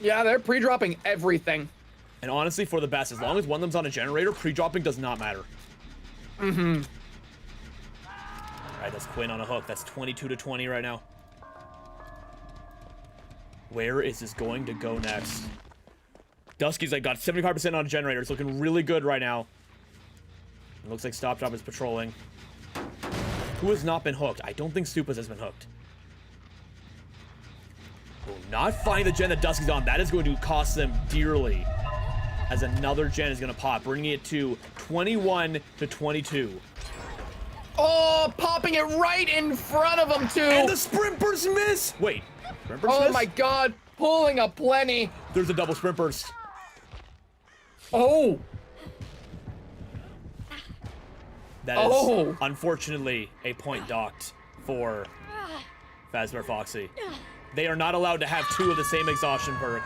Yeah, they're pre-dropping everything. And honestly, for the best, as long as one of them's on a generator, pre-dropping does not matter. Mm-hmm. All right, that's Quinn on a hook. That's 22-20 right now. Where is this going to go next? Dusky's like got 75% on a generator. It's looking really good right now. It looks like StopDrop is patrolling. Who has not been hooked? I don't think Supas has been hooked. Oh, not finding the gen that Dusky's on. That is going to cost them dearly. As another gen is going to pop, bringing it to 21-22. Oh, popping it right in front of him, too. And the Sprimpers miss. Wait, Sprimpers miss? Oh, my God. Pulling a plenty. There's a double Sprimpers. Oh. That is, unfortunately, a point docked for Fazbear Foxy. They are not allowed to have two of the same exhaustion perk.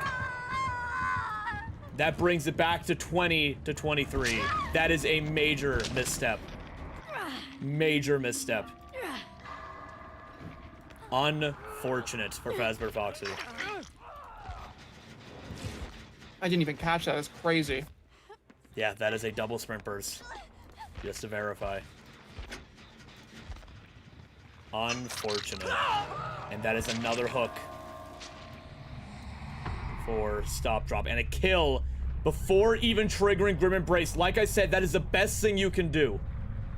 That brings it back to 20-23. That is a major misstep. Major misstep. Unfortunate for Fazbear Foxy. I didn't even catch that. That's crazy. Yeah, that is a double Sprimpers. Just to verify. Unfortunate. And that is another hook for StopDrop. And a kill before even triggering Grim Embrace. Like I said, that is the best thing you can do.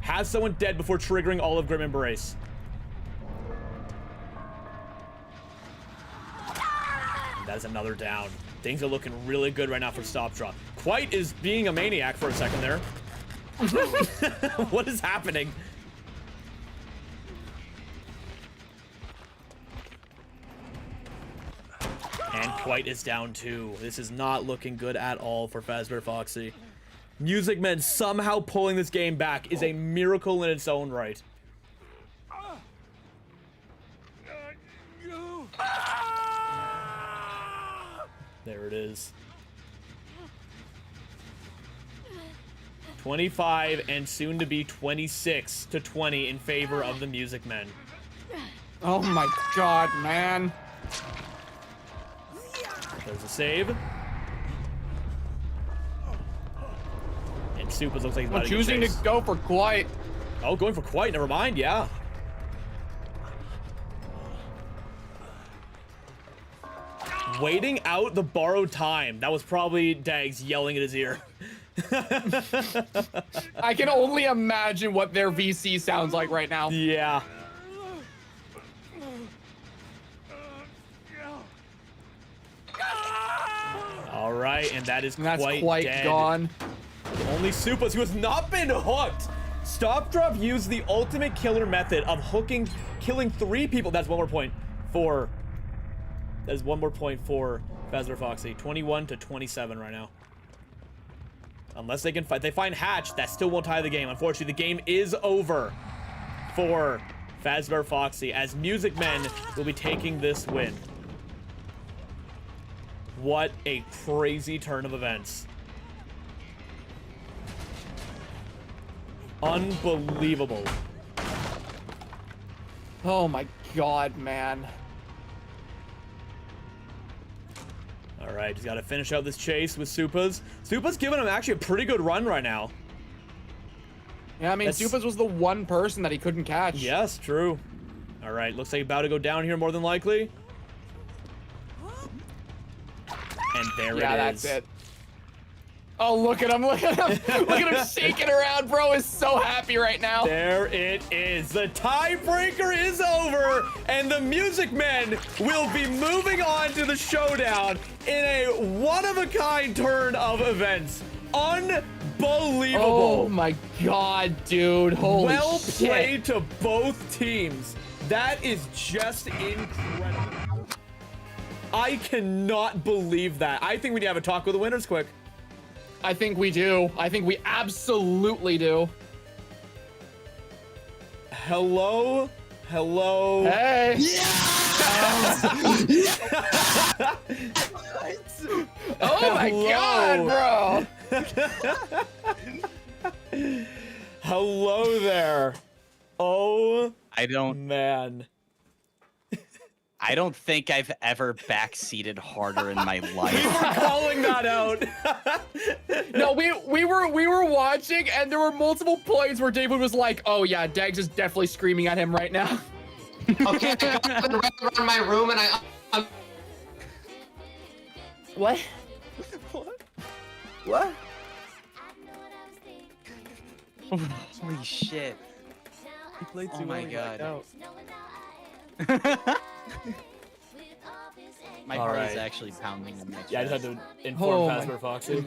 Have someone dead before triggering all of Grim Embrace. And that is another down. Things are looking really good right now for StopDrop. Quite is being a maniac for a second there. What is happening? And Quite is down too. This is not looking good at all for Fazbear Foxy. Music Men somehow pulling this game back is a miracle in its own right. There it is. 25 and soon to be 26-20 in favor of the Music Men. Oh my God, man. There's a save. And Supas looks like he's about to get choosing to chased. go for Quite. Oh, going for Quite. Never mind. Yeah. Waiting out the borrowed time. That was probably Daggz yelling in his ear. I can only imagine what their VC sounds like right now. Yeah. All right, and that is quite dead. Gone. Only Supas, who has not been hooked. StopDrop used the ultimate killer method of killing 3 people. That's one more point for. That is one more point for Fazbear Foxy. 21-27 right now. Unless they can fight, they find Hatch. That still won't tie the game. Unfortunately, the game is over for Fazbear Foxy, as Music Men will be taking this win. What a crazy turn of events. Unbelievable. Oh my God, man. All right, he's got to finish out this chase with Supas. Supas giving him actually a pretty good run right now. Yeah, I mean, Supas was the one person that he couldn't catch. Yes, true. All right, looks like he's about to go down here more than likely. And there it is. Yeah, that's it. Oh, look at him, look at him. Look at him shaking around, bro. Is so happy right now. There it is. The tiebreaker is over, and the Music Men will be moving on to the showdown in a one-of-a-kind turn of events. Unbelievable. Oh my God, dude. Holy well shit. played to both teams. That is just incredible. I cannot believe that. I think we need to have a talk with the winners quick. I think we do. I think we absolutely do. Hello, Hello. Hey. Oh my god, bro. Hello there. Oh, man. I don't think I've ever backseated harder in my life. We were calling that out. No, we were watching, and there were multiple points where David was like, "Oh yeah, Daggz is definitely screaming at him right now." Okay, I got right around my room and I. What? What? Holy shit. He played Oh too my well, he god. wiped out. My All heart right. is actually pounding in my chest. Yeah, I just had to inform Pastor Foxy.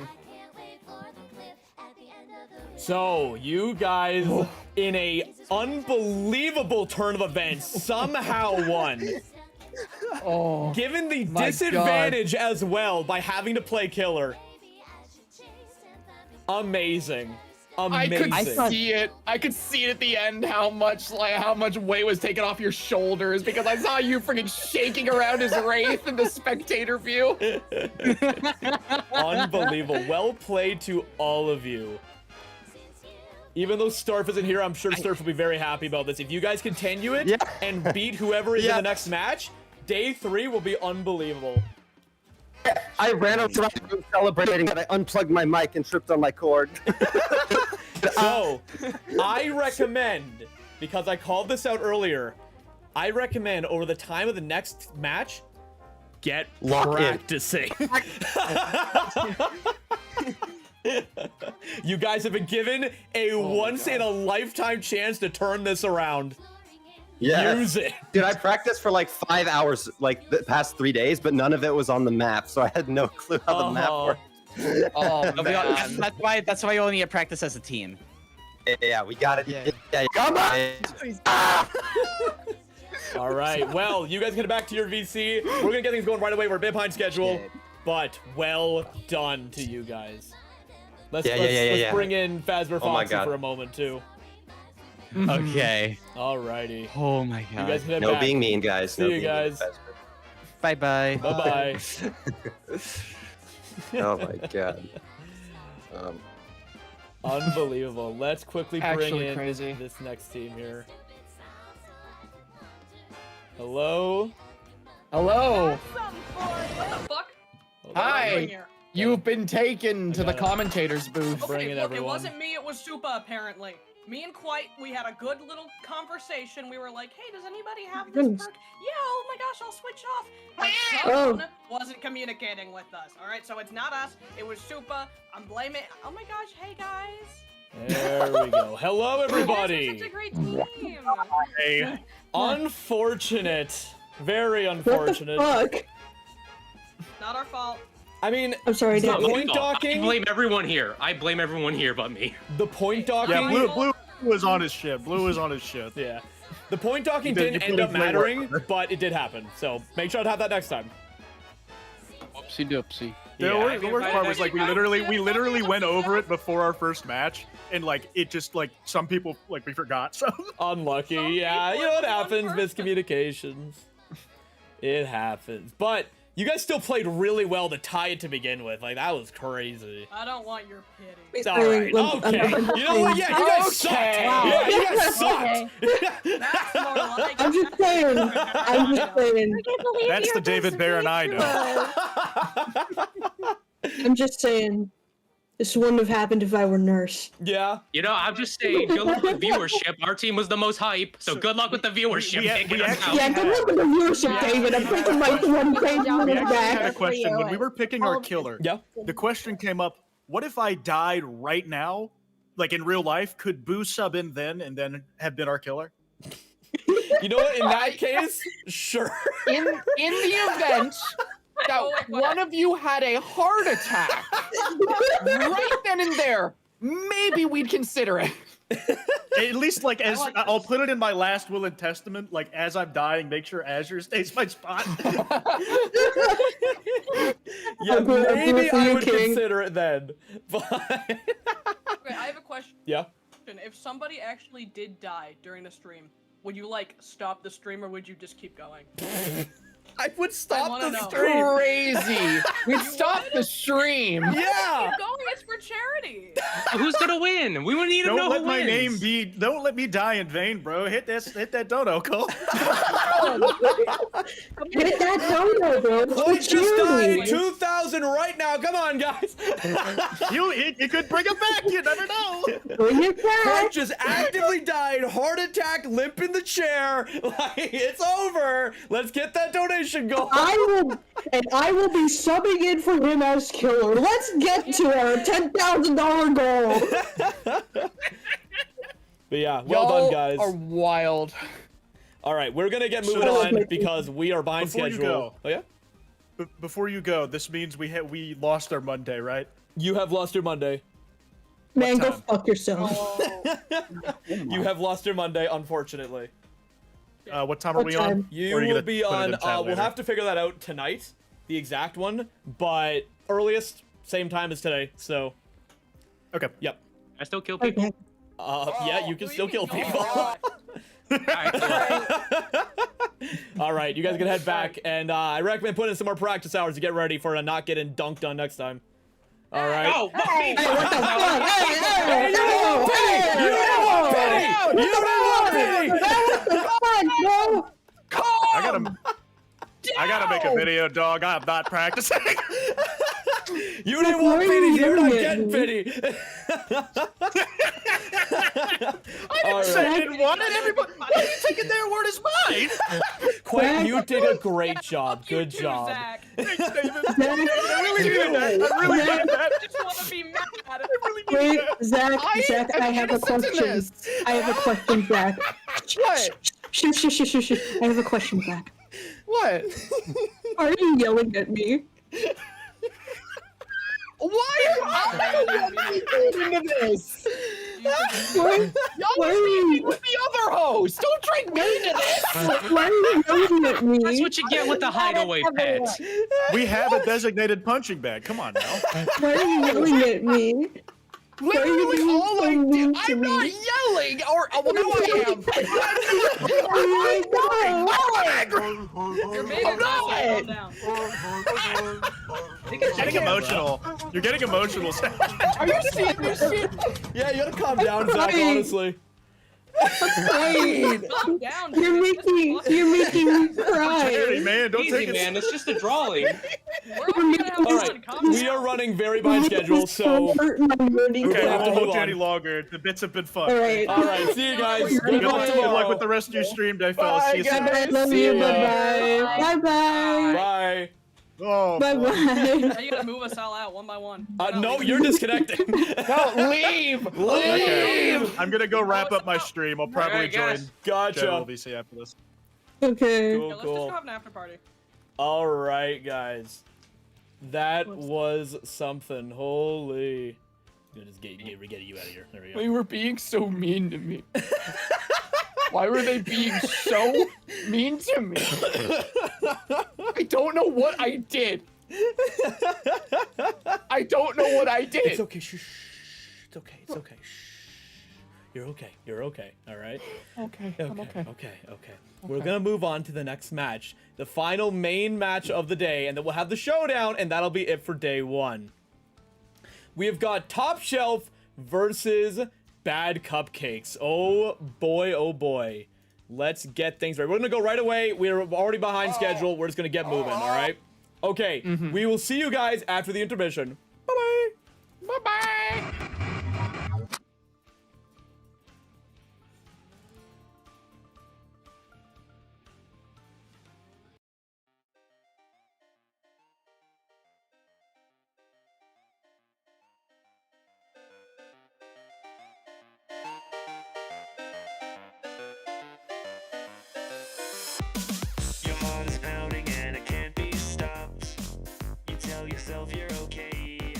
So, you guys, in a unbelievable turn of events, somehow won. Oh, given the my disadvantage as well by having to play killer. Amazing. I could Amazing. see it. I could see it at the end how much weight was taken off your shoulders because I saw you freaking shaking around his wraith in the spectator view. Unbelievable. Well played to all of you. Even though Sterf isn't here, I'm sure Sterf will be very happy about this. If you guys continue it and beat whoever is in the next match, day 3 will be unbelievable. I ran around the room celebrating, but I unplugged my mic and tripped on my cord. So, I recommend, because I called this out earlier, I recommend over the time of the next match, get Lock in. practicing. You guys have been given a once-in-a-lifetime chance to turn this around. Yeah. Use it. Dude, I practiced for like 5 hours, like the past 3 days, but none of it was on the map, so I had no clue how the map worked. Oh, man. That's why you only get practice as a team. Yeah, we got it. Yeah. Come on! All right, well, you guys get back to your VC. We're gonna get things going right away. We're a bit behind schedule, but well done to you guys. Let's bring in Fazbear Foxy for a moment too. Okay. Alrighty. Oh my god. You guys can head No back. being mean, guys. See No you being mean, guys. Bye bye. Bye bye. Oh my god. Unbelievable. Let's quickly bring Actually in crazy. this next team here. Hello. Hello. What the fuck? Hi. You've been taken to the commentators booth. Okay, look, it wasn't me, it was Supa, apparently. Me and Quite, we had a good little conversation. We were like, hey, does anybody have this perk? Yeah, oh my gosh, I'll switch off. But someone wasn't communicating with us, alright? So it's not us, it was Supa. I'm blaming. Oh my gosh, hey guys. There we go. Hello, everybody. Such a great team. Hey. Unfortunate. Very unfortunate. Not our fault. I mean, I'm sorry, the Dad. point I docking. blame everyone here. I blame everyone here but me. The point docking. Yeah, Blue was on his shit. Blue was on his shit. Yeah. The point docking You didn't put end in up play mattering, work. but it did happen. So make sure to have that next time. Whoopsie doopsie. The worst part was like we literally went over it before our first match, and like it just like some people like we forgot. So Unlucky. Yeah, you know what happens. Miscommunications. It happens. But you guys still played really well to tie it to begin with. Like, that was crazy. I don't want your pity. It's all right. Okay. You know what? Yeah, you guys sucked. Yeah, you guys sucked. That's more like I'm just saying. I'm just saying. that's the David Bear and I know. I'm just saying. This wouldn't have happened if I were nurse. Yeah. You know, I'm just saying, good luck with viewership. Our team was the most hype, so good luck with the viewership. Yeah, good luck with the viewership, David. I'm thinking like one page We on the actually had a back. question when we were picking our killer. Yeah. The question came up: what if I died right now, like in real life? Could Boo sub in then and then have been our killer? You know what? In that case, sure. In the event that one of you had a heart attack, right then and there, maybe we'd consider it. At least, like, as I'll put it in my last will and testament, like, as I'm dying, make sure Azure stays my spot. Yeah, maybe I would consider it then. But Okay, I have a question. yeah. If somebody actually did die during the stream, would you like stop the stream or would you just keep going? I would I stop wanna the know. stream. Crazy. We stopped the stream. Yeah. Keep going. It's for charity. Who's gonna win? We need to Don't know let who my wins. name be. Don't let me die in vain, bro. Hit that dono, Cole. Hit that dono, bro. Clay It's just charity. died 2,000 right now. Come on, guys. You could bring it back. You never know. Bring it Clay back. just actively died. Heart attack. Limp in the chair. Like, it's over. Let's get that donation going. I will be subbing in for him as killer. Let's get to our $10,000 goal. But yeah, well Y'all done, guys. are wild. All right, we're gonna get So moving this- on because we are behind Before you schedule. go. Oh yeah. Before you go, this means we lost our Monday, right? You have lost your Monday. Man, go time? fuck yourself. You have lost your Monday, unfortunately. What time are What we time? on? You Or are will gonna be put it on. in chat We'll later? have to figure that out tonight, the exact one, but earliest same time as today. So. Okay. Yep. I still kill people. Okay. Yeah, you can still kill people. Alright, All right, you guys can head back, and I recommend putting in some more practice hours to get ready for not getting dunked on next time. All right. Oh, Hey, what the fuck? Hey, You didn't want pity! You didn't want pity! What the fuck, bro? I gotta make a video, dog. I'm not practicing. You didn't Why want are pity, you you're not doing getting it? pity. I didn't want it. Everybody, why are you taking their word as mine? Quite, you did a great job. Good job. Zach. Thanks, David. I really needed that. I really needed that. I just want to be mad. I really needed Wait, that. Zach, I have a question. I have a question, Zach. What? Shh. I have a question, Zach. What? Are you yelling at me? Why are you into this? Why are you, With the other host. Don't drink me into this. why are you yelling at me? That's what you get with the hideaway pet. We have a designated punching bag. Come on now. Why are you yelling at me? Why are you Literally being all so I mean did. to I'm me? not yelling. Or well, no, I am. You're being I'm aggressive. not. Calm down. You're getting emotional. You're getting emotional. Are you seeing this shit? Yeah, you gotta calm down, Zach, honestly. Crying. Calm down. You're making me cry. Charity, man. Don't Easy, take it. man. It's just a drawing. We're all gonna have All fun. right, Calm we down. are running very behind schedule, so. Hurt my nerdy Okay, We'll I have to won't move hold you on. any longer. The bits have been fun. Alright. All right, see you guys. Good luck, Tomorrow. with the rest of your stream day, fellas. See you soon. I love See you. ya. Bye-bye. Bye-bye. Bye. Oh, Bye-bye. Now you gotta move us all out one by one. No, you're disconnecting. No, leave. Okay. Leave. I'm gonna go wrap up my stream. I'll probably Alright, join guys. Gotcha. General VC after this. Okay. Yeah, Cool, let's just cool. go have an after party. All right, guys. That was something. Holy. Just get you out of here. There we go. They were being so mean to me. Why were they being so mean to me? I don't know what I did. I don't know what I did. It's okay. Shh. It's okay. It's okay. Shh. You're okay. You're okay. All right. Okay, I'm okay. Okay. We're gonna move on to the next match, the final main match of the day, and then we'll have the showdown, and that'll be it for day one. We have got Top Shelf versus Bad Cupcakes. Oh boy, oh boy. Let's get things right. We're gonna go right away. We're already behind schedule. We're just gonna get moving, all right? Okay, we will see you guys after the intermission. Bye-bye. Bye-bye. Your mom's pounding and it can't be stopped. You tell yourself you're okay.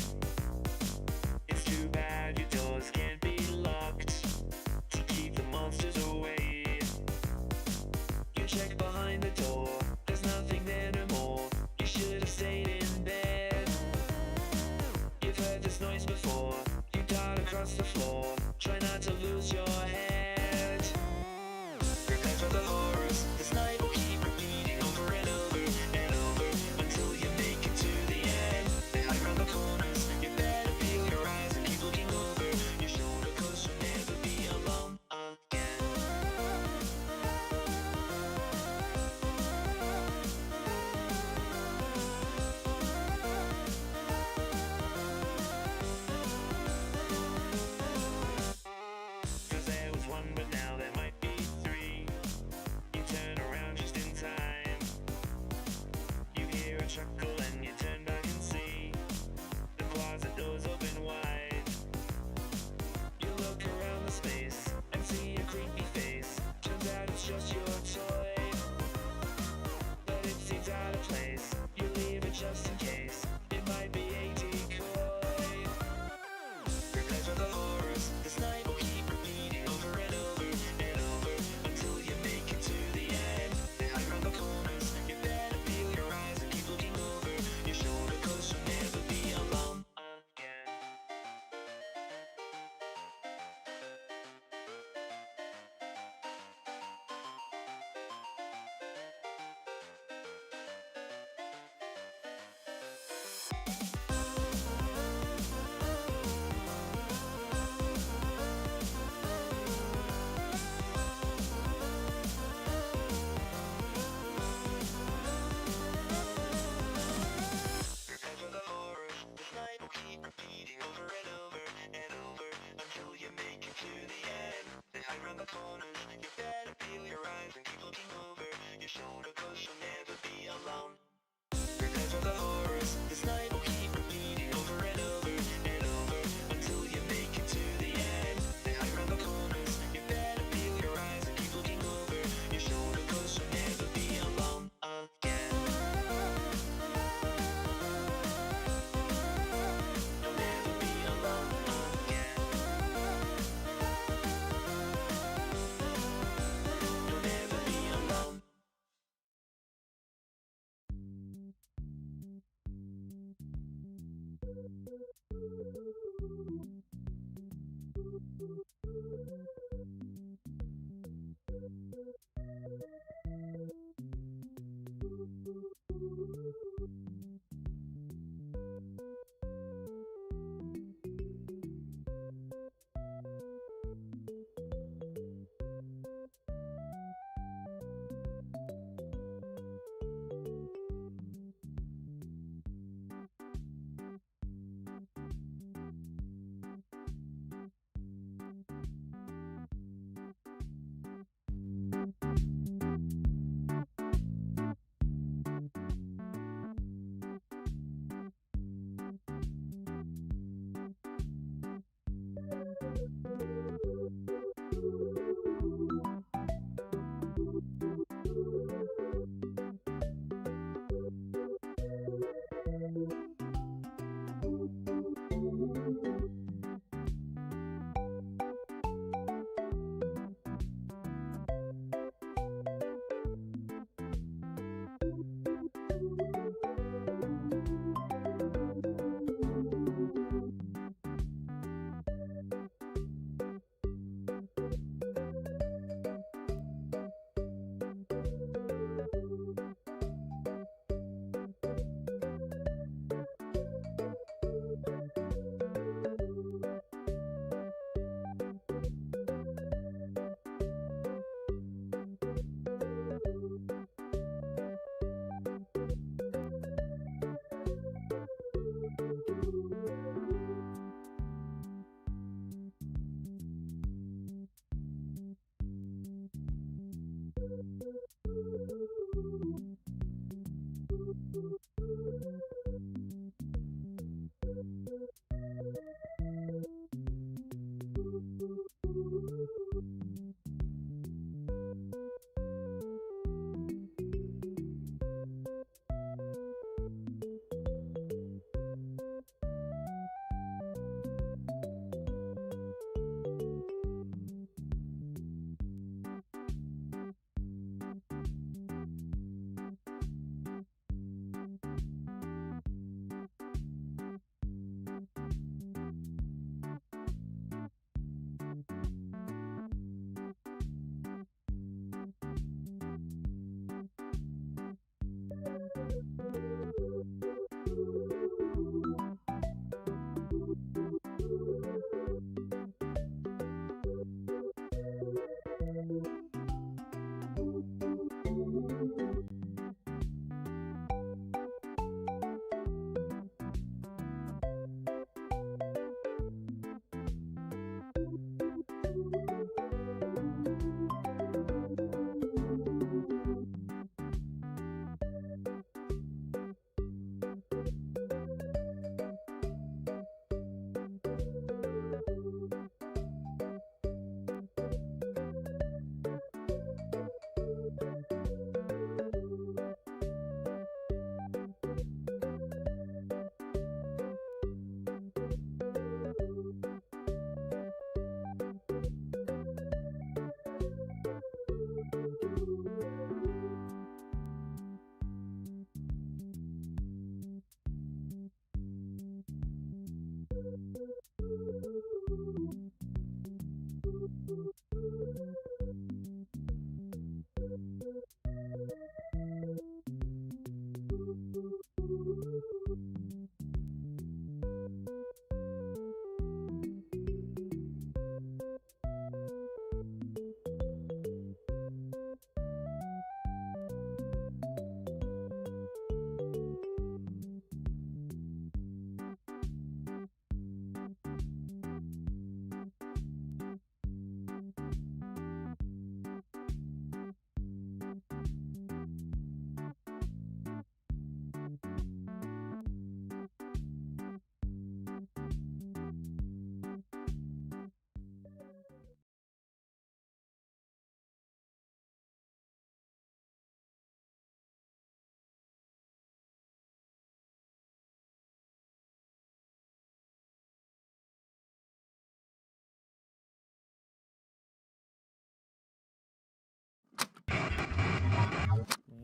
Prepare for the horror. This night will keep repeating over and over and over until you make it to the end. They hide around the corners. You better peel your eyes and keep looking over your shoulder, 'cause you'll never be alone. Prepare for the horrors. This night will keep repeating over and over and over until you make it to the end. They hide around the corners. You better peel your eyes and keep looking over your shoulder, 'cause you'll never be alone again. You'll never be alone again. You'll never be alone.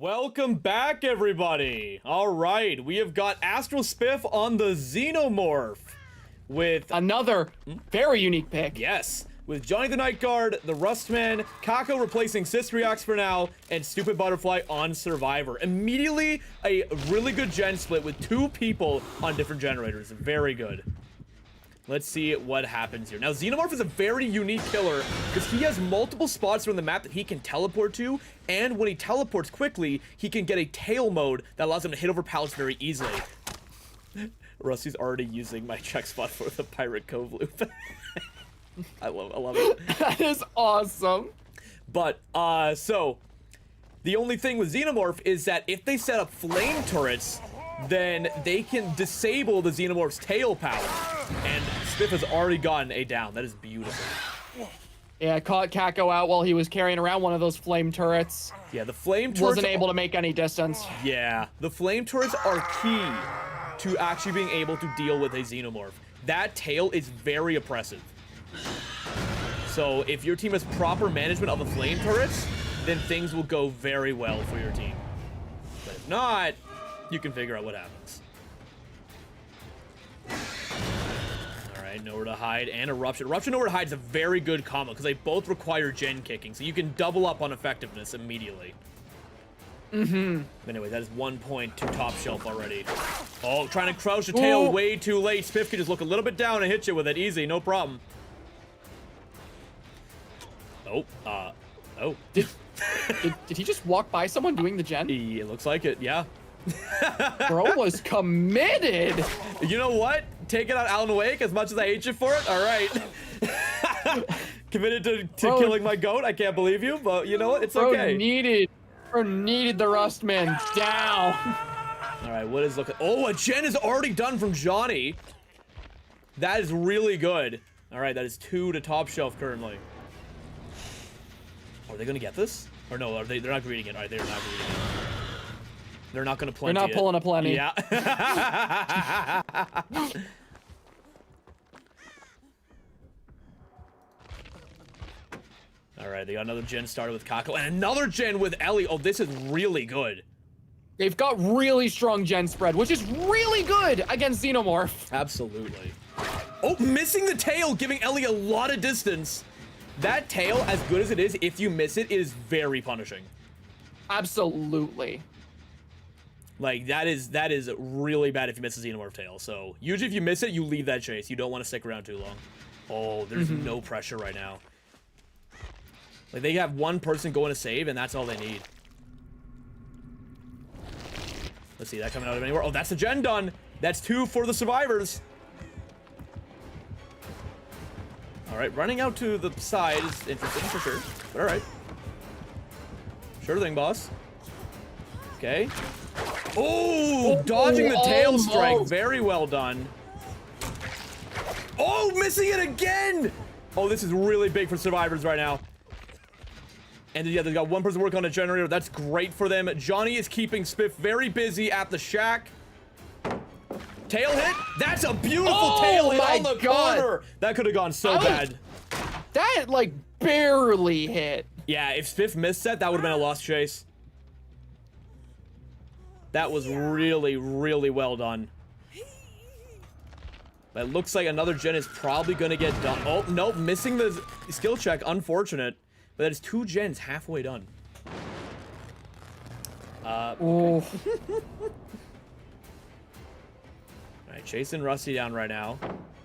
Welcome back, everybody. All right, we have got AstralSpiff on the Xenomorph with another very unique pick. Yes, with Johnny the Night Guard, the Rustman, Kako replacing Sistriox for now, and Stupid Butterfly on Survivor. Immediately, a really good gen split with 2 people on different generators. Very good. Let's see what happens here. Now, Xenomorph is a very unique killer because he has multiple spots around the map that he can teleport to, and when he teleports quickly, he can get a tail mode that allows him to hit over pallets very easily. Rusty's already using my check spot for the Pirate Cove loop. I love it. That is awesome. But, so, the only thing with Xenomorph is that if they set up flame turrets, then they can disable the Xenomorph's tail power. And Spiff has already gotten a down. That is beautiful. Yeah, caught Kako out while he was carrying around one of those flame turrets. Yeah, the flame turrets wasn't able to make any distance. Yeah, the flame turrets are key to actually being able to deal with a Xenomorph. That tail is very oppressive. So if your team has proper management of the flame turrets, then things will go very well for your team. But if not, you can figure out what happens. All right, Nowhere to Hide and Eruption. Eruption Nowhere to Hide is a very good combo because they both require gen kicking, so you can double up on effectiveness immediately. Anyway, that is 1 point to top shelf already. Oh, trying to crouch the tail way too late. Spiff can just look a little bit down and hit you with it easy, no problem. Oh, oh. Did he just walk by someone doing the gen? It looks like it, yeah. Bro was committed. You know what? Take it out Alan Wake as much as I hate you for it. All right. Committed to killing my goat. I can't believe you, but you know what? It's okay. Bro needed the Rustman down. All right, what is looking? Oh, a gen is already done from Johnny. That is really good. All right, that is 2 to top shelf currently. Are they gonna get this? Or no? Are they? They're not reading it. All right, they're not reading it. They're not gonna plenty. They're not pulling a plenty. Yeah. All right, they got another gen started with Kako and another gen with Ellie. Oh, this is really good. They've got really strong gen spread, which is really good against Xenomorph. Absolutely. Oh, missing the tail, giving Ellie a lot of distance. That tail, as good as it is, if you miss it, is very punishing. Absolutely. Like, that is really bad if you miss a Xenomorph tail. So, usually if you miss it, you leave that chase. You don't want to stick around too long. Oh, there's no pressure right now. Like, they have one person going to save, and that's all they need. Let's see, that coming out of anywhere. Oh, that's the gen done. That's 2 for the survivors. All right, running out to the side is interesting for sure. But all right. Sure thing, boss. Okay. Oh, dodging the tail strike. Very well done. Oh, missing it again. Oh, this is really big for survivors right now. And yeah, they've got one person working on a generator. That's great for them. Johnny is keeping Spiff very busy at the shack. Tail hit. That's a beautiful tail hit on the corner. That could have gone so bad. That, like, barely hit. Yeah, if Spiff missed that, that would have been a lost chase. That was really, really well done. But it looks like another gen is probably going to get done. Oh, nope, missing the skill check. Unfortunate. But that is 2 gens halfway done. Okay. All right, chasing Rusty down right now.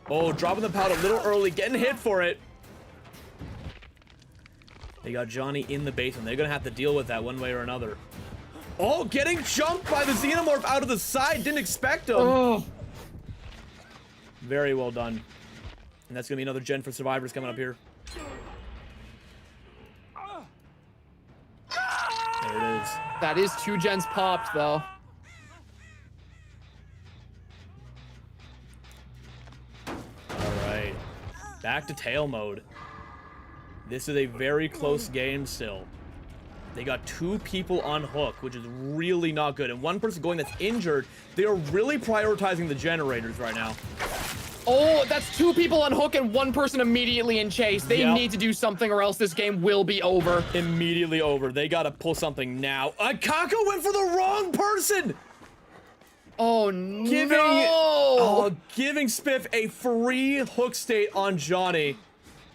Oh, dropping the pout a little early, getting hit for it. They got Johnny in the basement. They're going to have to deal with that one way or another. Oh, getting jumped by the Xenomorph out of the side. Didn't expect him. Oh. Very well done. And that's going to be another gen for survivors coming up here. There it is. That is 2 gens popped, though. All right. Back to tail mode. This is a very close game still. They got 2 people on hook, which is really not good. And one person going that's injured. They are really prioritizing the generators right now. Oh, that's 2 people on hook and 1 person immediately in chase. They Yep. need to do something or else this game will be over. Immediately over. They gotta pull something now. Kako went for the wrong person! Oh Giving Spiff a free hook state on Johnny.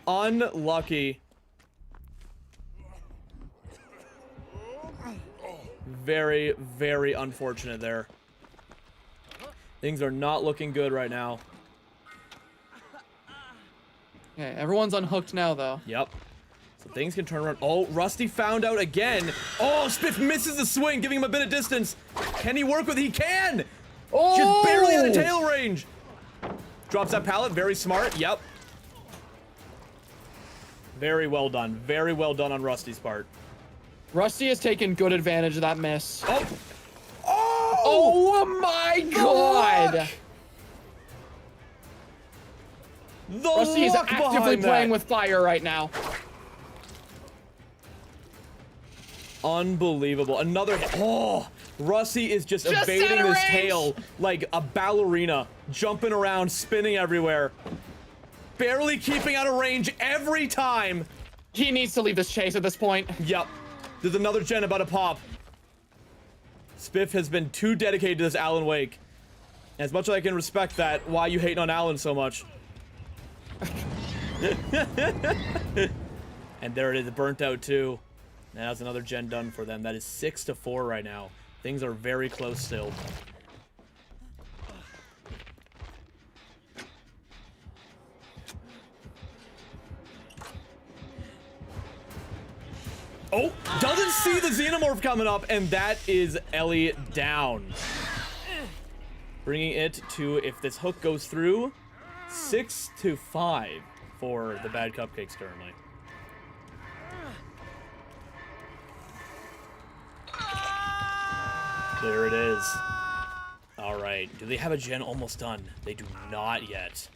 Unlucky. Very, very unfortunate there. Things are not looking good right now. Okay, everyone's unhooked now, though. Yep. So things can turn around. Oh, Rusty found out again. Oh, Spiff misses the swing, giving him a bit of distance. Can he work with? He can! Oh! Just barely in the tail range. Drops that pallet. Very smart. Yep. Very well done. Very well done on Rusty's part. Rusty has taken good advantage of that miss. Oh! Oh my god! The Rusty is luck actively behind playing that. with fire right now. Unbelievable. Another hit. Oh! Rusty is just evading out of this range. tail like a ballerina, jumping around, spinning everywhere. Barely keeping out of range every time. He needs to leave this chase at this point. Yep. There's another gen about to pop. Spiff has been too dedicated to this Alan Wake. As much as I can respect that, why you hating on Alan so much? And there it is, burnt out too. And that's another gen done for them. That is 6-4 right now. Things are very close still. Oh, doesn't see the Xenomorph coming up, and that is Ellie down. Bringing it to, if this hook goes through, 6-5 for the bad Cupcakes currently. There it is. All right, do they have a gen almost done? They do not yet.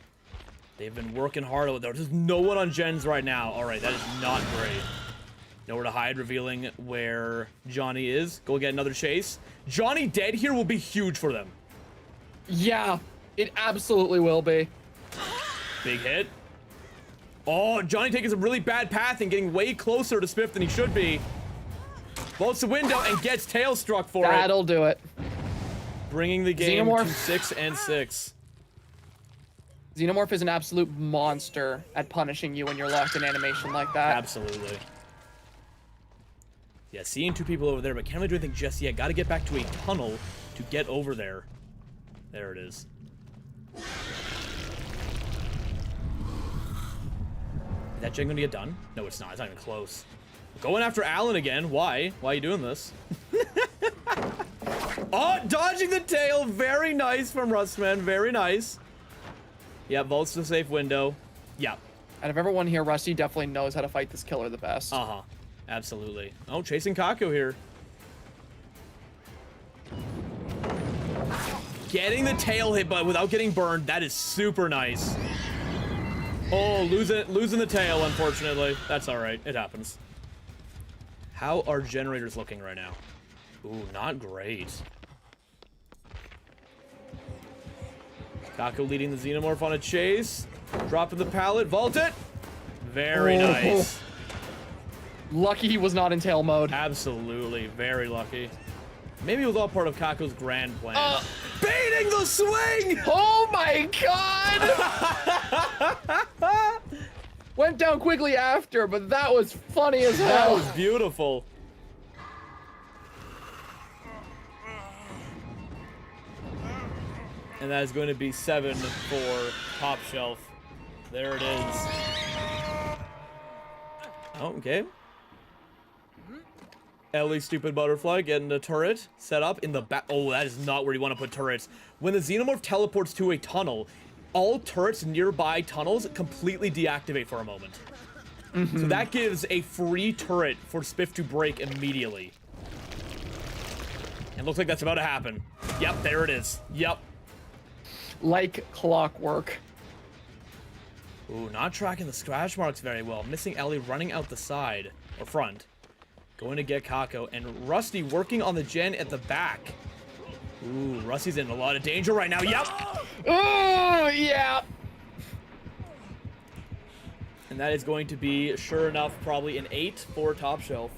They've been working hard with it. There's no one on gens right now. All right, that is not great. Nowhere to hide, revealing where Johnny is. Go get another chase. Johnny dead here will be huge for them. Yeah, it absolutely will be. Big hit. Oh, Johnny taking a really bad path and getting way closer to Spiff than he should be. Bolts the window and gets tail struck for it. That'll do it. Bringing the game Xenomorph. to 6-6. Xenomorph is an absolute monster at punishing you when you're locked in animation like that. Absolutely. Yeah, seeing 2 people over there, but can't really do anything just yet. Got to get back to a tunnel to get over there. There it is. Is that gen going to get done? No, it's not. It's not even close. Going after Alan again. Why? Why are you doing this? Oh, dodging the tail. Very nice from Rustman. Very nice. Yeah, vaults the safe window. Yeah. Out of everyone here, Rusty definitely knows how to fight this killer the best. Uh-huh. Absolutely. Oh, chasing Kako here. Getting the tail hit, but without getting burned. That is super nice. Oh, losing the tail, unfortunately. That's all right. It happens. How are generators looking right now? Ooh, not great. Kako leading the Xenomorph on a chase. Dropping the pallet. Vault it. Very nice. Lucky he was not in tail mode. Absolutely. Very lucky. Maybe it was all part of Kako's grand plan. Baiting the swing! Oh my god! Went down quickly after, but that was funny as hell. That was beautiful. And that is going to be 7 for Top Shelf. There it is. Oh, okay. Ellie, stupid butterfly, getting a turret set up in the back. Oh, that is not where you want to put turrets. When the Xenomorph teleports to a tunnel, all turrets nearby tunnels completely deactivate for a moment. So that gives a free turret for Spiff to break immediately. And looks like that's about to happen. Yep, there it is. Yep. Like clockwork. Ooh, not tracking the scratch marks very well. Missing Ellie running out the side, or front. Going to get Kako, and Rusty working on the gen at the back. Ooh, Rusty's in a lot of danger right now. Yep. Oh, yeah. And that is going to be, sure enough, probably an 8 for Top Shelf.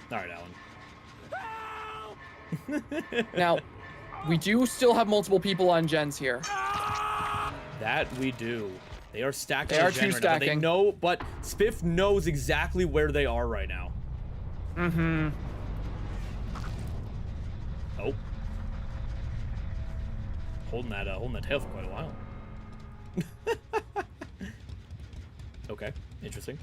All right, Alan. Now, we do still have multiple people on gens here. That we do. They are stacked. They on are gen two right now, but they stacking. know, but Spiff knows exactly where they are right now. Mm-hmm. Oh. Holding that tail for quite a while. Okay, interesting.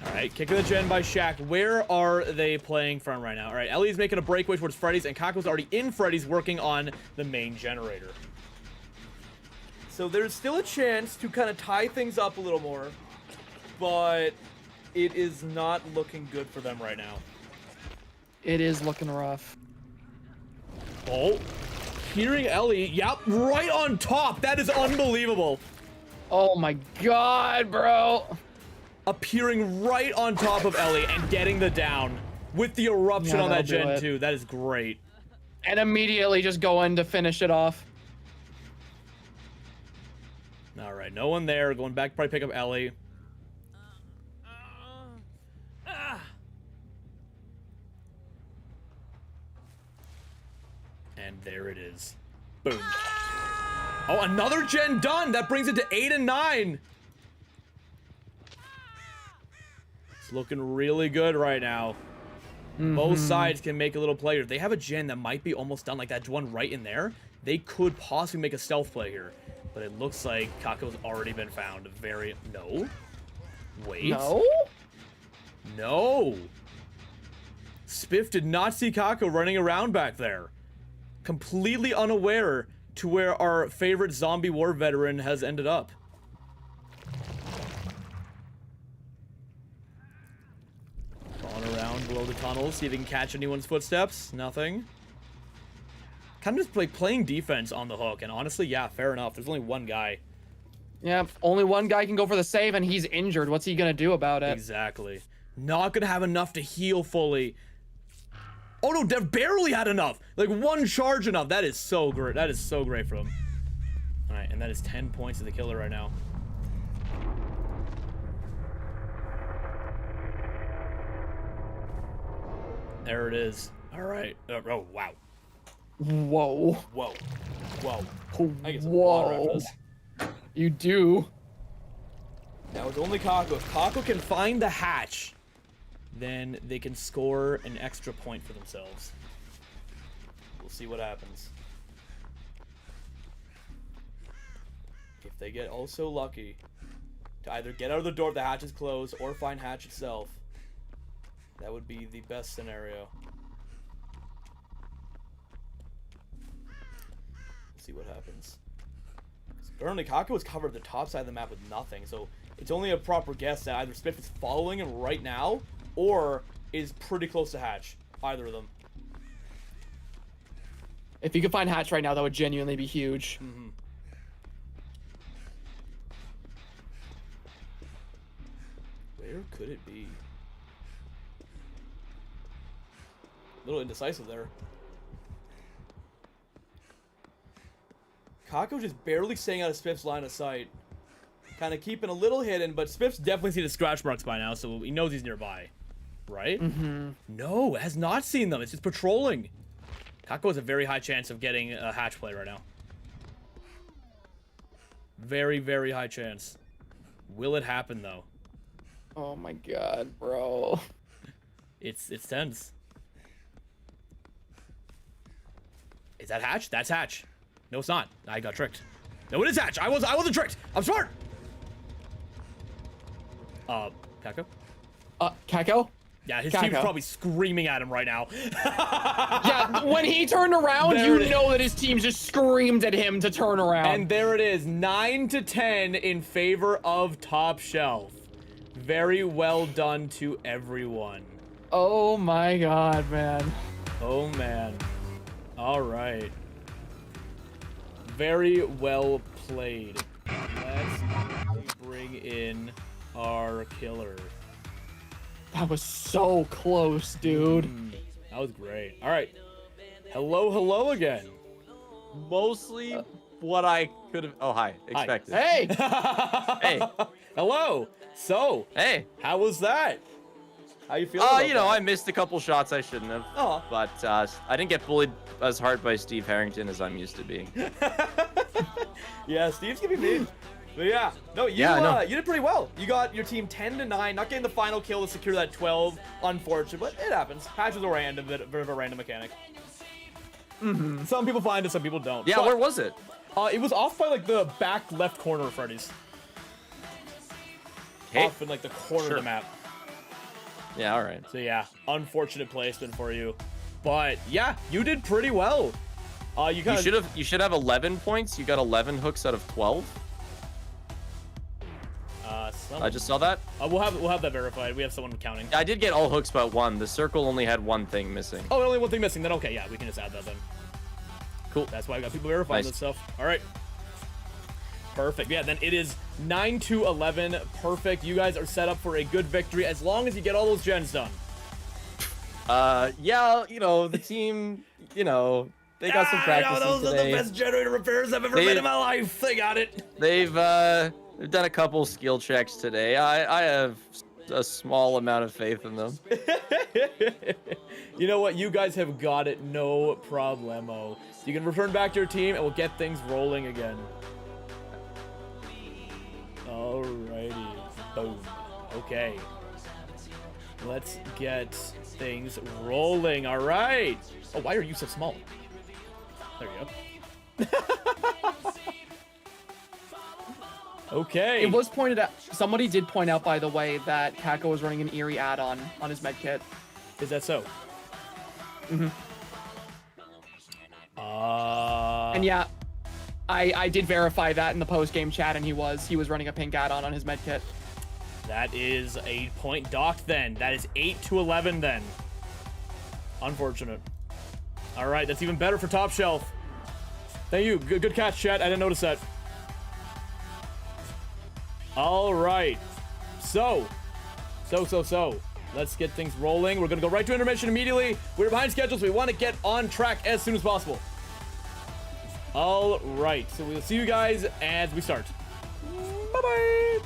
All right, kick of the gen by Shaq. Where are they playing from right now? All right, Ellie's making a breakaway towards Freddy's, and Kako's already in Freddy's working on the main generator. So there's still a chance to kind of tie things up a little more, but it is not looking good for them right now. It is looking rough. Oh, hearing Ellie, yep, right on top. That is unbelievable. Oh my god, bro. Appearing right on top of Ellie and getting the down with the eruption Yeah, on that that'll do gen it. 2. That is great. And immediately just going to finish it off. All right, no one there. Going back to probably pick up Ellie. And there it is. Boom. Oh, another gen done. That brings it to 8 and 9. It's looking really good right now. Both sides can make a little play here. They have a gen that might be almost done, like that one right in there. They could possibly make a stealth play here. But it looks like Kako's already been found. No. Wait. No? No. Spiff did not see Kako running around back there. Completely unaware to where our favorite zombie war veteran has ended up. Crawling around below the tunnels, see if he can catch anyone's footsteps. Nothing. Kind of just like playing defense on the hook, and honestly, yeah, fair enough. There's only one guy. Yeah, only one guy can go for the save, and he's injured. What's he gonna do about it? Exactly. Not gonna have enough to heal fully. Oh no, Dev barely had enough. Like one charge enough. That is so great. That is so great for him. All right, and that is 10 points to the killer right now. There it is. All right. Oh wow. Whoa. Whoa. Whoa. I get some Whoa. water after this. You do. Now it's only Kako. If Kako can find the hatch, then they can score an extra point for themselves. We'll see what happens. If they get also lucky to either get out of the door if the hatch is closed or find hatch itself, that would be the best scenario. We'll see what happens. Currently, Kako has covered the top side of the map with nothing, so it's only a proper guess that either Spiff is following him right now or is pretty close to hatch. Either of them. If you could find hatch right now, that would genuinely be huge. Where could it be? A little indecisive there. Kako just barely staying out of Spiff's line of sight. Kind of keeping a little hidden, but Spiff's definitely seen the scratch marks by now, so he knows he's nearby. Right? No, has not seen them. It's just patrolling. Kako has a very high chance of getting a hatch play right now. Very, very high chance. Will it happen, though? Oh my god, bro. It's tense. Is that hatch? That's hatch. No, it's not. I got tricked. No, it is hatch. I wasn't tricked. I'm smart. Kako? Kako? Yeah, his Kako. team's probably screaming at him right now. Yeah, when he turned around, There you it is. know that his team just screamed at him to turn around. And there it is, 9-10 in favor of Top Shelf. Very well done to everyone. Oh my god, man. Oh man. All right. Very well played. Let's bring in our killer. That was so close, dude. That was great. All right. Hello, hello again. Mostly what I could have. Oh, hi. Expected. Hey. Hey. Hello. So. Hey. How was that? How you feeling? About You know, that? I missed a couple shots I shouldn't have. Oh. But I didn't get bullied as hard by Steve Harrington as I'm used to being. Yeah, Steve's gonna be mean. But yeah, no, you you did pretty well. You got your team 10-9, not getting the final kill to secure that 12. Unfortunate, but it happens. Patches are a bit of a random mechanic. Some people find it, some people don't. Yeah, but, where was it? It was off by like the back left corner of Freddy's. Off in like the corner of the map. Yeah, all right. So yeah, unfortunate placement for you, but yeah, you did pretty well. You should have 11 points. You got 11 hooks out of 12. I just saw that. We'll have that verified. We have someone counting. I did get all hooks but one. The circle only had one thing missing. Oh, only one thing missing. Then okay, yeah, we can just add that then. Cool. That's why I got people verifying Nice. this stuff. All right. Perfect. Yeah, then it is 9-11. Perfect. You guys are set up for a good victory as long as you get all those gens done. Yeah, you know, the team, you know, they got some practice those today. are the best generator repairs I've ever made in my life. They got it. They've done a couple skill checks today. I have a small amount of faith in them. You know what? You guys have got it. No problemo. You can return back to your team and we'll get things rolling again. Alrighty. Boom. Okay. Let's get things rolling. All right. Oh, why are you so small? There you go. Okay. It was pointed out. Somebody did point out, by the way, that Kako was running an Eerie add-on on his medkit. Is that so? Mm-hmm. And yeah, I did verify that in the post-game chat, and he was running a pink add-on on his medkit. That is a point docked then. That is 8-11 then. Unfortunate. All right, that's even better for Top Shelf. Thank you. Good catch, chat. I didn't notice that. All right. So. Let's get things rolling. We're going to go right to intermission immediately. We're behind schedule, so we want to get on track as soon as possible. All right. So we'll see you guys as we start. Bye-bye.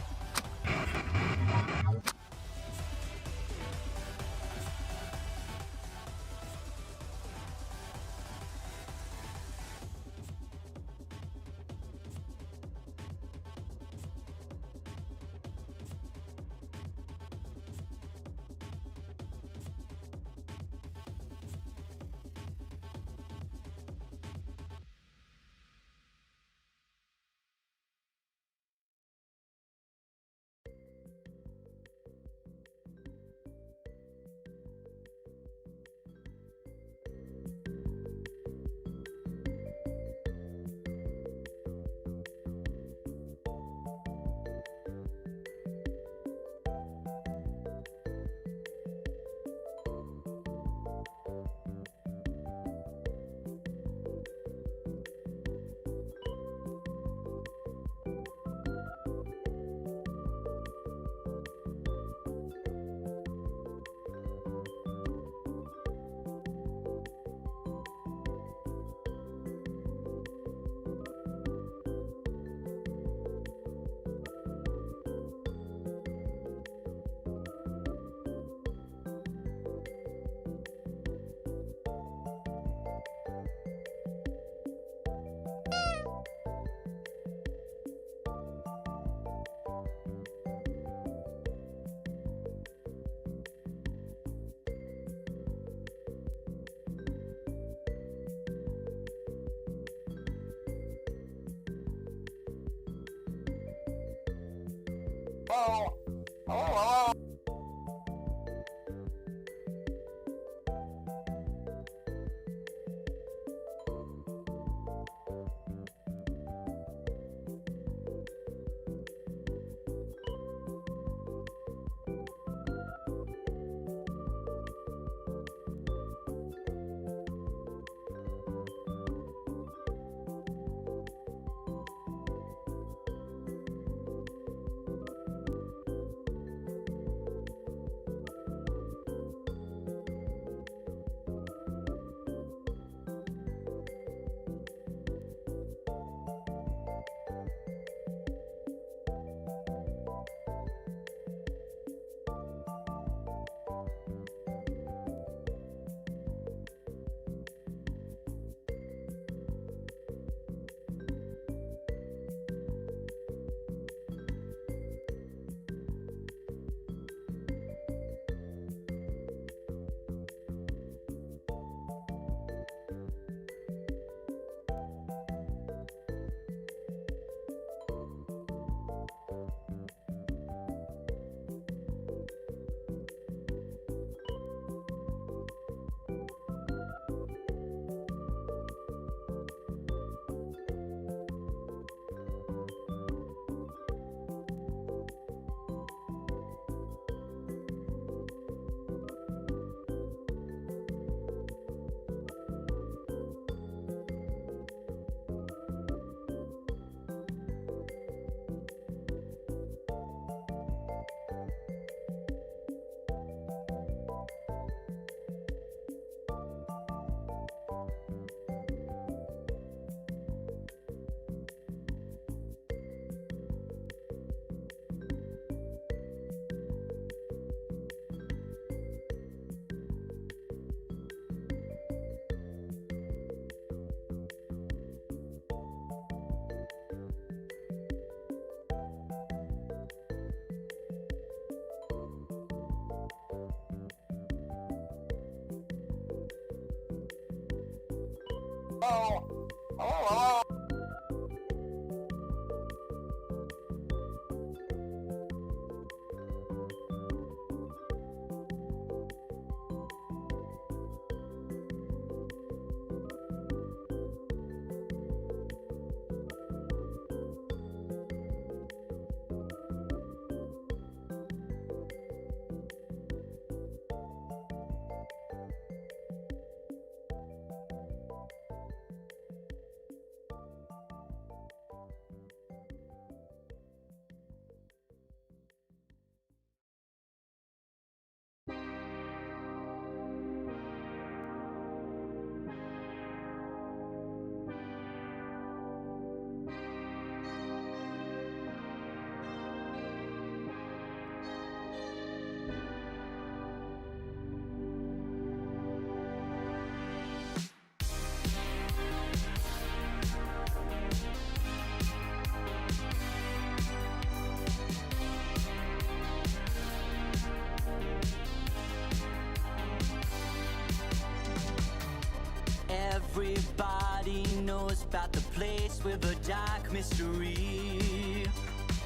Everybody knows about the place with a dark mystery,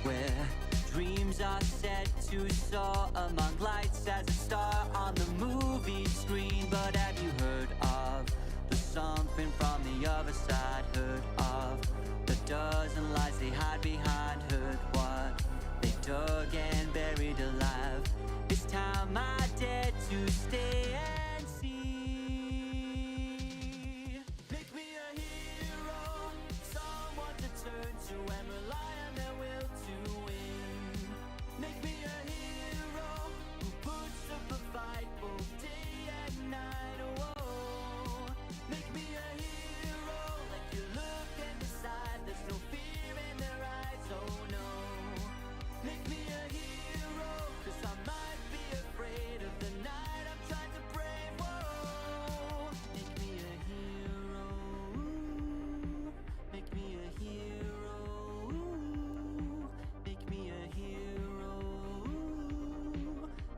where dreams are set to soar among lights as a star on the movie screen. But have you heard of the something from the other side? Heard of the dozen lies they hide behind? Heard what they dug and buried alive? This time I dare to stay and see. Make me a hero, someone to turn to and rely on their will to win. Make me a hero who puts up a fight both day and night. Oh, make me a hero like you look and decide. There's no fear in their eyes. Oh no, make me a hero, 'cause I might be afraid of the night I'm trying to brave. Whoa, make me a hero, make me a hero, make me a hero,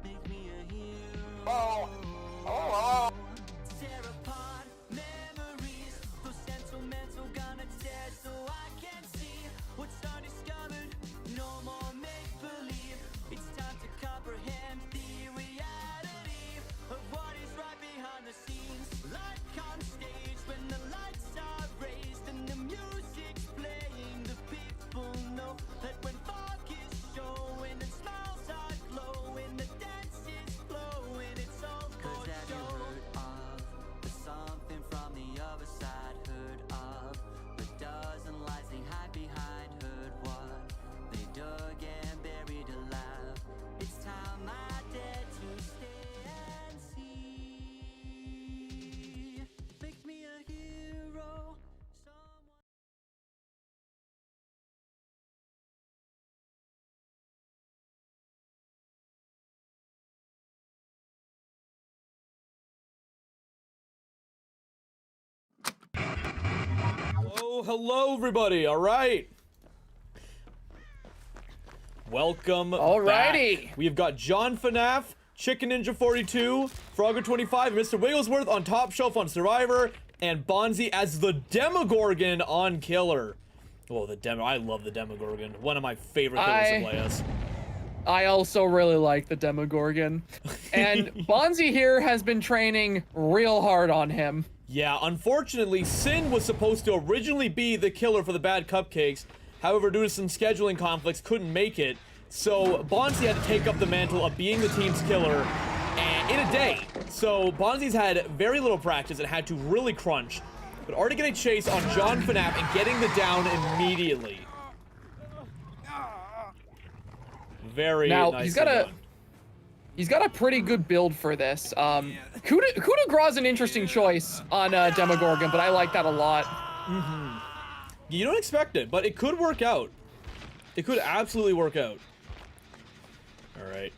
make me a hero. Tear apart memories, those sentimental gonna tear so I can see what's undiscovered. No more make-believe. It's time to comprehend the reality of what is right behind the scenes. Like on stage when the lights are raised and the music's playing, the people know that when fog is showing and smiles are glowing, the dance is flowing, it's all for show. Have you heard of the something from the other side? Heard of the dozen lies they hide behind? Heard what they dug and buried alive? It's time I dare to stay and see. Make me a hero, someone. Hello, everybody. All right. Welcome Alrighty. back. We've got John FuhNaff, Chicken Ninja 42, Frogger 25, and MrWigglesworth on Top Shelf on Survivor, and Bonzee as the Demogorgon on Killer. Oh, I love the Demogorgon. One of my favorite killers to play as. I also really like the Demogorgon. And Bonzee here has been training real hard on him. Yeah, unfortunately, Sin was supposed to originally be the killer for the bad Cupcakes. However, due to some scheduling conflicts, couldn't make it. So Bonzee had to take up the mantle of being the team's killer in a day. So Bonzee's had very little practice and had to really crunch. But already getting a chase on John FuhNaff and getting the down immediately. Very now, nice. he's got a pretty good build for this. Coup de Grace an interesting choice on Demogorgon, but I like that a lot. Mm-hmm. You don't expect it, but it could work out. It could absolutely work out. All right,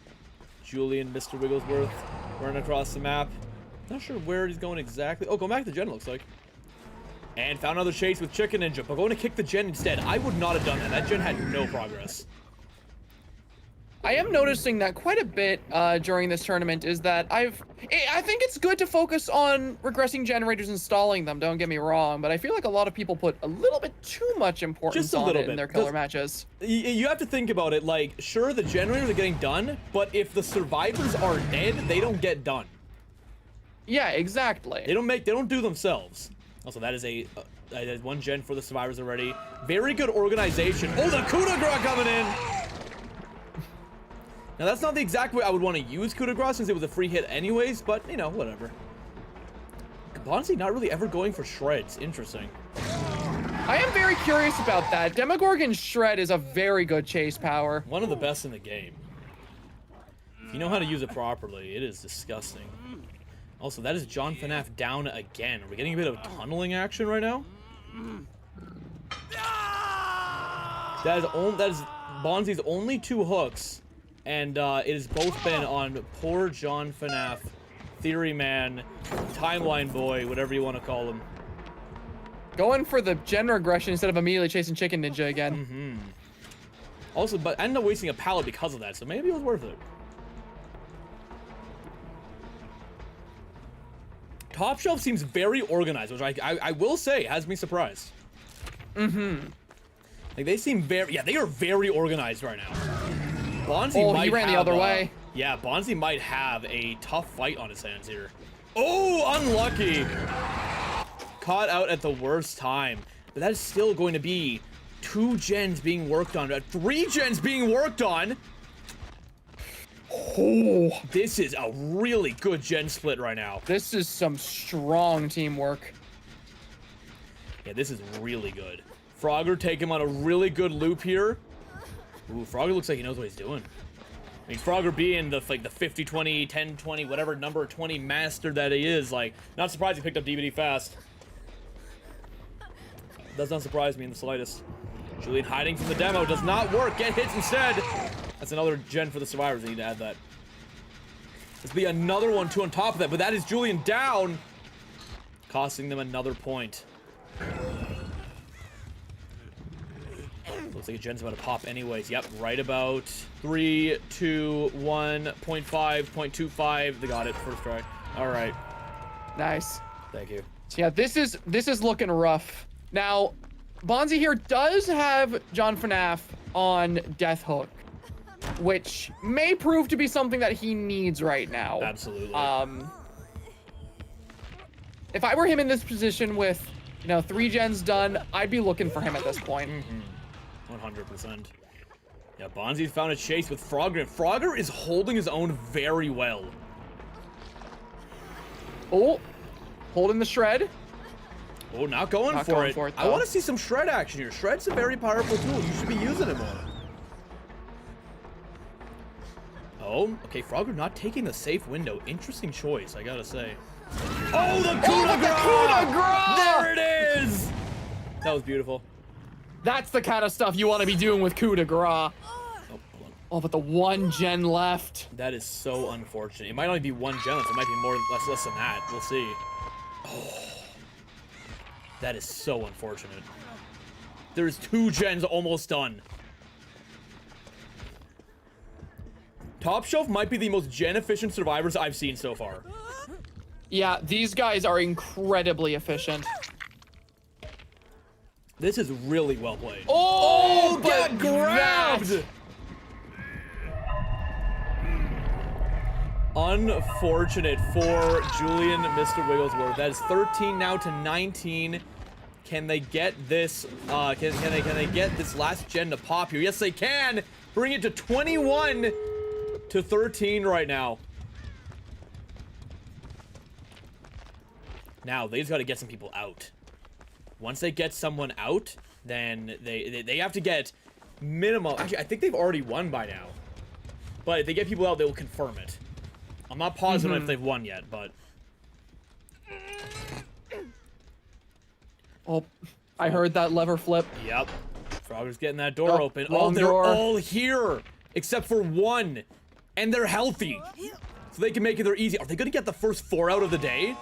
Julian, Mr. Wigglesworth, running across the map. Not sure where he's going exactly. Oh, going back to the gen, looks like. And found another chase with Chicken Ninja, but going to kick the gen instead. I would not have done that. That gen had no progress. I am noticing that quite a bit during this tournament is that I think it's good to focus on regressing generators and stalling them, don't get me wrong, but I feel like a lot of people put a little bit too much importance Just a on little it bit. in their killer matches. You have to think about it, like, sure, the generators are getting done, but if the survivors are dead, they don't get done. Yeah, exactly. They don't do themselves. Also, that is that is one gen for the survivors already. Very good organization. Oh, the coup de grace coming in! Now, that's not the exact way I would want to use coup de grace since it was a free hit anyways, but, you know, whatever. Bonzee not really ever going for shreds. Interesting. I am very curious about that. Demogorgon Shred is a very good chase power. One of the best in the game. If you know how to use it properly, it is disgusting. Also, that is FuhNaff down again. Are we getting a bit of tunneling action right now? That is Bonzee's only 2 hooks. And it has both been on poor FuhNaff, Theory Man, Timeline Boy, whatever you want to call him. Going for the gen regression instead of immediately chasing Chicken Ninja again. Mm-hmm. Also, but I ended up wasting a pallet because of that, so maybe it was worth it. Top Shelf seems very organized, which I will say has me surprised. Mm-hmm. Like, they seem very, yeah, they are very organized right now. Bonzee might he ran have, the other way. Yeah, Bonzee might have a tough fight on his hands here. Oh, unlucky. Caught out at the worst time. But that is still going to be 2 gens being worked on. 3 gens being worked on. Oh, this is a really good gen split right now. This is some strong teamwork. Yeah, this is really good. Frogger take him on a really good loop here. Ooh, Frogger looks like he knows what he's doing. I mean, Frogger being the 50-20, 10-20, whatever number 20 master that he is, like, not surprised he picked up DVD fast. Does not surprise me in the slightest. Julian hiding from the demo does not work. Get hits instead. That's another gen for the survivors. I need to add that. This will be another one too on top of that, but that is Julian down, costing them another point. Looks like a gen's about to pop anyways. Yep, right about 3, 2, 1, 0.5, 0.25. They got it first try. All right. Nice. Thank you. So yeah, this is looking rough. Now, Bonzee here does have FuhNaff on Death Hook, which may prove to be something that he needs right now. Absolutely. If I were him in this position with, 3 gens done, I'd be looking for him at this point. 100%. Yeah, Bonzee's found a chase with Frogger. Frogger is holding his own very well. Oh, holding the shred. Oh, not going for it. I want to see some shred action here. Shred's a very powerful tool. You should be using it more. Oh, okay, Frogger not taking the safe window. Interesting choice, I gotta say. Oh, the coup de grace! There it is! That was beautiful. That's the kind of stuff you want to be doing with coup de grace. Oh, but the 1 gen left. That is so unfortunate. It might only be 1 gen left. It might be less than that. We'll see. Oh, that is so unfortunate. There's 2 gens almost done. Top Shelf might be the most gen-efficient survivors I've seen so far. Yeah, these guys are incredibly efficient. This is really well played. Oh, get grabbed! Unfortunate for Julian, Mr. Wigglesworth. That is 13 now to 19. Can they get this? Can they get this last gen to pop here? Yes, they can. Bring it to 21 to 13 right now. Now they just got to get some people out. Once they get someone out, then they have to get minimum. Actually, I think they've already won by now. But if they get people out, they will confirm it. I'm not positive if they've won yet, but. Oh, I heard that lever flip. Yep. Frogger's getting that door open. Oh, they're door. all here except for 1, and they're healthy, so they can make it their easy. Are they gonna get the first 4 out of the day?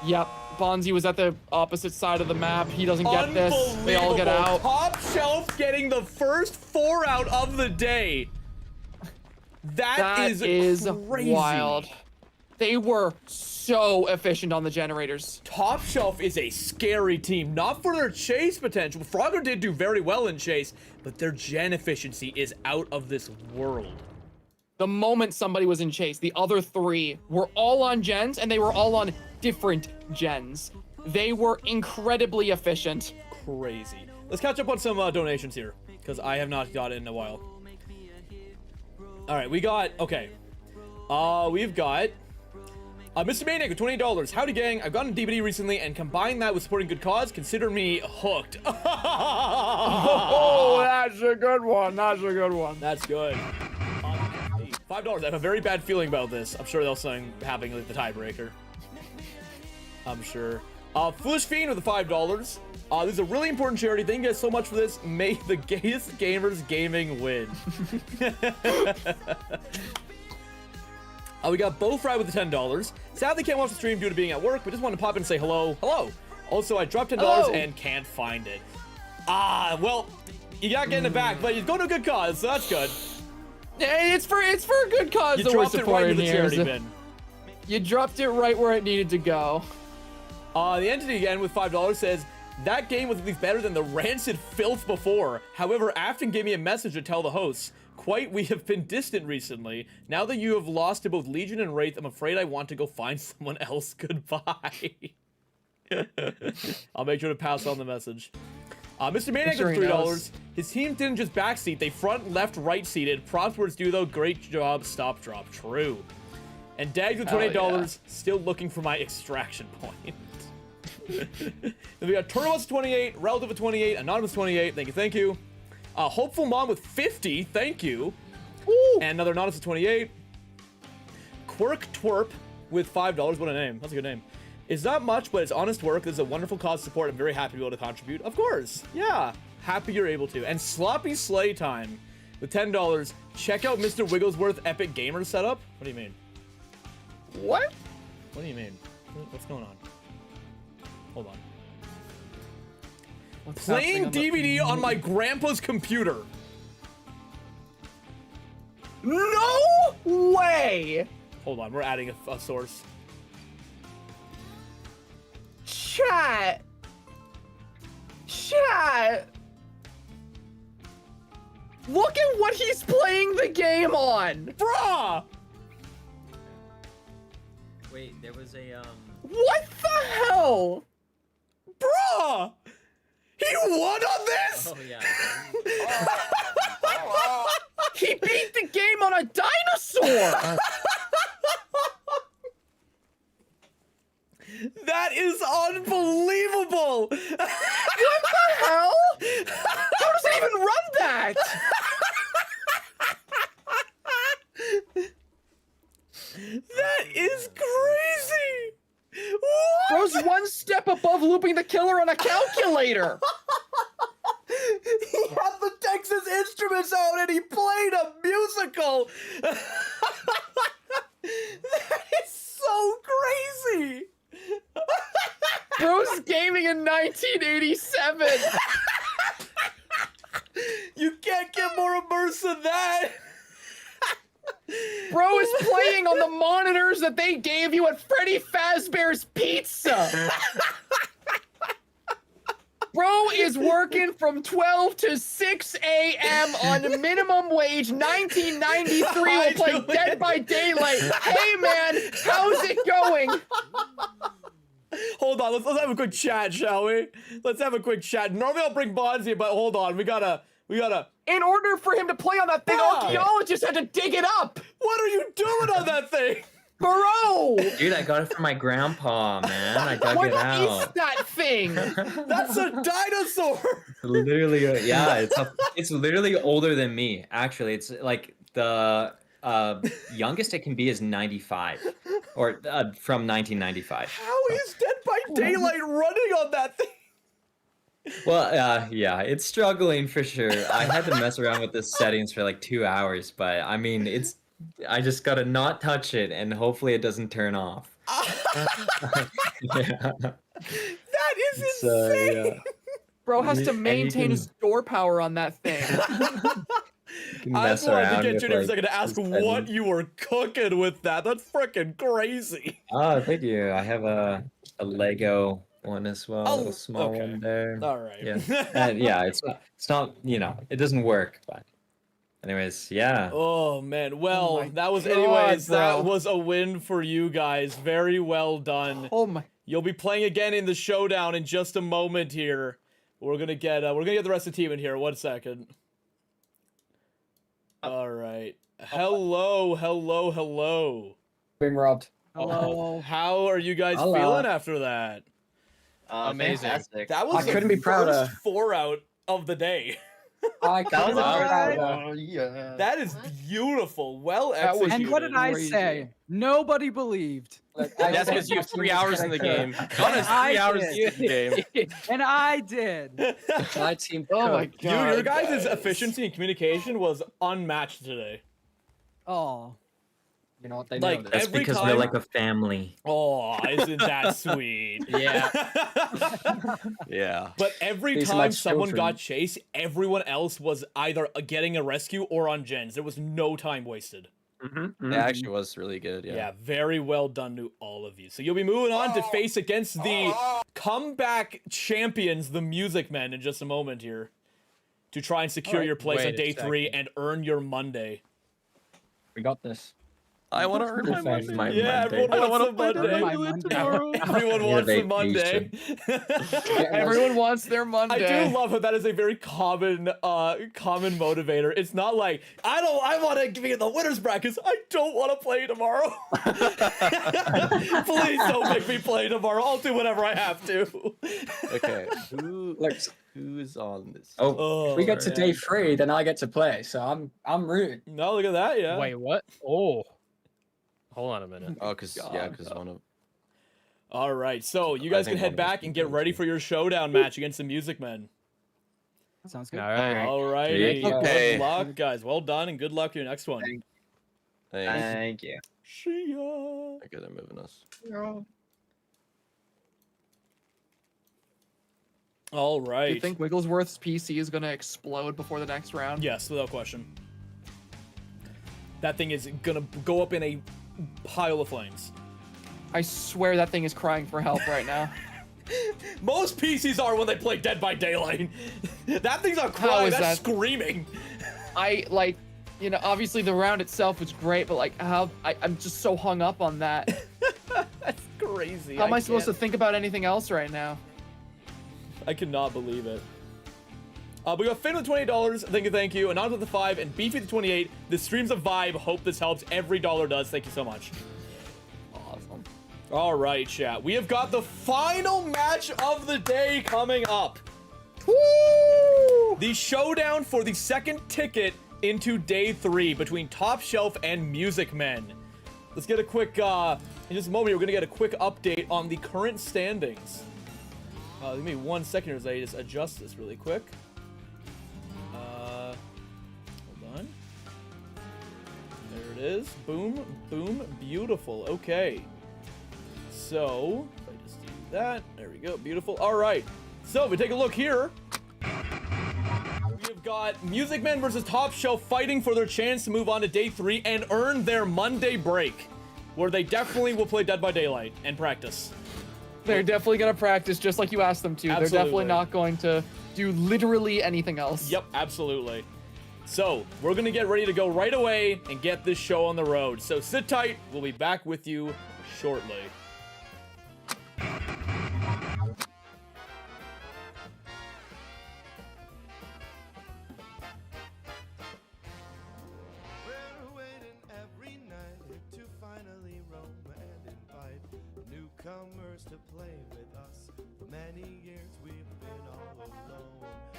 Yep. Bonzee was at the opposite side of the map. He doesn't get this. They all get out. Top Shelf getting the first 4 out of the day. That is crazy. Wild. They were so efficient on the generators. Top Shelf is a scary team, not for their chase potential. Frogger did do very well in chase, but their gen efficiency is out of this world. The moment somebody was in chase, the other 3 were all on gens, and they were all on different gens. They were incredibly efficient. Crazy. Let's catch up on some donations here, because I have not got it in a while. All right, we got, okay. We've got Mr. Maniac with $28. Howdy, gang. I've gotten a DVD recently, and combine that with supporting good cause, consider me hooked. Oh, that's a good one. That's a good one. That's good. $5. I have a very bad feeling about this. I'm sure they'll say having like the tiebreaker. I'm sure. Foolish Fiend with the $5. This is a really important charity. Thank you guys so much for this. May the gayest gamers gaming win. We got Bo Fry with the $10. Sadly, can't watch the stream due to being at work, but just want to pop in and say hello. Hello. Also, I dropped $10 and can't find it. Well, you got getting it back, but you're going to a good cause, so that's good. Hey, it's for a good cause. You dropped it right in the charity bin. You dropped it right where it needed to go. The entity again with $5 says, that game was at least better than the rancid filth before. However, Afton gave me a message to tell the hosts. Quite, we have been distant recently. Now that you have lost to both Legion and Wraith, I'm afraid I want to go find someone else. Goodbye. I'll make sure to pass on the message. Mr. Maniac with $3. His team didn't just backseat, they front, left, right seated. Props words do though. Great job, StopDrop. True. And Daggz with $28, still looking for my extraction point. Then we got Turtles 28, Relative with 28, Anonymous 28. Thank you. Hopeful Mom with 50. Thank you. Woo. And another Anonymous with 28. Quirk Twerp with $5. What a name. That's a good name. It's not much, but it's honest work. This is a wonderful cause to support. I'm very happy to be able to contribute. Of course. Yeah. Happy you're able to. And Sloppy Slay Time with $10. Check out MrWigglesworth Epic Gamer Setup. What do you mean? What? What do you mean? What's going on? Hold on. Playing DVD on my grandpa's computer. No way! Hold on, we're adding a source. Chat. Look at what he's playing the game on. Bruh! Wait, there was a What the hell? Bruh! He won on this? Oh yeah. He beat the game on a dinosaur! That is unbelievable! What the hell? How does it even run that? That is crazy! What? Bro's one step above looping the killer on a calculator! He had the Texas Instruments out and he played a musical! That is so crazy! Bro's gaming in 1987! You can't get more immersed than that! Bro is playing on the monitors that they gave you at Freddy Fazbear's Pizza! Bro is working from 12 to 6 a.m. on minimum wage 1993 will play Dead by Daylight. Hey man, how's it going? Hold on, let's have a quick chat, shall we? Let's have a quick chat. Normally I'll bring Bonzee, but hold on, we gotta... In order for him to play on that thing, archaeologists had to dig it up! What are you doing on that thing? Bro! Dude, I got it from my grandpa, man. I dug What it out. is that thing? That's a dinosaur! Literally, yeah, it's literally older than me. Actually, it's like the youngest it can be is 95, or from 1995. How is Dead by Daylight running on that thing? Well, yeah, it's struggling for sure. I had to mess around with the settings for like 2 hours, but I mean, I just gotta not touch it, and hopefully it doesn't turn off. Yeah. That is insane. Uh, Bro has to And you maintain can- his door power on that thing. can I mess just wanted to around get with, you in a like, second to ask suspended- what you were cooking with that. That's freaking crazy. Oh, thank you. I have a Lego one as well, a Oh, little small okay. one there. All right. Yeah. Yeah, it's not, it doesn't work, but anyways, yeah. Oh man. Well, my that was God, anyways, that bro. was a win for you guys. Very well done. Oh my. You'll be playing again in the showdown in just a moment here. We're gonna get the rest of the team in here. 1 second. All right. Hello. Being robbed. Hello. How are you guys Hello. feeling after that? Amazing. Fantastic. That was I couldn't the be prouder. first 4 out of the day. I couldn't be was prouder. yeah. That is beautiful. Well That was- executed. And what did I Crazy. say? Nobody believed. Look, That's said because you have 3 as hours I in the could. game. Gun has I 3 hours did. in the game. And I did. My team. Oh my cooked. God. Your guys' efficiency and communication was unmatched today. Oh. You know what they Like, know. That's every because time- we're like a family. Oh, isn't that sweet? Yeah. Yeah. But every These are time like someone children. got chased, everyone else was either getting a rescue or on gens. There was no time wasted. It actually was really good. Yeah. Yeah, very well done to all of you. So you'll be moving on to face against the comeback champions, the Music Men, in just a moment here, to try and secure Alright, your place on wait a day 3 second. and earn your Monday. We got this. I want to earn my Thanks, money. Yeah, Monday. everyone wants the Monday. Monday. My Monday. Everyone Yeah, wants they the Monday. Everyone wants their I Monday. do love how that is a very common motivator. It's not like I want to be in the winners brackets. I don't want to play tomorrow. Please don't make me play tomorrow. I'll do whatever I have to. Okay. Look, Who's on this? Oh, if we get to man. day 3, then I get to play. So I'm rooting. No, look at that, yeah. Wait, what? Oh. Hold on a minute. Oh, because one of. All right, so you guys can head back and get ready for your showdown match against the Music Men. Sounds good. All right. All righty. Okay. Good luck, guys. Well done, and good luck to your next one. Thanks. Thank you. See ya. Okay, they're moving us. All Do right. you think Wigglesworth's PC is gonna explode before the next round? Yes, without question. That thing is gonna go up in a pile of flames. I swear that thing is crying for help right now. Most PCs are when they play Dead by Daylight. That thing's not How crying, is that's that? screaming. I like, you know, obviously the round itself was great, but like I'm just so hung up on that. That's crazy. How am I supposed to think about anything else right now? I cannot believe it. We got Finn with $28. Thank you. Anonymous with the 5 and Beefy with the 28. The stream's a vibe. Hope this helps. Every dollar does. Thank you so much. Awesome. All right, chat. We have got the final match of the day coming up. Woo! The showdown for the second ticket into day 3 between Top Shelf and Music Men. Let's get a quick, in just a moment, we're going to get a quick update on the current standings. Give me 1 second as I just adjust this really quick. Hold on. There it is. Boom, boom, beautiful. Okay. So, if I just do that, there we go, beautiful. All right. So, if we take a look here, we have got Music Men versus Top Shelf fighting for their chance to move on to day 3 and earn their Monday break, where they definitely will play Dead by Daylight and practice. They're definitely gonna practice just like you asked them to. Absolutely. They're definitely not going to do literally anything else. Yep, absolutely. So, we're gonna get ready to go right away and get this show on the road. So sit tight, we'll be back with you shortly. We're waiting every night to finally roam and invite newcomers to play with us. For many years we've been all alone.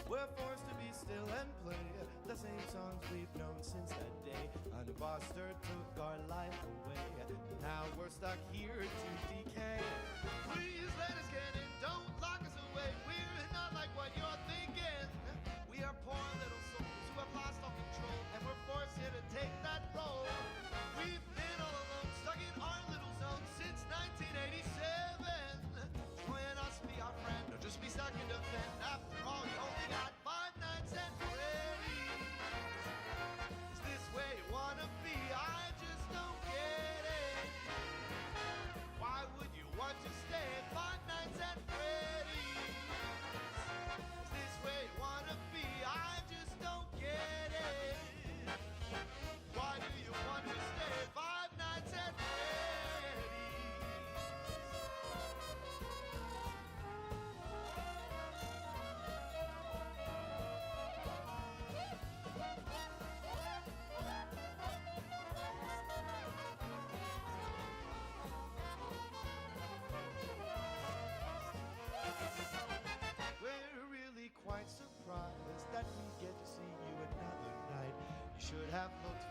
We're forced to be still and play the same songs we've known since that day. An imposter took our life away. Now we're stuck here to decay. Please let us get in, don't lock us away. We're not like what you're thinking. We are poor little souls who have lost all control, and we're forced here to take that role. We've been all alone, stuck in our little zone since 1987. Join us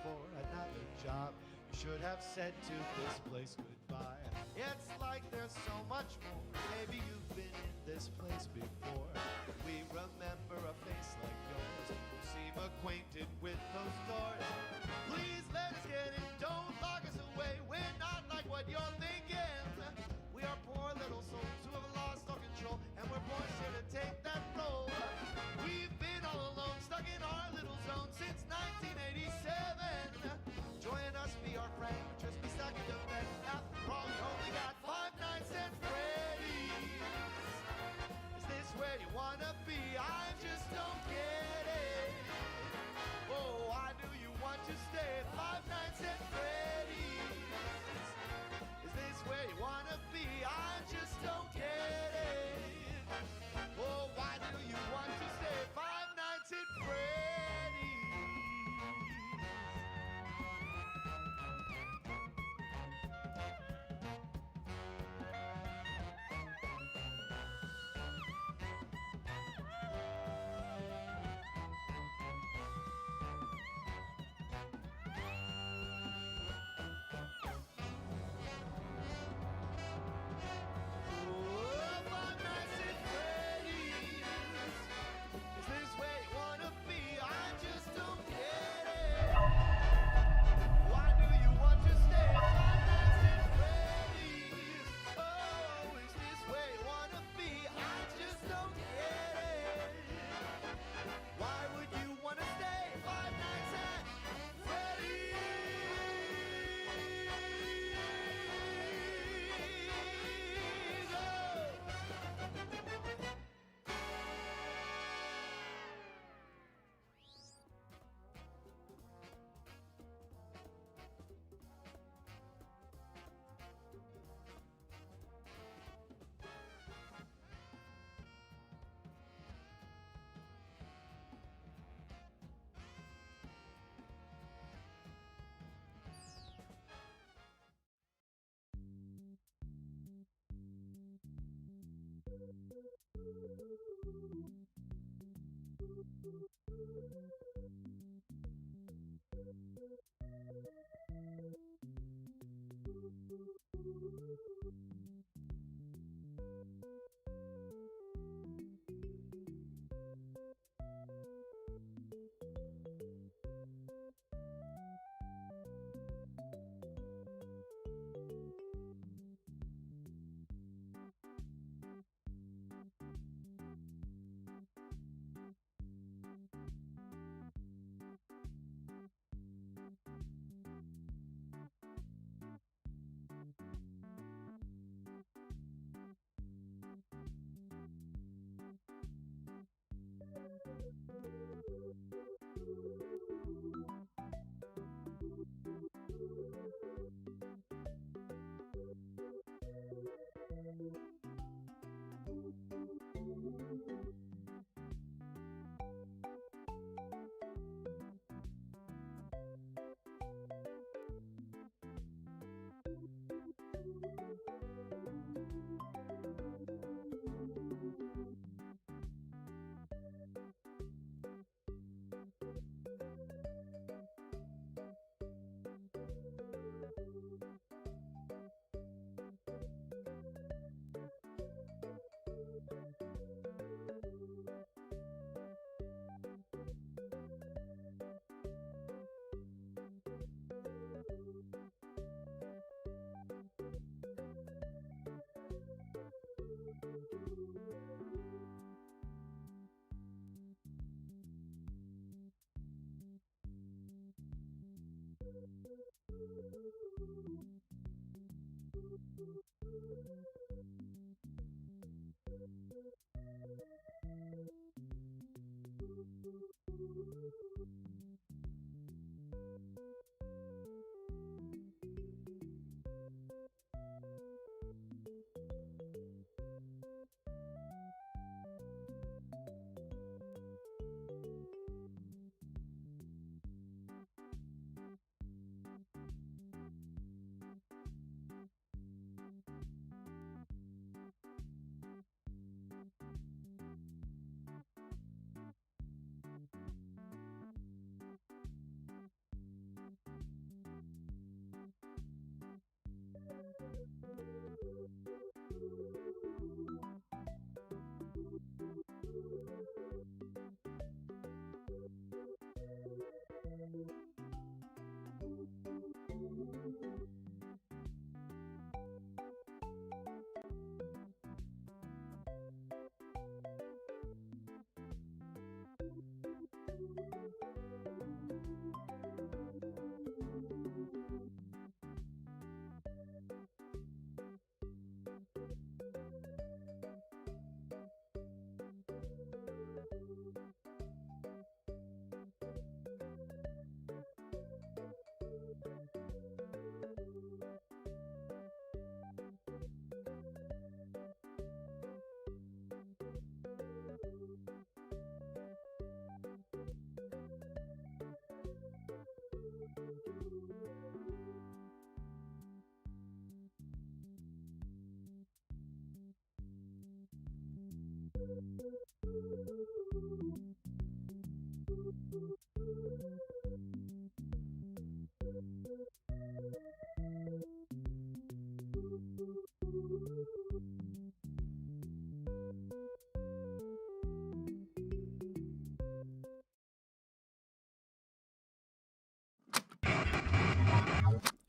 for another job. You should have said to this place goodbye. It's like there's so much more. Maybe you've been in this place before. We remember a face like yours. You seem acquainted with those doors. Please let us get in. Don't lock us away. We're not like what you're thinking. We are poor little souls who have lost all control, and we're forced here to take that role. We've been all alone, stuck in our little zone since 1987. Join us, be our friend, just be stuck in the bed. After all, you only got 5 nights at Freddy's. Is this where you wanna be? I just don't get it. Oh, why do you want to stay 5 nights at Freddy's? Is this where you wanna be? I just don't get it. Oh, why do you want to stay 5 nights at Freddy's?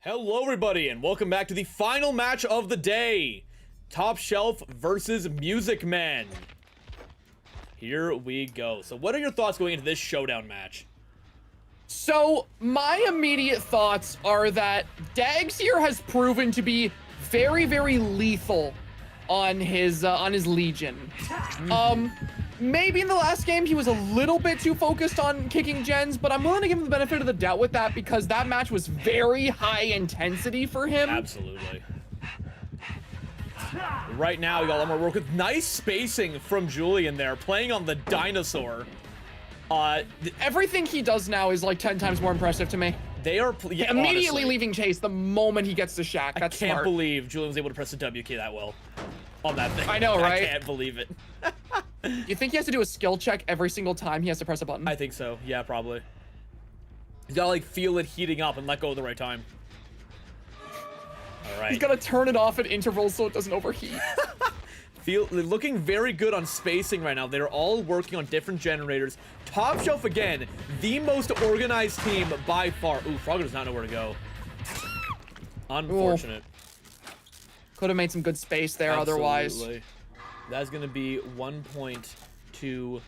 Hello, everybody, and welcome back to the final match of the day. Top Shelf versus Music Men. Here we go. So what are your thoughts going into this showdown match? So, my immediate thoughts are that Daggz here has proven to be very, very lethal on his Legion. Maybe in the last game he was a little bit too focused on kicking gens, but I'm willing to give him the benefit of the doubt with that because that match was very high intensity for him. Absolutely. Right now, we got a lot more work with nice spacing from Julian there, playing on the dinosaur. Everything he does now is like 10 times more impressive to me. They are immediately honestly, leaving chase the moment he gets to Shack. That's I can't smart. believe Julian was able to press the W key that well on that thing. I know, right? I can't believe it. You think he has to do a skill check every single time he has to press a button? I think so. Yeah, probably. He's gotta like feel it heating up and let go at the right time. All right. He's gotta turn it off at intervals so it doesn't overheat. Looking very good on spacing right now. They're all working on different generators. Top Shelf again, the most organized team by far. Ooh, Frogger does not know where to go. Unfortunate. Could have made some good space there otherwise. That's gonna be 1 point to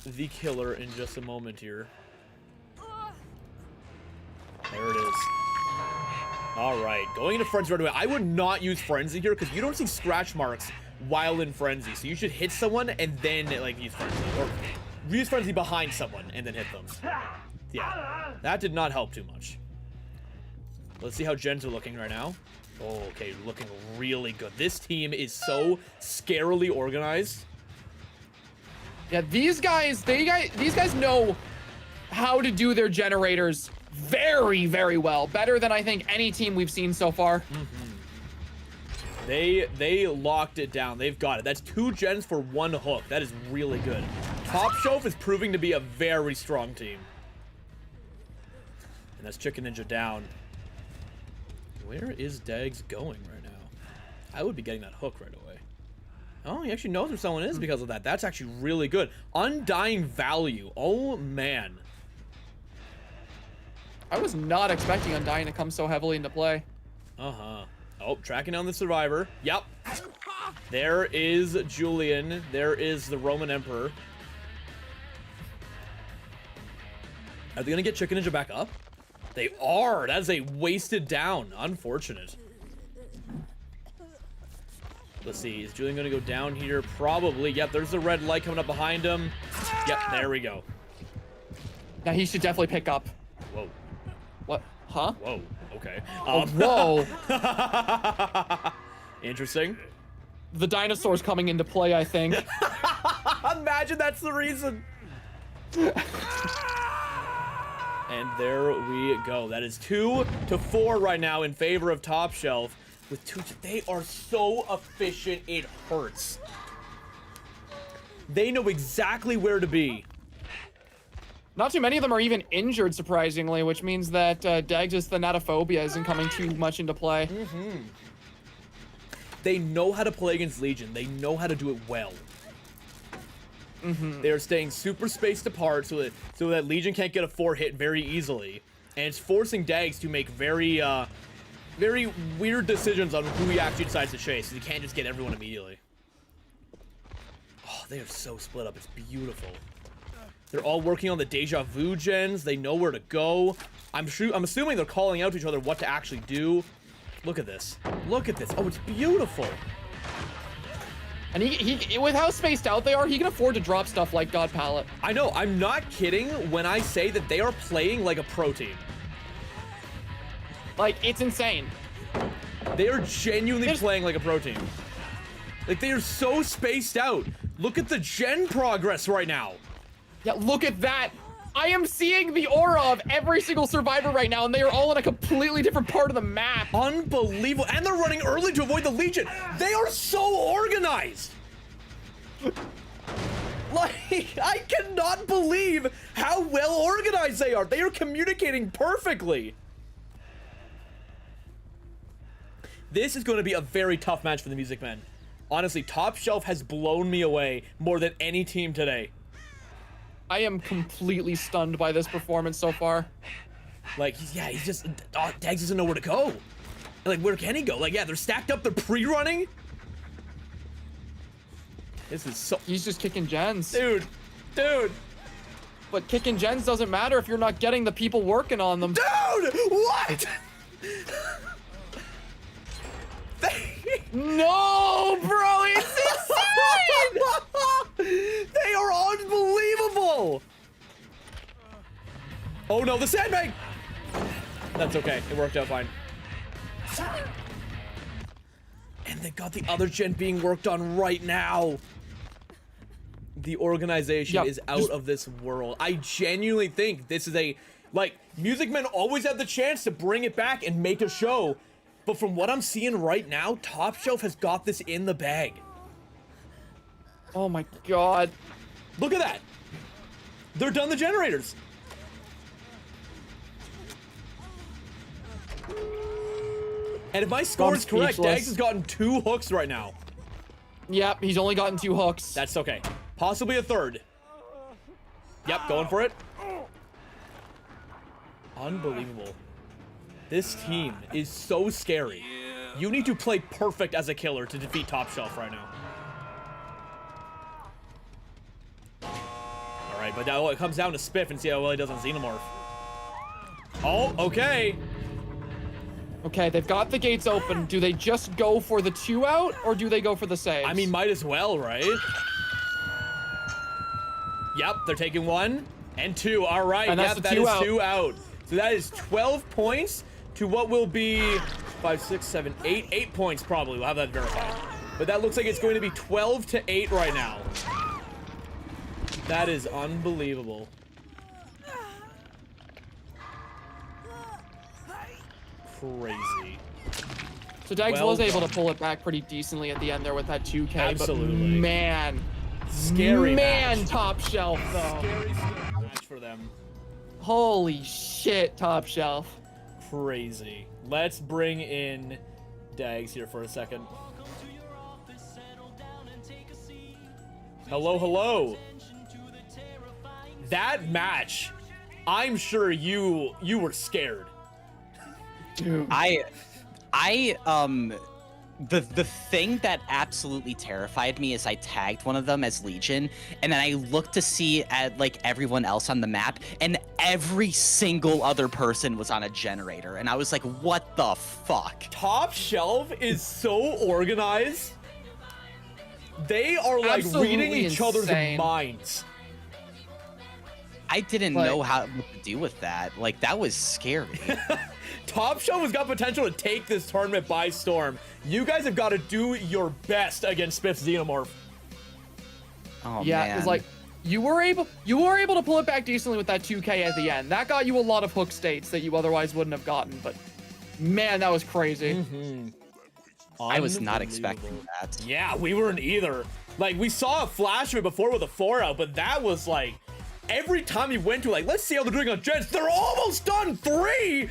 the killer in just a moment here. There it is. All right, going into Frenzy right away. I would not use Frenzy here because you don't see scratch marks while in Frenzy. So you should hit someone and then like use Frenzy, or use Frenzy behind someone and then hit them. Yeah, that did not help too much. Let's see how gens are looking right now. Oh, okay, looking really good. This team is so scarily organized. Yeah, these guys know how to do their generators very, very well. Better than I think any team we've seen so far. They locked it down. They've got it. That's 2 gens for 1 hook. That is really good. Top Shelf is proving to be a very strong team. And that's Chicken Ninja down. Where is Daggz going right now? I would be getting that hook right away. Oh, he actually knows where someone is because of that. That's actually really good. Undying value. Oh, man. I was not expecting Undying to come so heavily into play. Uh-huh. Oh, tracking down the survivor. Yep. There is Julian. There is the Roman Emperor. Are they going to get Chicken Ninja back up? They are. That is a wasted down. Unfortunate. Let's see. Is Julian going to go down here? Probably. Yep, there's the red light coming up behind him. Yep, there we go. Now he should definitely pick up. Whoa. What? Huh? Whoa. Okay. Whoa. Interesting. The dinosaur's coming into play, I think. Imagine that's the reason. And there we go. That is 2-4 right now in favor of Top Shelf. With 2, they are so efficient, it hurts. They know exactly where to be. Not too many of them are even injured, surprisingly, which means that Daggz' Thanatophobia isn't coming too much into play. They know how to play against Legion. They know how to do it well. They're staying super spaced apart so that Legion can't get a 4 hit very easily. And it's forcing Daggz to make very weird decisions on who he actually decides to chase. So he can't just get everyone immediately. Oh, they are so split up. It's beautiful. They're all working on the Deja Vu gens. They know where to go. I'm assuming they're calling out to each other what to actually do. Look at this. Look at this. Oh, it's beautiful. And he with how spaced out they are, he can afford to drop stuff like God Palette. I know. I'm not kidding when I say that they are playing like a pro team. Like, it's insane. They are genuinely playing like a pro team. Like, they are so spaced out. Look at the gen progress right now. Yeah, look at that. I am seeing the aura of every single survivor right now, and they are all in a completely different part of the map. Unbelievable. And they're running early to avoid the Legion. They are so organized. Like, I cannot believe how well organized they are. They are communicating perfectly. This is going to be a very tough match for the Music Men. Honestly, Top Shelf has blown me away more than any team today. I am completely stunned by this performance so far. Like, he's just... Daggz doesn't know where to go. Like, where can he go? Like, yeah, they're stacked up, they're pre-running. This is so... He's just kicking gens. Dude. But kicking gens doesn't matter if you're not getting the people working on them. Dude, what? No, bro, it's insane! They are unbelievable! Oh no, the sandbag! That's okay, it worked out fine. And they got the other gen being worked on right now. The organization is out of this world. I genuinely think this is a, like, Music Men always have the chance to bring it back and make a show. But from what I'm seeing right now, Top Shelf has got this in the bag. Oh my god. Look at that. They're done the generators. And if my score is correct, Daggz has gotten 2 hooks right now. Yep, he's only gotten 2 hooks. That's okay. Possibly a third. Yep, going for it. Unbelievable. This team is so scary. You need to play perfect as a killer to defeat Top Shelf right now. Alright, but now it comes down to Spiff and see how well he does on Xenomorph. Oh, okay. Okay, they've got the gates open. Do they just go for the 2 out, or do they go for the saves? I mean, might as well, right? Yep, they're taking 1 and 2. All right, and yep, that is 2 out. So that is 12 points to what will be 5, 6, 7, 8. 8 points probably. We'll have that verified. But that looks like it's going to be 12 to 8 right now. That is unbelievable. Crazy. So Daggz was able to pull it back pretty decently at the end there with that 2K. Absolutely. But man. Scary man, match. Top Shelf, though. Scary match for them. Holy shit, Top Shelf. Crazy. Let's bring in Daggz here for a second. Hello, hello. That match, I'm sure you were scared. Dude. The thing that absolutely terrified me is I tagged one of them as Legion, and then I looked to see at like everyone else on the map, and every single other person was on a generator, and I was like, what the fuck? Top Shelf is so organized. They are like Absolutely reading each other's insane. minds. I didn't know what to do with that. Like, that was scary. Top Shelf has got potential to take this tournament by storm. You guys have got to do your best against Spiff's Xenomorph. Oh, yeah, man. it's like you were able to pull it back decently with that 2K at the end. That got you a lot of hook states that you otherwise wouldn't have gotten, but man, that was crazy. Mm-hmm. I was not expecting that. Yeah, we weren't either. Like, we saw a flash of it before with a 4 out, but that was like, every time you went to, like, let's see how they're doing on gens, they're almost done 3!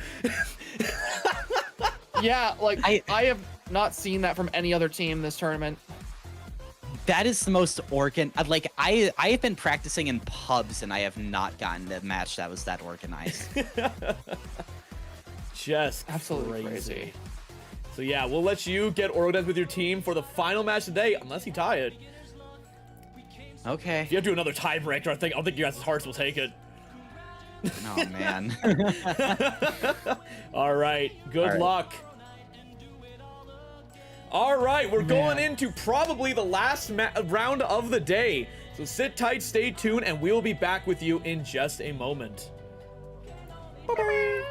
Yeah, like, I have not seen that from any other team this tournament. That is the most like, I have been practicing in pubs, and I have not gotten a match that was that organized. Just absolutely crazy. So yeah, we'll let you get organized with your team for the final match today, unless you tie it. Okay. If you have to do another tiebreaker, I don't think your guys' hearts will take it. Oh, man. All right. Good luck. All right. We're going into probably the last round of the day. So sit tight, stay tuned, and we'll be back with you in just a moment. Bye-bye.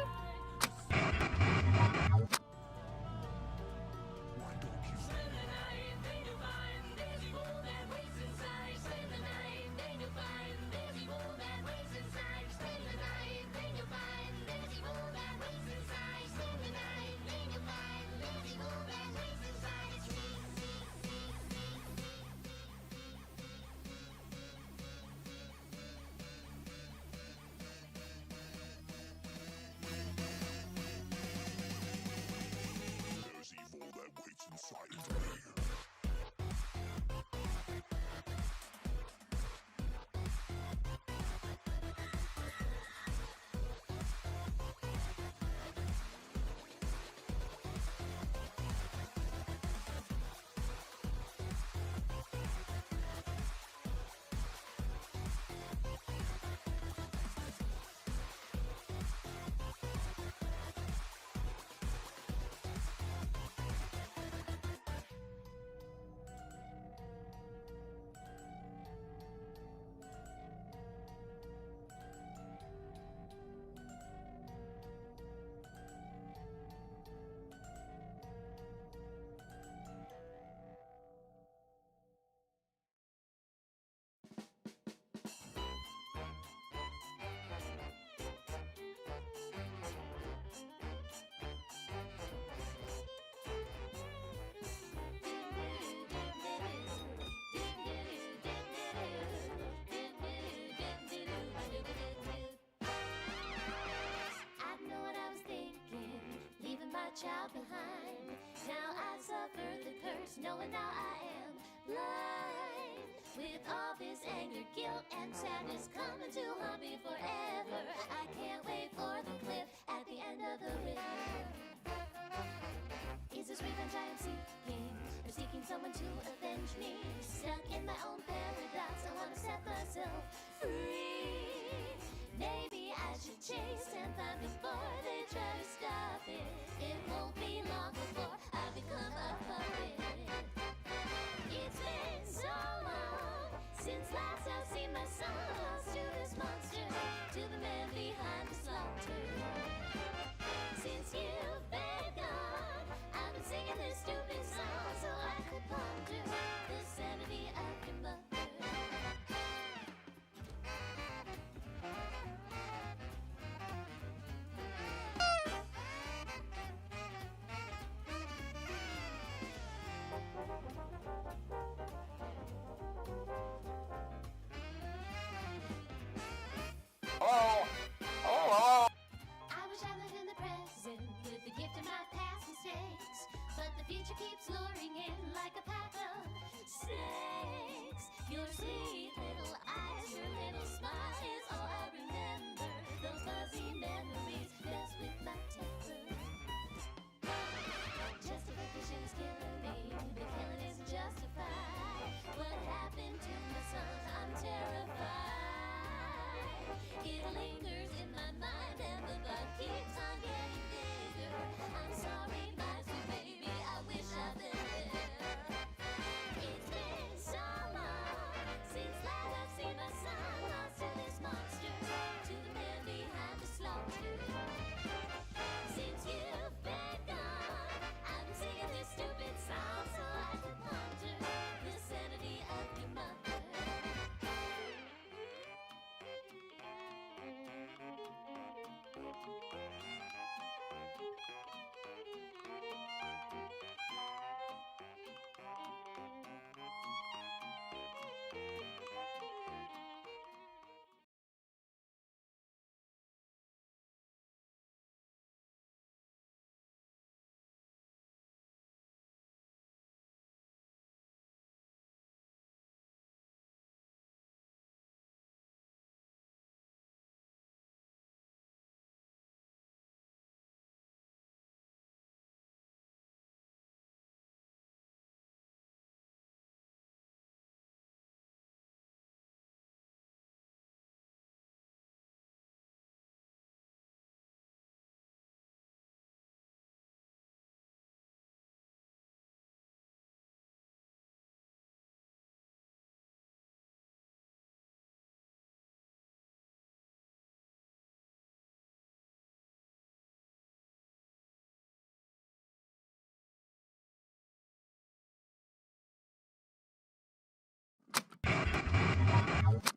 a child behind. Now I suffer the curse, knowing now I am blind. With all this anger, guilt, and sadness coming to haunt me forever. I can't wait for the cliff at the end of the river. Is this revenge I am seeking, or seeking someone to avenge me? Stuck in my own paradox, I wanna set myself free. Maybe I should chase and find before they try to stop it. It won't be long before I become a puppet. It's been so long since last I've seen my son lost to this monster, to the man behind the slaughter. Since you've been gone, I've been singing this stupid song so I could ponder the sanity of your mother. I wish I lived in the present with the gift of my past mistakes, but the future keeps luring in like a pack of snakes. Your sweet little eyes, your little smile is all I remember. Those fuzzy memories mess with my temper. Justification is killing me, the killing isn't justified. What happened to my son? I'm terrified. It lingers in my mind and the bug keeps on getting bigger. I'm sorry, my sweet baby, I wish I'd been there. It's been so long since last I've seen my son lost to this monster, to the man behind the slaughter. Since you've been gone, I've been singing this stupid song so I could ponder the sanity of your mother.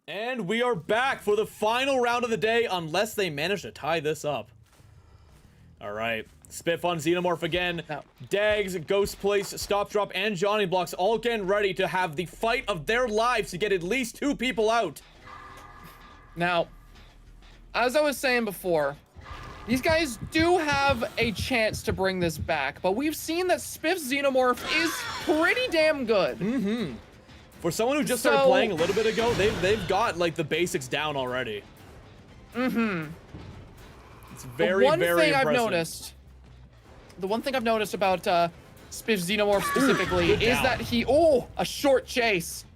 And we are back for the final round of the day, unless they manage to tie this up. Alright, Spiff on Xenomorph again. Daggz, GhostPlace, StopDrop, and JonnyBlox all getting ready to have the fight of their lives to get at least 2 people out. Now, as I was saying before, these guys do have a chance to bring this back, but we've seen that Spiff's Xenomorph is pretty damn good. Mm-hmm. For someone who just started playing a little bit ago, they've got like the basics down already. Mm-hmm. It's very, very impressive. The one thing I've noticed about Spiff's Xenomorph specifically is that he, a short chase.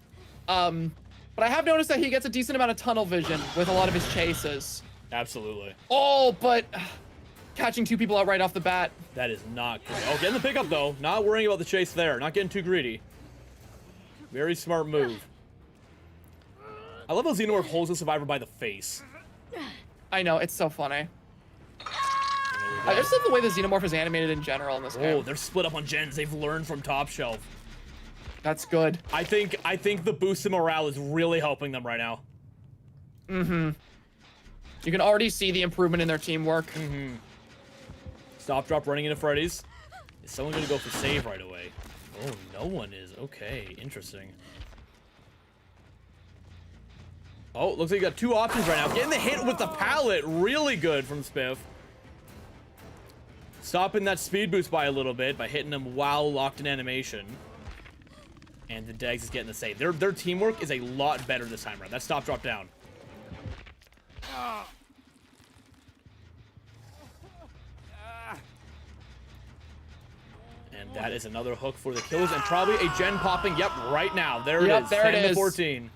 But I have noticed that he gets a decent amount of tunnel vision with a lot of his chases. Absolutely. Oh, but catching 2 people out right off the bat. That is not good. Oh, getting the pickup though. Not worrying about the chase there. Not getting too greedy. Very smart move. I love how Xenomorph holds the survivor by the face. I know, it's so funny. I just love the way the Xenomorph is animated in general in this game. Oh, they're split up on gens. They've learned from Top Shelf. That's good. I think the boost in morale is really helping them right now. Mm-hmm. You can already see the improvement in their teamwork. Mm-hmm. StopDrop running into Freddy's. Is someone gonna go for save right away? Oh, no one is. Okay, interesting. Oh, looks like you got 2 options right now. Getting the hit with the pallet, really good from Spiff. Stopping that speed boost by a little bit by hitting them while locked in animation. And the Daggz is getting the save. Their teamwork is a lot better this time around. That stop drop down. And that is another hook for the Killers, and probably a gen popping. Yep, right now. There it is. There 10 it to is. 14.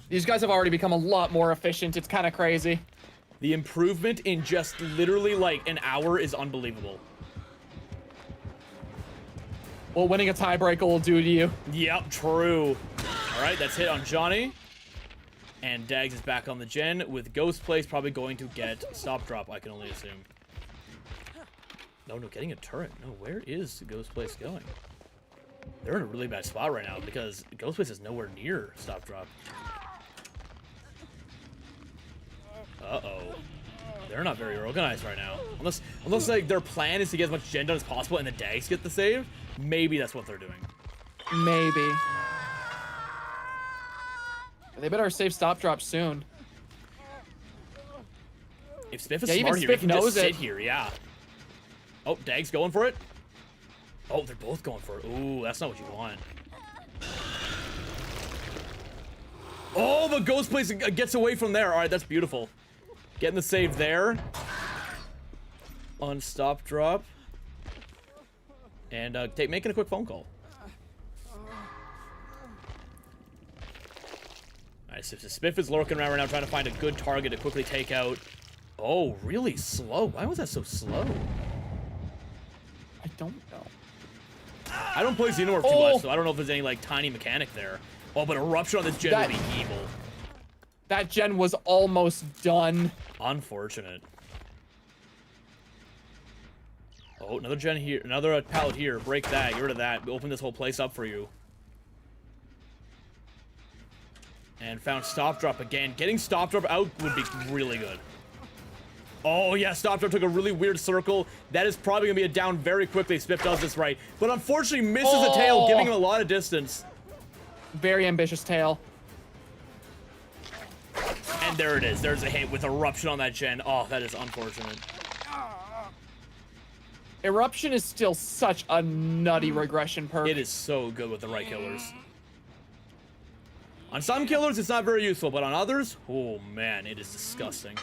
These guys have already become a lot more efficient. It's kind of crazy. The improvement in just literally like an hour is unbelievable. Well, winning a tiebreaker will do to you. Yep, true. All right, that's hit on Johnny. And Daggz is back on the gen with GhostPlace probably going to get StopDrop, I can only assume. No, getting a turret. No, where is GhostPlace going? They're in a really bad spot right now because GhostPlace is nowhere near StopDrop. Uh-oh. They're not very organized right now. Unless like their plan is to get as much gen done as possible and the Daggz get the save. Maybe that's what they're doing. Maybe. They better save StopDrop soon. If Spiff is Yeah, even smart here, he Spiff can knows just sit it. here, yeah. Oh, Daggz going for it. Oh, they're both going for it. Ooh, that's not what you want. Oh, the GhostPlace gets away from there. All right, that's beautiful. Getting the save there. On StopDrop. And making a quick phone call. Alright, so Spiff is lurking around right now trying to find a good target to quickly take out. Oh, really slow. Why was that so slow? I don't know. I don't play Xenomorph too much, so I don't know if there's any like tiny mechanic there. Oh, but Eruption on this gen would be evil. That gen was almost done. Unfortunate. Oh, another gen here, another pallet here. Break that, get rid of that. Open this whole place up for you. And found StopDrop again. Getting StopDrop out would be really good. Oh yeah, StopDrop took a really weird circle. That is probably gonna be a down very quickly if Spiff does this right. But unfortunately misses a tail, giving him a lot of distance. Very ambitious tail. And there it is. There's a hit with Eruption on that gen. Oh, that is unfortunate. Eruption is still such a nutty regression perk. It is so good with the right killers. On some killers, it's not very useful, but on others, oh man, it is disgusting.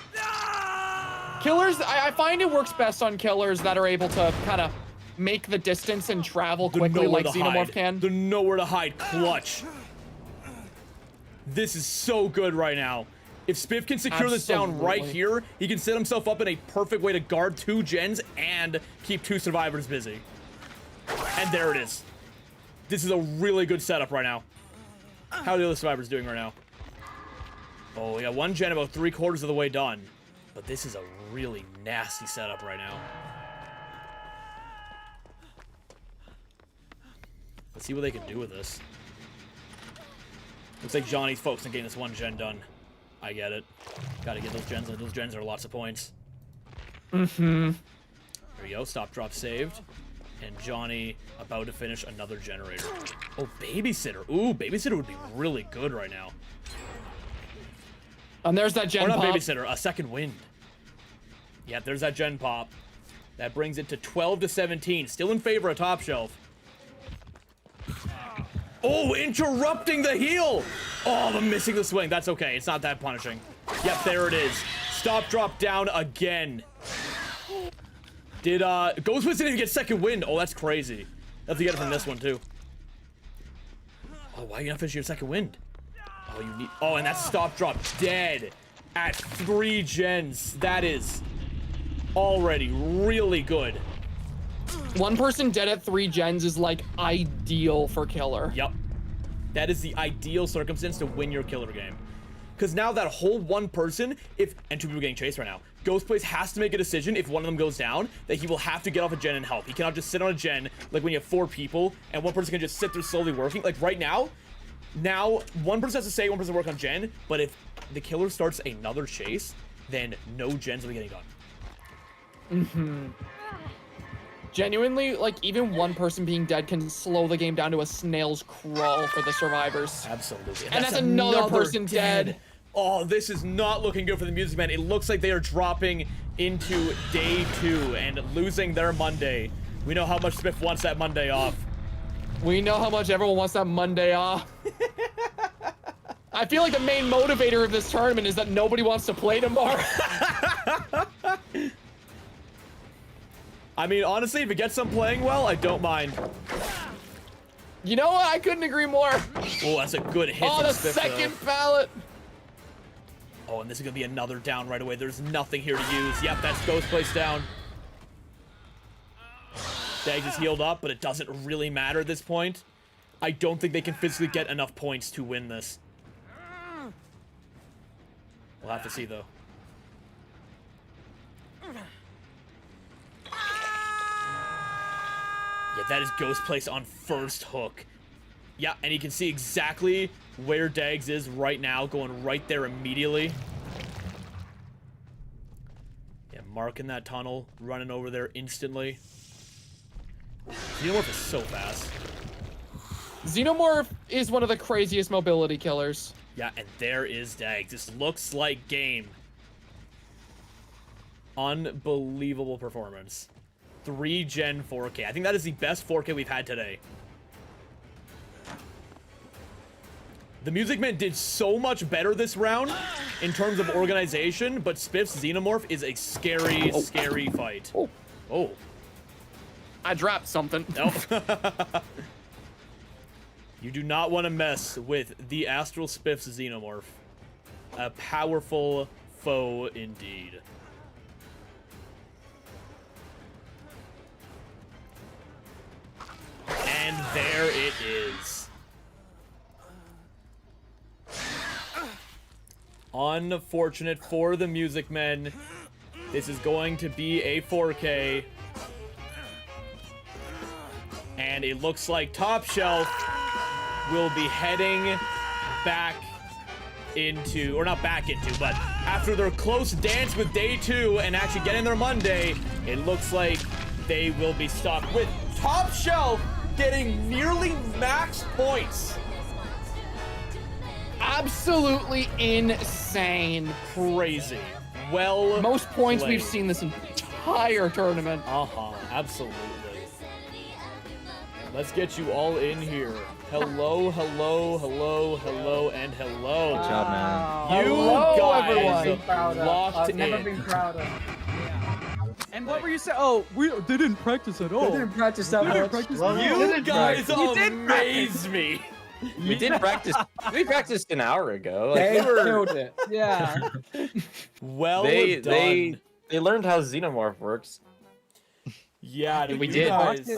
Killers, I find it works best on killers that are able to kind of make the distance and travel quickly like Xenomorph can. They're nowhere to hide. Clutch. This is so good right now. If Spiff can secure this down right here, he can set himself up in a perfect way to guard 2 gens and keep 2 survivors busy. And there it is. This is a really good setup right now. How are the other survivors doing right now? Oh, we got 1 gen about 3/4 of the way done. But this is a really nasty setup right now. Let's see what they can do with this. Looks like Johnny's focused on getting this 1 gen done. I get it. Gotta get those gens. Those gens are lots of points. Mm-hmm. There we go. StopDrop saved. And Johnny about to finish another generator. Oh, Babysitter. Ooh, Babysitter would be really good right now. And there's that gen or not pop. Babysitter, a second wind. Yeah, there's that gen pop. That brings it to 12 to 17. Still in favor of Top Shelf. Oh, interrupting the heal! Oh, the missing the swing. That's okay. It's not that punishing. Yep, there it is. StopDrop down again. Did, GhostPlace didn't even get second wind. Oh, that's crazy. Have to get it from this one, too. Oh, why are you not finishing your second wind? Oh, you need... Oh, and that's StopDrop dead at 3 gens. That is already really good. 1 person dead at 3 gens is like ideal for killer. Yep. That is the ideal circumstance to win your killer game. Because now that whole 1 person, and 2 people getting chased right now, GhostPlace has to make a decision if one of them goes down, that he will have to get off a gen and help. He cannot just sit on a gen, like when you have 4 people, and 1 person can just sit there slowly working. Like right now, 1 person has to say 1 person work on gen, but if the killer starts another chase, then no gens will be getting done. Mm-hmm. Genuinely, like, even 1 person being dead can slow the game down to a snail's crawl for the survivors. Absolutely. And that's another person dead. Oh, this is not looking good for the Music Man. It looks like they are dropping into day 2 and losing their Monday. We know how much Spiff wants that Monday off. We know how much everyone wants that Monday off. I feel like the main motivator of this tournament is that nobody wants to play tomorrow. I mean, honestly, if it gets them playing well, I don't mind. You know what? I couldn't agree more. Oh, that's a good hit. Oh, from the Spiff, second though. ballot. Oh, and this is gonna be another down right away. There's nothing here to use. Yep, that's GhostPlace down. Daggz is healed up, but it doesn't really matter at this point. I don't think they can physically get enough points to win this. We'll have to see, though. Yeah, that is GhostPlace on first hook. Yeah, and you can see exactly where Daggz is right now, going right there immediately. Yeah, marking that tunnel, running over there instantly. Xenomorph is so fast. Xenomorph is one of the craziest mobility killers. Yeah, and there is Daggz. This looks like game. Unbelievable performance. 3-gen 4K. I think that is the best 4K we've had today. The Music Man did so much better this round in terms of organization, but Spiff's Xenomorph is a scary, scary fight. Oh. I dropped something. No. You do not want to mess with the AstralSpiff's Xenomorph. A powerful foe indeed. And there it is. Unfortunate for the Music Men. This is going to be a 4K. And it looks like Top Shelf will be heading back into, or not back into, but after their close dance with day 2 and actually getting their Monday, it looks like they will be stuck with Top Shelf getting nearly max points. Absolutely insane. Crazy. Well, most points played. we've seen this entire tournament. Absolutely. Let's get you all in here. Hello, hello, hello, hello, and hello. Good job, man. You Hello, guys everyone. locked I've in. never been prouder. And what were you saying? Oh, they didn't practice at all. They didn't practice that much. You guys You did amaze me. We did practice. We practiced an hour ago. They Like, we were- killed it. Yeah. Well they done. they learned how Xenomorph works. Yeah, We you did. guys-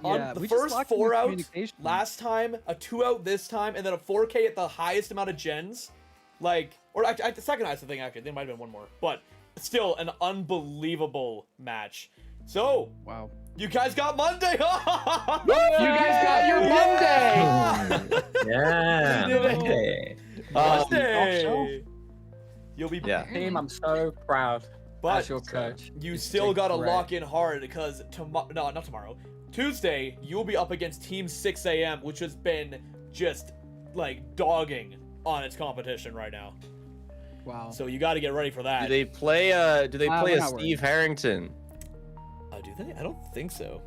On Yeah, the we just first lacked in 4 the out communication. last time, a 2 out this time, and then a 4K at the highest amount of gens. Like, or actually, the second highest, I think, actually. There might have been one more. But still, an unbelievable match. So, Wow. you guys got Monday! You guys got your Monday! Yeah. You did it. Monday. Monday! You'll be Team, I'm so proud. But as your coach. you It's still been gotta great. lock in hard because tomorrow, no, not tomorrow. Tuesday, you'll be up against Team 6 AM, which has been just like dogging on its competition right now. Wow. So you got to get ready for that. Do they play? Do they play we're a not Steve Harrington? Do they? I don't think so.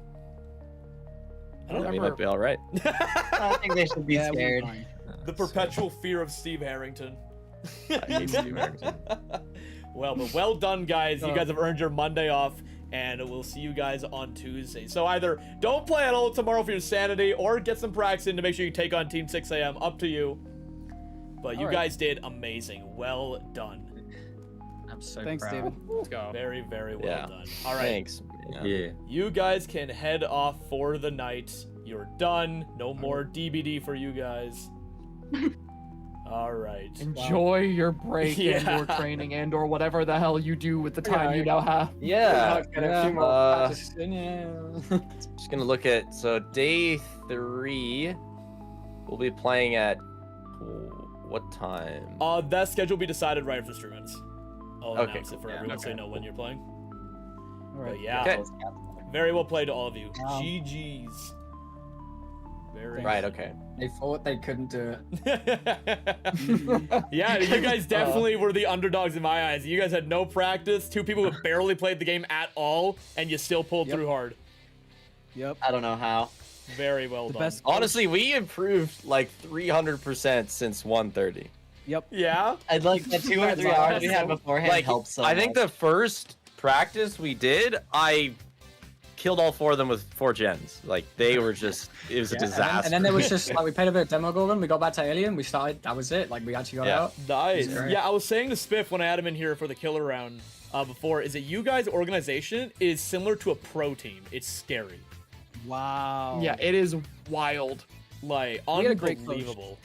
I don't. They might be all right. I don't think they should be Yeah, we're scared. fine. The perpetual fear of Steve Harrington. I hate Steve Harrington. Well, but well done, guys. You guys have earned your Monday off, and we'll see you guys on Tuesday. So either don't play at all tomorrow for your sanity, or get some practice in to make sure you take on Team 6 AM. Up to you. But you All right. guys did amazing. Well done. I'm so Thanks, proud. David. Let's go. Very, very well Yeah. done. All right. Thanks. Yeah. You guys can head off for the night. You're done. No more DBD for you guys. All right. Enjoy your break Yeah. and or training and or whatever the hell you do with the time you now have. Yeah. Get a few more practice in, yeah. Just gonna look at day 3. We'll be playing at what time? That schedule will be decided right after stream ends. I'll Okay, announce it for cool. everyone so Okay, they know when you're playing. All right. But yeah, Okay. very well played to all of you. Wow. GG's. Very Right, okay. They thought they couldn't do it. Yeah, you guys definitely were the underdogs in my eyes. You guys had no practice, 2 people who barely played the game at all, and you still pulled through hard. Yep. I don't know how. Very well done. Honestly, we improved like 300% since 1:30. Yep. Yeah? I'd like the 2 or 3 hours we had beforehand Like, helped so I think much. the first practice we did, I killed all 4 of them with 4 gens. Like, they were just, it was a disaster. And then there was just, like, we played a bit of Demo Golden, we got back to Alien, we started, that was it. Like, we actually got out. Nice. It was great. Yeah, I was saying to Spiff when I had him in here for the killer round before, is that you guys' organization is similar to a pro team. It's scary. Wow. Yeah, it is wild. Like, We had a great coach. unbelievable.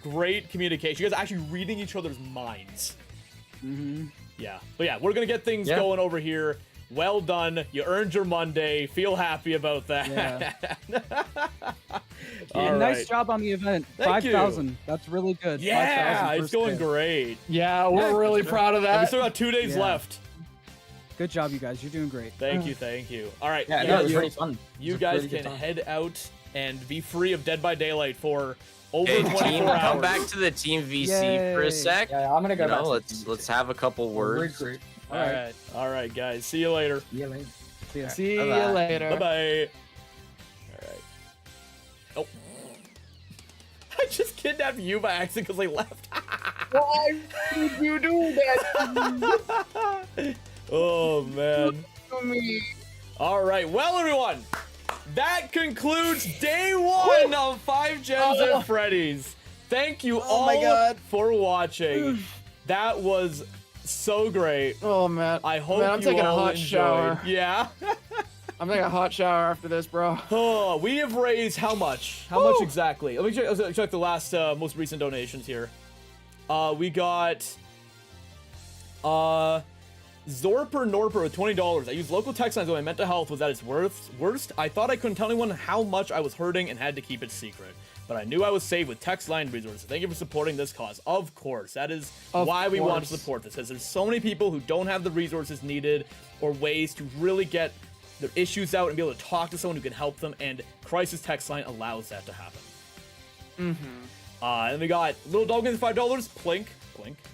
Great communication. You guys are actually reading each other's minds. Mm-hmm. Yeah. But yeah, we're going to get things going over here. Well done. You earned your Monday. Feel happy about that. Yeah. All Nice right. job on the event. Thank you. 5,000. That's really good. Yeah, 5,000 it's first going day. great. Yeah, we're really proud of And we that. still got 2 days Yeah. left. Good job, you guys. You're doing great. Thank you, thank you. All right, Yeah, you no, it guys, was really fun. you It was a guys really good can time. head out and be free of Dead by Daylight for over Hey, 24 team, hours. come back to the team VC for a sec. Yeah, I'm gonna go You back know, to let's have a couple words. Regroup. All right, guys. See you later. See you later. See you Bye-bye. later. Bye bye. All right. Oh, I just kidnapped you by accident because they left. Why did you do that Oh man. to me? All right. Well, everyone, that concludes day 1 of 5 Gems at Freddy's. Thank you all my God. for watching. That was so great. Oh man. I hope Man, I'm you taking a all hot enjoyed. shower. Yeah. I'm taking a hot shower after this, bro. Oh, we have raised how much? How much exactly? Let me check the last most recent donations here. We got Zorper Norper with $20. I used local text lines when my mental health was at its worst. I thought I couldn't tell anyone how much I was hurting and had to keep it secret. But I knew I was safe with text line resources. Thank you for supporting this cause. Of course, that is why we want to support this, because there's so many people who don't have the resources needed or ways to really get their issues out and be able to talk to someone who can help them, and Crisis Text Line allows that to happen. And we got Little Dog with $5, Plink,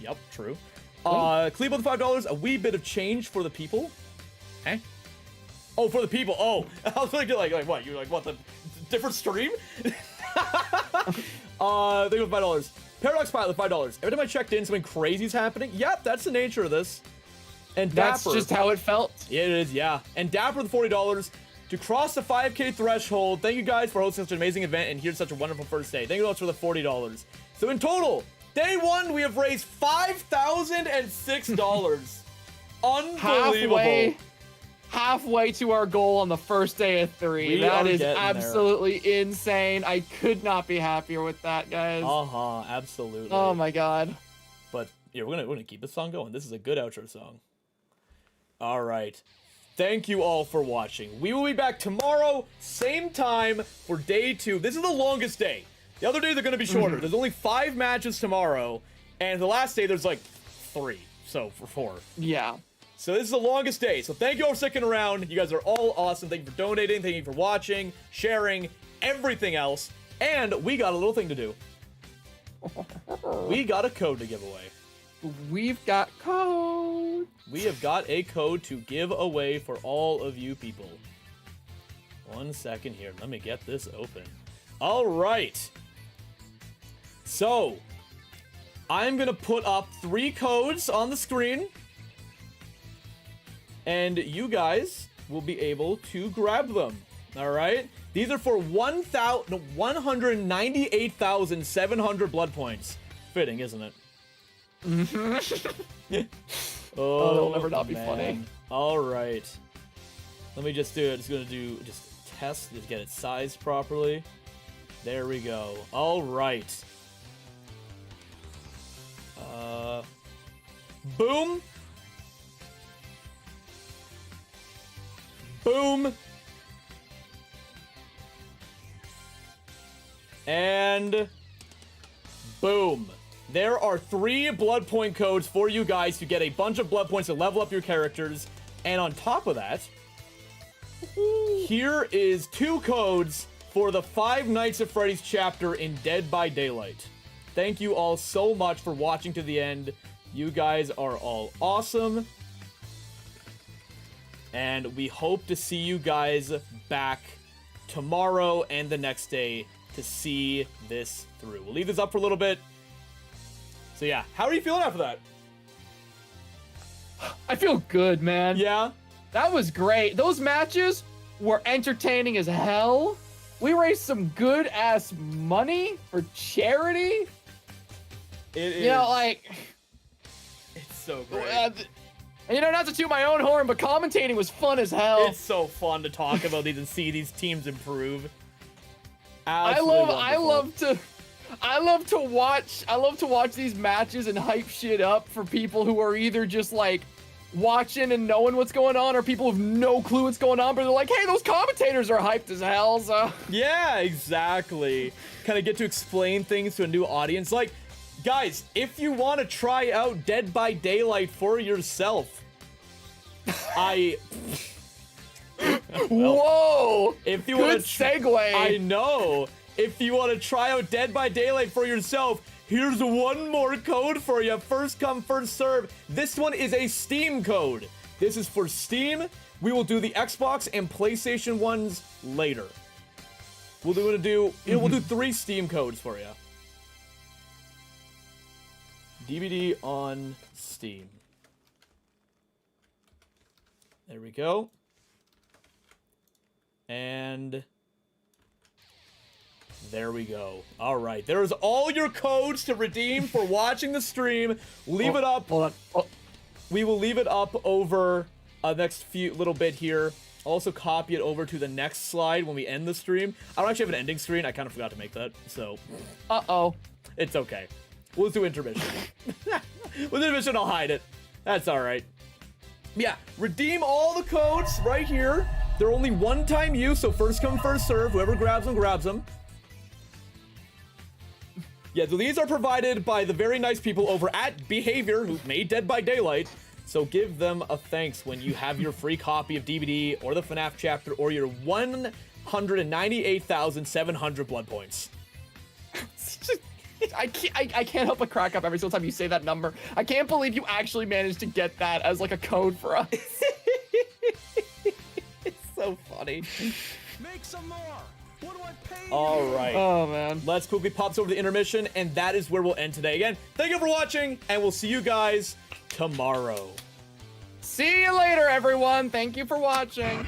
yep, true. Clebo with $5, a wee bit of change for the people. Eh? Oh, for the people. Oh, I was thinking like what? You're like, what, the different stream? Thank you for $5. Paradox Pilot with $5. Every time I checked in, something crazy's happening. Yep, that's the nature of this. And That's Dapper. just how it felt. It is, yeah. And Dapper with $40 to cross the 5K threshold. Thank you guys for hosting such an amazing event and here's such a wonderful first day. Thank you guys for the $40. So in total, day 1 we have raised $5,006. Unbelievable. Halfway to our goal on the first day of 3. We That are is getting there. absolutely insane. I could not be happier with that, guys. Absolutely. Oh my god. But yeah, we're gonna keep this song going. This is a good outro song. All right. Thank you all for watching. We will be back tomorrow, same time for day 2. This is the longest day. The other days are gonna be shorter. There's only 5 matches tomorrow, and the last day there's like 3. So for 4. Yeah. So this is the longest day. So thank you all for sticking around. You guys are all awesome. Thank you for donating. Thank you for watching, sharing, everything else. And we got a little thing to do. We got a code to give away. We've got code. We have got a code to give away for all of you people. 1 second here. Let me get this open. All right. So, I'm going to put up 3 codes on the screen. And you guys will be able to grab them. All right? These are for 198,700 blood points. Fitting, isn't it? Oh, that'll never not be funny. All right. Let me just do it. Just gonna do test, just get it sized properly. There we go. All right. Boom. Boom. And boom. There are 3 blood point codes for you guys to get a bunch of blood points to level up your characters. And on top of that, here is 2 codes for the Five Nights at Freddy's chapter in Dead by Daylight. Thank you all so much for watching to the end. You guys are all awesome. And we hope to see you guys back tomorrow and the next day to see this through. We'll leave this up for a little bit. So yeah, how are you feeling after that? I feel good, man. Yeah? That was great. Those matches were entertaining as hell. We raised some good ass money for charity. It is. You know, like, it's so great. And, you know, not to toot my own horn, but commentating was fun as hell. It's so fun to talk about these and see these teams improve. I love to watch these matches and hype shit up for people who are either just like watching and knowing what's going on, or people who have no clue what's going on, but they're like, hey, those commentators are hyped as hell, so. Yeah, exactly. Kind of get to explain things to a new audience. Like, guys, if you want to try out Dead by Daylight for yourself, Whoa! If you Good want segue. I know. If you want to try out Dead by Daylight for yourself, here's one more code for you. First come, first serve. This one is a Steam code. This is for Steam. We will do the Xbox and PlayStation ones later. We'll do 3 Steam codes for you. DVD on Steam. There we go. And there we go. All right. There's all your codes to redeem for watching the stream. Leave it up. Hold on. We will leave it up over next few little bit here. I'll also copy it over to the next slide when we end the stream. I don't actually have an ending screen. I kind of forgot to make that. So. Uh-oh. It's okay. We'll do intermission. With intermission, I'll hide it. That's all right. Yeah. Redeem all the codes right here. They're only one-time use, so first come, first serve. Whoever grabs them, grabs them. Yeah, so these are provided by the very nice people over at Behavior, who made Dead by Daylight. So give them a thanks when you have your free copy of DVD or the FNAF chapter or your 198,700 blood points. I can't help but crack up every single time you say that number. I can't believe you actually managed to get that as like a code for us. It's so funny. Make some more. What do I pay you? All right. Oh, man. Let's quickly pop over to the intermission, and that is where we'll end today. Again, thank you for watching, and we'll see you guys tomorrow. See you later, everyone. Thank you for watching.